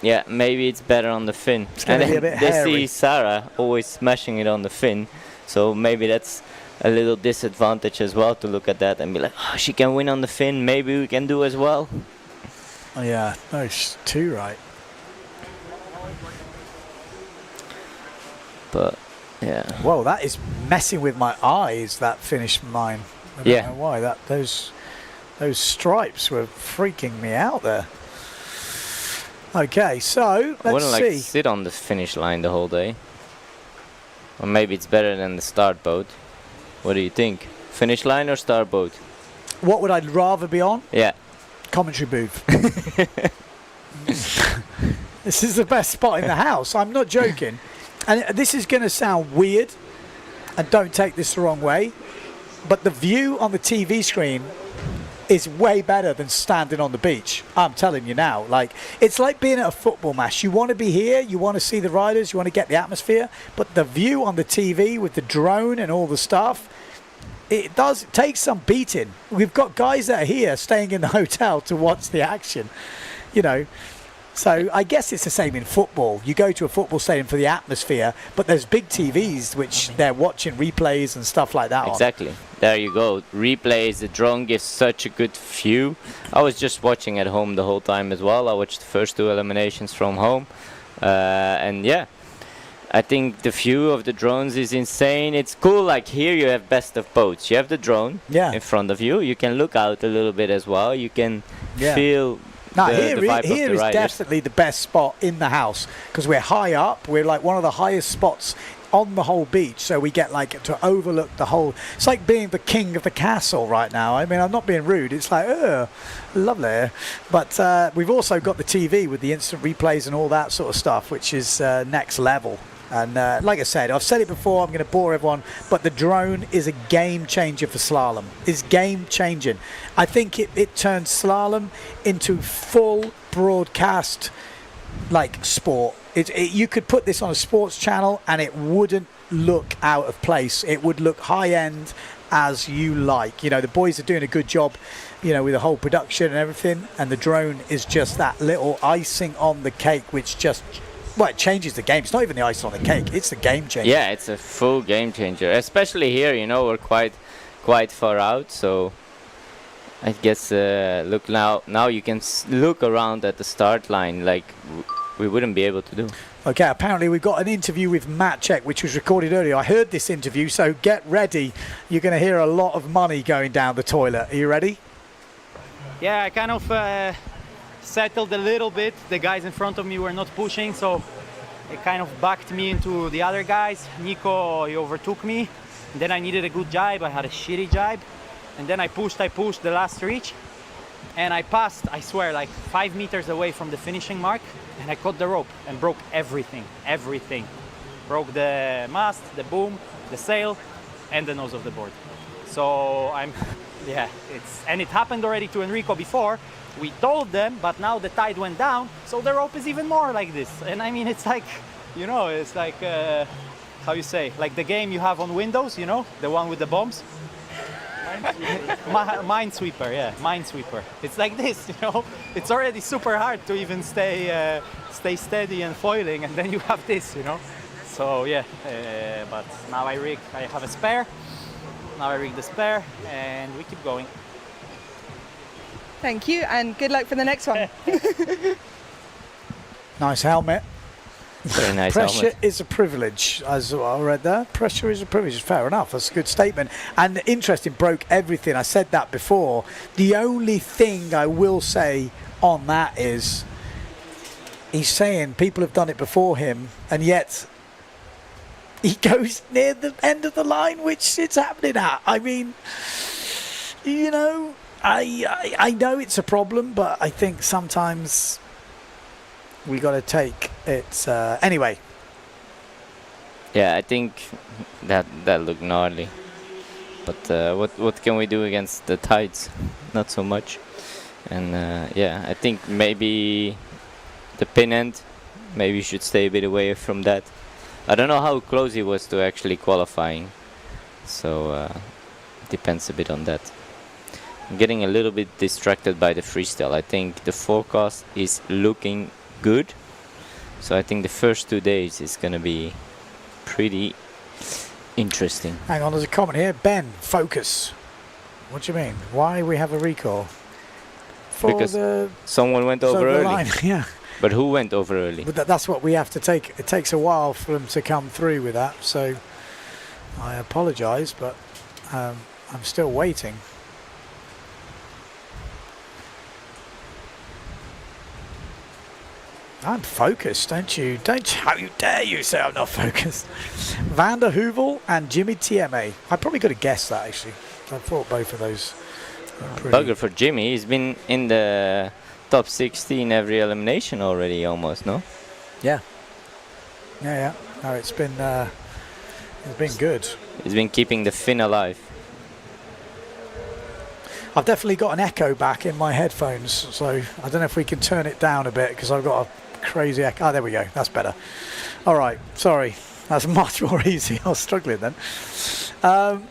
yeah, maybe it's better on the fin. And be a bit they hairy. see Sarah always smashing it on the fin, so maybe that's a little disadvantage as well to look at that and be like, oh, she can win on the fin, maybe we can do as well. Oh yeah, no, she's too right. But yeah. Whoa, that is messing with my eyes. That finish mine. I don't know why. Those stripes were freaking me out there. Okay, so I let's wouldn't like see. to sit on the finish line the whole day. Or maybe it's better than the start boat. What do you think? Finish line or start boat? What would I rather be on? Yeah. Commentary booth. This is the best spot in the house. I'm not joking. And this is going to sound weird, and don't take this the wrong way, but the view on the TV screen is way better than standing on the beach. I'm telling you now. Like, it's like being at a football match. You want to be here, you want to see the riders, you want to get the atmosphere, but the view on the TV with the drone and all the stuff, it takes some beating. We've got guys that are here staying in the hotel to watch the action, you know. So I guess it's the same in football. You go to a football stadium for the atmosphere, but there's big TVs which they're watching replays and stuff like that. Exactly. There you go. Replays, the drone gives such a good view. I was just watching at home the whole time as well. I watched the first 2 eliminations from home. And yeah, I think the view of the drones is insane. It's cool, like here you have best of both. You have the drone in front of you. You can look out a little bit as well. You can feel No, the here vibe is of the riders. definitely the best spot in the house because we're high up. We're like one of the highest spots on the whole beach, so we get like to overlook the whole. It's like being the king of the castle right now. I mean, I'm not being rude. It's like, lovely. But we've also got the TV with the instant replays and all that sort of stuff, which is next level. And like I said, I've said it before, I'm going to bore everyone, but the drone is a game changer for slalom. It's game changing. I think it turns slalom into full broadcast like sport. You could put this on a sports channel and it wouldn't look out of place. It would look high end as you like. You know, the boys are doing a good job, you know, with the whole production and everything, and the drone is just that little icing on the cake, which just, well, it changes the game. It's not even the icing on the cake, it's the game changer. Yeah, it's a full game changer. Especially here, you know, we're quite far out, so I guess look now you can look around at the start line like we wouldn't be able to do. Okay, apparently we've got an interview with Maciek, which was recorded earlier. I heard this interview, so get ready. You're going to hear a lot of money going down the toilet. Are you ready? Yeah, I kind of settled a little bit. The guys in front of me were not pushing, so it kind of backed me into the other guys. Nico, he overtook me. And then I needed a good jibe. I had a shitty jibe. And then I pushed the last reach. And I passed, I swear, like 5 meters away from the finishing mark. And I caught the rope and broke everything. Broke the mast, the boom, the sail, and the nose of the board. So and it happened already to Enrico before. We told them, but now the tide went down, so the rope is even more like this. And I mean, it's like, it's like, how you say, like the game you have on Windows, the one with the bombs. Minesweeper, yeah, Minesweeper. It's like this, It's already super hard to even stay steady and foiling, and then you have this, So yeah, but now I have a spare. Now I rig the spare, and we keep going. Thank you, and good luck for the next one. Nice helmet. Very nice Pressure helmet. is a privilege, as I read there. Pressure is a privilege. Fair enough. That's a good statement. And interesting, broke everything. I said that before. The only thing I will say on that is he's saying people have done it before him, and yet he goes near the end of the line, which it's happening at. I mean, I know it's a problem, but I think sometimes we got to take it. Anyway. Yeah, I think that looked gnarly. But what can we do against the tides? Not so much. And I think maybe the pin end, maybe you should stay a bit away from that. I don't know how close he was to actually qualifying. So depends a bit on that. I'm getting a little bit distracted by the freestyle. I think the forecast is looking good. So I think the first 2 days is going to be pretty interesting. Hang on, there's a comment here. Ben, focus. What do you mean? Why we have a recall? Because someone went over early. Line. Yeah. But who went over early? But that's what we have to take. It takes a while for them to come through with that. So I apologise, but I'm still waiting. I'm focused, don't you? How dare you say I'm not focused? Van der Heuvel and Jimmy TMA. I probably could have guessed that, actually. I thought both of those were pretty. Bugger for Jimmy. He's been in the top 16 every elimination already, almost, no? Yeah. No, it's been good. He's been keeping the fin alive. I've definitely got an echo back in my headphones, so I don't know if we can turn it down a bit because I've got a crazy echo. Oh, there we go. That's better. All right. Sorry. That's much more easy. I was struggling then.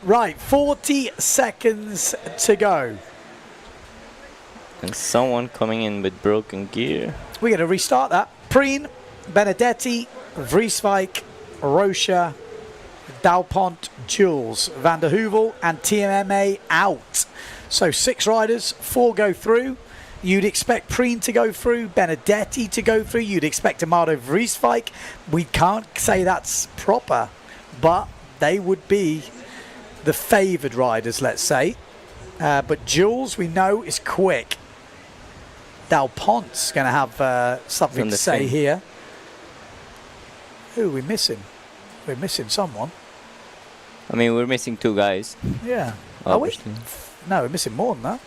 Right. 40 seconds to go. And someone coming in with broken gear. We're going to restart that. Preen, Benedetti, Vrieswijk, Rocha, Dalpont, Jules, Van der Heuvel and TMMA out. So 6 riders, 4 go through. You'd expect Preen to go through, Benedetti to go through. You'd expect Amado Vrieswijk. We can't say that's proper, but they would be the favoured riders, let's say. But Jules, we know, is quick. Dalpont's going to have something to say here. Who are we missing? We're missing someone. I mean, we're missing 2 guys. Yeah. Obviously. Are we? No, we're missing more than that.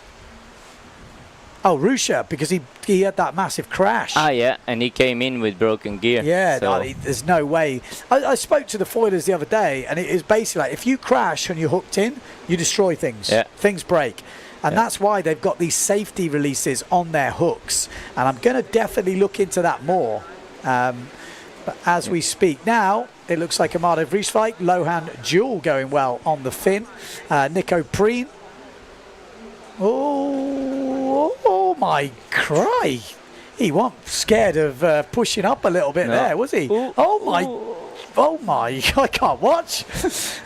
Oh, Rusha, because he had that massive crash. Ah, yeah, and he came in with broken gear. Yeah, so. There's no way. I spoke to the foilers the other day, and it is basically like if you crash and you're hooked in, you destroy things. Yeah. Things break. And that's why they've got these safety releases on their hooks. And I'm going to definitely look into that more. But as we speak now, it looks like Amado Vrieswijk, Lohan Jewel going well on the fin. Nico Preen. Oh my cry. He wasn't scared of pushing up a little bit there, was he? Oh my, I can't watch.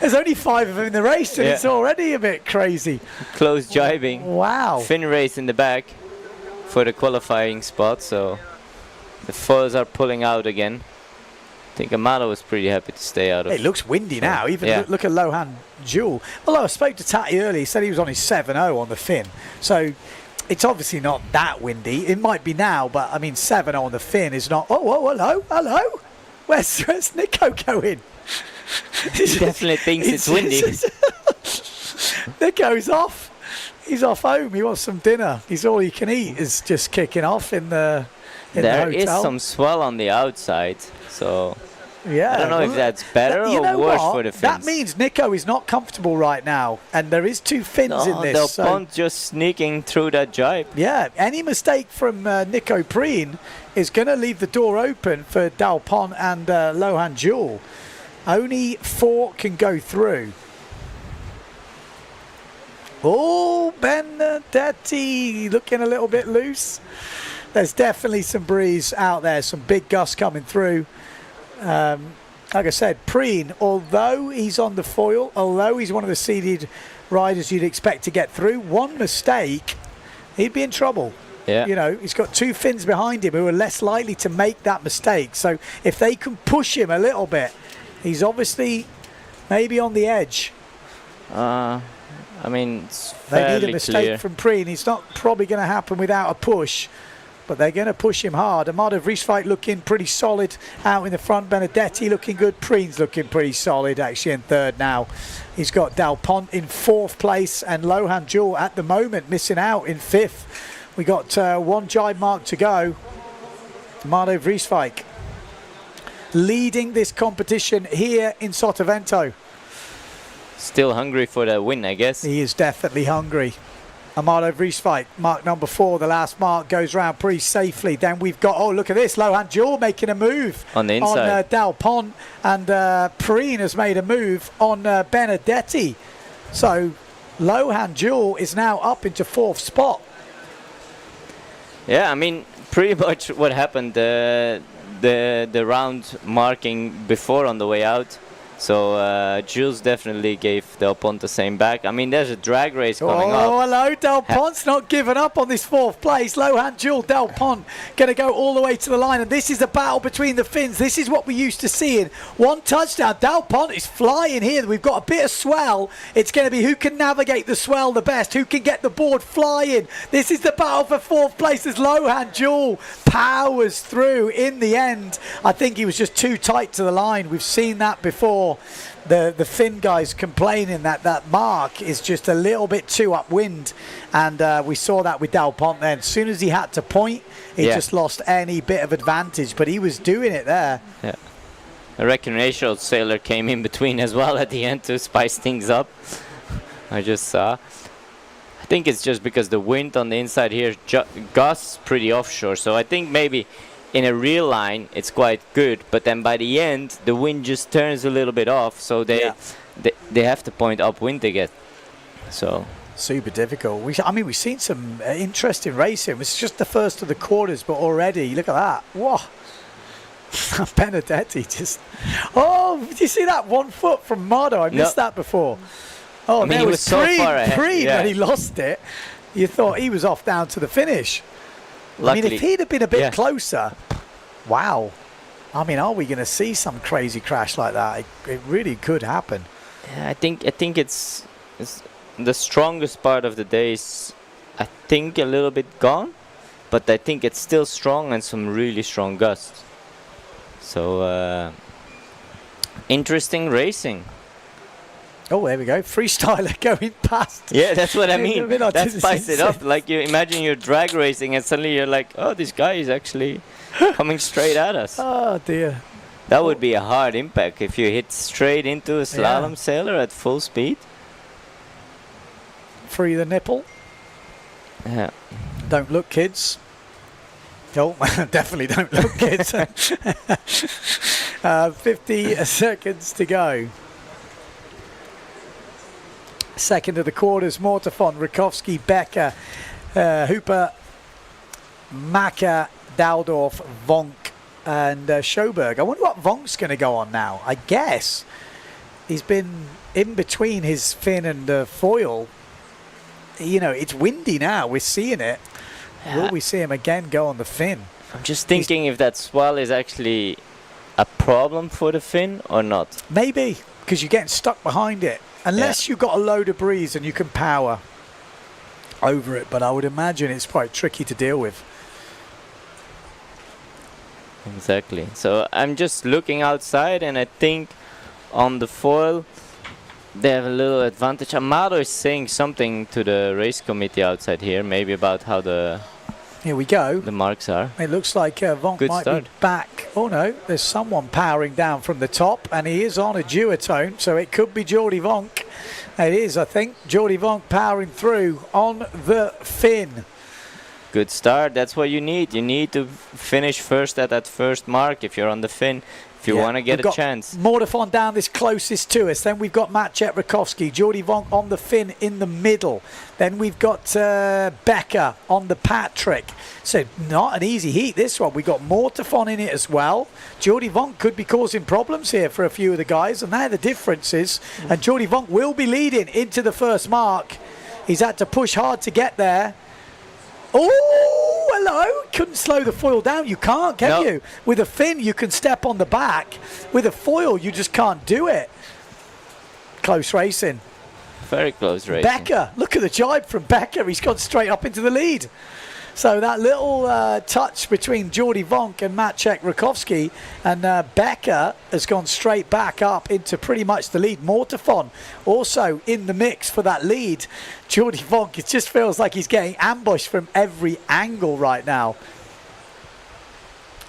There's only 5 of them in the race and it's already a bit crazy. Close jibing. Wow. Fin race in the back for the qualifying spot, so the foils are pulling out again. I think Amado was pretty happy to stay out of it. It looks windy now. Even look at Lohan Jewel. Although I spoke to Tatty earlier, he said he was on his 7.0 on the fin. So it's obviously not that windy. It might be now, but I mean 7.0 on the fin is not. Oh, hello. Where's Nico going? He definitely thinks it's windy. Nico's off. He's off home. He wants some dinner. He's all you can eat is just kicking off in the There is hotel. some swell on the outside, so Yeah, I don't know if that's better you or know worse what? for the Finns. That means Nico is not comfortable right now, and there is 2 Finns in this. Del so- Pont just sneaking through that jibe. Yeah, any mistake from Nico Preen is going to leave the door open for Del Pont and Lohan Jewel. Only 4 can go through. Oh, Benedetti looking a little bit loose. There's definitely some breeze out there, some big gusts coming through. Like I said, Preen, although he's on the foil, although he's one of the seeded riders you'd expect to get through, one mistake, he'd be in trouble. Yeah. You know, he's got 2 Finns behind him who are less likely to make that mistake. So if they can push him a little bit, he's obviously maybe on the edge. I mean, it's They fairly need a mistake clear. from Preen. It's not probably going to happen without a push, but they're going to push him hard. Amado Vrieswijk looking pretty solid out in the front. Benedetti looking good. Preen's looking pretty solid actually in 3rd now. He's got Del Pont in 4th place and Lohan Jewel at the moment missing out in 5th. We got 1 jibe mark to go. Amado Vrieswijk leading this competition here in Sotavento. Still hungry for that win, I guess. He is definitely hungry. Amado Vrieswijk, mark number 4, the last mark goes round pretty safely. Then we've got, oh look at this, Lohan Jewel making a move on the inside. On Del Pont, and Preen has made a move on Benedetti. So Lohan Jewel is now up into 4th spot. Yeah, I mean, pretty much what happened the round marking before on the way out. So Jules definitely gave Del Pont the same back. I mean, there's a drag race coming up. Oh, hello, Del Pont's not giving up on this 4th place. Lohan Jewel, Del Pont going to go all the way to the line. And this is the battle between the Finns. This is what we used to see in 1 touchdown. Del Pont is flying here. We've got a bit of swell. It's going to be who can navigate the swell the best, who can get the board flying. This is the battle for 4th place as Lohan Jewel powers through in the end. I think he was just too tight to the line. We've seen that before. The Finn guys complaining that mark is just a little bit too upwind, and we saw that with Del Pont then. As soon as he had to point, he just lost any bit of advantage, but he was doing it there. Yeah. I reckon Rachel Sailor came in between as well at the end to spice things up. I just saw. I think it's just because the wind on the inside here gusts pretty offshore, so I think maybe in a real line it's quite good, but then by the end the wind just turns a little bit off, so they have to point upwind to get. So super difficult. I mean, we've seen some interesting racing. It's just the first of the quarters, but already look at that. Whoa. Benedetti just, oh, did you see that 1 foot from Mardo? I missed that before. Oh, I mean, there he was was so far ahead. Preen Yeah. when he lost it. You thought he was off down to the finish. Luckily, I mean, if he'd have been a bit closer, wow. I mean, are we going to see some crazy crash like that? It really could happen. Yeah, I think it's the strongest part of the day is, I think, a little bit gone, but I think it's still strong and some really strong gusts. So interesting racing. Oh, there we go. Freestyler going past. Yeah, that's what I mean. Maybe not That to spices it the up. Like, you imagine you're drag racing and suddenly you're like, oh, this guy is actually coming straight at us. Oh, dear. That would be a hard impact if you hit straight into a slalom sailor at full speed. Free the nipple. Yeah. Don't look, kids. Oh, definitely don't look, kids. 50 seconds to go. Second of the quarters, Mortafon, Rakowski, Becker, Hooper, Maka, Daldorf, Vonk, and Schoberg. I wonder what Vonk's going to go on now. I guess he's been in between his fin and foil. You know, it's windy now. We're seeing it. Will we see him again go on the fin? I'm just thinking if that swell is actually a problem for the fin or not. Maybe, because you're getting stuck behind it. Unless you've got a load of breeze and you can power over it. But I would imagine it's quite tricky to deal with. Exactly. So I'm just looking outside and I think on the foil, they have a little advantage. Amado is saying something to the race committee outside here, maybe about how the Here we go. The marks are. It looks like Vonk Good might start. be back. Oh no, there's someone powering down from the top, and he is on a duotone, so it could be Jordi Vonk. It is, I think. Jordi Vonk powering through on the fin. Good start. That's what you need. You need to finish first at that first mark if you're on the fin. If you want to get a chance. Mordafon down this closest to us. Then we've got Maciej Rakowski. Jordi Vonk on the fin in the middle. Then we've got Becker on the Patrick. So not an easy heat, this one. We've got Mortafon in it as well. Jordi Vonk could be causing problems here for a few of the guys, and they're the differences. And Jordi Vonk will be leading into the first mark. He's had to push hard to get there. Oh, hello. Couldn't slow the foil down. You can't, can you? With a fin, you can step on the back. With a foil, you just can't do it. Close racing. Very close racing. Becker. Look at the jibe from Becker. He's gone straight up into the lead. So that little touch between Jordi Vonk and Maciej Rakowski, and Becker has gone straight back up into pretty much the lead. Mortafon also in the mix for that lead. Jordi Vonk, it just feels like he's getting ambushed from every angle right now.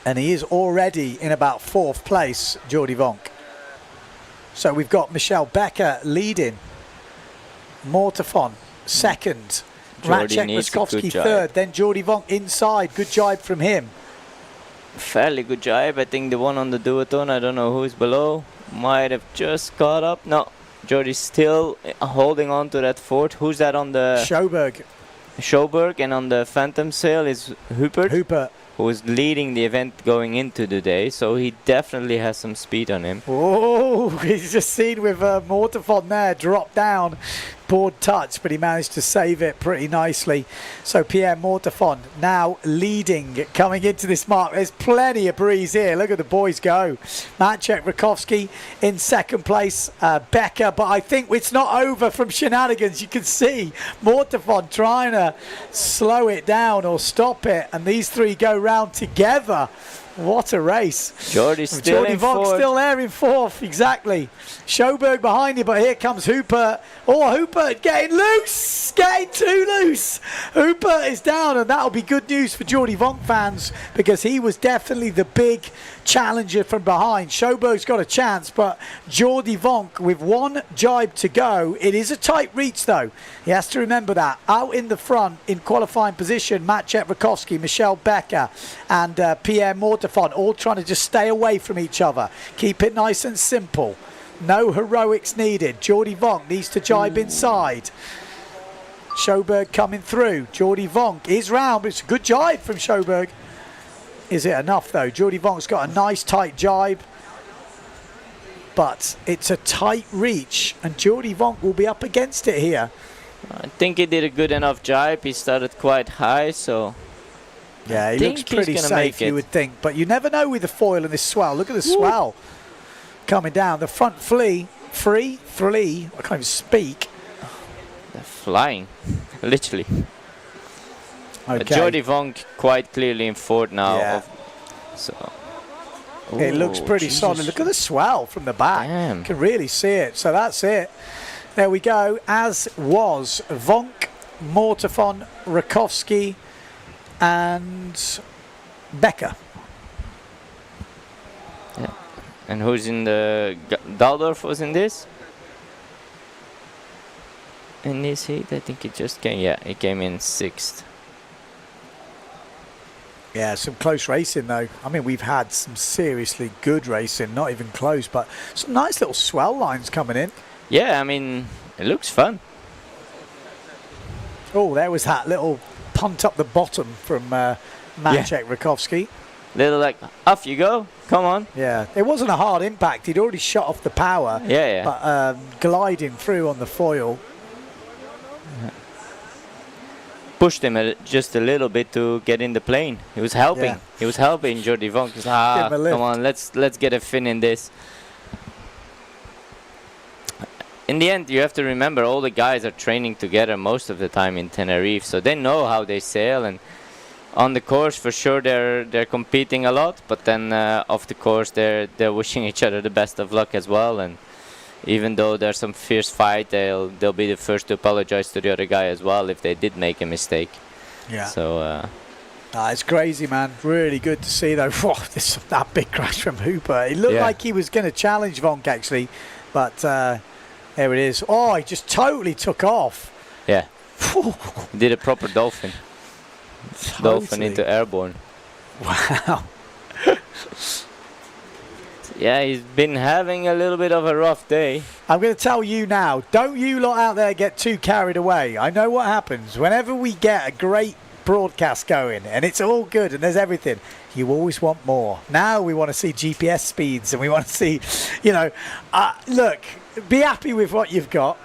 And he is already in about 4th place, Jordi Vonk. So we've got Michelle Becker leading. Mortafon second. Maciej Rakowski third, then Jordi Vonk inside. Good jibe from him. Fairly good jibe. I think the one on the duotone, I don't know who's below, might have just caught up. No, Jordi's still holding on to that fort. Who's that on the... Schoberg, and on the Phantom Sail is Hupert. Who was leading the event going into the day, so he definitely has some speed on him. Oh, he's just seen with Mortafon there drop down. Board touch, but he managed to save it pretty nicely. So Pierre Mortafon now leading, coming into this mark. There's plenty of breeze here. Look at the boys go. Maciej Rakowski in second place. Becker, but I think it's not over from shenanigans. You can see Mortafon trying to slow it down or stop it, and these three go round together. What a race. Jordi Vonk still there in 4th, exactly. Schoberg behind you, but here comes Hupert. Oh, Hupert getting loose, getting too loose. Hupert is down, and that'll be good news for Jordi Vonk fans, because he was definitely the big challenger from behind. Schoberg's got a chance, but Jordi Vonk with one jibe to go. It is a tight reach, though. He has to remember that. Out in the front, in qualifying position, Maciej Rakowski, Michelle Becker, and Pierre Mortafon, all trying to just stay away from each other. Keep it nice and simple. No heroics needed. Jordi Vonk needs to jibe inside. Schoberg coming through. Jordi Vonk is round, but it's a good jibe from Schoberg. Is it enough, though? Jordi Vonk's got a nice tight jibe, but it's a tight reach, and Jordi Vonk will be up against it here. I think he did a good enough jibe. He started quite high, so... Yeah, he looks pretty safe, you would think. But you never know with the foil and this swell. Look at the swell coming down. The front flea, I can't even speak. They're flying, literally. Okay. Jordi Vonk quite clearly in 4th now. Yeah. It looks pretty solid. Look at the swell from the back. Damn. You can really see it. So that's it. There we go. As was Vonk, Mortafon, Rakowski, and Becker. Yeah. And who's in the... Daldorf was in this? In this heat, I think he just came... Yeah, he came in 6th. Yeah, some close racing, though. I mean, we've had some seriously good racing, not even close, but some nice little swell lines coming in. Yeah, I mean, it looks fun. Oh, there was that little punt up the bottom from Maciej Rakowski. Little like, off you go, come on. Yeah, it wasn't a hard impact. He'd already shut off the power. Yeah. But gliding through on the foil. Pushed him just a little bit to get in the plane. He was helping. Yeah. He was helping Jordi Vonk. Come on, let's get a fin in this. In the end, you have to remember all the guys are training together most of the time in Tenerife, so they know how they sail. And on the course, for sure, they're competing a lot. But then off the course, they're wishing each other the best of luck as well. And even though there's some fierce fight, they'll be the first to apologize to the other guy as well if they did make a mistake. Yeah. So. It's crazy, man. Really good to see, though. That big crash from Hooper. It looked like he was going to challenge Vonk, actually. But there it is. Oh, he just totally took off. Yeah. Did a proper dolphin. Dolphin into airborne. Wow. Yeah, he's been having a little bit of a rough day. I'm going to tell you now, don't you lot out there get too carried away. I know what happens. Whenever we get a great broadcast going and it's all good and there's everything, you always want more. Now we want to see GPS speeds and we want to see, look, be happy with what you've got,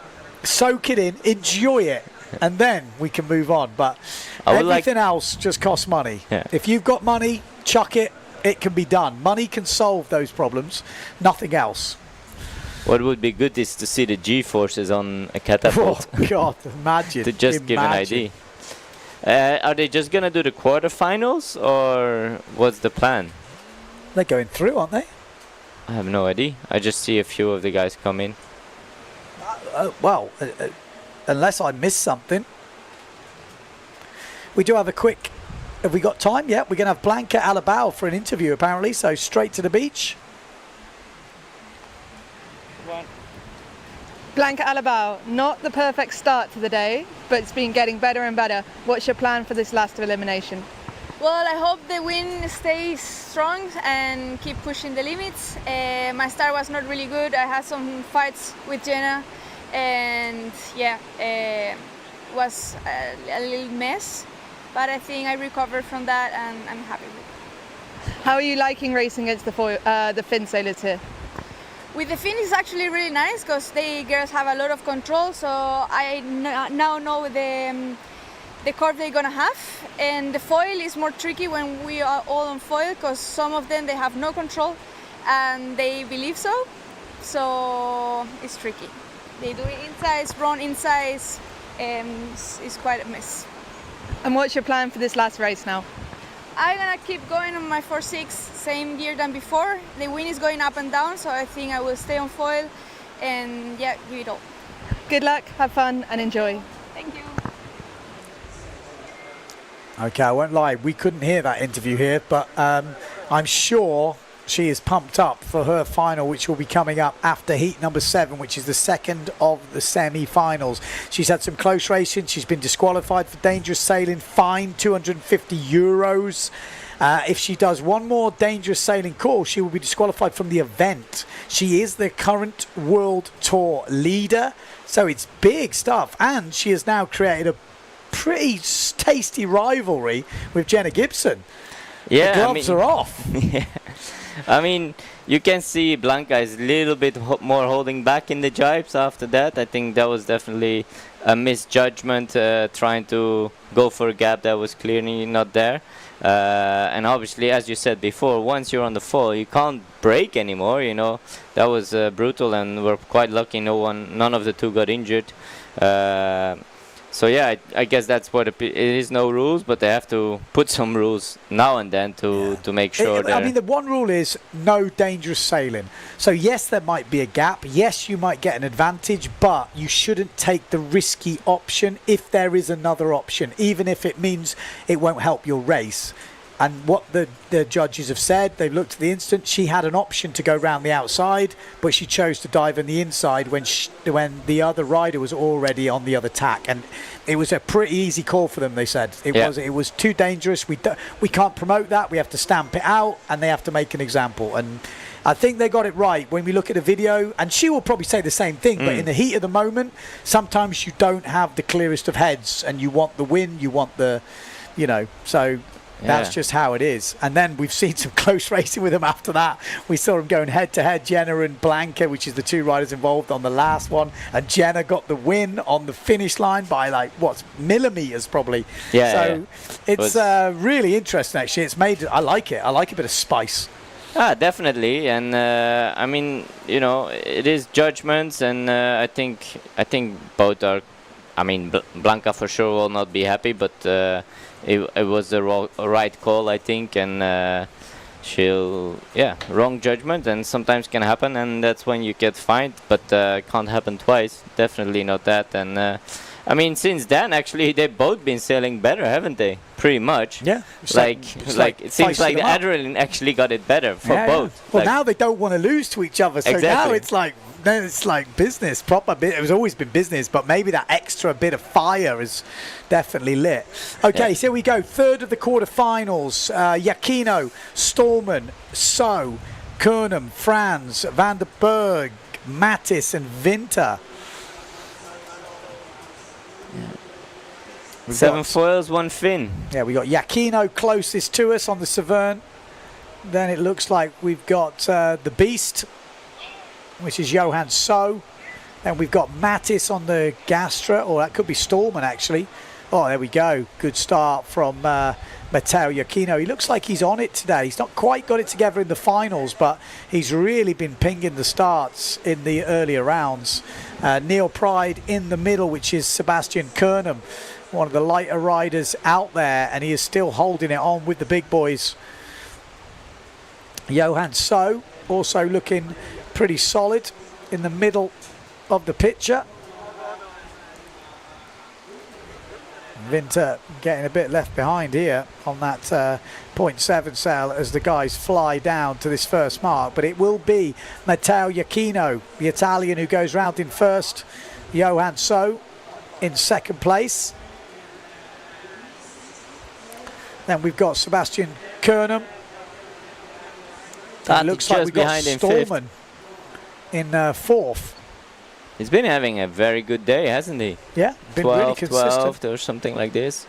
soak it in, enjoy it, and then we can move on. But everything else just costs money. Yeah. If you've got money, chuck it. It can be done. Money can solve those problems, nothing else. What would be good is to see the G-forces on a catapult. Oh, God, imagine. To just give an idea. Are they just going to do the quarterfinals, or what's the plan? They're going through, aren't they? I have no idea. I just see a few of the guys come in. Unless I missed something. We do have a quick... Have we got time? Yeah, we're going to have Blanca Alabao for an interview, apparently, so straight to the beach. Blanca Alabao, not the perfect start to the day, but it's been getting better and better. What's your plan for this last elimination? Well, I hope the wind stays strong and keep pushing the limits. My start was not really good. I had some fights with Jenna, and was a little mess. But I think I recovered from that, and I'm happy with it. How are you liking racing against the Finn sailors here? With the Finn, it's actually really nice because the girls have a lot of control, so I now know the curve they're gonna have. And the foil is more tricky when we are all on foil because some of them, they have no control and they believe so. So it's tricky. They do it inside, run inside, it's quite a mess. And what's your plan for this last race now? I'm gonna keep going on my 4-6, same gear than before. The wind is going up and down, so I think I will stay on foil and give it all. Good luck, have fun and enjoy. Thank you. Okay, I won't lie, we couldn't hear that interview here, but I'm sure she is pumped up for her final, which will be coming up after heat number 7, which is the second of the semi-finals. She's had some close racing. She's been disqualified for dangerous sailing, fined €250. If she does one more dangerous sailing call, she will be disqualified from the event. She is the current World Tour leader, so it's big stuff. And she has now created a pretty tasty rivalry with Jenna Gibson. Yeah, the gloves are off. Yeah. I mean, you can see Blanca is a little bit more holding back in the jibes after that. I think that was definitely a misjudgment, trying to go for a gap that was clearly not there. And obviously, as you said before, once you're on the fall, you can't brake anymore. That was brutal, and we're quite lucky none of the two got injured. So yeah, I guess that's what it is. No rules, but they have to put some rules now and then to make sure. I mean, the one rule is no dangerous sailing. So yes, there might be a gap. Yes, you might get an advantage, but you shouldn't take the risky option if there is another option, even if it means it won't help your race. And what the judges have said, they've looked at the instant. She had an option to go round the outside, but she chose to dive in the inside when the other rider was already on the other tack. And it was a pretty easy call for them, they said. It was too dangerous. We can't promote that. We have to stamp it out, and they have to make an example. And I think they got it right when we look at the video. And she will probably say the same thing, but in the heat of the moment, sometimes you don't have the clearest of heads, and you want the win, you want the, so... That's just how it is. And then we've seen some close racing with them after that. We saw them going head-to-head, Jenna and Blanca, which is the two riders involved on the last one. And Jenna got the win on the finish line by, millimetres probably. It's really interesting, actually. It's made... I like it. I like a bit of spice. Definitely. And, I mean, it is judgments. And I think both are... I mean, Blanca for sure will not be happy, but... It was the right call, I think, and she'll, wrong judgment, and sometimes can happen, and that's when you get fined, but can't happen twice, definitely not that. And I mean, since then, actually, they've both been sailing better, haven't they? Pretty much. Yeah. Like it seems like the adrenaline actually got it better for both. Well, now they don't want to lose to each other, so now it's like business, proper. It was always been business, but maybe that extra bit of fire is definitely lit. Okay, so here we go. Third of the quarterfinals. Giacchino, Stallman, So, Kernam, Franz, Van der Berg, Mattis, and Winter. 7 foils, 1 fin. Yeah, we got Giacchino closest to us on the Severn. Then it looks like we've got the Beast, which is Johan So. Then we've got Mattis on the Gastra, or that could be Stallman actually. Oh, there we go. Good start from Matteo Giacchino. He looks like he's on it today. He's not quite got it together in the finals, but he's really been pinging the starts in the earlier rounds. Neil Pride in the middle, which is Sebastian Kernam, one of the lighter riders out there, and he is still holding it on with the big boys. Johan So also looking pretty solid in the middle of the picture. Winter getting a bit left behind here on that 0.7 sail as the guys fly down to this first mark, but it will be Matteo Giacchino, the Italian, who goes round in first. Johan So in second place. Then we've got Sebastian Kernam. It looks like we've got Stallman in fourth. He's been having a very good day, hasn't he? Yeah, been 12, really consistent. 12 or something like this.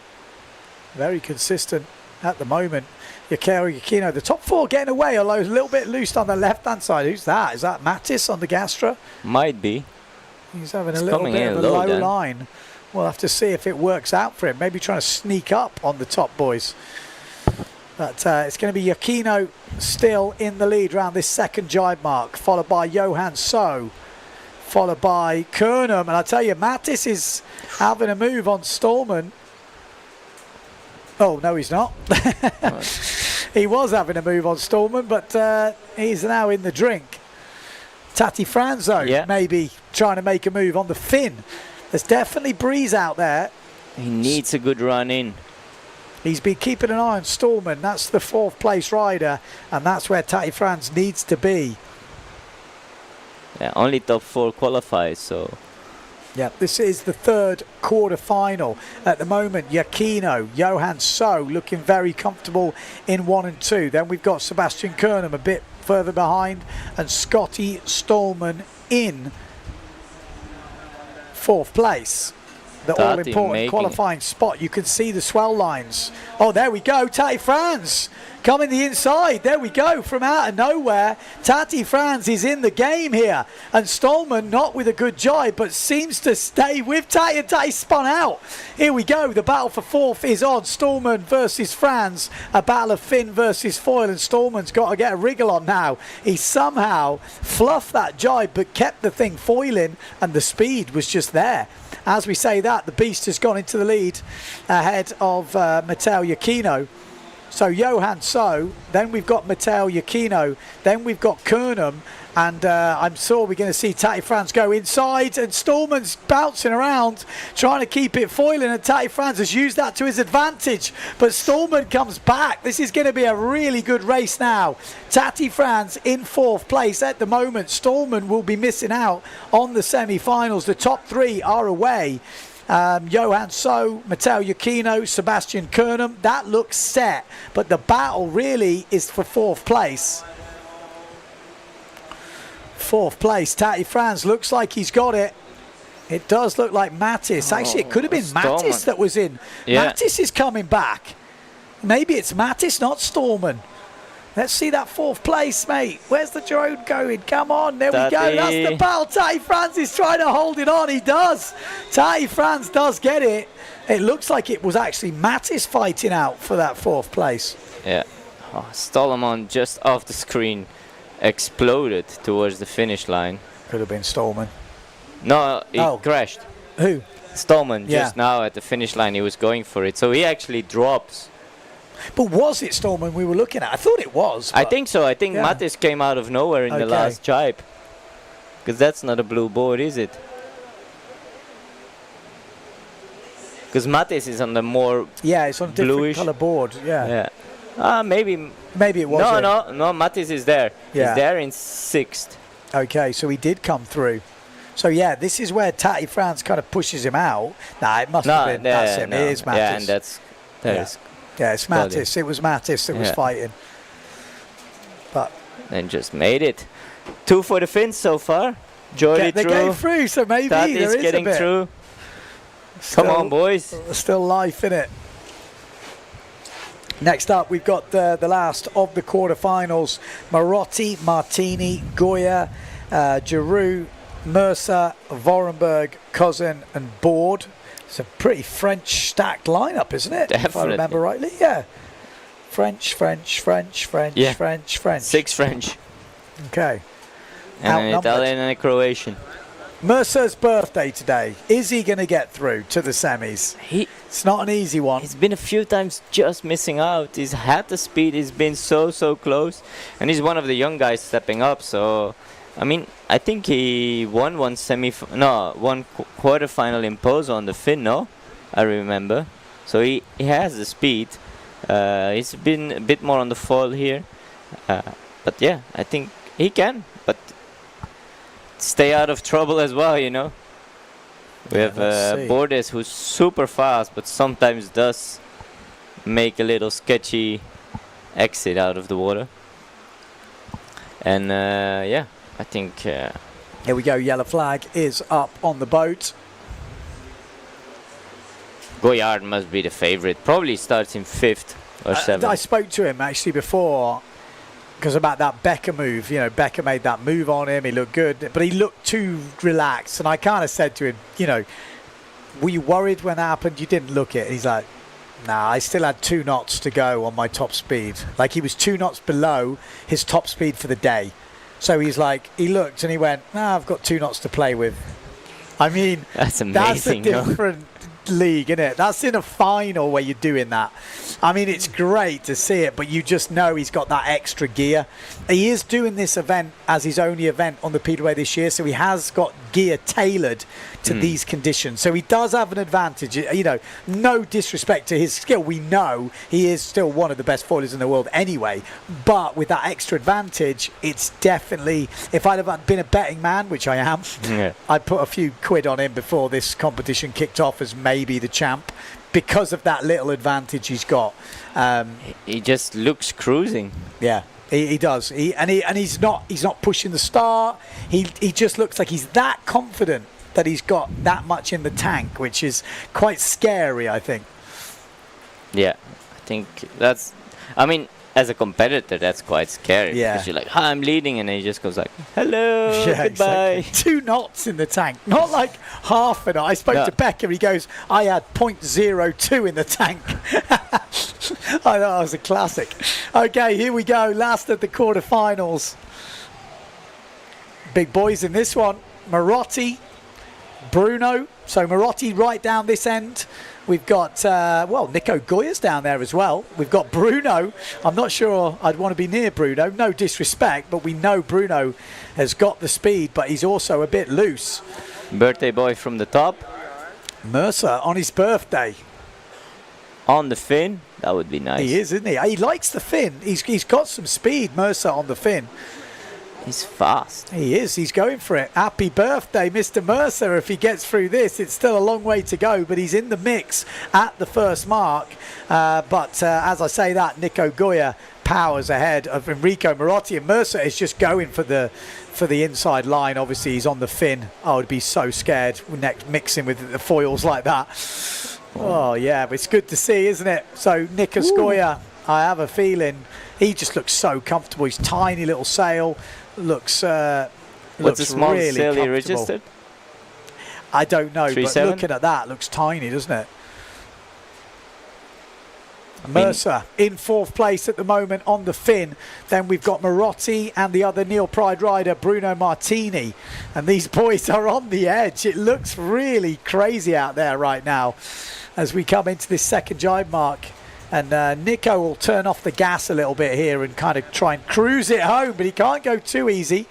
Very consistent at the moment. Giacchino, the top four getting away, although a little bit loose on the left-hand side. Who's that? Is that Mattis on the Gastra? Might be. He's having a little bit of a low line. We'll have to see if it works out for him. Maybe trying to sneak up on the top boys. But it's going to be Giacchino still in the lead around this second jibe mark, followed by Johan So, followed by Kernam. And I tell you, Mattis is having a move on Stallman. Oh, no, he's not. He was having a move on Stallman, but he's now in the drink. Tati Franzo maybe trying to make a move on the fin. There's definitely breeze out there. He needs a good run in. He's been keeping an eye on Stallman. That's the fourth place rider, and that's where Tati Franz needs to be. Yeah, only top 4 qualifies, so. Yeah, this is the third quarter-final. At the moment, Giacchino, Johan So looking very comfortable in 1 and 2. Then we've got Sebastian Kernam a bit further behind, and Scotty Stallman in fourth place. The all-important qualifying spot. You can see the swell lines. Oh, there we go. Tati Franz coming the inside. There we go. From out of nowhere, Tati Franz is in the game here. And Stallman not with a good jibe, but seems to stay with Tati. And Tati spun out. Here we go. The battle for fourth is on. Stallman versus Franz. A battle of fin versus foil. And Stallman's got to get a wriggle on now. He somehow fluffed that jibe, but kept the thing foiling. And the speed was just there. As we say that, the Beast has gone into the lead ahead of Matteo Giacchino. So Johan So, then we've got Matteo Giacchino, then we've got Kernam, and I'm sure we're going to see Tati Franz go inside, and Stallman's bouncing around, trying to keep it foiling, and Tati Franz has used that to his advantage, but Stallman comes back. This is going to be a really good race now. Tati Franz in fourth place at the moment. Stallman will be missing out on the semi-finals. The top 3 are away. Johan So, Matteo Giacchino, Sebastian Kernam. That looks set, but the battle really is for fourth place. Fourth place, Tati Franz looks like he's got it. It does look like Mattis. Actually, it could have been Mattis that was in. Yeah. Mattis is coming back. Maybe it's Mattis, not Stallman. Let's see that fourth place, mate. Where's the drone going? Come on, there we go. That's the battle. Tati Franz is trying to hold it on. He does. Tati Franz does get it. It looks like it was actually Mattis fighting out for that fourth place. Yeah. Oh, Stallman just off the screen exploded towards the finish line. Could have been Stallman. No, he crashed. Who? Stallman, just now at the finish line, he was going for it. So he actually drops But was it Storman we were looking at? I thought it was. I think so. I think yeah. Mattis came out of nowhere in the Okay. last jibe. Because that's not a blue board, is it? Because Mattis is on the more Yeah, it's on a different bluish colour board. Yeah. Yeah. Maybe. Maybe it was. No, Mattis is there. Yeah. He's there in 6th. Okay, so he did come through. So yeah, this is where Tati France kind of pushes him out. Nah, it must have been. That's him. It is Mattis. Yeah, and that's yeah, it's Mattis. It was Mattis that was fighting. But and just made it. 2 for the Finns so far. Jordy they through. go through, so maybe Tati's there is getting a bit. through. Still, Come on, boys. Still life in it. Next up, we've got the last of the quarterfinals. Marotti, Martini, Goya, Giroux, Mercer, Vorenberg, Cousin and Board. It's a pretty French stacked lineup, isn't it? If I Definitely. remember rightly, yeah. French, French, 6 French. Okay. And an Outnumbered. Italian and a Croatian. Mercer's birthday today. Is he going to get through to the semis? It's not an easy one. He's been a few times just missing out. He's had the speed. He's been so close. And he's one of the young guys stepping up. So, I mean, I think he won one quarterfinal in Pozo on the Finn, no? I remember. So he has the speed. He's been a bit more on the foil here. But yeah, I think he can. But stay out of trouble as well, you know. We have Bordes, who's super fast, but sometimes does make a little sketchy exit out of the water. And yeah, I think... Here we go, yellow flag is up on the boat. Goyard must be the favorite. Probably starts in 5th or 7th. I spoke to him actually before, because about that Becker move. You know, Becker made that move on him. He looked good, but he looked too relaxed. And I kind of said to him, you know, were you worried when that happened? You didn't look it. He's like, nah, I still had 2 knots to go on my top speed. Like he was 2 knots below his top speed for the day. So he's like, he looked and he went, nah, I've got 2 knots to play with. I mean, that's amazing. That's a different league, isn't it? That's in a final where you're doing that. I mean, it's great to see it, but you just know he's got that extra gear. He is doing this event as his only event on the PWA this year, so he has got gear tailored to these conditions. So he does have an advantage. You know, no disrespect to his skill. We know he is still one of the best foilers in the world anyway, but with that extra advantage, it's definitely, if I'd have been a betting man, which I am, I'd put a few quid on him before this competition kicked off as maybe the champ, because of that little advantage he's got. He just looks cruising. Yeah, he does. He's not pushing the start. He just looks like he's that confident that he's got that much in the tank, which is quite scary, I think. Yeah, I think that's, I mean, as a competitor, that's quite scary. Yeah. Because you're like, I'm leading, and he just goes like, hello, goodbye. Exactly. 2 knots in the tank, not like half a knot. I spoke to Becker, he goes, I had 0.02 in the tank. I thought that was a classic. Okay, here we go, last of the quarterfinals. Big boys in this one. Marotti, Bruno. So Marotti right down this end. We've got, well, Nico Goya's down there as well. We've got Bruno. I'm not sure I'd want to be near Bruno. No disrespect, but we know Bruno has got the speed, but he's also a bit loose. Birthday boy from the top. Mercer on his birthday. On the fin. That would be nice. He is, isn't he? He likes the fin. He's got some speed, Mercer, on the fin. He's fast. He is. He's going for it. Happy birthday, Mr. Mercer. If he gets through this, it's still a long way to go, but he's in the mix at the first mark. But as I say that, Nico Goya powers ahead of Enrico Marotti, and Mercer is just going for the inside line. Obviously, he's on the fin. I would be so scared mixing with the foils like that. Oh, yeah, but it's good to see, isn't it? So, Nico Goya, I have a feeling he just looks so comfortable. His tiny little sail looks what's the smallest really sail he comfortable. registered? I don't know, 3.7? but looking at that, looks tiny, doesn't it? Mercer in 4th place at the moment on the fin. Then we've got Marotti and the other Neil Pride rider, Bruno Martini. And these boys are on the edge. It looks really crazy out there right now as we come into this second jibe mark. And Nico will turn off the gas a little bit here and kind of try and cruise it home, but he can't go too easy.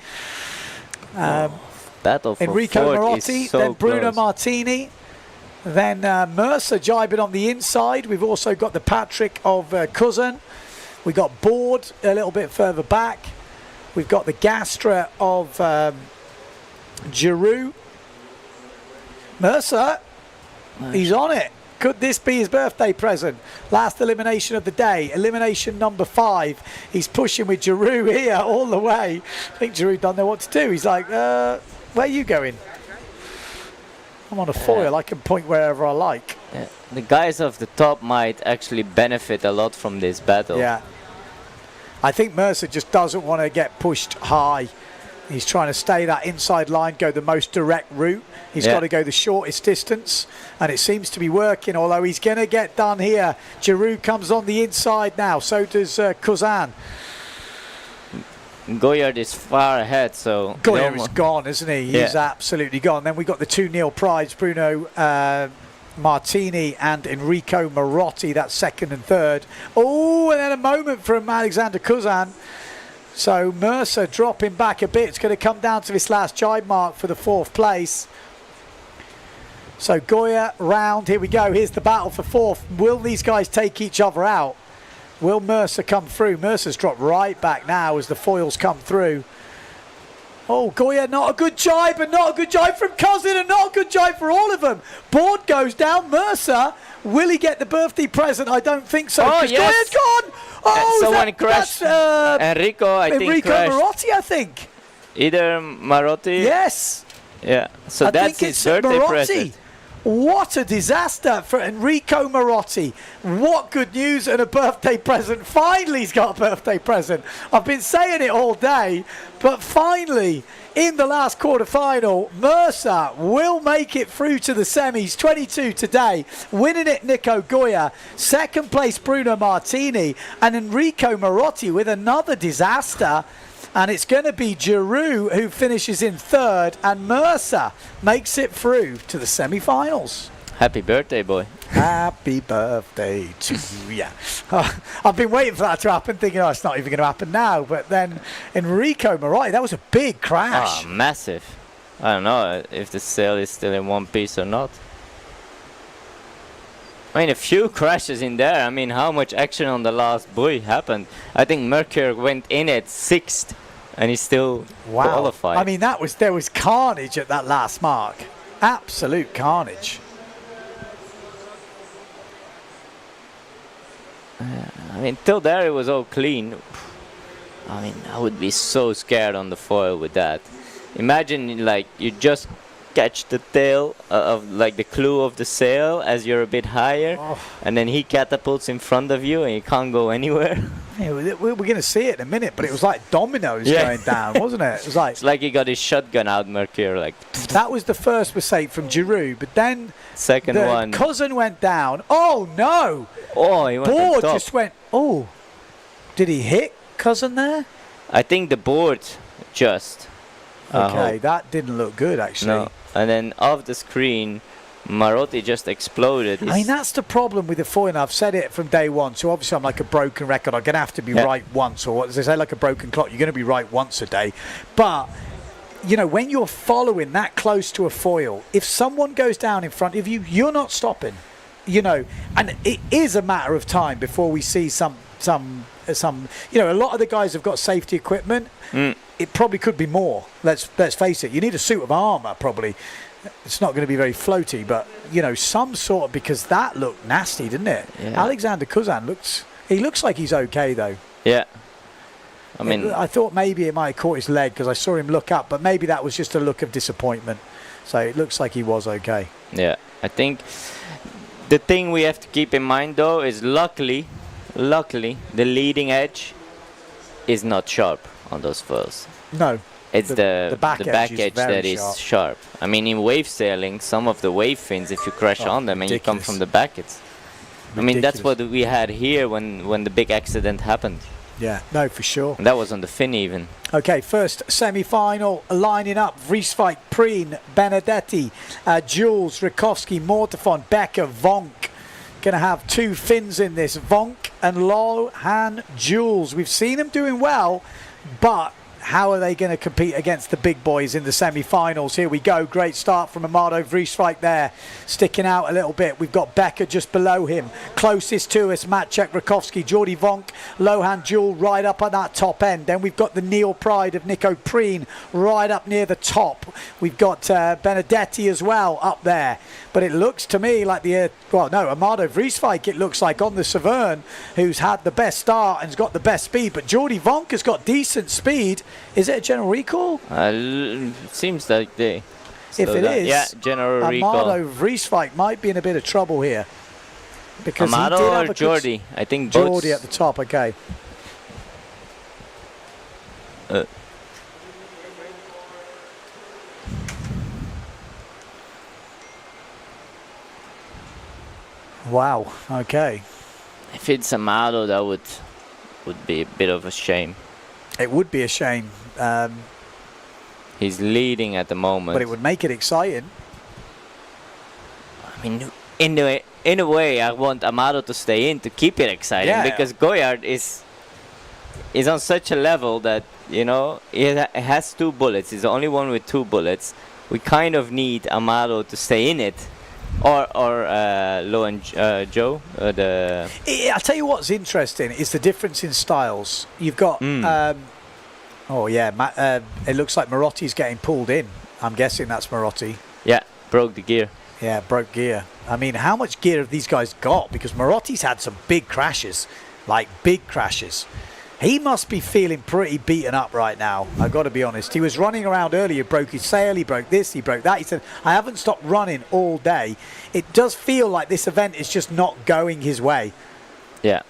Battle for Enrico fourth Marotti, is so then Bruno close. Martini, then Mercer jibing on the inside. We've also got the Patrick of Cousin. We've got Board a little bit further back. We've got the Gastra of Giroux. Mercer, he's on it. Could this be his birthday present? Last elimination of the day, elimination number 5. He's pushing with Giroux here all the way. I think Giroux don't know what to do. He's like, where are you going? I'm on a foil. I can point wherever I like. Yeah. The guys off the top might actually benefit a lot from this battle. Yeah. I think Mercer just doesn't want to get pushed high. He's trying to stay that inside line, go the most direct route. He's got to go the shortest distance, and it seems to be working, although he's going to get done here. Giroux comes on the inside now, so does Cousin. Goyard is far ahead, so... Goyard is gone, isn't he? He's absolutely gone. Then we've got the 2 Neil Prides, Bruno Martini and Enrico Marotti, that's second and third. Oh, and then a moment from Alexander Cousin. So Mercer dropping back a bit. It's going to come down to this last jibe mark for the 4th place. So Goya round, here we go. Here's the battle for 4th. Will these guys take each other out? Will Mercer come through? Mercer's dropped right back now as the foils come through. Oh, Goya, not a good jibe, and not a good jibe from Cousin, and not a good jibe for all of them. Board goes down. Mercer, will he get the birthday present? I don't think so. Oh, yes. Goya's gone. Oh, someone crashed. Enrico, I think, Enrico crashed. Marotti, I think. Either Marotti. Yes. Yeah. So I that's think his it's birthday Marotti. present. What a disaster for Enrico Marotti. What good news and a birthday present. Finally he's got a birthday present. I've been saying it all day, but finally in the last quarter-final, Mercer will make it through to the semis. 22 today. Winning it, Nico Goya. Second place, Bruno Martini. And Enrico Marotti with another disaster. And it's going to be Giroux who finishes in 3rd, and Mercer makes it through to the semi-finals. Happy birthday, boy. Happy birthday to you. I've been waiting for that to happen, thinking, oh, it's not even going to happen now. But then Enrico Marotti, that was a big crash. Ah, massive. I don't know if the sail is still in one piece or not. I mean, a few crashes in there. I mean, how much action on the last buoy happened? I think Mercure went in at 6th. And he's still qualified. I mean, there was carnage at that last mark. Absolute carnage. I mean, till there it was all clean. I mean, I would be so scared on the foil with that. Imagine, like, you just catch the tail of, like, the clue of the sail as you're a bit higher, and then he catapults in front of you and you can't go anywhere. Yeah, we're going to see it in a minute, but it was like dominoes going down, wasn't it? It was like, it's like he got his shotgun out, Mercure. Like that was the first mistake from Giroux, but then second one, Cousin went down. Oh no! Oh, he went Board on top. just went. Oh, did he hit Cousin there? I think the board just. Okay, that didn't look good actually. No, and then off the screen, Marotti just exploded. I mean, that's the problem with the foil, and I've said it from day one, so obviously I'm like a broken record. I'm going to have to be right once, or as they say, like a broken clock, you're going to be right once a day. But, you know, when you're following that close to a foil, if someone goes down in front of you, you're not stopping, you know, and it is a matter of time before we see some you know, a lot of the guys have got safety equipment. It probably could be more. Let's face it. You need a suit of armour, probably. It's not going to be very floaty, but, you know, some sort of, because that looked nasty, didn't it? Yeah. Alexander Cousin looks like he's okay, though. Yeah. I mean, I thought maybe it might have caught his leg because I saw him look up, but maybe that was just a look of disappointment. So it looks like he was okay. Yeah. I think the thing we have to keep in mind, though, is luckily, the leading edge is not sharp on those foils. No. It's the back edge edge that is sharp. I mean, in wave sailing, some of the wave fins, if you crash on them and you come from the back, it's... I mean, that's what we had here when the big accident happened. Yeah, no, for sure. And that was on the fin even. Okay, first semi-final lining up. Vrieswijk, Preen, Benedetti, Jules, Rakowski, Mortefon, Becker, Vonk, Going to have two Finns in this, Vonk and Lohan Jules. We've seen them doing well, but how are they going to compete against the big boys in the semi-finals? Here we go. Great start from Amado Vrieswijk there, sticking out a little bit. We've got Becker just below him. Closest to us, Maciek Rakowski, Jordi Vonk, Lohan Jewel right up at that top end. Then we've got the Neil Pride of Nico Preen right up near the top. We've got Benedetti as well up there. But it looks to me like Amado Vrieswijk, it looks like on the Severn, who's had the best start and has got the best speed. But Jordi Vonk has got decent speed. Is it a general recall? Seems like they. If it is, yeah, general recall. Amado Vrieswijk might be in a bit of trouble here. Because Amado he did have or Jordi? I think Jordi at the top, okay. Wow, okay. If it's Amado, that would be a bit of a shame. It would be a shame. He's leading at the moment. But it would make it exciting. I mean, in a way, I want Amado to stay in to keep it exciting, because Goyard is on such a level that, you know, it has 2 bullets. He's the only one with 2 bullets. We kind of need Amado to stay in it. Or Lo and Joe. I'll tell you what's interesting is the difference in styles. You've got, it looks like Marotti's getting pulled in. I'm guessing that's Marotti. Yeah, broke the gear. Yeah, broke gear. I mean, how much gear have these guys got? Because Marotti's had some big crashes, like big crashes. He must be feeling pretty beaten up right now, I've got to be honest. He was running around earlier, broke his sail, he broke this, he broke that. He said, I haven't stopped running all day. It does feel like this event is just not going his way. Yeah,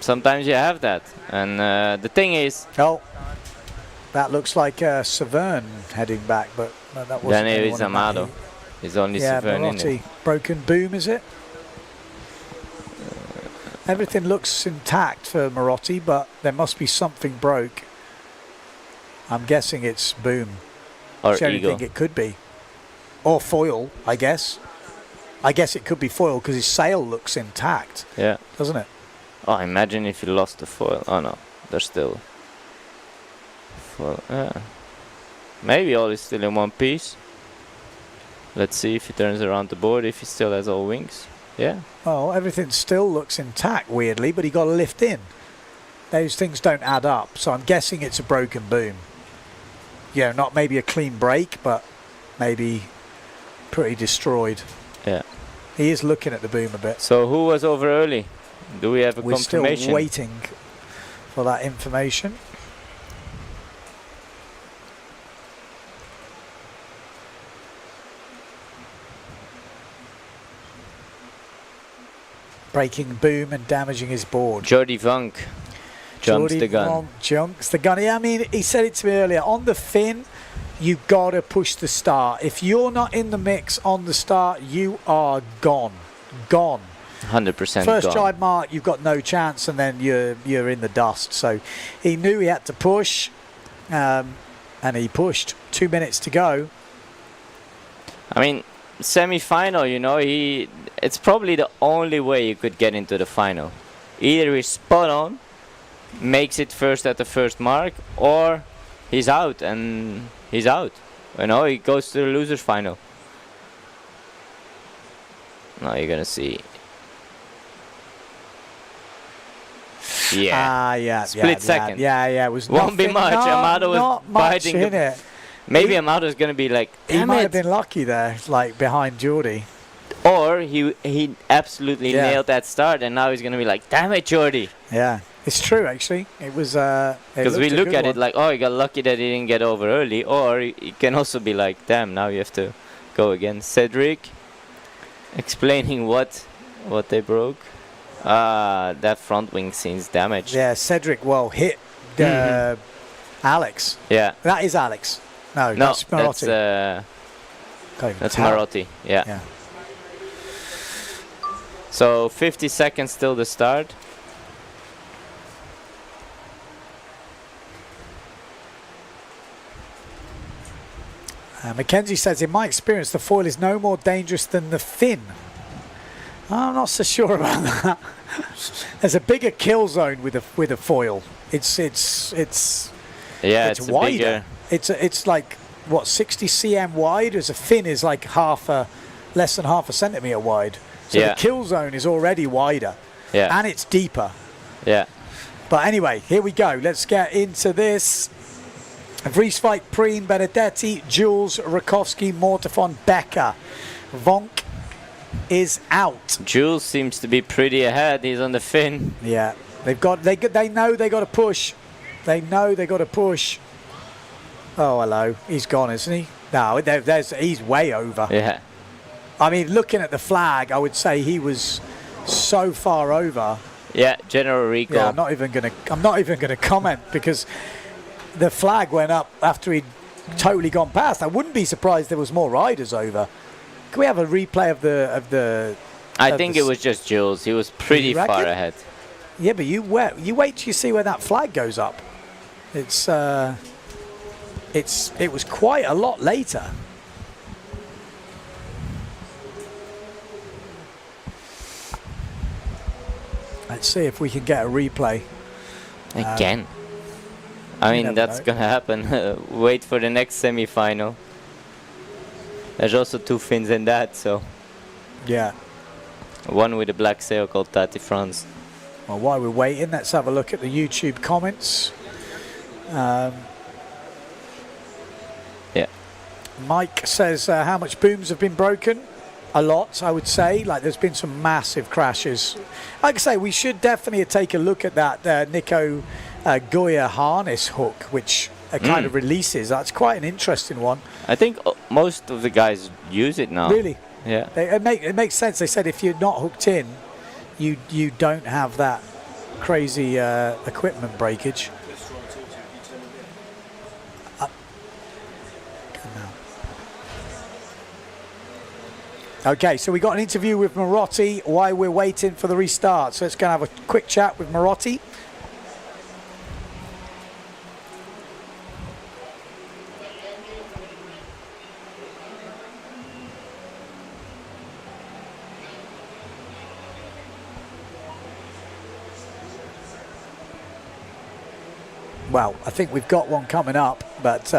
sometimes you have that. And the thing is... Oh, that looks like Severn heading back, but that wasn't... Then it is Amado. It's only Severn in it. Broken boom, is it? Everything looks intact for Marotti, but there must be something broke. I'm guessing it's boom. Or It's the only Eagle. thing it could be. Or foil, I guess. I guess it could be foil because his sail looks intact. Yeah. Doesn't it? Oh, imagine if you lost the foil. Oh no, there's still foil. Yeah. Maybe all is still in one piece. Let's see if he turns around the board, if he still has all wings. Yeah. Well, everything still looks intact, weirdly, but he got to lift in. Those things don't add up, so I'm guessing it's a broken boom. Yeah, not maybe a clean break, but maybe pretty destroyed. Yeah. He is looking at the boom a bit. So who was over early? Do we have a We're confirmation? still waiting for that information. Breaking boom and damaging his board. Jordi Vonk jumps Jordi the gun. Vonk jumps the gun. Yeah, I mean, he said it to me earlier. On the fin, you got to push the start. If you're not in the mix on the start, you are gone. Gone. 100% First gone. jibe mark, you've got no chance, and then you're in the dust. So he knew he had to push, and he pushed. 2 minutes to go. I mean, semi-final, you know, it's probably the only way you could get into the final. Either he's spot on, makes it first at the first mark, or he's out, and he's out. You know, he goes to the losers final. Now you're gonna see. Yeah. Yeah. Split second. Yeah. It was Won't be much. Amado was not much biting in the, it. Maybe Amado's gonna be like, He damn might it. have been lucky there, like behind Jordi. Or he absolutely nailed that start, and now he's gonna be like, damn it, Jordi. Yeah, it's true actually. It was because we look at it like, oh, he got lucky that he didn't get over early, or he can also be like, damn, now you have to go again. Cedric explaining what they broke. That front wing seems damaged. Yeah, Cedric hit Alex. Yeah. That is Alex. No, that's Marotti. That's Marotti. Yeah. So 50 seconds till the start. Mackenzie says, in my experience, the foil is no more dangerous than the fin. I'm not so sure about that. There's a bigger kill zone with a foil. It's Yeah, it's wider. bigger. It's like what 60 cm wide. As a fin is like less than half a centimeter wide. So Yeah. the kill zone is already wider. Yeah. And it's deeper. Yeah. But anyway, here we go. Let's get into this. Vrieswijk, Preen, Benedetti, Jules, Rakowski, Mortefon, Becker. Vonk is out. Jules seems to be pretty ahead. He's on the fin. Yeah, they know they got to push. They know they got to push. Oh, hello. He's gone, isn't he? No, he's way over. Yeah. I mean, looking at the flag, I would say he was so far over. Yeah, general recall. Yeah, I'm not even gonna comment because the flag went up after he'd totally gone past. I wouldn't be surprised there was more riders over. Can we have a replay of the? I think it was just Jules. He was pretty far ahead. Yeah, but you wait till you see where that flag goes up. It was quite a lot later. Let's see if we can get a replay. Again. I mean, that's going to happen. Wait for the next semi-final. There's also 2 fins in that, so. Yeah. One with a black sail called Tati France. Well, while we're waiting, let's have a look at the YouTube comments. Yeah. Mike says, how much booms have been broken? A lot, I would say. Like, there's been some massive crashes. Like I say, we should definitely take a look at that Nico Goya harness hook, which kind of releases. That's quite an interesting one. I think most of the guys use it now. Really? Yeah. It makes sense. They said if you're not hooked in, you don't have that crazy equipment breakage. Okay, so we got an interview with Marotti while we're waiting for the restart. So let's go and have a quick chat with Marotti. Well, I think we've got one coming up, but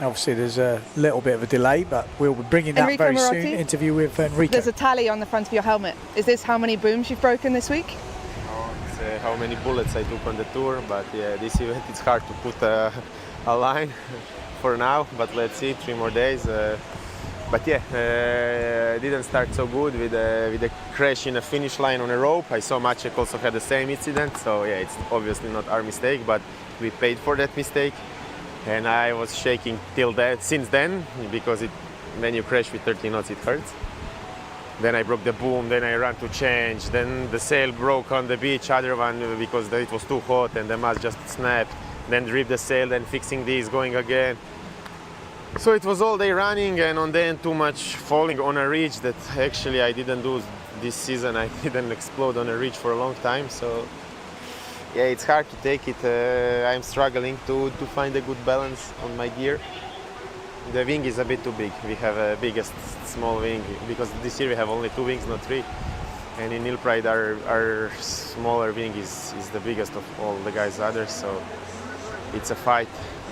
obviously there's a little bit of a delay, but we'll be bringing that Enrico very Marotti? soon. Interview with Enrico. There's a tally on the front of your helmet. Is this how many booms you've broken this week? It's how many bullets I took on the tour, but yeah, this event it's hard to put a line for now, but let's see, 3 more days. But yeah, didn't start so good with a crash in a finish line on a rope. I saw Maciek also had the same incident, so yeah, it's obviously not our mistake, but we paid for that mistake. And I was shaking since then, because when you crash with 30 knots, it hurts. Then I broke the boom, then I ran to change, then the sail broke on the beach, other one because it was too hot and the mast just snapped. Then ripped the sail, then fixing this, going again. So it was all day running, and on the end too much falling on a ridge that actually I didn't do this season. I didn't explode on a ridge for a long time, so yeah, it's hard to take it. I'm struggling to find a good balance on my gear. The wing is a bit too big. We have a biggest small wing because this year we have only 2 wings, not 3. And in Hill Pride our smaller wing is the biggest of all the guys others, so it's a fight.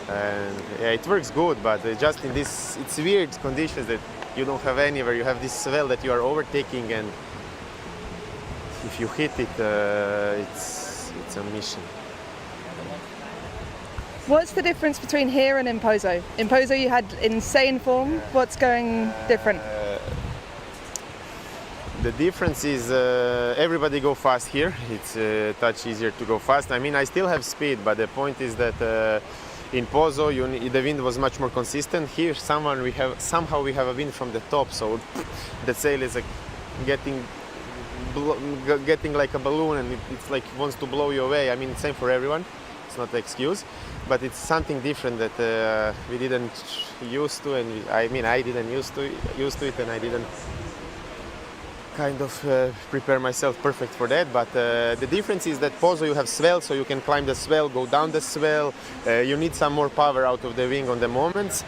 And yeah, it works good, but just in this, it's weird conditions that you don't have anywhere. You have this swell that you are overtaking, and if you hit it, it's a mission. What's the difference between here and in Pozo? In Pozo you had insane form. What's going different? The difference is everybody go fast here. It's a touch easier to go fast. I mean, I still have speed, but the point is that in Pozo the wind was much more consistent. Here somehow we have a wind from the top, so the sail is getting like a balloon, and it's like it wants to blow you away. I mean, same for everyone. It's not an excuse, but it's something different that we didn't used to, and I didn't used to it, and I didn't kind of prepare myself perfect for that. But the difference is that Pozo you have swell, so you can climb the swell, go down the swell. You need some more power out of the wing on the moments.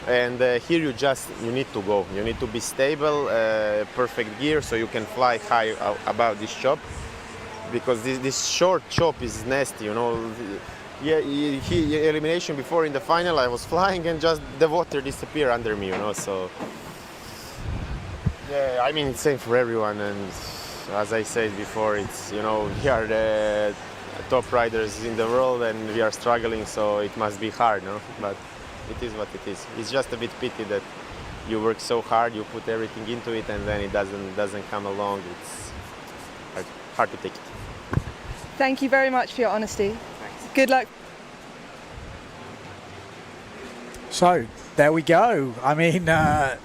And here you need to go. You need to be stable, perfect gear, so you can fly high above this chop. Because this short chop is nasty, you know. Yeah, elimination before in the final, I was flying and just the water disappeared under me, you know. So yeah, I mean it's same for everyone. And as I said before, it's, you know, we are the top riders in the world and we are struggling, so it must be hard, no? But it is what it is. It's just a bit pity that you work so hard, you put everything into it, and then it doesn't come along. It's hard to take it. Thank you very much for your honesty. Thanks. Good luck. So there we go. I mean, yeah,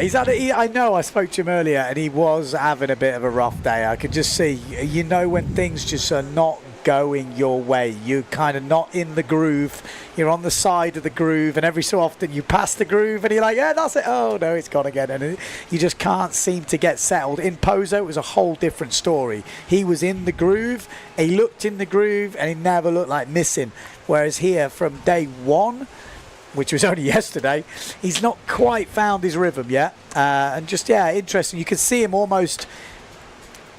he's had I know I spoke to him earlier and he was having a bit of a rough day. I could just see, you know, when things just are not going your way, you're kind of not in the groove, you're on the side of the groove, and every so often you pass the groove and you're like, yeah, that's it, oh no, it's gone again, and you just can't seem to get settled. In Pozo it was a whole different story. He was in the groove, he looked in the groove, and he never looked like missing, whereas here from day one, which was only yesterday, he's not quite found his rhythm yet. And just, yeah, interesting. You could see him almost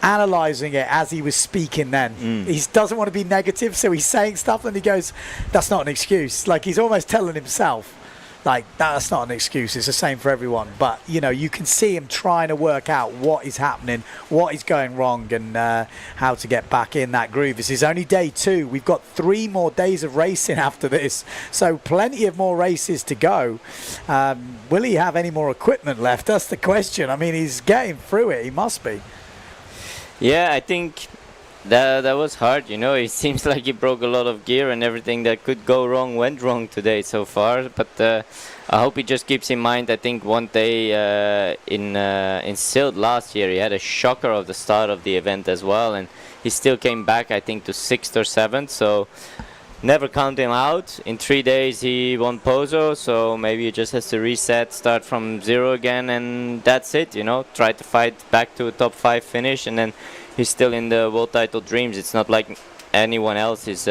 analysing it as he was speaking then. He doesn't want to be negative, so he's saying stuff and he goes, that's not an excuse. Like, he's almost telling himself, like, that's not an excuse, it's the same for everyone. But, you know, you can see him trying to work out what is happening, what is going wrong, and how to get back in that groove. This is only day 2. We've got 3 more days of racing after this, so plenty of more races to go. Will he have any more equipment left? That's the question. I mean, he's getting through it. He must be. Yeah, I think that was hard, you know. It seems like he broke a lot of gear and everything that could go wrong went wrong today so far. But I hope he just keeps in mind. I think one day in Silt last year he had a shocker of the start of the event as well, and he still came back, I think, to 6th or 7th. So never count him out. In 3 days he won Pozo, so maybe he just has to reset, start from 0 again, and that's it, you know. Try to fight back to a top 5 finish, and then he's still in the world title dreams. It's not like anyone else is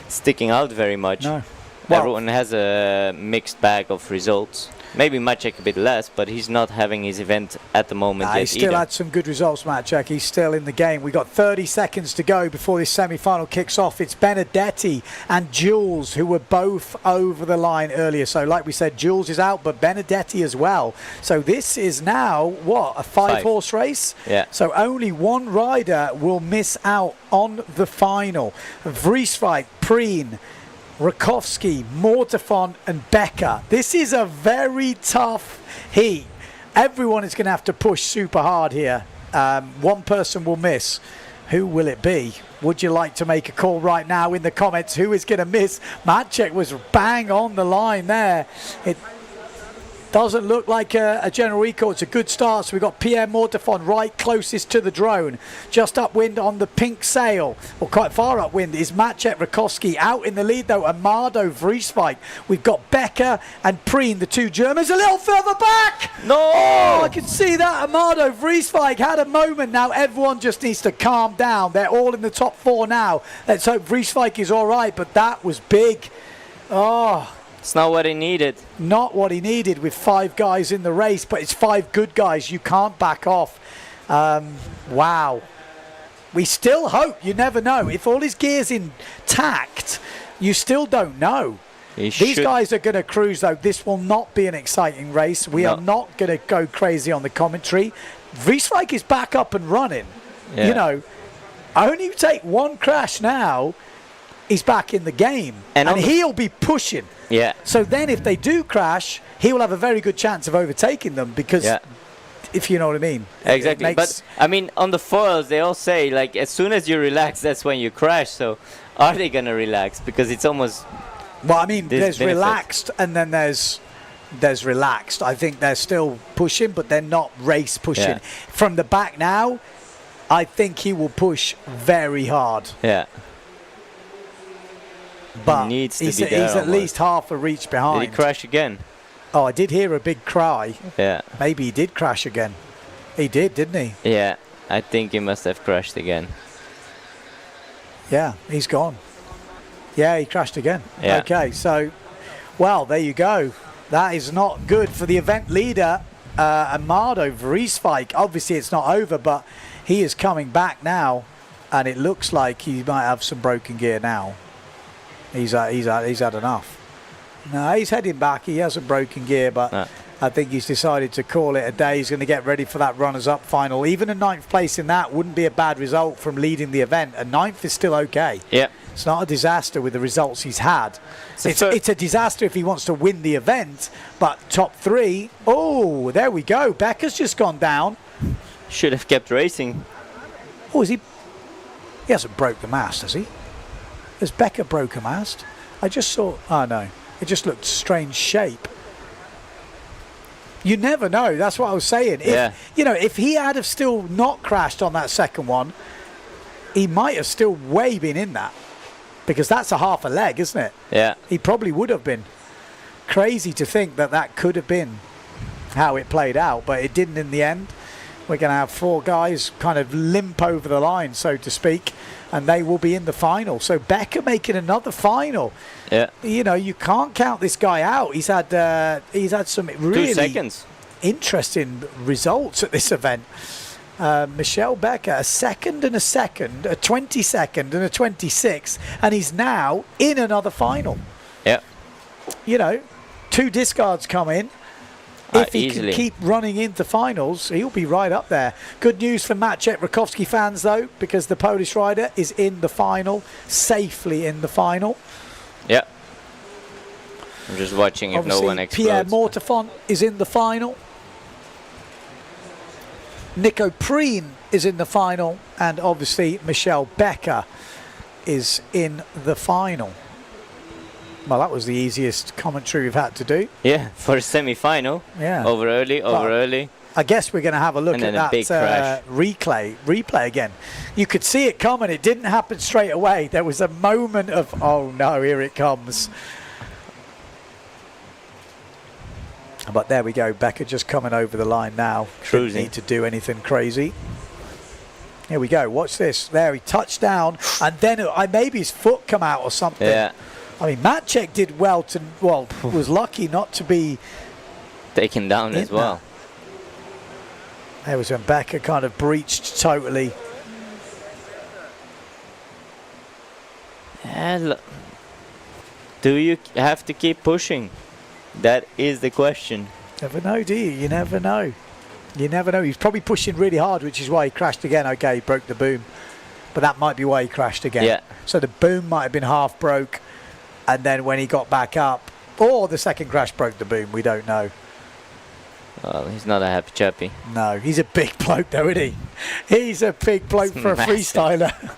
sticking out very much. No. Well, everyone has a mixed bag of results. Maybe Maciek a bit less, but he's not having his event at the moment yet He still either. had some good results, Maciek. He's still in the game. We've got 30 seconds to go before this semi-final kicks off. It's Benedetti and Jules who were both over the line earlier. So like we said, Jules is out, but Benedetti as well. So this is now, what, a 5-horse race? Yeah. So only one rider will miss out on the final. Vrieswijk, Preen, Rakowski, Mortefont and Becker. This is a very tough heat. Everyone is going to have to push super hard here. One person will miss. Who will it be? Would you like to make a call right now in the comments? Who is going to miss? Maciek was bang on the line there. It doesn't look like a general recall. It's a good start. So we've got Pierre Mortefont right closest to the drone. Just upwind on the pink sail, or quite far upwind, is Maciek Rakowski. Out in the lead though, Amado Vrieswijk. We've got Becker and Preen, the 2 Germans, a little further back. No! Oh, I can see that. Amado Vrieswijk had a moment. Now everyone just needs to calm down. They're all in the top 4 now. Let's hope Vrieswijk is all right, but that was big. Oh. It's not what he needed. Not what he needed with 5 guys in the race, but it's 5 good guys. You can't back off. Wow. We still hope. You never know. If all his gear's intact, you still don't know. These guys are going to cruise, though. This will not be an exciting race. We are not going to go crazy on the commentary. Vrieswijk is back up and running. Yeah. You know, only take one crash now, he's back in the game. And he'll be pushing. Yeah. So then if they do crash, he will have a very good chance of overtaking them because, if you know what I mean. Exactly. But, I mean, on the foils, they all say, like, as soon as you relax, that's when you crash. So are they going to relax? Because it's almost... Well, I mean, there's relaxed and then there's relaxed. I think they're still pushing, but they're not race pushing. Yeah. From the back now, I think he will push very hard. Yeah. But he needs to he's be there at least half a reach behind. Did he crash again? Oh, I did hear a big cry. Yeah. Maybe he did crash again. He did, didn't he? Yeah, I think he must have crashed again. Yeah, he's gone. Yeah, he crashed again. Yeah. Okay, so Well, there you go. That is not good for the event leader, Amado Vrieswijk. Obviously, it's not over, but he is coming back now, and it looks like he might have some broken gear now. He's had enough. No, he's heading back. He hasn't broken gear, but I think he's decided to call it a day. He's going to get ready for that runners-up final. Even a 9th place in that wouldn't be a bad result from leading the event. A 9th is still okay. Yeah. It's not a disaster with the results he's had. It's a disaster if he wants to win the event, but top 3. Oh, there we go. Becker's just gone down. Should have kept racing. Oh, is he? He hasn't broke the mast, has he? Has Becker broke a mast? I just saw. Oh no, it just looked strange shape. You never know. That's what I was saying. If he had have still not crashed on that second one, he might have still way been in that, because that's a half a leg, isn't it? Yeah. He probably would have been. Crazy to think that that could have been how it played out, but it didn't in the end. We're going to have 4 guys kind of limp over the line, so to speak, and they will be in the final. So Becker making another final. Yeah. You can't count this guy out. He's had some really 2 seconds. Interesting results at this event. Michel Becker, a second, a 22nd and a 26th, and he's now in another final. Yeah. 2 discards come in. If he Easily. can keep running into finals, he'll be right up there. Good news for Maciej Rakowski fans, though, because the Polish rider is in the final, safely in the final. Yeah. I'm just watching if Obviously, no one explodes. Pierre Mortefont is in the final. Nico Preen is in the final, and obviously Michel Becker is in the final. Well, that was the easiest commentary we've had to do. Yeah, for a semi-final. Yeah. Over early. I guess we're going to have a look And at then a that big crash. replay again. You could see it coming. It didn't happen straight away. There was a moment of, oh no, here it comes. But there we go. Becker just coming over the line now. Cruising. Didn't need to do anything crazy. Here we go. Watch this. There, he touched down, and then maybe his foot come out or something. Yeah. I mean, Maciej did well was lucky not to be taken down as well. There was when Becker kind of breached totally. Yeah, do you have to keep pushing? That is the question. Never know, do you? You never know. You never know. He's probably pushing really hard, which is why he crashed again. Okay, he broke the boom. But that might be why he crashed again. Yeah. So the boom might have been half broke, and then when he got back up, or the second crash broke the boom, we don't know. Well, he's not a happy chappy. No, he's a big bloke though, isn't he? He's a big bloke for massive. a freestyler.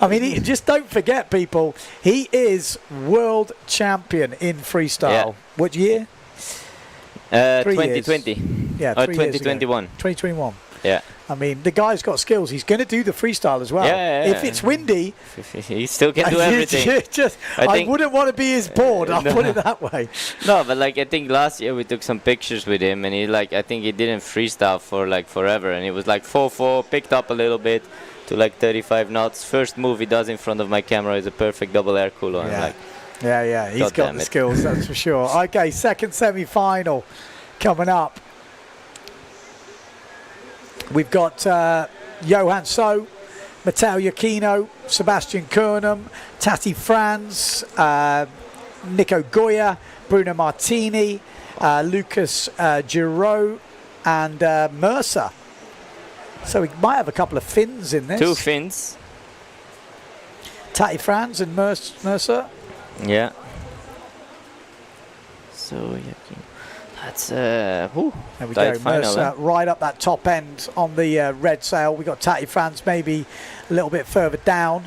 I mean, just don't forget, people, he is world champion in freestyle. Yeah. What year? 2020. Yeah, or 3 years ago. 2021. 2021. Yeah. I mean, the guy's got skills. He's going to do the freestyle as well. Yeah. If it's windy, he still can do everything. I wouldn't want to be his board. I'll put it that way. No, but I think last year we took some pictures with him, and he I think he didn't freestyle for forever, and it was 4-4, picked up a little bit to 35 knots. First move he does in front of my camera is a perfect double air cooler. Yeah. And He's got the skills, that's for sure. Okay, second semi-final coming up. We've got Johan So, Matteo Iachino, Sebastian Kernam, Tati Franz, Nico Goya, Bruno Martini, Lucas Giraud, and Mercer. So we might have a couple of Finns in this. 2 Finns. Tati Franz and Mercer. Yeah. So that's there we go. Final, Mercer right up that top end on the red sail. We've got Tati Franz maybe a little bit further down,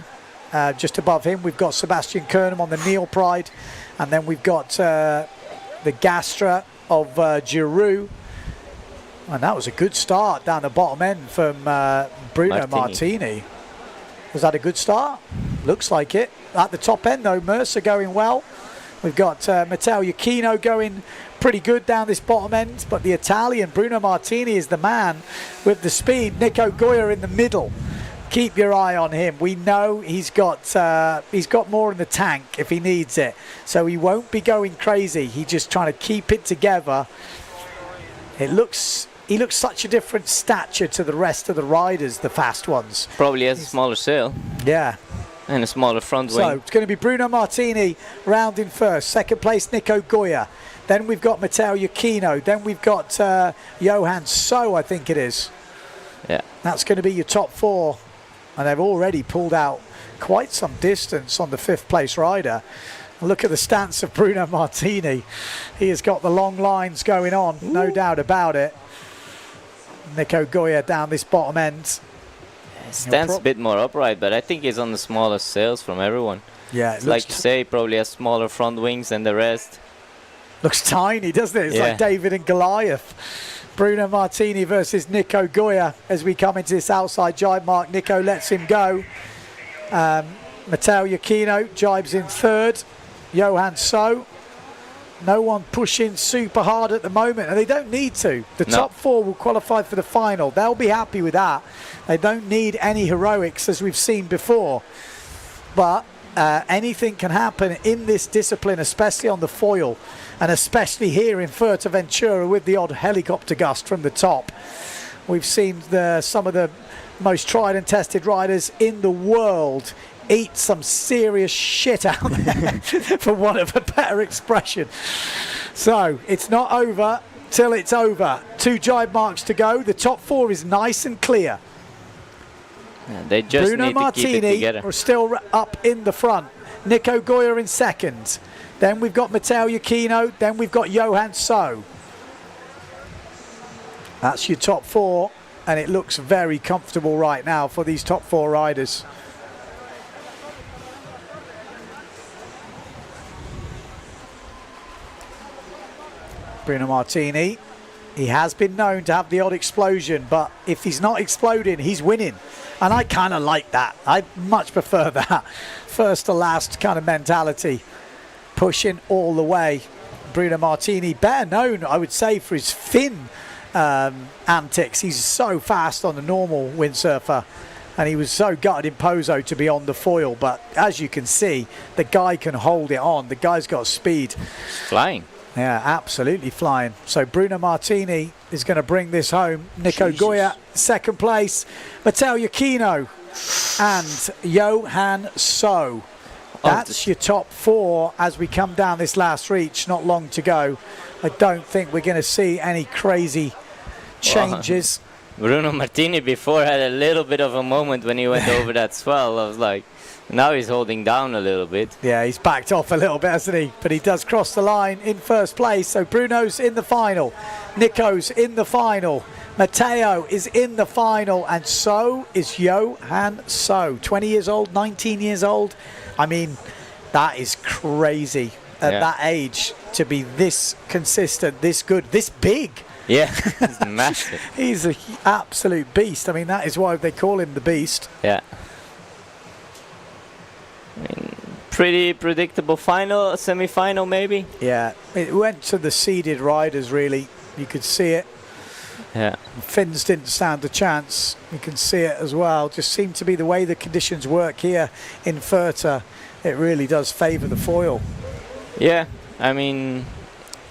just above him. We've got Sebastian Kernam on the Neil Pride, and then we've got the Gastra of Giroux. And that was a good start down the bottom end from Bruno Martini. Was that a good start? Looks like it. At the top end though, Mercer going well. We've got Matteo Iachino going pretty good down this bottom end, but the Italian Bruno Martini is the man with the speed. Nico Goya in the middle. keep your eye on him. We know he's got more in the tank if he needs it, so he won't be going crazy. He's just trying to keep it together. He looks such a different stature to the rest of the riders, the fast ones. Probably has a smaller sail. Yeah. And a smaller front wing. So it's going to be Bruno Martini rounding first. Second place, Nico Goya. Then we've got Matteo Iachino. Then we've got Johan So, I think it is. Yeah. That's going to be your top four. And they've already pulled out quite some distance on the fifth place rider. Look at the stance of Bruno Martini. He has got the long lines going on, no doubt about it. Nico Goya down this bottom end. Stands a bit more upright, but I think he's on the smallest sails from everyone. Yeah, it's like you say, probably has smaller front wings than the rest. Looks tiny, doesn't it? It's like David and Goliath. Bruno Martini versus Nico Goya as we come into this outside jibe mark. Nico lets him go. Matteo Iachino jibes in third. Johan So. No one pushing super hard at the moment, and they don't need to. The top four will qualify for the final. They'll be happy with that. They don't need any heroics, as we've seen before. But anything can happen in this discipline, especially on the foil, and especially here in Fuerteventura with the odd helicopter gust from the top. We've seen some of the most tried and tested riders in the world eat some serious shit out there, for want of a better expression. So it's not over till it's over. 2 jibe marks to go. The top four is nice and clear. Yeah, they just Bruno need to keep it together. Martini are still up in the front. Nico Goya in second. Then we've got Matteo Iachino. Then we've got Johan So. That's your top four, and it looks very comfortable right now for these top four riders. Bruno Martini, he has been known to have the odd explosion, but if he's not exploding, he's winning. And I kind of like that. I much prefer that first to last kind of mentality. Pushing all the way. Bruno Martini, better known, I would say, for his fin antics. He's so fast on the normal windsurfer, and he was so gutted in Pozo to be on the foil. But as you can see, the guy can hold it on. The guy's got speed. Flying. Yeah, absolutely flying. So Bruno Martini is going to bring this home. Nico Goya, second place. Matteo Iachino and Johan So. That's your top four as we come down this last reach. Not long to go. I don't think we're going to see any crazy changes. Bruno Martini before had a little bit of a moment when he went over that swell. I was like, now he's holding down a little bit. Yeah, he's backed off a little bit, hasn't he? But he does cross the line in first place. So Bruno's in the final. Nico's in the final. Matteo is in the final. And so is Johan So. 20 years old, 19 years old. I mean, that is crazy at that age to be this consistent, this good, this big. Yeah, he's massive. He's an absolute beast. I mean, that is why they call him the Beast. Yeah. I mean, pretty predictable final, semi-final maybe. Yeah, it went to the seeded riders really. You could see it. Yeah. Finns didn't stand a chance. You can see it as well. Just seemed to be the way the conditions work here in Furta. It really does favour the foil. Yeah, I mean,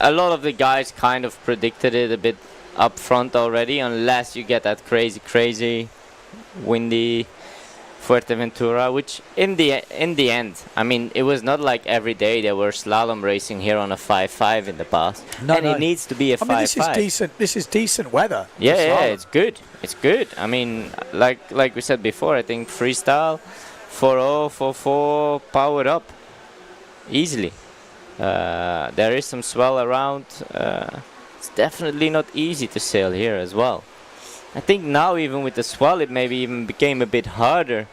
a lot of the guys kind of predicted it a bit up front already, unless you get that crazy windy Fuerteventura, which in the end, I mean, it was not like every day there were slalom racing here on a 5.5 in the past. It needs to be a 5.5. I mean, this is decent. This is decent weather. Yeah, it's good. It's good. I mean, like we said before, I think freestyle 4.0, 4.4, powered up easily. There is some swell around. It's definitely not easy to sail here as well. I think now even with the swell it maybe even became a bit harder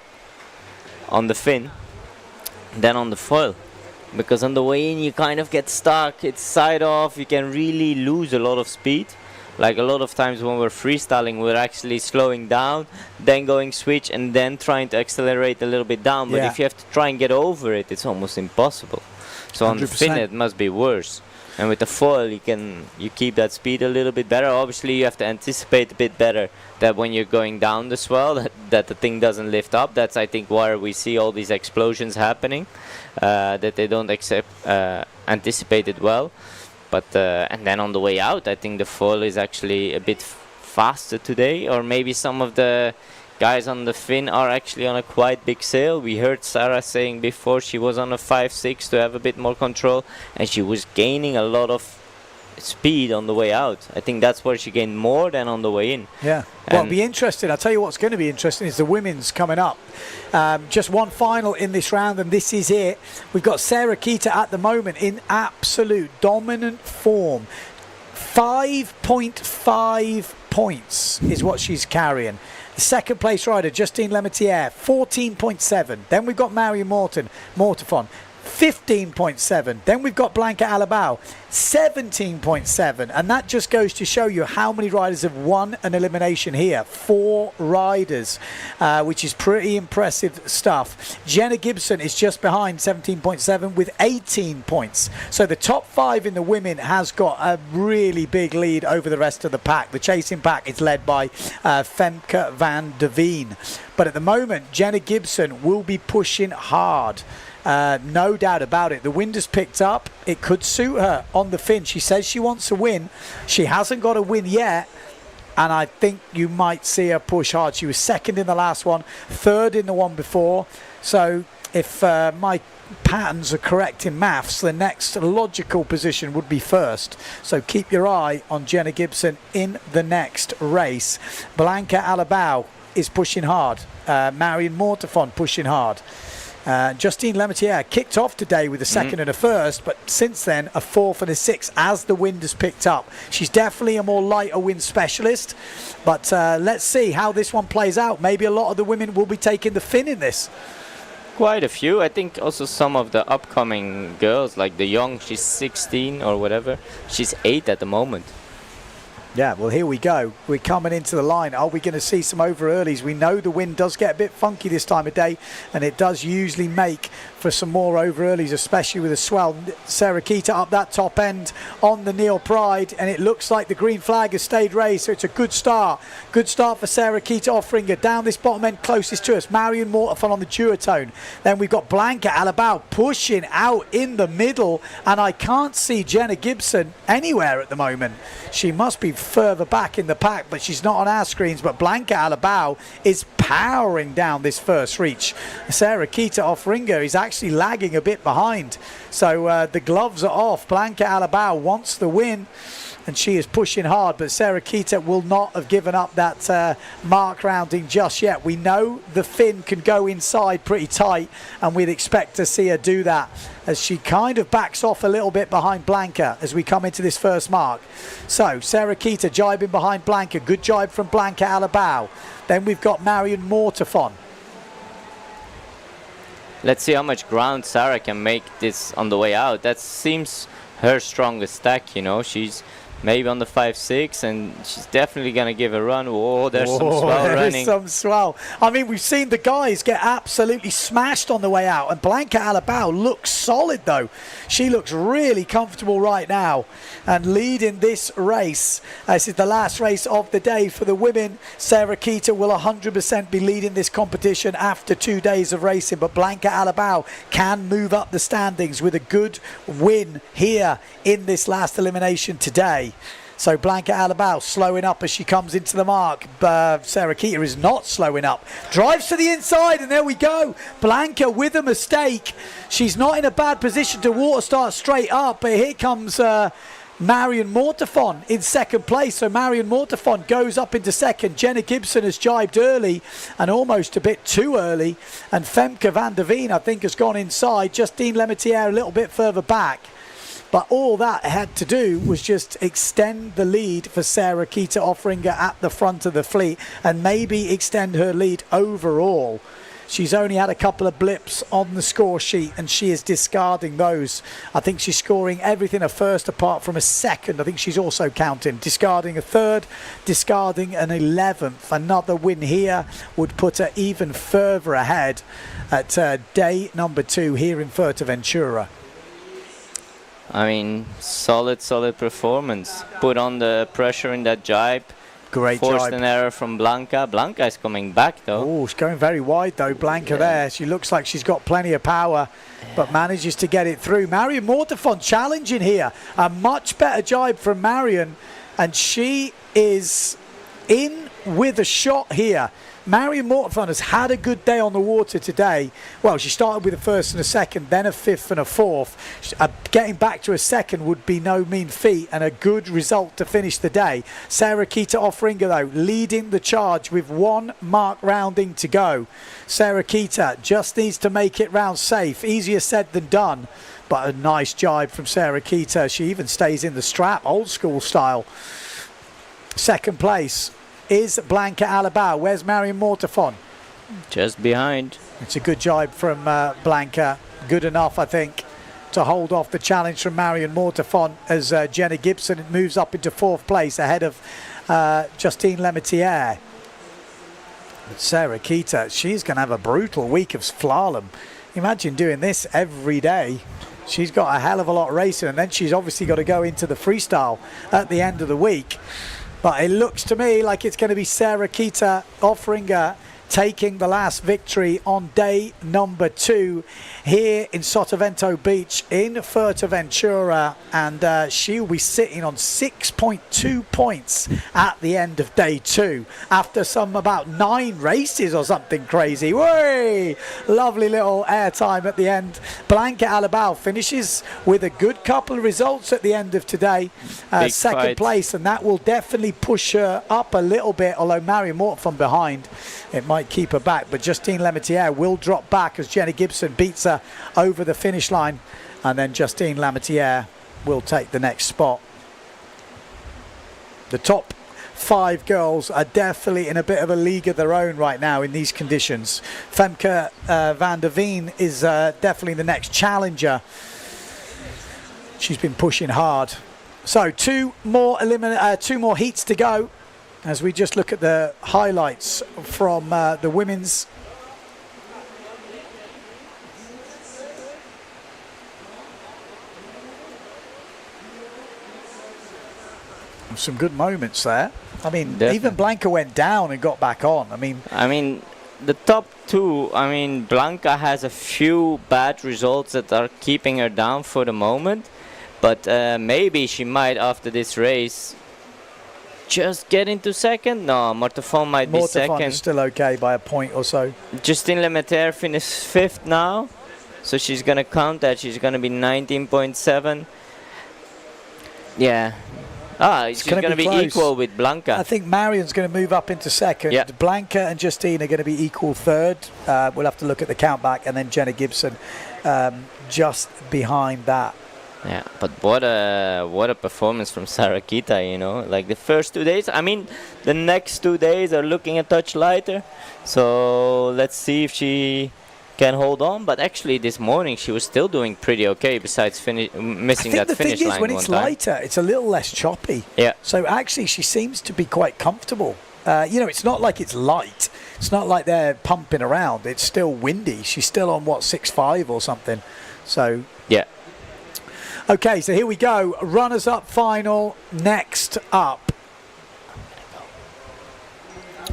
on the fin than on the foil, because on the way in you kind of get stuck, it's side off, you can really lose a lot of speed. Like a lot of times when we're freestyling we're actually slowing down, then going switch and then trying to accelerate a little bit down, but if you have to try and get over it, it's almost impossible. So 100%. On the fin it must be worse. And with the foil, you keep that speed a little bit better. Obviously, you have to anticipate a bit better that when you're going down the swell, that the thing doesn't lift up. That's, I think, why we see all these explosions happening, that they don't anticipate it well. But and then on the way out, I think the foil is actually a bit faster today, or maybe some of the guys on the fin are actually on a quite big sail. We heard Sarah saying before she was on a 5-6 to have a bit more control, and she was gaining a lot of speed on the way out. I think that's where she gained more than on the way in. Yeah. Well, it'll be interesting. I'll tell you what's going to be interesting is the women's coming up. Just one final in this round, and this is it. We've got Sarah Kita at the moment in absolute dominant form. 5.5 points is what she's carrying. The second place rider, Justine Lemaitre, 14.7. Then we've got Marion Mortefon, 15.7. Then we've got Blanca Alabao, 17.7. And that just goes to show you how many riders have won an elimination here. 4 riders, which is pretty impressive stuff. Jenna Gibson is just behind, 17.7 with 18 points. So the top 5 in the women has got a really big lead over the rest of the pack. The chasing pack is led by Femke van der Veen. But at the moment, Jenna Gibson will be pushing hard. No doubt about it. The wind has picked up. It could suit her on the fin. She says she wants to win. She hasn't got a win yet, and I think you might see her push hard. She was second in the last one, third in the one before. So if my patterns are correct in maths, the next logical position would be first. So keep your eye on Jenna Gibson in the next race. Blanca Alabao is pushing hard. Marion Mortefon pushing hard. Justine Lemaitre kicked off today with a second and a first, but since then a fourth and a sixth as the wind has picked up. She's definitely a more lighter wind specialist, but let's see how this one plays out. Maybe a lot of the women will be taking the fin in this. Quite a few. I think also some of the upcoming girls, like the young, she's 16 or whatever. She's 8 at the moment. Yeah, well, here we go. We're coming into the line. Are we going to see some over earlies? We know the wind does get a bit funky this time of day, and it does usually make for some more over earlies, especially with a swell. Sarah Kita up that top end on the Neil Pride, and it looks like the green flag has stayed raised, so it's a good start. Good start for Sarah Kita Offringer. Down this bottom end closest to us, Marion Mortefon on the duotone. Then we've got Blanca Alabao pushing out in the middle, and I can't see Jenna Gibson anywhere at the moment. She must be further back in the pack, but she's not on our screens. But Blanca Alabao is powering down this first reach. Sarah Kita Offringer is actually lagging a bit behind, so the gloves are off. Blanca Alabao wants the win, and she is pushing hard, but Sarah Kita will not have given up that mark rounding just yet. We know the fin can go inside pretty tight, and we'd expect to see her do that as she kind of backs off a little bit behind Blanca as we come into this first mark. So Sarah Kita jibing behind Blanca. Good jibe from Blanca Alabao. Then we've got Marion Mortefon. Let's see how much ground Sarah can make this on the way out. That seems her strongest stack, you know. She's maybe on the 5-6, and she's definitely going to give a run. Whoa, there's some swell running. There's some swell. I mean, we've seen the guys get absolutely smashed on the way out, and Blanca Alabao looks solid, though. She looks really comfortable right now and leading this race. This is the last race of the day for the women. Sarah Kita will 100% be leading this competition after 2 days of racing, but Blanca Alabao can move up the standings with a good win here in this last elimination today. So Blanca Alabao slowing up as she comes into the mark. Sarah Kita is not slowing up. Drives to the inside, and there we go. Blanca with a mistake. She's not in a bad position to water start straight up, but here comes Marion Mortefon in second place. So Marion Mortefon goes up into second. Jenna Gibson has jibed early, and almost a bit too early. And Femke van der Veen, I think, has gone inside. Justine Lemaitre a little bit further back. But all that had to do was just extend the lead for Sarah Kita Offringer at the front of the fleet, and maybe extend her lead overall. She's only had a couple of blips on the score sheet, and she is discarding those. I think she's scoring everything a first apart from a second. I think she's also counting. Discarding a third, discarding an 11th. Another win here would put her even further ahead at day number 2 here in Fuerteventura. I mean, solid performance. Put on the pressure in that jibe. Great Forced jibe. an error from Blanca. Blanca is coming back though. Oh, she's going very wide though, Blanca there. She looks like she's got plenty of power, but manages to get it through. Marion Mortefon challenging here. A much better jibe from Marion, and she is in with a shot here. Marion Mortefon has had a good day on the water today. Well, she started with a first and a second, then a fifth and a fourth. Getting back to a second would be no mean feat, and a good result to finish the day. Sarah Kita Offringer, though, leading the charge with 1 mark rounding to go. Sarah Kita just needs to make it round safe. Easier said than done, but a nice jibe from Sarah Kita. She even stays in the strap, old school style. Second place is Blanca Alabao. Where's Marion Mortefon? Just behind. It's a good jibe from Blanca. Good enough, I think, to hold off the challenge from Marion Mortefon as Jenna Gibson moves up into 4th place ahead of Justine Lemaitre. But Sarah Kita, she's going to have a brutal week of slalom. Imagine doing this every day. She's got a hell of a lot of racing, and then she's obviously got to go into the freestyle at the end of the week. But it looks to me like it's going to be Sarah Kita Offringer taking the last victory on day number 2 here in Sotavento Beach in Fuerteventura, and she will be sitting on 6.2 points at the end of day 2 after some about 9 races or something crazy. Way lovely little airtime at the end. Blanca Alabao finishes with a good couple of results at the end of today, second fight. place, and that will definitely push her up a little bit, although Marion Mort from behind, it might keep her back. But Justine Lemaitre will drop back as Jenny Gibson beats her over the finish line, and then Justine Lemaitre will take the next spot. The top 5 girls are definitely in a bit of a league of their own right now in these conditions. Femke van der Veen is definitely the next challenger. She's been pushing hard. So 2 more heats to go as we just look at the highlights from the women's. Some good moments there. I mean, Definitely. even Blanca went down and got back on. I mean, the top 2, I mean, Blanca has a few bad results that are keeping her down for the moment, but maybe she might, after this race, just get into second. No, Mortefon might be second. is still okay by a point or so. Justine Lemaitre finished 5th now, so she's going to count that. She's going to be 19.7. Yeah. She's going to be equal with Blanca. I think Marion's going to move up into second. Yeah. Blanca and Justine are going to be equal third. We'll have to look at the count back, and then Jenna Gibson just behind that. Yeah, but what a performance from Sarah Kita, you know. Like the first 2 days, I mean, the next 2 days are looking a touch lighter. So let's see if she can hold on. But actually this morning she was still doing pretty okay, besides missing that finish line one time. The thing is, when it's lighter, it's a little less choppy. Yeah. So actually she seems to be quite comfortable. You know, it's not like it's light. It's not like they're pumping around. It's still windy. She's still on, what, 6.5 or something. So... yeah. Okay, so here we go. Runners-up final next up.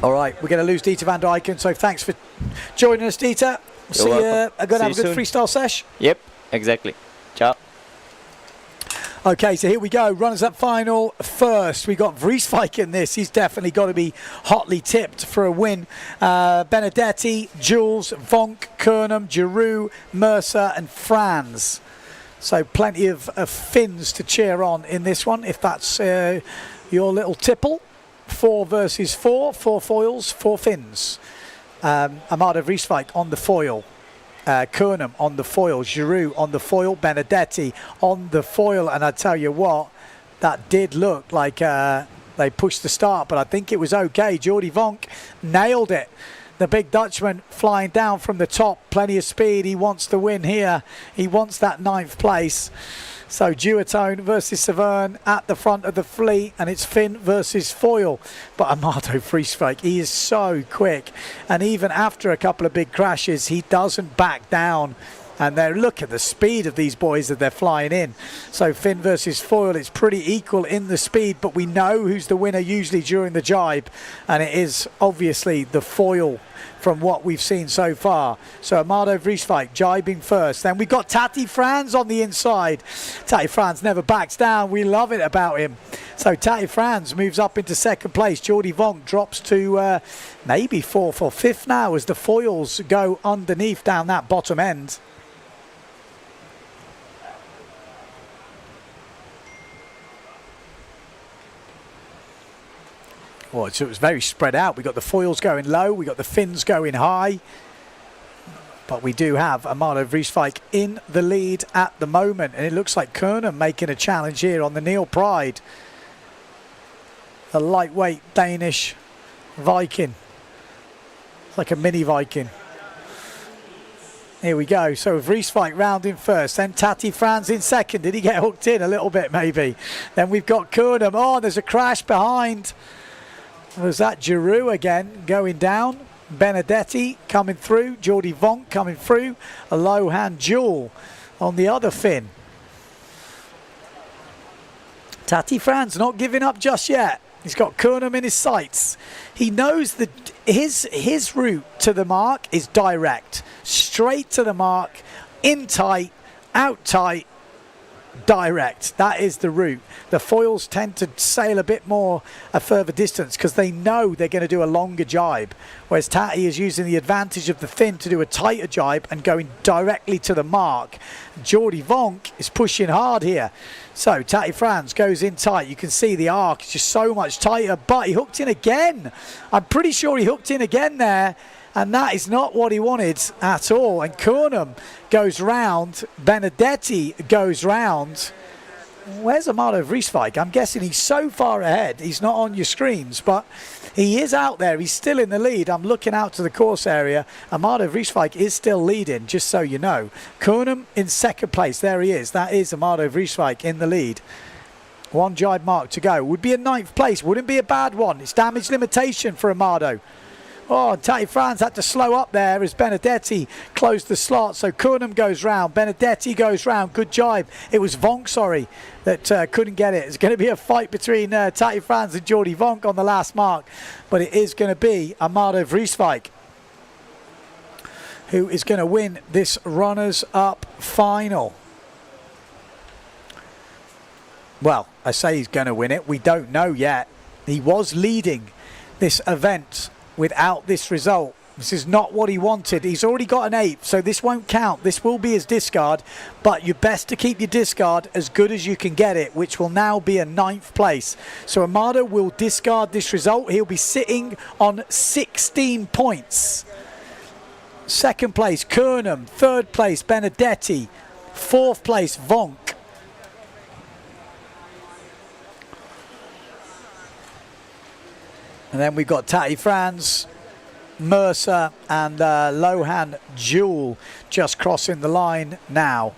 All right, we're going to lose Dieter van Dijken, so thanks for joining us, Dieter. You're welcome. I'm going to have a good soon. freestyle sesh. Yep, exactly. Ciao. Okay, so here we go. Runners-up final first. We got Vrieswijk in this. He's definitely got to be hotly tipped for a win. Benedetti, Jules, Vonk, Kernam, Giroux, Mercer and Franz. So plenty of Finns to cheer on in this one, if that's your little tipple. 4 versus 4, 4 foils, 4 Finns. Amada Vrieswijk on the foil. Kernam on the foil. Giroux on the foil. Benedetti on the foil. And I tell you what, that did look like they pushed the start, but I think it was okay. Jordi Vonk nailed it. The big Dutchman flying down from the top, plenty of speed. He wants the win here. He wants that 9th place. So Duotone versus Severn at the front of the fleet, and it's Finn versus foil. But Amado Vrieswijk, he is so quick, and even after a couple of big crashes, he doesn't back down. And then look at the speed of these boys that they're flying in. So fin versus foil, it's pretty equal in the speed, but we know who's the winner usually during the jibe, and it is obviously the foil from what we've seen so far. So Amado Vreeswijk jibing first. Then we got Tati Frans on the inside. Tati Frans never backs down. We love it about him. So Tati Frans moves up into second place. Jordi Vonk drops to maybe fourth or fifth now as the foils go underneath down that bottom end. Well, so it was very spread out. We got the foils going low, we got the fins going high, but we do have Amado Vreeswijk in the lead at the moment, and it looks like Kernan making a challenge here on the Neil Pride, a lightweight Danish Viking. It's like a mini Viking. Here we go. So Vreeswijk rounding first, then Tati Frans in second. Did he get hooked in a little bit maybe? Then we've got Kernan. Oh, there's a crash behind. There's that Giroux again going down. Benedetti coming through. Jordi Vonk coming through. A low-hand Jewel on the other fin. Tati Frans not giving up just yet. He's got Kernan in his sights. He knows that his route to the mark is direct. Straight to the mark, in tight, out tight, direct. That is the route. The foils tend to sail a bit more a further distance because they know they're going to do a longer jibe, whereas Tati is using the advantage of the fin to do a tighter jibe and going directly to the mark. Jordi Vonk is pushing hard here. So Tati Frans goes in tight. You can see the arc is just so much tighter, but he hooked in again. I'm pretty sure he hooked in again there, and that is not what he wanted at all. And Kernan goes round. Benedetti goes round. Where's Amado Vreeswijk? I'm guessing he's so far ahead. He's not on your screens, but he is out there. He's still in the lead. I'm looking out to the course area. Amado Vreeswijk is still leading, just so you know. Kernan in second place. There he is. That is Amado Vreeswijk in the lead. One jibe mark to go. Would be a 9th place. Wouldn't be a bad one. It's damage limitation for Amado. Oh, Tati Frans had to slow up there as Benedetti closed the slot. So Kernan goes round. Benedetti goes round. Good jibe. It was Vonk, sorry, that couldn't get it. It's going to be a fight between Tati Frans and Jordi Vonk on the last mark. But it is going to be Amado Vreeswijk who is going to win this runners-up final. Well, I say he's going to win it. We don't know yet. He was leading this event without this result. This is not what he wanted. He's already got an 8, so this won't count. This will be his discard, but you're best to keep your discard as good as you can get it, which will now be a 9th place. So Amado will discard this result. He'll be sitting on 16 points. 2nd place, Kernan. 3rd place, Benedetti. 4th place, Vonk. And then we've got Tati Frans, Mercer and Lohan Jewel just crossing the line now.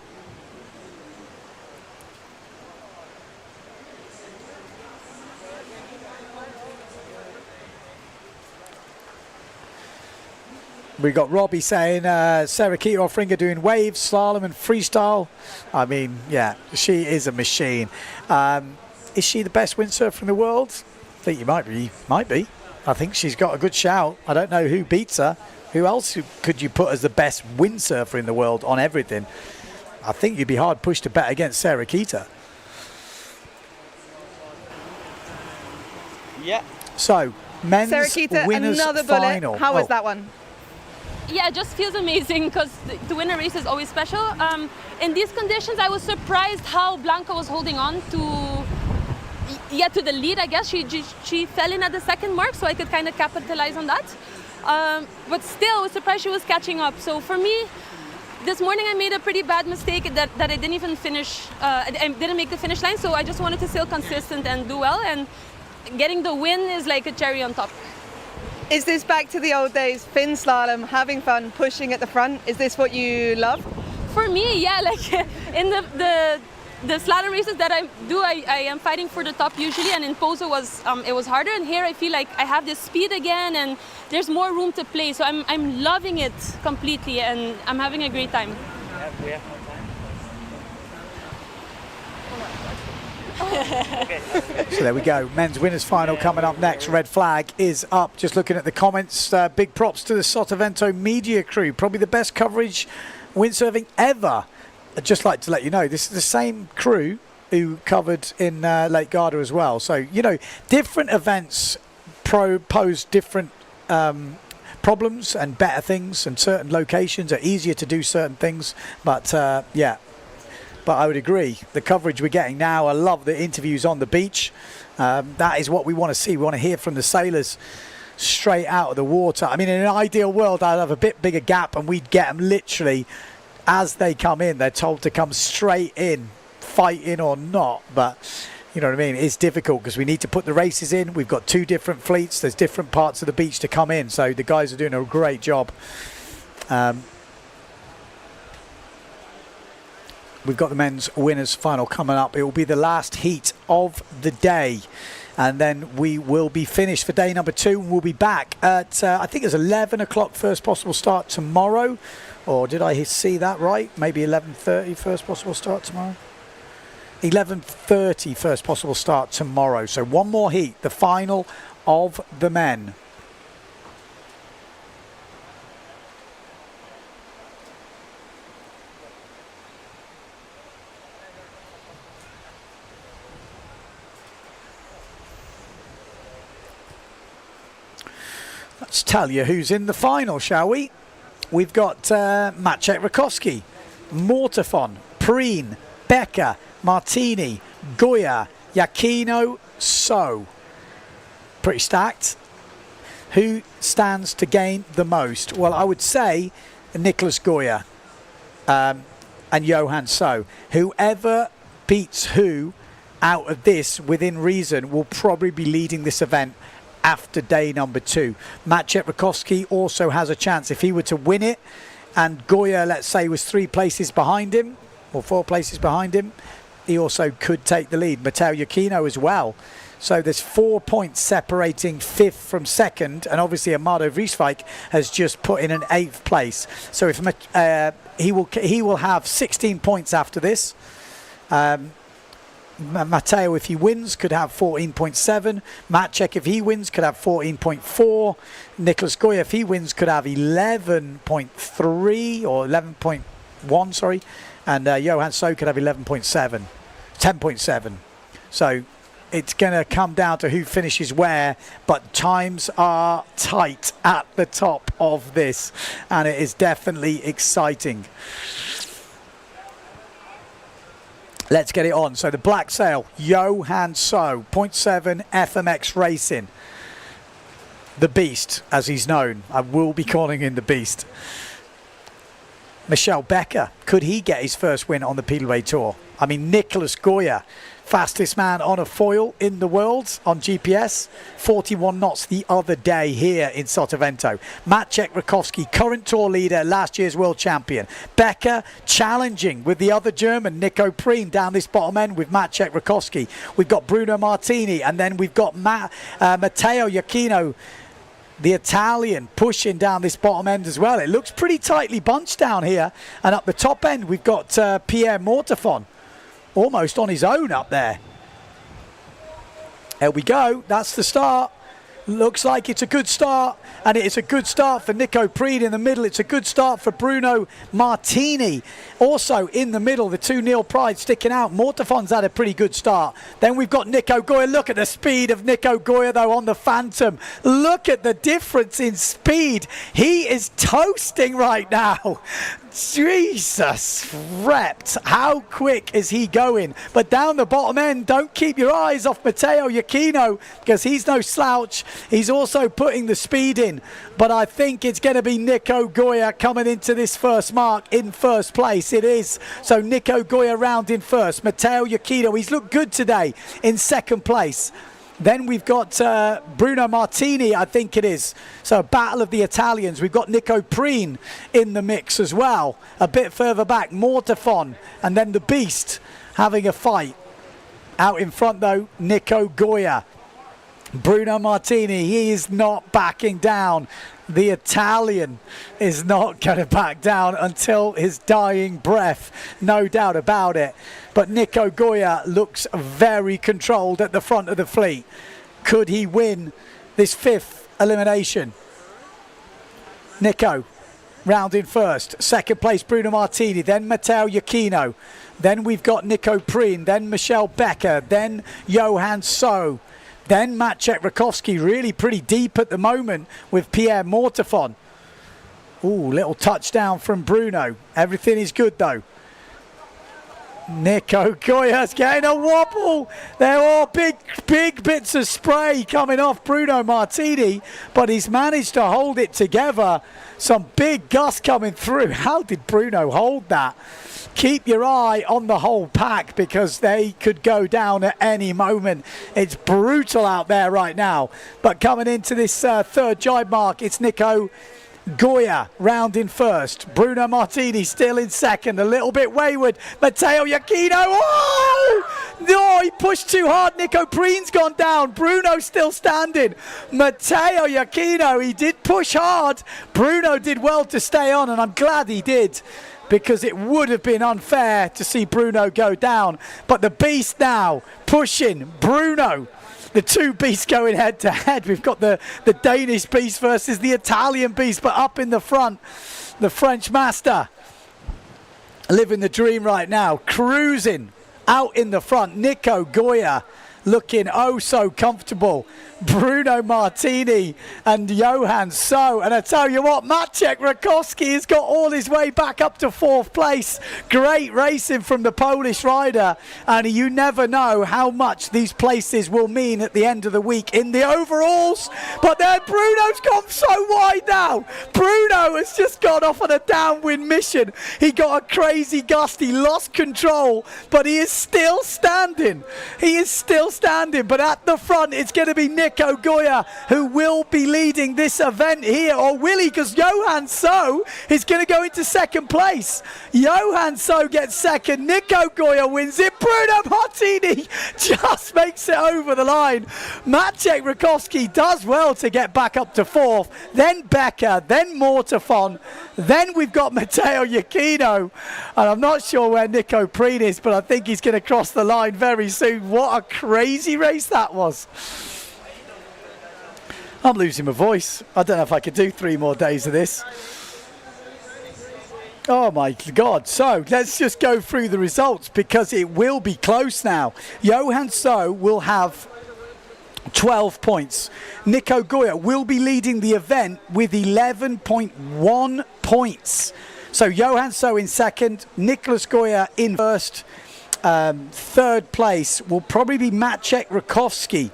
We got Robbie saying Sarah Keto-Offringer doing waves, slalom and freestyle. I mean, yeah, she is a machine. Is she the best windsurfer in the world? I think you might be. I think she's got a good shout. I don't know who beats her. Who else could you put as the best windsurfer in the world on everything? I think you'd be hard pushed to bet against Sarah Keita. Yeah. So, men's Sarah Keita, winners another bullet. final. How was that one? Yeah, it just feels amazing because to win a race is always special. In these conditions, I was surprised how Blanca was holding on to the lead, I guess. She fell in at the 2nd mark, so I could kind of capitalize on that. But still, I was surprised she was catching up. So for me, this morning I made a pretty bad mistake that I didn't even finish, I didn't make the finish line, so I just wanted to stay consistent and do well, and getting the win is like a cherry on top. Is this back to the old days, fin slalom, having fun, pushing at the front? Is this what you love? For me, yeah, like in the slalom races that I do, I am fighting for the top usually, and in Pozo it was harder, and here I feel like I have this speed again and there's more room to play, so I'm loving it completely and I'm having a great time. We have no time. So there we go. Men's winners final coming up next. Red flag is up. Just looking at the comments. Big props to the Sotavento media crew. Probably the best coverage windsurfing ever. I'd just like to let you know, this is the same crew who covered in Lake Garda as well. So, you know, different events pose different problems and better things, and certain locations are easier to do certain things. But, yeah. But I would agree, the coverage we're getting now, I love the interviews on the beach. That is what we want to see. We want to hear from the sailors straight out of the water. I mean, in an ideal world, I'd have a bit bigger gap and we'd get them literally as they come in. They're told to come straight in, fighting or not. But, you know what I mean? It's difficult because we need to put the races in. We've got 2 different fleets. There's different parts of the beach to come in. So the guys are doing a great job. We've got the men's winners final coming up. It will be the last heat of the day. And then we will be finished for day number 2. And we'll be back at, I think it's 11 o'clock first possible start tomorrow. Or did I see that right? Maybe 11:30 first possible start tomorrow? 11:30 first possible start tomorrow. So one more heat, the final of the men. Let's tell you who's in the final, shall we? We've got Maciej Rakowski, Mortafon, Preen, Becker, Martini, Goya, Yakino, So. Pretty stacked. Who stands to gain the most? Well, I would say Nicholas Goya and Johan So. Whoever beats who out of this within reason will probably be leading this event after day number 2. Maciej Rakowski also has a chance if he were to win it, and Goya, let's say, was 3 places behind him or 4 places behind him, he also could take the lead. Matteo Giacchino as well. So there's 4 points separating 5th from 2nd, and obviously Amado Vrieswijk has just put in an 8th place. So if he will have 16 points after this. Matteo, if he wins, could have 14.7. Maciej, if he wins, could have 14.4. Nicholas Goya, if he wins, could have 11.3 or 11.1, sorry. And Johan So could have 10.7. So it's going to come down to who finishes where, but times are tight at the top of this, and it is definitely exciting. Let's get it on. So the black sail, Johan So, 0.7 FMX Racing. The Beast, as he's known. I will be calling him the Beast. Michel Becker, could he get his first win on the PWA Tour? I mean, Nicholas Goya, fastest man on a foil in the world on GPS, 41 knots the other day here in Sotavento. Maciej Rakowski, current tour leader, last year's world champion. Becker challenging with the other German, Nico Preen, down this bottom end with Maciej Rakowski. We've got Bruno Martini, and then we've got Matteo Giacchino, the Italian, pushing down this bottom end as well. It looks pretty tightly bunched down here. And up the top end, we've got Pierre Mortafon, almost on his own up there. There we go. That's the start. Looks like it's a good start, and it's a good start for Nico Preen in the middle. It's a good start for Bruno Martini. Also in the middle, the 2 Neil Pride sticking out. Mortafon's had a pretty good start. Then we've got Nico Goya. Look at the speed of Nico Goya, though, on the Phantom. Look at the difference in speed. He is toasting right now. Jesus, repped. How quick is he going? But down the bottom end, don't keep your eyes off Matteo Giacchino, because he's no slouch. He's also putting the speed in. But I think it's going to be Nico Goya coming into this first mark in first place. It is. So Nico Goya round in first. Matteo Giacchino, he's looked good today, in second place. Then we've got Bruno Martini, I think it is. So a battle of the Italians. We've got Nico Preen in the mix as well. A bit further back, Mortafon, and then the Beast having a fight. Out in front, though, Nico Goya. Bruno Martini, he is not backing down. The Italian is not going to back down until his dying breath, no doubt about it. But Nico Goya looks very controlled at the front of the fleet. Could he win this 5th elimination? Nico rounding first. Second place, Bruno Martini. Then Matteo Iachino. Then we've got Nico Prien. Then Michel Becker. Then Johan So. Then Maciej Rakowski, really pretty deep at the moment with Pierre Mortefon. Ooh, little touchdown from Bruno. Everything is good though. Nico Goya's getting a wobble. There are big bits of spray coming off Bruno Martini, but he's managed to hold it together. Some big gusts coming through. How did Bruno hold that? Keep your eye on the whole pack because they could go down at any moment. It's brutal out there right now. But coming into this third jibe mark, it's Nico Goya rounding first. Bruno Martini still in second. A little bit wayward. Matteo Iachino. Oh! No, he pushed too hard. Nico Prien's gone down. Bruno still standing. Matteo Iachino, he did push hard. Bruno did well to stay on, and I'm glad he did, because it would have been unfair to see Bruno go down. But the beast now pushing Bruno. The two beasts going head to head. We've got the Danish beast versus the Italian beast, but up in the front, the French master living the dream right now, cruising out in the front. Nico Goya looking oh so comfortable. Bruno Martini and Johan So. And I tell you what, Maciej Rakowski has got all his way back up to 4th place. Great racing from the Polish rider. And you never know how much these places will mean at the end of the week in the overalls. But then Bruno's gone so wide now. Bruno has just gone off on a downwind mission. He got a crazy gust. He lost control, but he is still standing. He is still standing. But at the front, it's going to be Nico Goya who will be leading this event here, or will he? Because Johan So is going to go into second place. Johan So gets second. Nico Goya wins it. Bruno Martini just makes it over the line. Maciej Rakowski does well to get back up to 4th. Then Becker, then Mortefon. Then we've got Matteo Iachino. And I'm not sure where Nico Prien is, but I think he's going to cross the line very soon. What a crazy race that was. I'm losing my voice. I don't know if I could do 3 more days of this. Oh my God. So let's just go through the results because it will be close now. Johan So will have 12 points. Nico Goya will be leading the event with 11.1 points. So Johan So in second, Nicolas Goya in first. Third place will probably be Maciej Rakowski.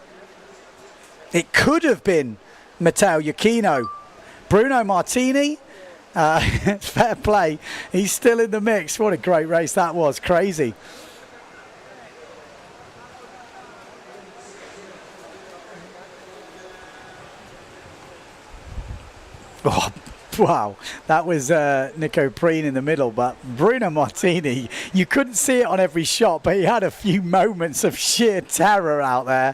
It could have been Matteo Iachino. Bruno Martini, fair play. He's still in the mix. What a great race that was. Crazy. Oh, wow, that was Nico Prien in the middle, but Bruno Martini, you couldn't see it on every shot, but he had a few moments of sheer terror out there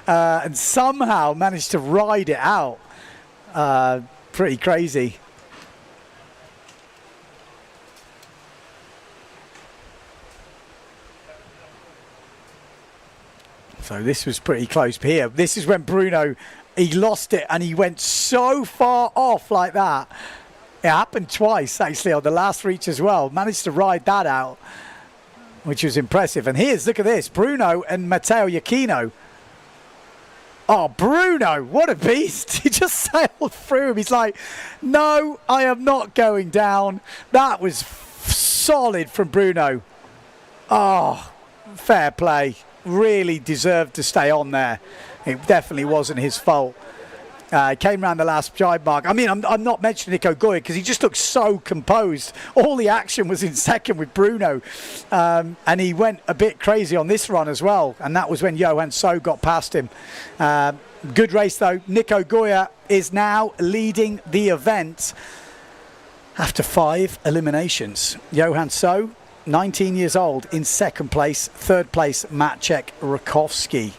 and somehow managed to ride it out. Pretty crazy. So this was pretty close here. This is when Bruno, he lost it and he went so far off like that. It happened twice actually on the last reach as well. Managed to ride that out, which was impressive. And here's, look at this, Bruno and Matteo Iachino. Oh, Bruno, what a beast. He just sailed through him. He's like, no, I am not going down. That was solid from Bruno. Oh, fair play. Really deserved to stay on there. It definitely wasn't his fault. Came around the last jibe mark. I mean, I'm not mentioning Nico Goya because he just looked so composed. All the action was in second with Bruno. And he went a bit crazy on this run as well. And that was when Johan So got past him. Good race, though. Nico Goya is now leading the event after 5 eliminations. Johan So, 19 years old, in second place. Third place, Maciej Rakowski.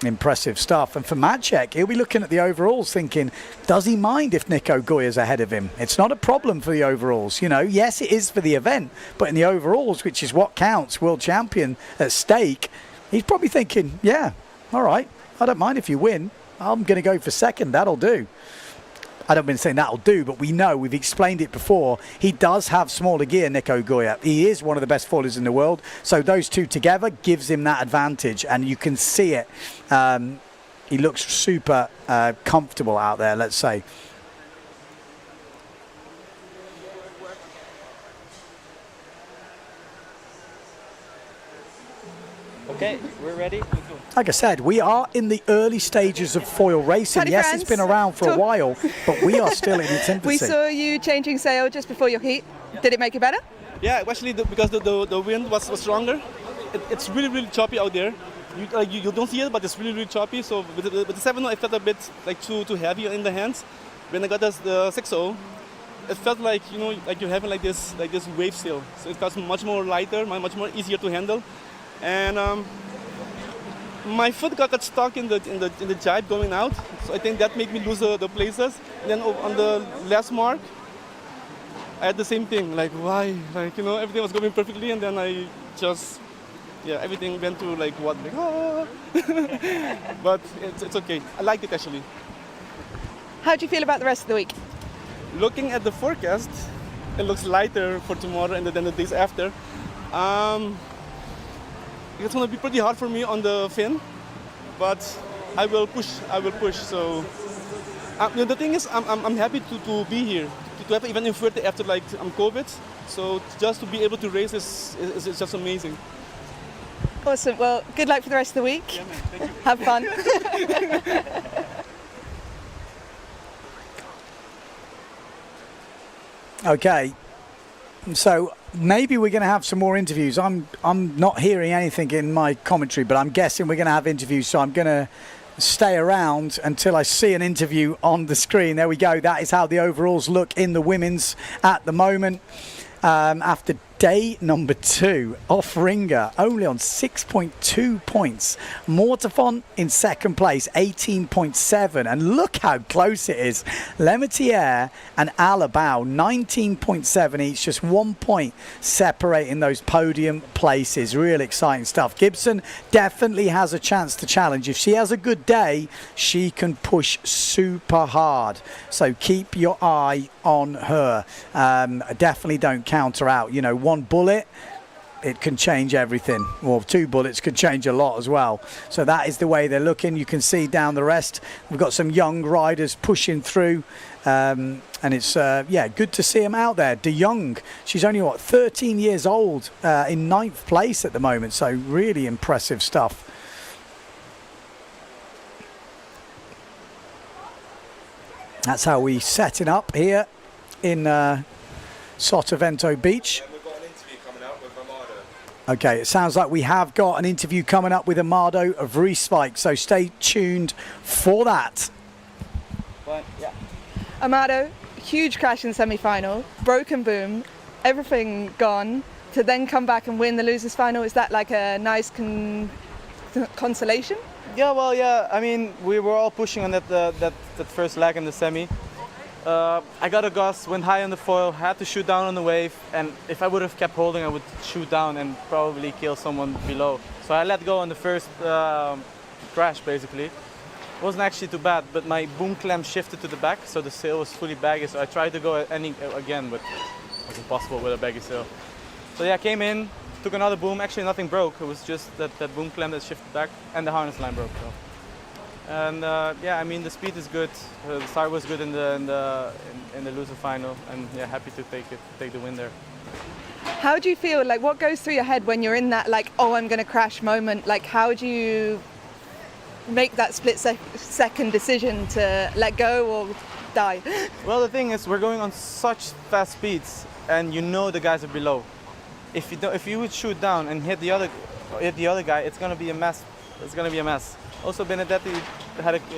Impressive stuff. And for Maciek, he'll be looking at the overalls thinking, does he mind if Nico Goya's ahead of him? It's not a problem for the overalls. You know, yes, it is for the event, but in the overalls, which is what counts, world champion at stake, he's probably thinking, yeah, all right, I don't mind if you win. I'm going to go for second. That'll do. I don't mean saying that'll do, but we know, we've explained it before, he does have smaller gear, Nico Goya. He is one of the best foilers in the world. So those two together gives him that advantage, and you can see it. He looks super comfortable out there, let's say. Okay, we're ready. Like I said, we are in the early stages of foil racing. Howdy, yes, friends. it's been around for a while, but we are still in its infancy. We saw you changing sail just before your heat. Did it make it better? Yeah, actually, because the wind was stronger, it's really choppy out there. You don't see it, but it's really choppy. So with the 7.0, I felt a bit like too heavy in the hands. When I got the 6.0, it felt like, you know, like you're having like this wave sail. So it felt much more lighter, much more easier to handle. And my foot got stuck in the jibe going out, so I think that made me lose the places. And then on the last mark, I had the same thing. Like, why? Like, you know, everything was going perfectly, and then I just, yeah, everything went to like what? Like, ah. But it's okay. I liked it actually. How do you feel about the rest of the week? Looking at the forecast, it looks lighter for tomorrow and then the days after. It's going to be pretty hard for me on the fin, but I will push. So the thing is, I'm happy to be here, to have even in Fuerte after like COVID. So just to be able to race is just amazing. Awesome. Well, good luck for the rest of the week. Yeah, man. Thank you. Have fun. Okay, so maybe we're going to have some more interviews. I'm not hearing anything in my commentary, but I'm guessing we're going to have interviews, so I'm going to stay around until I see an interview on the screen. There we go. That is how the overalls look in the women's at the moment. After day number 2, off Ringer only on 6.2 points. Mortefont in second place, 18.7, and look how close it is. Lemaitre and Alabau, 19.7 each, just 1 point separating those podium places. Real exciting stuff. Gibson definitely has a chance to challenge. If she has a good day, she can push super hard. So keep your eye on her. Definitely don't count her out. You know, one bullet, it can change everything. Well, 2 bullets could change a lot as well. So that is the way they're looking. You can see down the rest. We've got some young riders pushing through. And it's, yeah, good to see them out there. De Jong, she's only, what, 13 years old, in 9th place at the moment. So really impressive stuff. That's how we setting up here in Sotavento Beach. Okay, it sounds like we have got an interview coming up with Amado of Reespike, so stay tuned for that. But, yeah. Amado, huge crash in semi-final, broken boom, everything gone, to then come back and win the losers final. Is that like a nice consolation? Yeah, well, yeah. I mean, we were all pushing on that first leg in the semi. I got a gust, went high on the foil, had to shoot down on the wave, and if I would have kept holding, I would shoot down and probably kill someone below. So I let go on the first crash, basically. It wasn't actually too bad, but my boom clamp shifted to the back, so the sail was fully baggy. So I tried to go again, but it was impossible with a baggy sail. So yeah, I came in, took another boom. Actually, nothing broke. It was just that boom clamp that shifted back, and the harness line broke. So. And yeah, I mean the speed is good. The start was good in the loser final, and yeah, happy to take the win there. How do you feel? Like, what goes through your head when you're in that, like, oh, I'm going to crash moment? Like, how do you make that split-second decision to let go or die? Well, the thing is, we're going on such fast speeds, and you know the guys are below. If you would shoot down and hit the other guy, it's going to be a mess. It's going to be a mess. Also, Benedetti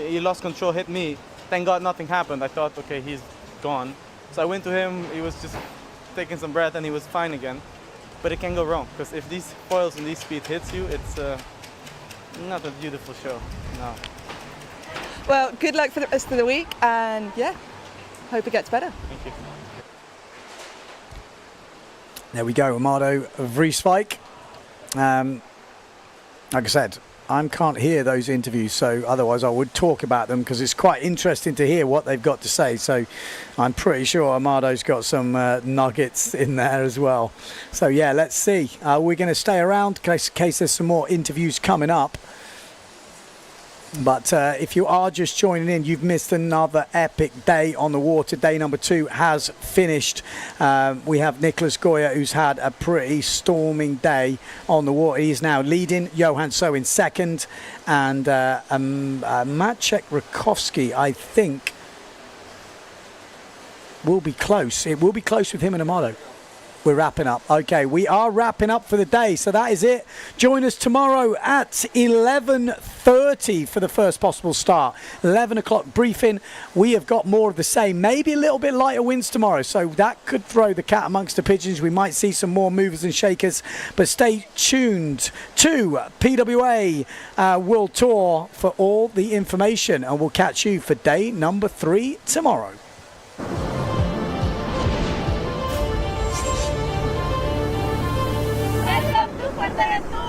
he lost control, hit me. Thank God nothing happened. I thought, okay, he's gone. So I went to him. He was just taking some breath, and he was fine again. But it can go wrong, because if these foils and these speed hits you, Not a beautiful show, no. Well, good luck for the rest of the week, and yeah, hope it gets better. Thank you. There we go, Amado Vrieswijk. Like I said, I can't hear those interviews, so otherwise I would talk about them because it's quite interesting to hear what they've got to say. So I'm pretty sure Amado's got some nuggets in there as well. So yeah, let's see. We're going to stay around in case there's some more interviews coming up. But if you are just joining in, you've missed another epic day on the water. Day number 2 has finished. We have Nicholas Goya, who's had a pretty storming day on the water. He's now leading. Johan So in second. And Maciek Rakowski, I think, will be close. It will be close with him and Amado. We're wrapping up. Okay, we are wrapping up for the day, so that is it. Join us tomorrow at 11:30 for the first possible start. 11 o'clock briefing. We have got more of the same, maybe a little bit lighter winds tomorrow, so that could throw the cat amongst the pigeons. We might see some more movers and shakers, but stay tuned to PWA World Tour for all the information, and we'll catch you for day number 3 tomorrow. Welcome to Fuerteventura.